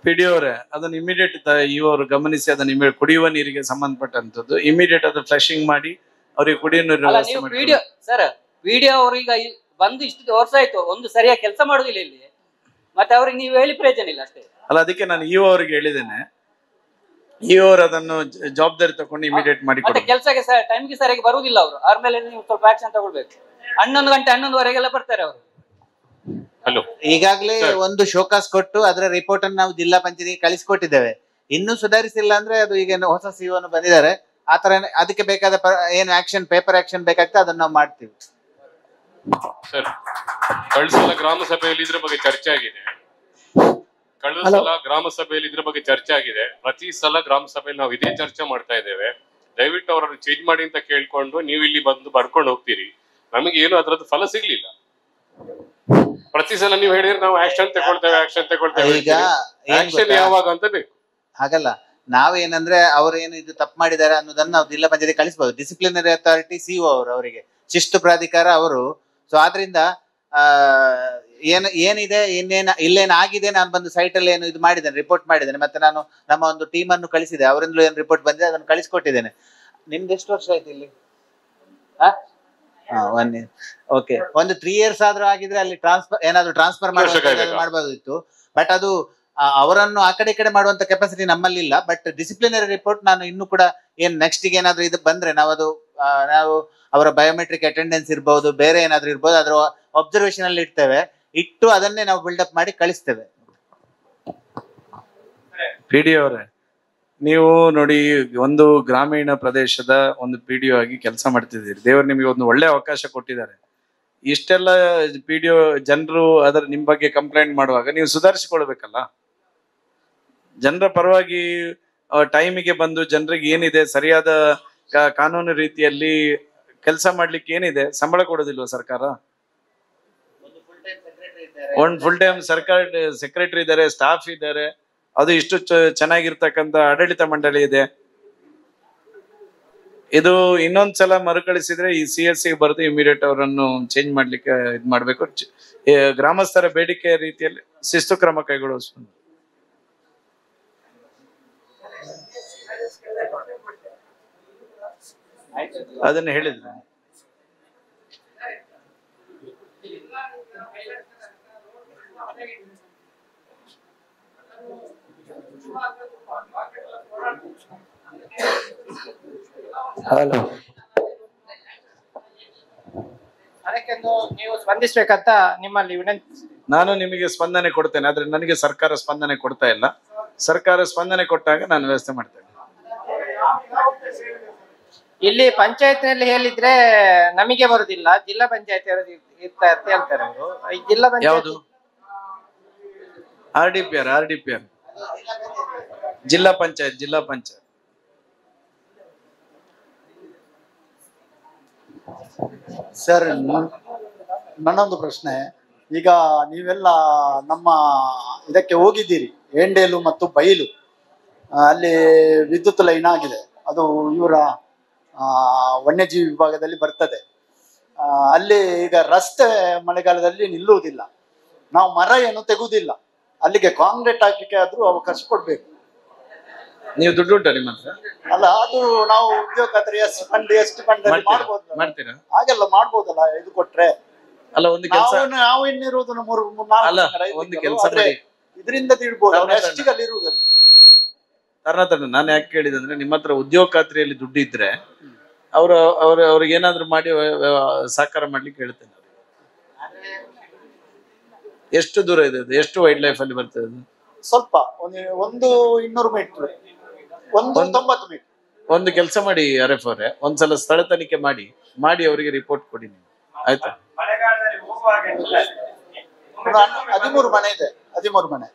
ಪಿಡಿಒ ಅವರೇ ಅದನ್ನು ಇಮಿಡಿಯೇಟ್ ಇವರು ಗಮನಿಸಿ ಅದನ್ನು ಕುಡಿಯುವ ನೀರಿಗೆ ಸಂಬಂಧಪಟ್ಟಂತದ್ದು ಇಮಿಡಿಯೇಟ್ ಅದು ಫ್ಲಶಿಂಗ್ ಮಾಡಿ ಅವರಿಗೆ ಕುಡಿಯುವ ನೀರಿನ ವ್ಯವಸ್ಥೆ ಮಾಡಿ. ಸರ್, ಪಿಡಿಒ ಅವ್ರೀಗ ಬಂದು ಇಷ್ಟು ವರ್ಷ ಆಯ್ತು, ಒಂದು ಸರಿಯಾಗಿ ಕೆಲಸ ಮಾಡುದಿಲ್ಲ ಇಲ್ಲಿ. ಮತ್ತೆ ಅವ್ರಿಗೆ ನೀವು ಹೇಳಿ ಪ್ರಯೋಜನ ಇಲ್ಲ ಅಷ್ಟೇ. ಅಲ್ಲ, ಅದಕ್ಕೆ ನಾನು ಇಒ ಅವರಿಗೆ ಹೇಳಿದ್ದೇನೆ, ಇಒ ಅವರು ಅದನ್ನು ಜವಾಬ್ದಾರಿ ತಗೊಂಡು ಇಮಿಡಿಯೇಟ್ ಮಾಡಿ. ಮತ್ತೆ ಕೆಲಸಕ್ಕೆ ಟೈಮ್ಗೆ ಸರಿಯಾಗಿ ಬರುವುದಿಲ್ಲ ಅವರು. ಅವ್ರ ಮೇಲೆ ನೀವು ಸ್ವಲ್ಪ ಆಕ್ಷನ್ ತಗೊಳ್ಬೇಕು. 11 ಗಂಟೆ 11ವರೆಗೆಲ್ಲ ಬರ್ತಾರೆ ಅವರು. ಈಗಾಗಲೇ ಒಂದು ಶೋಕಾಸ್ ಕೊಟ್ಟು ಅದರ ರಿಪೋರ್ಟ್ ಅನ್ನು ನಾವು ಜಿಲ್ಲಾ ಪಂಚಾಯತ್ಗೆ ಕಳಿಸಿಕೊಟ್ಟಿದ್ದೇವೆ. ಇನ್ನೂ ಸುಧಾರಿಸಿಲ್ಲ ಅಂದ್ರೆ ಅದು ಈಗ ಹೊಸ ಸಿಒ ಬಂದಿದ್ದಾರೆ, ಆತರ ಅದಕ್ಕೆ ಬೇಕಾದ ಏನು ಆಕ್ಷನ್, ಪೇಪರ್ ಆಕ್ಷನ್ ಬೇಕಾಗ್ತದೆ ಅದನ್ನ ನಾವು ಮಾಡ್ತೀವಿ. ಸರ್, ಕಳೆದ ಸಲ ಗ್ರಾಮ ಸಭೆಯಲ್ಲಿ ಇದ್ರ ಬಗ್ಗೆ ಚರ್ಚೆ ಆಗಿದೆ. ಕಳೆದ ಸಲ ಗ್ರಾಮ ಸಭೆಯಲ್ಲಿ ಇದ್ರ ಬಗ್ಗೆ ಚರ್ಚೆ ಆಗಿದೆ. ಪ್ರತಿ ಸಲ ಗ್ರಾಮ ಸಭೆಯಲ್ಲಿ ನಾವು ಇದೇ ಚರ್ಚೆ ಮಾಡ್ತಾ ಇದ್ದೇವೆ. ದಯವಿಟ್ಟು ಅವರನ್ನು ಚೇಂಜ್ ಮಾಡಿ ಅಂತ ಕೇಳ್ಕೊಂಡು ನೀವು ಇಲ್ಲಿ ಬಂದು ಬರ್ಕೊಂಡು ಹೋಗ್ತೀರಿ. ನಮಗೆ ಏನು ಅದ್ರದ್ದು ಫಲ ಸಿಗ್ಲಿಲ್ಲ. ಪ್ರತಿ ಸಲ ನೀವು ಹೇಳಿದ್ರೆ ನಾವು ಆಕ್ಷನ್ ತಗೊಳ್ತೇವೆ, ಆಕ್ಷನ್ ತಗೊಳ್ತೇವೆ. ಈಗ ಆಕ್ಷನ್ ಯಾವಾಗ ಅಂತ ಬೇಕು. ಹಾಗಲ್ಲ, ನಾವೇನಂದ್ರೆ ಅವ್ರು ಏನು ಇದು ತಪ್ಪು ಮಾಡಿದ್ದಾರೆ ಅನ್ನೋದನ್ನ ನಾವು ಜಿಲ್ಲಾ ಪಂಚಾಯತ್ ಕಳಿಸಬಹುದು. ಡಿಸಿಪ್ಲಿನರಿ ಅಥಾರಿಟಿ ಸಿಒ ಅವರು, ಅವರಿಗೆ ಶಿಸ್ತು ಪ್ರಾಧಿಕಾರ ಅವರು. ಸೊ ಆದ್ರಿಂದ ಏನಿದೆ ಇಲ್ಲೇನು ಆಗಿದೆ, ನಾನು ಬಂದು ಸೈಟ್ ಅಲ್ಲಿ ಏನು ಇದು ಮಾಡಿದ್ದೇನೆ, ರಿಪೋರ್ಟ್ ಮಾಡಿದ್ದೇನೆ. ಮತ್ತೆ ನಾನು ನಮ್ಮ ಒಂದು ಟೀಮ್ ಅನ್ನು ಕಳಿಸಿದೆ, ಅವರಿಂದಲೂ ಏನು ರಿಪೋರ್ಟ್ ಬಂದಿದೆ ಅದನ್ನು ಕಳಿಸ್ಕೊಟ್ಟಿದ್ದೇನೆ. ನಿಮ್ದು ಎಷ್ಟು ವರ್ಷ ಆಯ್ತು ಇಲ್ಲಿ? 1 year. ಓಕೆ, ಒಂದು 3 years ಆದ್ರೂ ಆಗಿದ್ರೆ ಅಲ್ಲಿ ಟ್ರಾನ್ಸ್ಫರ್ ಮಾಡಬಹುದಿತ್ತು. ಬಟ್ ಅದು ಅವರನ್ನು ಆ ಕಡೆ ಈ ಕಡೆ ಮಾಡುವಂತ ಕೆಪಾಸಿಟಿ ನಮ್ಮಲ್ಲಿ ಇಲ್ಲ. ಬಟ್ ಡಿಸಿಪ್ಲಿನರಿ ರಿಪೋರ್ಟ್ ನಾನು ಇನ್ನೂ ಕೂಡ ಏನ್ ನೆಕ್ಸ್ಟ್ ಗೆ ಏನಾದ್ರು ಇದು ಬಂದ್ರೆ ನಾವು ಅವರ ಬಯೋಮೆಟ್ರಿಕ್ ಅಟೆಂಡೆನ್ಸ್ ಇರ್ಬಹುದು, ಬೇರೆ ಏನಾದ್ರು ಇರ್ಬೋದು, ಅದರ ಅಬ್ಸರ್ವೇಷನ್ ಅಲ್ಲಿ ಇಟ್ಟು ಅದನ್ನೇ ನಾವು ಬಿಲ್ಡಪ್ ಮಾಡಿ ಕಳಿಸ್ತೇವೆ. ಪಿಡಿಒ ಅವರೇ, ನೀವು ನೋಡಿ, ಒಂದು ಗ್ರಾಮೀಣ ಪ್ರದೇಶದ ಒಂದು ಪಿಡಿಒ ಆಗಿ ಕೆಲಸ ಮಾಡ್ತಿದ್ದೀರಿ. ದೇವರು ನಿಮಗೆ ಒಂದು ಒಳ್ಳೆ ಅವಕಾಶ ಕೊಟ್ಟಿದ್ದಾರೆ. ಇಷ್ಟೆಲ್ಲ ಪಿಡಿಒ ಜನರು ಅದರ ನಿಮ್ ಬಗ್ಗೆ ಕಂಪ್ಲೇಂಟ್ ಮಾಡುವಾಗ ನೀವು ಸುಧಾರಿಸಿಕೊಳ್ಬೇಕಲ್ಲ. ಜನರ ಪರವಾಗಿ ಟೈಮಿಗೆ ಬಂದು ಜನರಿಗೆ ಏನಿದೆ ಸರಿಯಾದ ಕಾನೂನು ರೀತಿಯಲ್ಲಿ ಕೆಲಸ ಮಾಡ್ಲಿಕ್ಕೆ ಏನಿದೆ, ಸಂಬಳ ಕೊಡೋದಿಲ್ವ ಸರ್ಕಾರ? ಒಂದು ಫುಲ್ ಟೈಮ್ ಸರ್ಕಾರ ಸೆಕ್ರೆಟರಿ ಇದ್ದಾರೆ, ಸ್ಟಾಫ್ ಇದ್ದಾರೆ, ಅದು ಇಷ್ಟು ಚೆನ್ನಾಗಿರ್ತಕ್ಕಂಥ ಆಡಳಿತ ಮಂಡಳಿ ಇದೆ. ಇದು ಇನ್ನೊಂದ್ಸಲ ಮರುಕಳಿಸಿದ್ರೆ ಈ CSC ಬರೆದು ಇಮಿಡಿಯೇಟ್ ಅವರನ್ನು ಚೇಂಜ್ ಮಾಡ್ಲಿಕ್ಕೆ ಇದು ಮಾಡ್ಬೇಕು. ಗ್ರಾಮಸ್ಥರ ಬೇಡಿಕೆ ರೀತಿಯಲ್ಲಿ ಶಿಸ್ತು ಕ್ರಮ ಕೈಗೊಳಿಸ್ಬೇಕು. ಅದನ್ನ ಹೇಳಿದ್ರೆ ಹಲೋ, ಅದಕ್ಕೆಂದು ನೀವು ಸ್ಪಂದಿಸ್ಬೇಕಂತ ನಿಮ್ಮಲ್ಲಿ ವಿನಂತಿ. ನಾನು ನಿಮಗೆ ಸ್ಪಂದನೆ ಕೊಡ್ತೇನೆ, ಆದ್ರೆ ನನಗೆ ಸರ್ಕಾರ ಸ್ಪಂದನೆ ಕೊಡ್ತಾ ಇಲ್ಲ. ಸರ್ಕಾರ ಸ್ಪಂದನೆ ಕೊಟ್ಟಾಗ ನಾನು ವ್ಯವಸ್ಥೆ ಮಾಡ್ತೇನೆ. ಇಲ್ಲಿ ಪಂಚಾಯತ್ನಲ್ಲಿ ಹೇಳಿದ್ರೆ ನಮಗೆ ಬರುದಿಲ್ಲ, ಜಿಲ್ಲಾ ಪಂಚಾಯತ್ ಇರ್ತಾ ಅಂತ ಹೇಳ್ತಾರೆ ಅವರು. ಈ ಜಿಲ್ಲಾ ಯಾವುದು? RDPR ಜಿಲ್ಲಾ ಪಂಚಾಯತ್. ಸರ್, ನನ್ನೊಂದು ಪ್ರಶ್ನೆ. ಈಗ ನೀವೆಲ್ಲ ನಮ್ಮ ಇದಕ್ಕೆ ಹೋಗಿದ್ದೀರಿ, ಏಂಡೇಲು ಮತ್ತು ಬೈಲು, ಅಲ್ಲಿ ವಿದ್ಯುತ್ ಲೈನ್ ಆಗಿದೆ. ಅದು ಇವರ ವನ್ಯಜೀವಿ ವಿಭಾಗದಲ್ಲಿ ಬರ್ತದೆ. ಅಲ್ಲಿ ಈಗ ರಸ್ತೆ ಮಳೆಗಾಲದಲ್ಲಿ ನಿಲ್ಲುವುದಿಲ್ಲ, ನಾವು ಮರ ಏನು ತೆಗುವುದಿಲ್ಲ, ಅಲ್ಲಿಗೆ ಕಾಂಕ್ರೀಟ್ ಹಾಕ್ಲಿಕ್ಕೆ ಆದ್ರೂ ಅವಕಾಶ ಕೊಡ್ಬೇಕು. ನೀವು ದುಡ್ಡು ಉಂಟ ನಿಮ್ಮ ಹತ್ರ? ಅಲ್ಲ, ಅದು ನಾವು ಉದ್ಯೋಗ ಖಾತ್ರಿ ಎಷ್ಟು ಫಂಡ್ ಮಾಡ್ಬೋದು, ಮಾಡ್ತೀರಾ? ಹಾಗೆಲ್ಲ ಮಾಡ್ಬೋದಲ್ಲ ಇದು ಕೊಟ್ರೆ. ಅಲ್ಲ, ಒಂದು ಕೆಲಸ, ನಾವು ಇನ್ನಿರುವುದು ಅಲ್ಲ, ಒಂದು ಕೆಲಸ ಮಾಡಿ, ಇದರಿಂದ ತಿಳ್ಬೋದು ಅವ್ರು ಎಷ್ಟಿಗಲ್ಲಿ ಇರುವುದಲ್ಲ. ತರ್ಣ ನಾನು ಯಾಕೆ ಕೇಳಿದಂದ್ರೆ, ನಿಮ್ಮ ಹತ್ರ ಉದ್ಯೋಗ ಖಾತ್ರಿಯಲ್ಲಿ ದುಡ್ಡು ಇದ್ರೆ ಅವ್ರಿಗೆ ಏನಾದ್ರು ಮಾಡಿ ಸಾಕಾರ ಮಾಡ್ಲಿಕ್ಕೆ ಹೇಳ್ತೇನೆ. ಎಷ್ಟು ದೂರ ಇದೆ ಅದು? ಎಷ್ಟು ವೈಲ್ಡ್ ಲೈಫ್ ಅಲ್ಲಿ ಬರ್ತದೆ ಅದು? ಸ್ವಲ್ಪ ಒಂದು 200 ಮೀಟರ್, 90 ಮೀಟರ್. ಒಂದು ಕೆಲಸ ಮಾಡಿ RF ಅವರೇ, ಒಂದ್ಸಲ ಸ್ಥಳ ತನಿಖೆ ಮಾಡಿ ಅವರಿಗೆ ರಿಪೋರ್ಟ್ ಕೊಡಿ ನೀವು, ಆಯ್ತಾ? 13 ಮನೆ ಇದೆ, 13 ಮನೆ.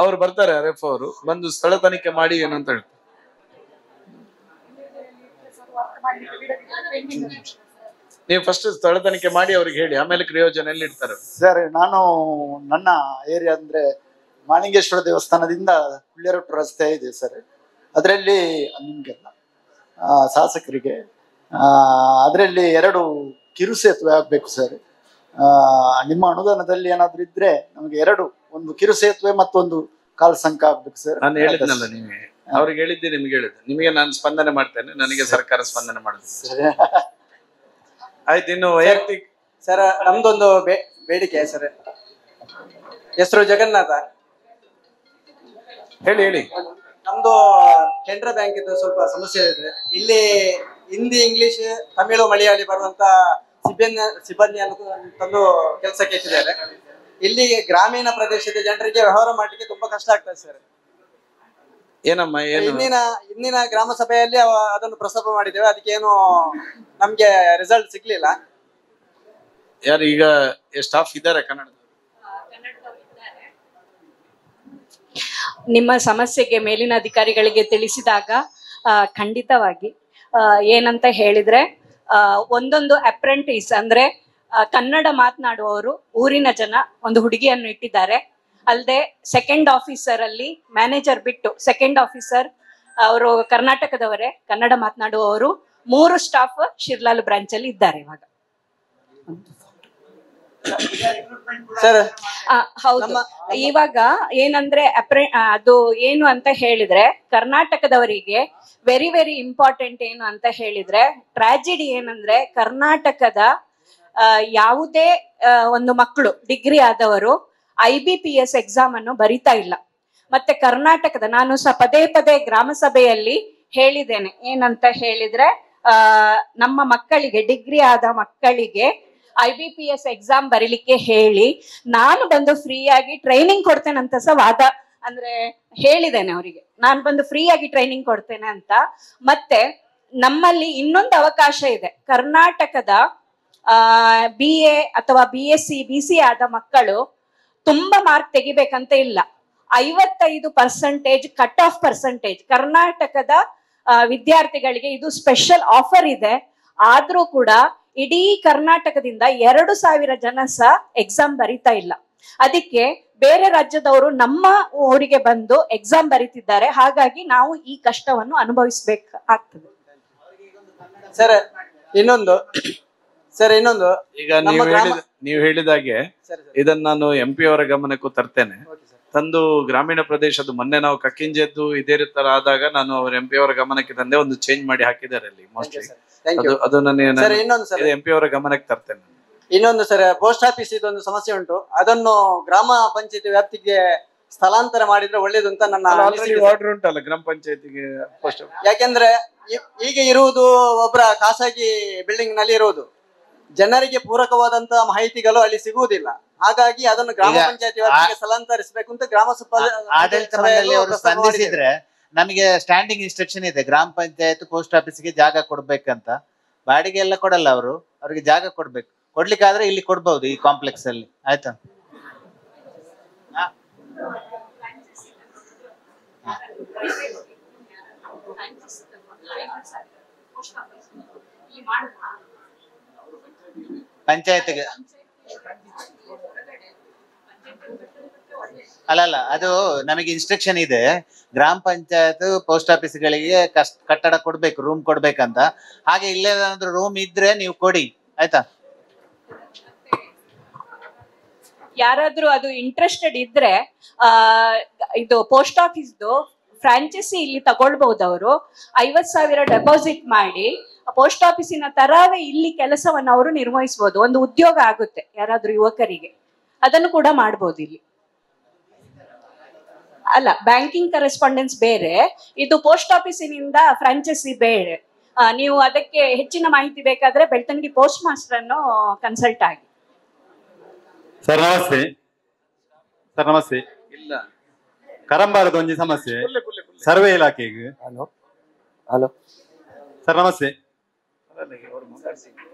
ಅವ್ರು ಬರ್ತಾರೆ, RF ಅವರು ಬಂದು ಸ್ಥಳ ತನಿಖೆ ಮಾಡಿ ಏನಂತ ಹೇಳ್ತಾರೆ. ನೀವು ಫಸ್ಟ್ ಸ್ಥಳ ತನಿಖೆ ಮಾಡಿ ಅವ್ರಿಗೆ ಹೇಳಿ, ಆಮೇಲೆ ಕ್ರಿಯೋಜನೆಯಲ್ಲಿ ಇಡ್ತಾರೆ. ಸರ್, ನಾನು ನನ್ನ ಏರಿಯಾ ಅಂದ್ರೆ ಮಾಣಿಂಗೇಶ್ವರ ದೇವಸ್ಥಾನದಿಂದ ಕುಳ್ಳೆರೊಟ್ಟು ರಸ್ತೆ ಇದೆ ಸರ್. ಅದರಲ್ಲಿ ನಿಮ್ಗೆಲ್ಲ ಶಾಸಕರಿಗೆ ಅದರಲ್ಲಿ 2 ಕಿರು ಸೇತುವೆ ಆಗ್ಬೇಕು ಸರ್. ನಿಮ್ಮ ಅನುದಾನದಲ್ಲಿ ಏನಾದ್ರು ಇದ್ರೆ ನಮಗೆ 2, ಒಂದು ಕಿರು ಸೇತುವೆ ಮತ್ತೊಂದು ಕಾಲ್ ಸಂಕ ಆಗ್ಬೇಕು ಸರ್. ನಾನು ಹೇಳಿದ್ನಲ್ಲ, ನೀವೇ ಅವ್ರಿಗೆ ಹೇಳಿದ್ದೆ, ನಿಮ್ಗೆ ಹೇಳಿದ್ದೆ. ನಿಮಗೆ ನಾನು ಸ್ಪಂದನೆ ಮಾಡ್ತೇನೆ, ನನಗೆ ಸರ್ಕಾರ ಸ್ಪಂದನೆ ಮಾಡುತ್ತೆ. ಆಯ್ತು, ಇನ್ನು ವೈಯಕ್ತಿಕ ಸರ್, ನಮ್ದೊಂದು ಬೇಡಿಕೆ ಸರ್. ಹೆಸರು ಜಗನ್ನಾಥ. ಹೇಳಿ. ನಮ್ದು ಕೆನರಾ ಬ್ಯಾಂಕ್ ಇದ್ದು ಸ್ವಲ್ಪ ಸಮಸ್ಯೆ ಇದೆ. ಇಲ್ಲಿ ಹಿಂದಿ, ಇಂಗ್ಲಿಷ್, ತಮಿಳು, ಮಲಯಾಳಿ ಬರುವಂತ ಸಿಬ್ಬಂದಿಯನ್ನು ತಂದು ಕೆಲಸಕ್ಕೆ ಇಟ್ಟಿದ್ದಾರೆ. ಇಲ್ಲಿ ಗ್ರಾಮೀಣ ಪ್ರದೇಶದ ಜನರಿಗೆ ವ್ಯವಹಾರ ಮಾಡ್ಲಿಕ್ಕೆ ತುಂಬಾ ಕಷ್ಟ ಆಗ್ತದೆ ಸರ್. ಏನಮ್ಮ ಏನು? ಇಂದಿನ ಗ್ರಾಮ ಸಭೆಯಲ್ಲಿ ಅದನ್ನು ಪ್ರಸ್ತಾಪ ಮಾಡಿದ್ದೇವೆ, ಅದಕ್ಕೇನು ನಮ್ಗೆ ರಿಸಲ್ಟ್ ಸಿಗ್ಲಿಲ್ಲ. ಯಾರು ಈಗ ಸ್ಟಾಫ್ ಇದ್ದಾರೆ ಕನ್ನಡ? ನಿಮ್ಮ ಸಮಸ್ಯೆಗೆ ಮೇಲಿನ ಅಧಿಕಾರಿಗಳಿಗೆ ತಿಳಿಸಿದಾಗ ಖಂಡಿತವಾಗಿ ಏನಂತ ಹೇಳಿದ್ರೆ, ಒಂದೊಂದು ಅಪ್ರೆಂಟಿಸ್ ಅಂದ್ರೆ ಕನ್ನಡ ಮಾತನಾಡುವವರು ಊರಿನ ಜನ ಒಂದು ಹುಡುಗಿಯನ್ನು ಇಟ್ಟಿದ್ದಾರೆ. ಅಲ್ಲದೆ ಸೆಕೆಂಡ್ ಆಫೀಸರ್ ಅಲ್ಲಿ ಮ್ಯಾನೇಜರ್ ಬಿಟ್ಟು ಸೆಕೆಂಡ್ ಆಫೀಸರ್ ಅವರು ಕರ್ನಾಟಕದವರೇ, ಕನ್ನಡ ಮಾತನಾಡುವವರು 3 ಸ್ಟಾಫ್ ಶಿರ್ಲಾಲ್ ಬ್ರಾಂಚ್ ಅಲ್ಲಿ ಇದ್ದಾರೆ ಇವಾಗ. ಹೌದು. ಇವಾಗ ಏನಂದ್ರೆ ಅದು ಏನು ಅಂತ ಹೇಳಿದ್ರೆ, ಕರ್ನಾಟಕದವರಿಗೆ ವೆರಿ ವೆರಿ ಇಂಪಾರ್ಟೆಂಟ್ ಏನು ಅಂತ ಹೇಳಿದ್ರೆ, ಟ್ರಾಜಿಡಿ ಏನಂದ್ರೆ ಕರ್ನಾಟಕದ ಯಾವುದೇ ಒಂದು ಮಕ್ಕಳು ಡಿಗ್ರಿ ಆದವರು IBPS ಎಕ್ಸಾಮ್ ಅನ್ನು ಬರಿತಾ ಇಲ್ಲ. ಮತ್ತೆ ಕರ್ನಾಟಕದ ನಾನು ಪದೇ ಪದೇ ಗ್ರಾಮ ಸಭೆಯಲ್ಲಿ ಹೇಳಿದ್ದೇನೆ, ಏನಂತ ಹೇಳಿದ್ರೆ ನಮ್ಮ ಮಕ್ಕಳಿಗೆ ಡಿಗ್ರಿ ಆದ ಮಕ್ಕಳಿಗೆ IBPS ಎಕ್ಸಾಮ್ ಬರೀಲಿಕ್ಕೆ ಹೇಳಿ, ನಾನು ಬಂದು ಫ್ರೀ ಆಗಿ ಟ್ರೈನಿಂಗ್ ಕೊಡ್ತೇನೆ ಸಹ ಅಂದ್ರೆ ಹೇಳಿದ್ದೇನೆ ಅವರಿಗೆ, ನಾನು ಬಂದು ಫ್ರೀ ಆಗಿ ಟ್ರೈನಿಂಗ್ ಕೊಡ್ತೇನೆ ಅಂತ. ಮತ್ತೆ ನಮ್ಮಲ್ಲಿ ಇನ್ನೊಂದು ಅವಕಾಶ ಇದೆ, ಕರ್ನಾಟಕದ BA ಅಥವಾ BSc BC ಆದ ಮಕ್ಕಳು ತುಂಬಾ ಮಾರ್ಕ್ ತೆಗಿಬೇಕಂತ ಇಲ್ಲ, 55% ಕಟ್ ಆಫ್ ಪರ್ಸೆಂಟೇಜ್ ಕರ್ನಾಟಕದ ವಿದ್ಯಾರ್ಥಿಗಳಿಗೆ ಇದು ಸ್ಪೆಷಲ್ ಆಫರ್ ಇದೆ. ಆದ್ರೂ ಕೂಡ ಇಡೀ ಕರ್ನಾಟಕದಿಂದ 2,000 ಜನ ಸಹ ಎಕ್ಸಾಮ್ ಬರಿತಾ ಇಲ್ಲ. ಅದಕ್ಕೆ ಬೇರೆ ರಾಜ್ಯದವರು ನಮ್ಮ ಊರಿಗೆ ಬಂದು ಎಕ್ಸಾಮ್ ಬರೀತಿದ್ದಾರೆ. ಹಾಗಾಗಿ ನಾವು ಈ ಕಷ್ಟವನ್ನು ಅನುಭವಿಸ್ಬೇಕಾಗ್ತದೆ. ಸರ್ ಇನ್ನೊಂದು ಈಗ ನೀವು ಹೇಳಿದಾಗೆ ಇದನ್ನ ನಾನು MP ಅವರ ಗಮನಕ್ಕೂ ತರ್ತೇನೆ. ತಂದು ಗ್ರಾಮೀಣ ಪ್ರದೇಶದ ಮೊನ್ನೆ ನಾವು ಕಕ್ಕಿಂಜದ್ದು ಇದೇ ತರ ಆದಾಗ ನಾನು ಅವ್ರ MP ಅವರ ಗಮನಕ್ಕೆ ತಂದೆ, ಒಂದು ಚೇಂಜ್ ಮಾಡಿ ಹಾಕಿದ್ದಾರೆ ಅಲ್ಲಿ ಮೋಸ್ಟ್ಲಿ. ಅದು ನಾನು MP ಅವರ ಗಮನಕ್ಕೆ ತರ್ತೇನೆ. ಇನ್ನೊಂದು ಸರ್, ಪೋಸ್ಟ್ ಆಫೀಸ್ ಇದೊಂದು ಸಮಸ್ಯೆ ಉಂಟು. ಅದನ್ನು ಗ್ರಾಮ ಪಂಚಾಯತಿ ವ್ಯಾಪ್ತಿಗೆ ಸ್ಥಳಾಂತರ ಮಾಡಿದ್ರೆ ಒಳ್ಳೇದು ಅಂತ ನನ್ನ ಆರ್ಡರ್ ಉಂಟಲ್ಲ ಗ್ರಾಮ ಪಂಚಾಯತಿಗೆ. ಯಾಕೆಂದ್ರೆ ಈಗ ಇರುವುದು ಒಬ್ಬರ ಖಾಸಗಿ ಬಿಲ್ಡಿಂಗ್ ನಲ್ಲಿ ಇರುವುದು, ಜನರಿಗೆ ಪೂರಕವಾದಂತ ಮಾಹಿತಿಗಳು ಅಲ್ಲಿ ಸಿಗುವುದಿಲ್ಲ. ಹಾಗಾಗಿ ಅದನ್ನು ಗ್ರಾಮ ಪಂಚಾಯತಿ ವ್ಯಾಪ್ತಿಗೆ ಸ್ಥಳಾಂತರಿಸಬೇಕು ಅಂತ ಗ್ರಾಮ ಆಡಳಿತ ಮಂಡಳಿ ಅವರು ಸ್ಪಂದಿಸಿದ್ರೆ ನಮಗೆ ಸ್ಟ್ಯಾಂಡಿಂಗ್ ಇನ್ಸ್ಟ್ರಕ್ಷನ್ ಇದೆ, ಗ್ರಾಮ ಪಂಚಾಯತ್ ಪೋಸ್ಟ್ ಆಫೀಸ್ಗೆ ಜಾಗ ಕೊಡ್ಬೇಕಂತ. ಬಾಡಿಗೆ ಎಲ್ಲ ಕೊಡಲ್ಲ ಅವರು, ಅವ್ರಿಗೆ ಜಾಗ ಕೊಡ್ಬೇಕು. ಕೊಡ್ಲಿಕ್ಕಾದ್ರೆ ಇಲ್ಲಿ ಕೊಡ್ಬಹುದು ಈ ಕಾಂಪ್ಲೆಕ್ಸ್ ಅಲ್ಲಿ. ಆಯ್ತಾ? ಪಂಚಾಯತ್ಗೆ ಅಲ್ಲಲ್ಲ, ಅದು ನಮಗೆ ಇನ್ಸ್ಟ್ರಕ್ಷನ್ ಇದೆ, ಗ್ರಾಮ ಪಂಚಾಯತ್ ಪೋಸ್ಟ್ ಆಫೀಸ್ಗಳಿಗೆ ಕಟ್ಟಡ ಕೊಡ್ಬೇಕು, ರೂಮ್ ಕೊಡ್ಬೇಕಂತ. ಹಾಗೆ ಇಲ್ಲೇನಾದ್ರೂ ರೂಮ್ ಇದ್ರೆ ನೀವು ಕೊಡಿ, ಆಯ್ತಾ? ಯಾರಾದ್ರೂ ಅದು ಇಂಟ್ರೆಸ್ಟೆಡ್ ಇದ್ರೆ ಇದು ಪೋಸ್ಟ್ ಆಫೀಸ್ದು ಫ್ರಾಂಚೈಸಿ ಇಲ್ಲಿ ತಗೊಳ್ಬಹುದು. ಅವರು 50,000 ಡೆಪಾಸಿಟ್ ಮಾಡಿ ಪೋಸ್ಟ್ ಆಫೀಸಿನ ತರವೇ ಇಲ್ಲಿ ಕೆಲಸವನ್ನು ಅವರು ನಿರ್ವಹಿಸಬಹುದು. ಒಂದು ಉದ್ಯೋಗ ಆಗುತ್ತೆ ಯಾರಾದ್ರೂ ಯುವಕರಿಗೆ, ಅದನ್ನು ಕೂಡ ಮಾಡಬಹುದು ಇಲ್ಲಿ. ಅಲ್ಲ, ಬ್ಯಾಂಕಿಂಗ್ ಕರೆಸ್ಪಾಂಡೆನ್ಸ್ ಬೇರೆ, ಇದು ಪೋಸ್ಟ್ ಆಫೀಸಿನಿಂದ ಫ್ರಾಂಚೈಸಿ ಬೇರೆ. ನೀವು ಅದಕ್ಕೆ ಹೆಚ್ಚಿನ ಮಾಹಿತಿ ಬೇಕಾದ್ರೆ ಬೆಳ್ತಂಗಡಿ ಪೋಸ್ಟ್ ಮಾಸ್ಟರ್ ಅನ್ನು ಕನ್ಸಲ್ಟ್ ಆಗಿ. ಸರ್ ನಮಸ್ತೆ. ಸರ್ ನಮಸ್ತೆ. ಇಲ್ಲ ಕರಂಬಾರದ ಒಂಜಿ ಸಮಸ್ಯೆ ಸರ್ವೆ ಇಲಾಖೆಗೆ. ಹಲೋ ಸರ್ ನಮಸ್ತೆ.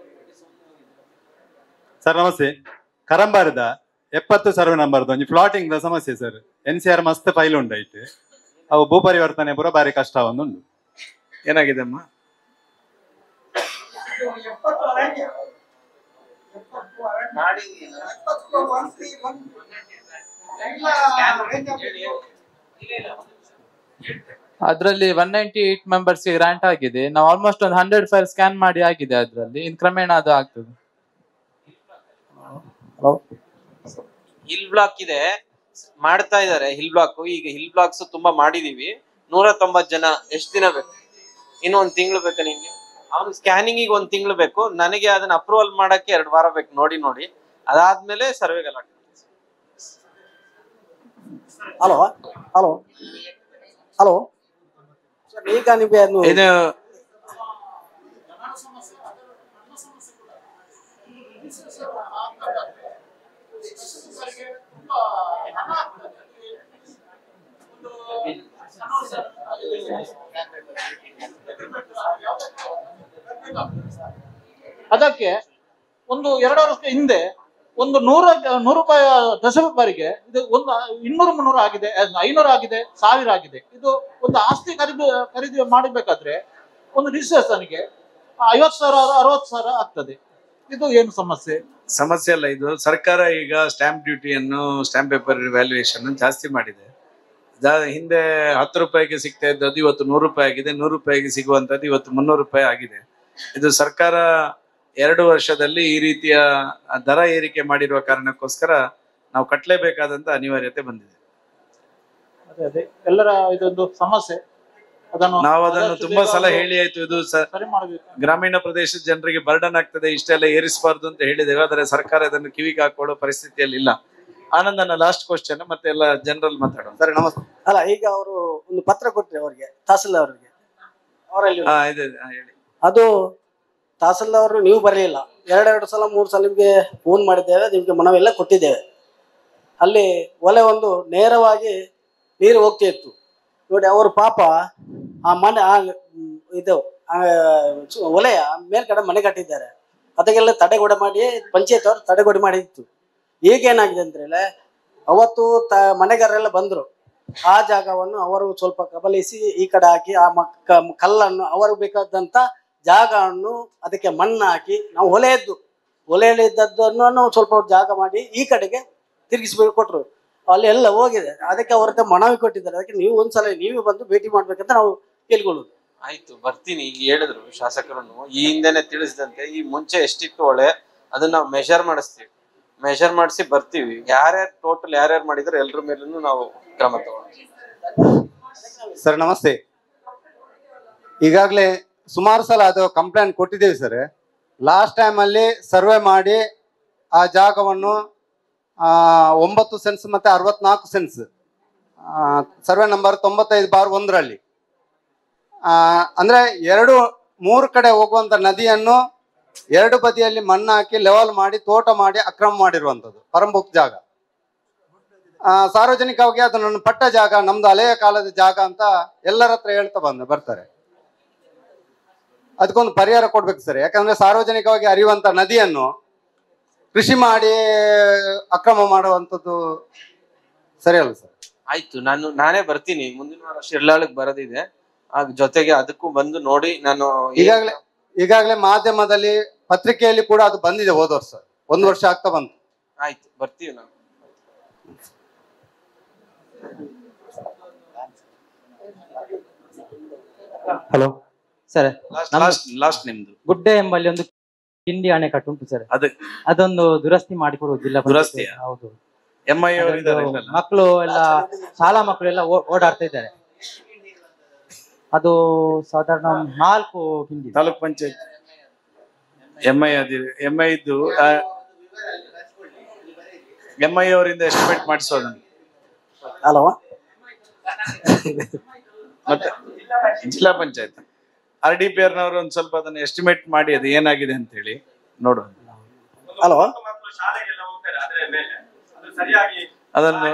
ಸರ್ ನಮಸ್ತೆ. ಕರಂಬಾರದ 70 ಸರ್ವೆ ನಂಬರ್ದ ಒಂಜಿ ಫ್ಲಾಟಿಂಗ್ ದ ಸಮಸ್ಯೆ ಸರ್. NCR ಮಸ್ತ್ ಫೈಲ್ ಉಂಡೈತೆ, ಅವು ಭೂ ಪರಿವರ್ತನೆ ಪೂರ ಬಾರಿ ಕಷ್ಟ ಒಂದುಂಡು. ಏನಾಗಿದೆ ಅಮ್ಮ? ಅದ್ರಲ್ಲಿ 198 ಮೆಂಬರ್ಸ್ ಗ್ರಾಂಟ್ ಆಗಿದೆ. ನಾವು ಆಲ್ಮೋಸ್ಟ್ ಒಂದು 100 ಫೈಲ್ ಸ್ಕ್ಯಾನ್ ಮಾಡಿ ಆಗಿದೆ ಅದ್ರಲ್ಲಿ. ಇನ್ ಕ್ರಮೇಣ ಅದು ಆಗ್ತದೆ. ಹಿಲ್ ಬ್ಲಾಕ್ ಇದೆ, ಮಾಡ್ತಾ ಇದಾರೆ ಹಿಲ್ ಬ್ಲಾಕ್. ಈಗ ಹಿಲ್ ಬ್ಲಾಕ್ಸ್ ತುಂಬಾ ಮಾಡಿದೀವಿ. 190 ಜನ. ಎಷ್ಟು ದಿನ ಬೇಕು? ಇನ್ನು 1 ತಿಂಗಳು ಬೇಕಾ ನಿಮ್ಗೆ? ಅವ್ನು ಸ್ಕ್ಯಾನಿಂಗ್ 1 ತಿಂಗಳು ಬೇಕು, ನನಗೆ ಅದನ್ನ ಅಪ್ರೂವಲ್ ಮಾಡಕ್ಕೆ 2 ವಾರ ಬೇಕು. ನೋಡಿ ಅದಾದ್ಮೇಲೆ ಸರ್ವೆಗೆಲ್ಲ. ಹಲೋ ಹಲೋ ಹಲೋ ಈಗ ನಿಮಗೆ ಇದು ಅದಕ್ಕೆ ಒಂದು 2 ವರ್ಷದ ಹಿಂದೆ ಒಂದು 100 ರೂಪಾಯಿ ದಶಬಾರಿಗೆ ಇದು ಒಂದು 200-300 ಆಗಿದೆ, 500 ಆಗಿದೆ, 1000 ಆಗಿದೆ. ಇದು ಒಂದು ಆಸ್ತಿ ಖರೀದಿ ಮಾಡಬೇಕಾದ್ರೆ ಒಂದು ರಿಜಿಸ್ಟ್ರೇಷನ್ಗೆ 50,000 60,000 ಆಗ್ತದೆ. ಇದು ಏನು ಸಮಸ್ಯೆ? ಸಮಸ್ಯೆ ಅಲ್ಲ, ಇದು ಸರ್ಕಾರ ಈಗ ಸ್ಟಾಂಪ್ ಡ್ಯೂಟಿಯನ್ನು, ಸ್ಟಾಂಪ್ ಪೇಪರ್ ವ್ಯಾಲ್ಯೂಯೇಷನ್ ಜಾಸ್ತಿ ಮಾಡಿದೆ. ಹಿಂದೆ 10 ರೂಪಾಯಿಗೆ ಸಿಗ್ತಾ ಇದ್ದದ್ದು ಇವತ್ತು 100 ರೂಪಾಯಿ ಆಗಿದೆ. 100 ರೂಪಾಯಿಗೆ ಸಿಗುವಂತದ್ದು ಇವತ್ತು 300 ರೂಪಾಯಿ ಆಗಿದೆ. ಇದು ಸರ್ಕಾರ 2 ವರ್ಷದಲ್ಲಿ ಈ ರೀತಿಯ ದರ ಏರಿಕೆ ಮಾಡಿರುವ ಕಾರಣಕ್ಕೋಸ್ಕರ ನಾವು ಕಟ್ಟಲೇಬೇಕಾದಂತ ಅನಿವಾರ್ಯತೆ ಬಂದಿದೆ. ಅದೇ ಎಲ್ಲರ ಇದೊಂದು ಸಮಸ್ಯೆ. ನಾವು ಅದನ್ನು ತುಂಬಾ ಸಲ ಹೇಳಿ ಆಯ್ತು. ಇದು ಗ್ರಾಮೀಣ ಪ್ರದೇಶದ ಜನರಿಗೆ ಬರ್ಡನ್ ಆಗ್ತದೆ, ಇಷ್ಟೆಲ್ಲ ಏರಿಸಬಾರ್ದು ಅಂತ ಹೇಳಿದ್ದೇವೆ. ಆದರೆ ಸರ್ಕಾರ ಇದನ್ನು ಕಿವಿಗೆ ಹಾಕೊಳ್ಳೋ ಪರಿಸ್ಥಿತಿಯಲ್ಲಿ ಇಲ್ಲ. ಆನಂದನ ಲಾಸ್ಟ್ ಕ್ವಶನ್, ಮತ್ತೆ ಎಲ್ಲ ಜನರಲ್ ಮಾತಾಡೋಣ. ಸರಿ ನಮಸ್ತೆ. ಅಲ್ಲ, ಈಗ ಅವರು ಒಂದು ಪತ್ರ ಕೊಟ್ಟರೆ ಅವರಿಗೆ, ತಹಸೀಲ್ದಾರ್ ಅವರಿಗೆ, ಅವರಲ್ಲಿ ಹೇಳಿ. ಅದು ತಹಸೀಲ್ದಾರ್ ಅವರು ನೀವು ಬರಲಿಲ್ಲ. 2 ಸಲ 3 ಸಲ ನಿಮ್ಗೆ ಫೋನ್ ಮಾಡಿದ್ದೇವೆ, ನಿಮ್ಗೆ ಮನವೆಲ್ಲ ಕೊಟ್ಟಿದ್ದೇವೆ. ಅಲ್ಲಿ ಒಲೆ ಒಂದು ನೇರವಾಗಿ ನೀರು ಹೋಗ್ತಾ ಇತ್ತು ನೋಡಿ. ಅವರು ಪಾಪ ಆ ಮನೆ ಇದು ಒಲೆಯ ಮೇಲ್ಗಡೆ ಮನೆ ಕಟ್ಟಿದ್ದಾರೆ. ಅದಕ್ಕೆಲ್ಲ ತಡೆಗೋಡೆ ಮಾಡಿ ಪಂಚಾಯತ್ ಅವರು ತಡೆಗೋಡೆ ಮಾಡಿತ್ತು. ಈಗೇನಾಗಿದೆ ಅಂದ್ರೆ ಅವತ್ತು ಮನೆಗಾರರೆಲ್ಲ ಬಂದ್ರು, ಆ ಜಾಗವನ್ನು ಅವರು ಸ್ವಲ್ಪ ಕಬಲಿಸಿ ಈ ಕಡೆ ಹಾಕಿ ಆ ಕಲ್ಲನ್ನು ಅವರು ಬೇಕಾದಂತ ಜಾಗವನ್ನು ಅದಕ್ಕೆ ಮಣ್ಣು ಹಾಕಿ ನಾವು ಹೊಲೆಯಲ್ಲಿದ್ದದ್ದನ್ನು ಸ್ವಲ್ಪ ಜಾಗ ಮಾಡಿ ಈ ಕಡೆಗೆ ತಿರುಗಿಸ್ಬೇಕು ಕೊಟ್ಟರು. ಅಲ್ಲಿ ಎಲ್ಲ ಹೋಗಿದೆ. ಅದಕ್ಕೆ ಅವ್ರದ್ದು ಮನವಿ ಕೊಟ್ಟಿದ್ದಾರೆ. ಅದಕ್ಕೆ ನೀವು ಒಂದ್ಸಲ ನೀವೇ ಬಂದು ಭೇಟಿ ಮಾಡ್ಬೇಕಂತ ನಾವು ಕೇಳ್ಕೊಳ್ಳೋದು. ಆಯ್ತು, ಬರ್ತೀನಿ. ಈಗ ಹೇಳಿದ್ರು ಶಾಸಕರನ್ನು, ಈ ಹಿಂದೆನೆ ತಿಳಿಸಿದಂತೆ ಈ ಮುಂಚೆ ಎಷ್ಟಿತ್ತು ಹೊಳೆ ಅದನ್ನ ನಾವು ಮೆಷರ್ ಮಾಡಿಸ್ತೀವಿ. ಮೆಷರ್ ಮಾಡಿಸಿ ಬರ್ತೀವಿ. ಯಾರ್ಯಾರು ಟೋಟಲ್ ಯಾರ್ಯಾರು ಮಾಡಿದ್ರೆ ಎಲ್ರ ಮೇಲೂ ನಾವು ಕ್ರಮ ತಗೊಳ್ತೀವಿ. ಸರ್ ನಮಸ್ತೆ. ಈಗಾಗಲೇ ಸುಮಾರು ಸಲ ಅದು ಕಂಪ್ಲೇಂಟ್ ಕೊಟ್ಟಿದ್ದೇವೆ ಸರ್. ಲಾಸ್ಟ್ ಟೈಮ್ ಅಲ್ಲಿ ಸರ್ವೆ ಮಾಡಿ ಆ ಜಾಗವನ್ನು 9 ಸೆನ್ಸ್ ಮತ್ತೆ 64 ಸೆನ್ಸ್ ಸರ್ವೆ ನಂಬರ್ 95/1 ಅಂದ್ರೆ 3 ಕಡೆ ಹೋಗುವಂತ ನದಿಯನ್ನು 2 ಬದಿಯಲ್ಲಿ ಮಣ್ಣು ಹಾಕಿ ಲೆವೆಲ್ ಮಾಡಿ ತೋಟ ಮಾಡಿ ಅಕ್ರಮ ಮಾಡಿರುವಂತದ್ದು ಪರಂಬುಕ್ ಜಾಗ. ಸಾರ್ವಜನಿಕವಾಗಿ ಅದು ನನ್ನ ಪಟ್ಟ ಜಾಗ, ನಮ್ದು ಹಳೆಯ ಕಾಲದ ಜಾಗ ಅಂತ ಎಲ್ಲರ ಹತ್ರ ಹೇಳ್ತಾ ಬರ್ತಾರೆ. ಅದಕ್ಕೊಂದು ಪರಿಹಾರ ಕೊಡ್ಬೇಕು ಸರ್. ಯಾಕಂದ್ರೆ ಸಾರ್ವಜನಿಕವಾಗಿ ಹರಿಯುವಂತ ನದಿಯನ್ನು ಕೃಷಿ ಮಾಡಿ ಅಕ್ರಮ ಮಾಡುವಂಥದ್ದು ಸರಿಯಲ್ಲ ಸರ್. ಆಯ್ತು, ನಾನೇ ಬರ್ತೀನಿ. ಮುಂದಿನ ವಾರ ಶಿರ್ಲಾಳಕ್ಕೆ ಬರೋದಿದೆ. ಜೊತೆಗೆ ಅದಕ್ಕೂ ಬಂದು ನೋಡಿ ನಾನು ಈಗಾಗಲೇ ಮಾಧ್ಯಮದಲ್ಲಿ ಪತ್ರಿಕೆಯಲ್ಲಿ ಕೂಡ ಅದು ಬಂದಿದೆ ಹೋದ ವರ್ಷ. 1 ವರ್ಷ ಆಗ್ತಾ ಬಂತು. ಆಯ್ತು, ಬರ್ತೀವಿ ನಾವು. ಹಲೋ ಸರ್, ಲಾಸ್ಟ್ ನಿಮ್ದು ಗುಡ್ಡೆ ಎಂಬಲ್ಲಿ ಒಂದು ಕಿಂಡಿ ಅಣೆಕಟ್ಟು ಉಂಟು ಸರ್. ಅದೊಂದು ದುರಸ್ತಿ ಮಾಡಿಕೊಡುವ ಜಿಲ್ಲಾ ದುರಸ್ತಿ. ಹೌದು. ಮಕ್ಕಳು ಎಲ್ಲ ಶಾಲಾ ಮಕ್ಕಳು ಎಲ್ಲ ಓಡಾಡ್ತಾ ಇದ್ದಾರೆ. ಅದು ಸಾಧಾರಣ 4 ಕಿಂಡಿ. ತಾಲೂಕ್ ಪಂಚಾಯತ್ ಎಂಐ ಇದ್ದು ಎಂಐ ಅವರಿಂದ ಎಸ್ಟಿಮೇಟ್ ಮಾಡಿಸೋದು. ಅಲ್ವ? ಮತ್ತೆ ಜಿಲ್ಲಾ ಪಂಚಾಯತ್ RDPR ನವರು ಒಂದ್ ಸ್ವಲ್ಪ ಅದನ್ನ ಎಸ್ಟಿಮೇಟ್ ಮಾಡಿ ಅದು ಏನಾಗಿದೆ ಅಂತ ಹೇಳಿ ನೋಡು. ಅಲ್ವಾ? ಅದನ್ನು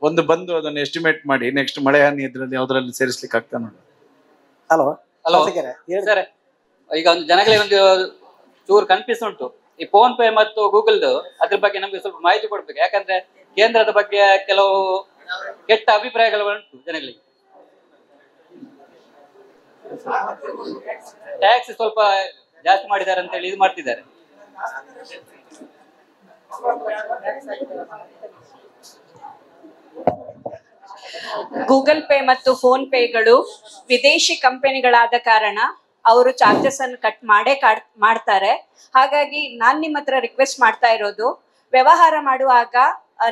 ಒಂದು ಬಂದು ಅದನ್ನ ಎಸ್ಟಿಮೇಟ್ ಮಾಡಿ ನೆಕ್ಸ್ಟ್ ಮಳೆ ಹಾನಿ ಇದ್ರಲ್ಲಿ ಯಾವ್ದ್ರಲ್ಲಿ ಸೇರಿಸ್ಲಿಕ್ಕೆ ಆಗ್ತಾ ನೋಡಿ. ಅಲ್ವಾ? ಹಲೋ ಸರ್, ಈಗ ಒಂದು ಜನಗಳಿಗೆ ಒಂದು ಚೂರು ಕನ್ಫ್ಯೂಸ್ ಉಂಟು. ಈ ಫೋನ್ ಪೇ ಮತ್ತು ಗೂಗಲ್ದು ಅದ್ರ ಬಗ್ಗೆ ನಮ್ಗೆ ಸ್ವಲ್ಪ ಮಾಹಿತಿ ಕೊಡ್ಬೇಕು. ಯಾಕಂದ್ರೆ ಕೇಂದ್ರದ ಬಗ್ಗೆ ಕೆಲವು ಕೆಟ್ಟ ಅಭಿಪ್ರಾಯಗಳು ಉಂಟು ಜನಗಳಿಗೆ. ಟ್ಯಾಕ್ಸ್ ಸ್ವಲ್ಪ ಜಾಸ್ತಿ ಮಾಡಿದ್ದಾರೆ ಅಂತ ಹೇಳಿ ಇದು ಮಾಡ್ತಿದ್ದಾರೆ. ಗೂಗಲ್ ಪೇ ಮತ್ತು ಫೋನ್ ಪೇಗಳು ವಿದೇಶಿ ಕಂಪನಿಗಳಾದ ಕಾರಣ ಅವರು ಚಾರ್ಜಸ್ ಅನ್ನು ಕಟ್ ಮಾಡ್ತಾರೆ. ಹಾಗಾಗಿ ನಾನ್ ನಿಮ್ಮ ಹತ್ರ ರಿಕ್ವೆಸ್ಟ್ ಮಾಡ್ತಾ ಇರೋದು, ವ್ಯವಹಾರ ಮಾಡುವಾಗ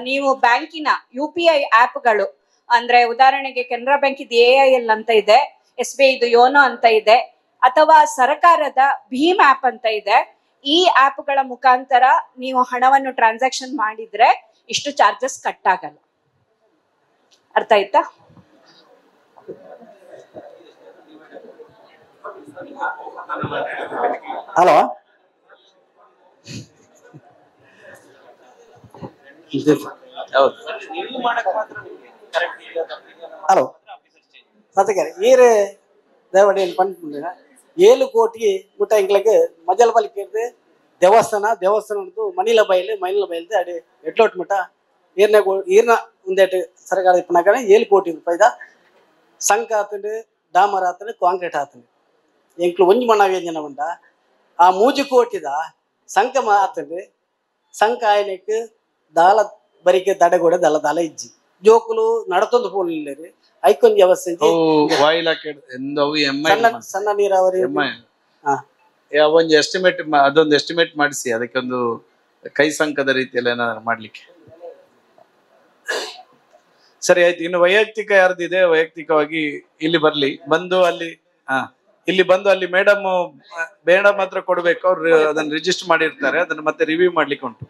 ನೀವು ಬ್ಯಾಂಕಿನ UPI ಆಪ್ಗಳು, ಅಂದ್ರೆ ಉದಾಹರಣೆಗೆ ಕೆನರಾ ಬ್ಯಾಂಕ್ ಇದು AIL ಅಂತ ಇದೆ, SBI ಇದು ಯೋನೋ ಅಂತ ಇದೆ, ಅಥವಾ ಸರ್ಕಾರದ ಭೀಮ್ ಆಪ್ ಅಂತ ಇದೆ. ಈ ಆಪ್ಗಳ ಮುಖಾಂತರ ನೀವು ಹಣವನ್ನು ಟ್ರಾನ್ಸಾಕ್ಷನ್ ಮಾಡಿದ್ರೆ ಇಷ್ಟು ಚಾರ್ಜಸ್ ಕಟ್ ಆಗಲ್ಲ. ಅರ್ಥ ಆಯ್ತಾ? ಹಲೋ, ಹಲೋ ಸತ್ಯಗಾರ ಈರೆ ದೇವಡಿಯಲ್ಲಿ ಪಂಡ 7 ಕೋಟಿ ಮುಟ್ಟ ಇಂಗ್ಲಿಗೆ ಮಜಲ್ ಬಲಿ ಕೇಳಿದ್ರೆ ದೇವಸ್ಥಾನ ಮನಿಲ ಬಯಲು ಅಡಿ ಎಟ್ಲೋಟ್ ಮುಟ್ಟ ಈರ್ನ ಒಂದೇಟು ಸರ್ಕಾರ ಇಪ್ಪನಾಗ 7 ಕೋಟಿ ರೂಪಾಯಿದ ಸಂಕ ಆತಂಡು ಡಾಮರ್ ಆತಂಡು ಕಾಂಕ್ರೀಟ್ ಆತಂಡು ಎಂಕ್ಲು ಒಂಜಿ ಮಣ್ಣಾಗ ಜನ ಉಂಟ ಆ 3 ಕೋಟಿದ ಸಂಕ ಆತಂಡು ಸಂಕ ಆಯ್ನಕ್ಕೆ ದಾಲ ಬರಿಕೆ ತಡೆಗೋಡ ದಾಲ ಇಜ್ಜಿ ಜೋಕುಲು ನಡತೊಂದು ಪೋಲಿಲ್ಲರಿ ಐಕೊಂದು ವ್ಯವಸ್ಥೆ ಸಣ್ಣ ನೀರಾವರಿ ಒಂದು ಎಸ್ಟಿಮೇಟ್ ಅದೊಂದು ಎಸ್ಟಿಮೇಟ್ ಮಾಡಿಸಿ ಅದಕ್ಕೆ ಒಂದು ಕೈ ಸಂಕದ ರೀತಿಯಲ್ಲಿ ಏನಾದ್ರು ಮಾಡ್ಲಿಕ್ಕೆ. ಸರಿ ಆಯ್ತು. ಇನ್ನು ವೈಯಕ್ತಿಕ ಯಾರ್ದಿದೆ ವೈಯಕ್ತಿಕವಾಗಿ ಇಲ್ಲಿ ಬರ್ಲಿ, ಬಂದು ಅಲ್ಲಿ ಅಲ್ಲಿ ಮೇಡಮ್ ಹತ್ರ ಕೊಡ್ಬೇಕು. ಅವ್ರು ಅದನ್ನ ರಿಜಿಸ್ಟರ್ ಮಾಡಿರ್ತಾರೆ, ಅದನ್ನ ಮತ್ತೆ ರಿವ್ಯೂ ಮಾಡ್ಲಿಕ್ಕೆ ಉಂಟು.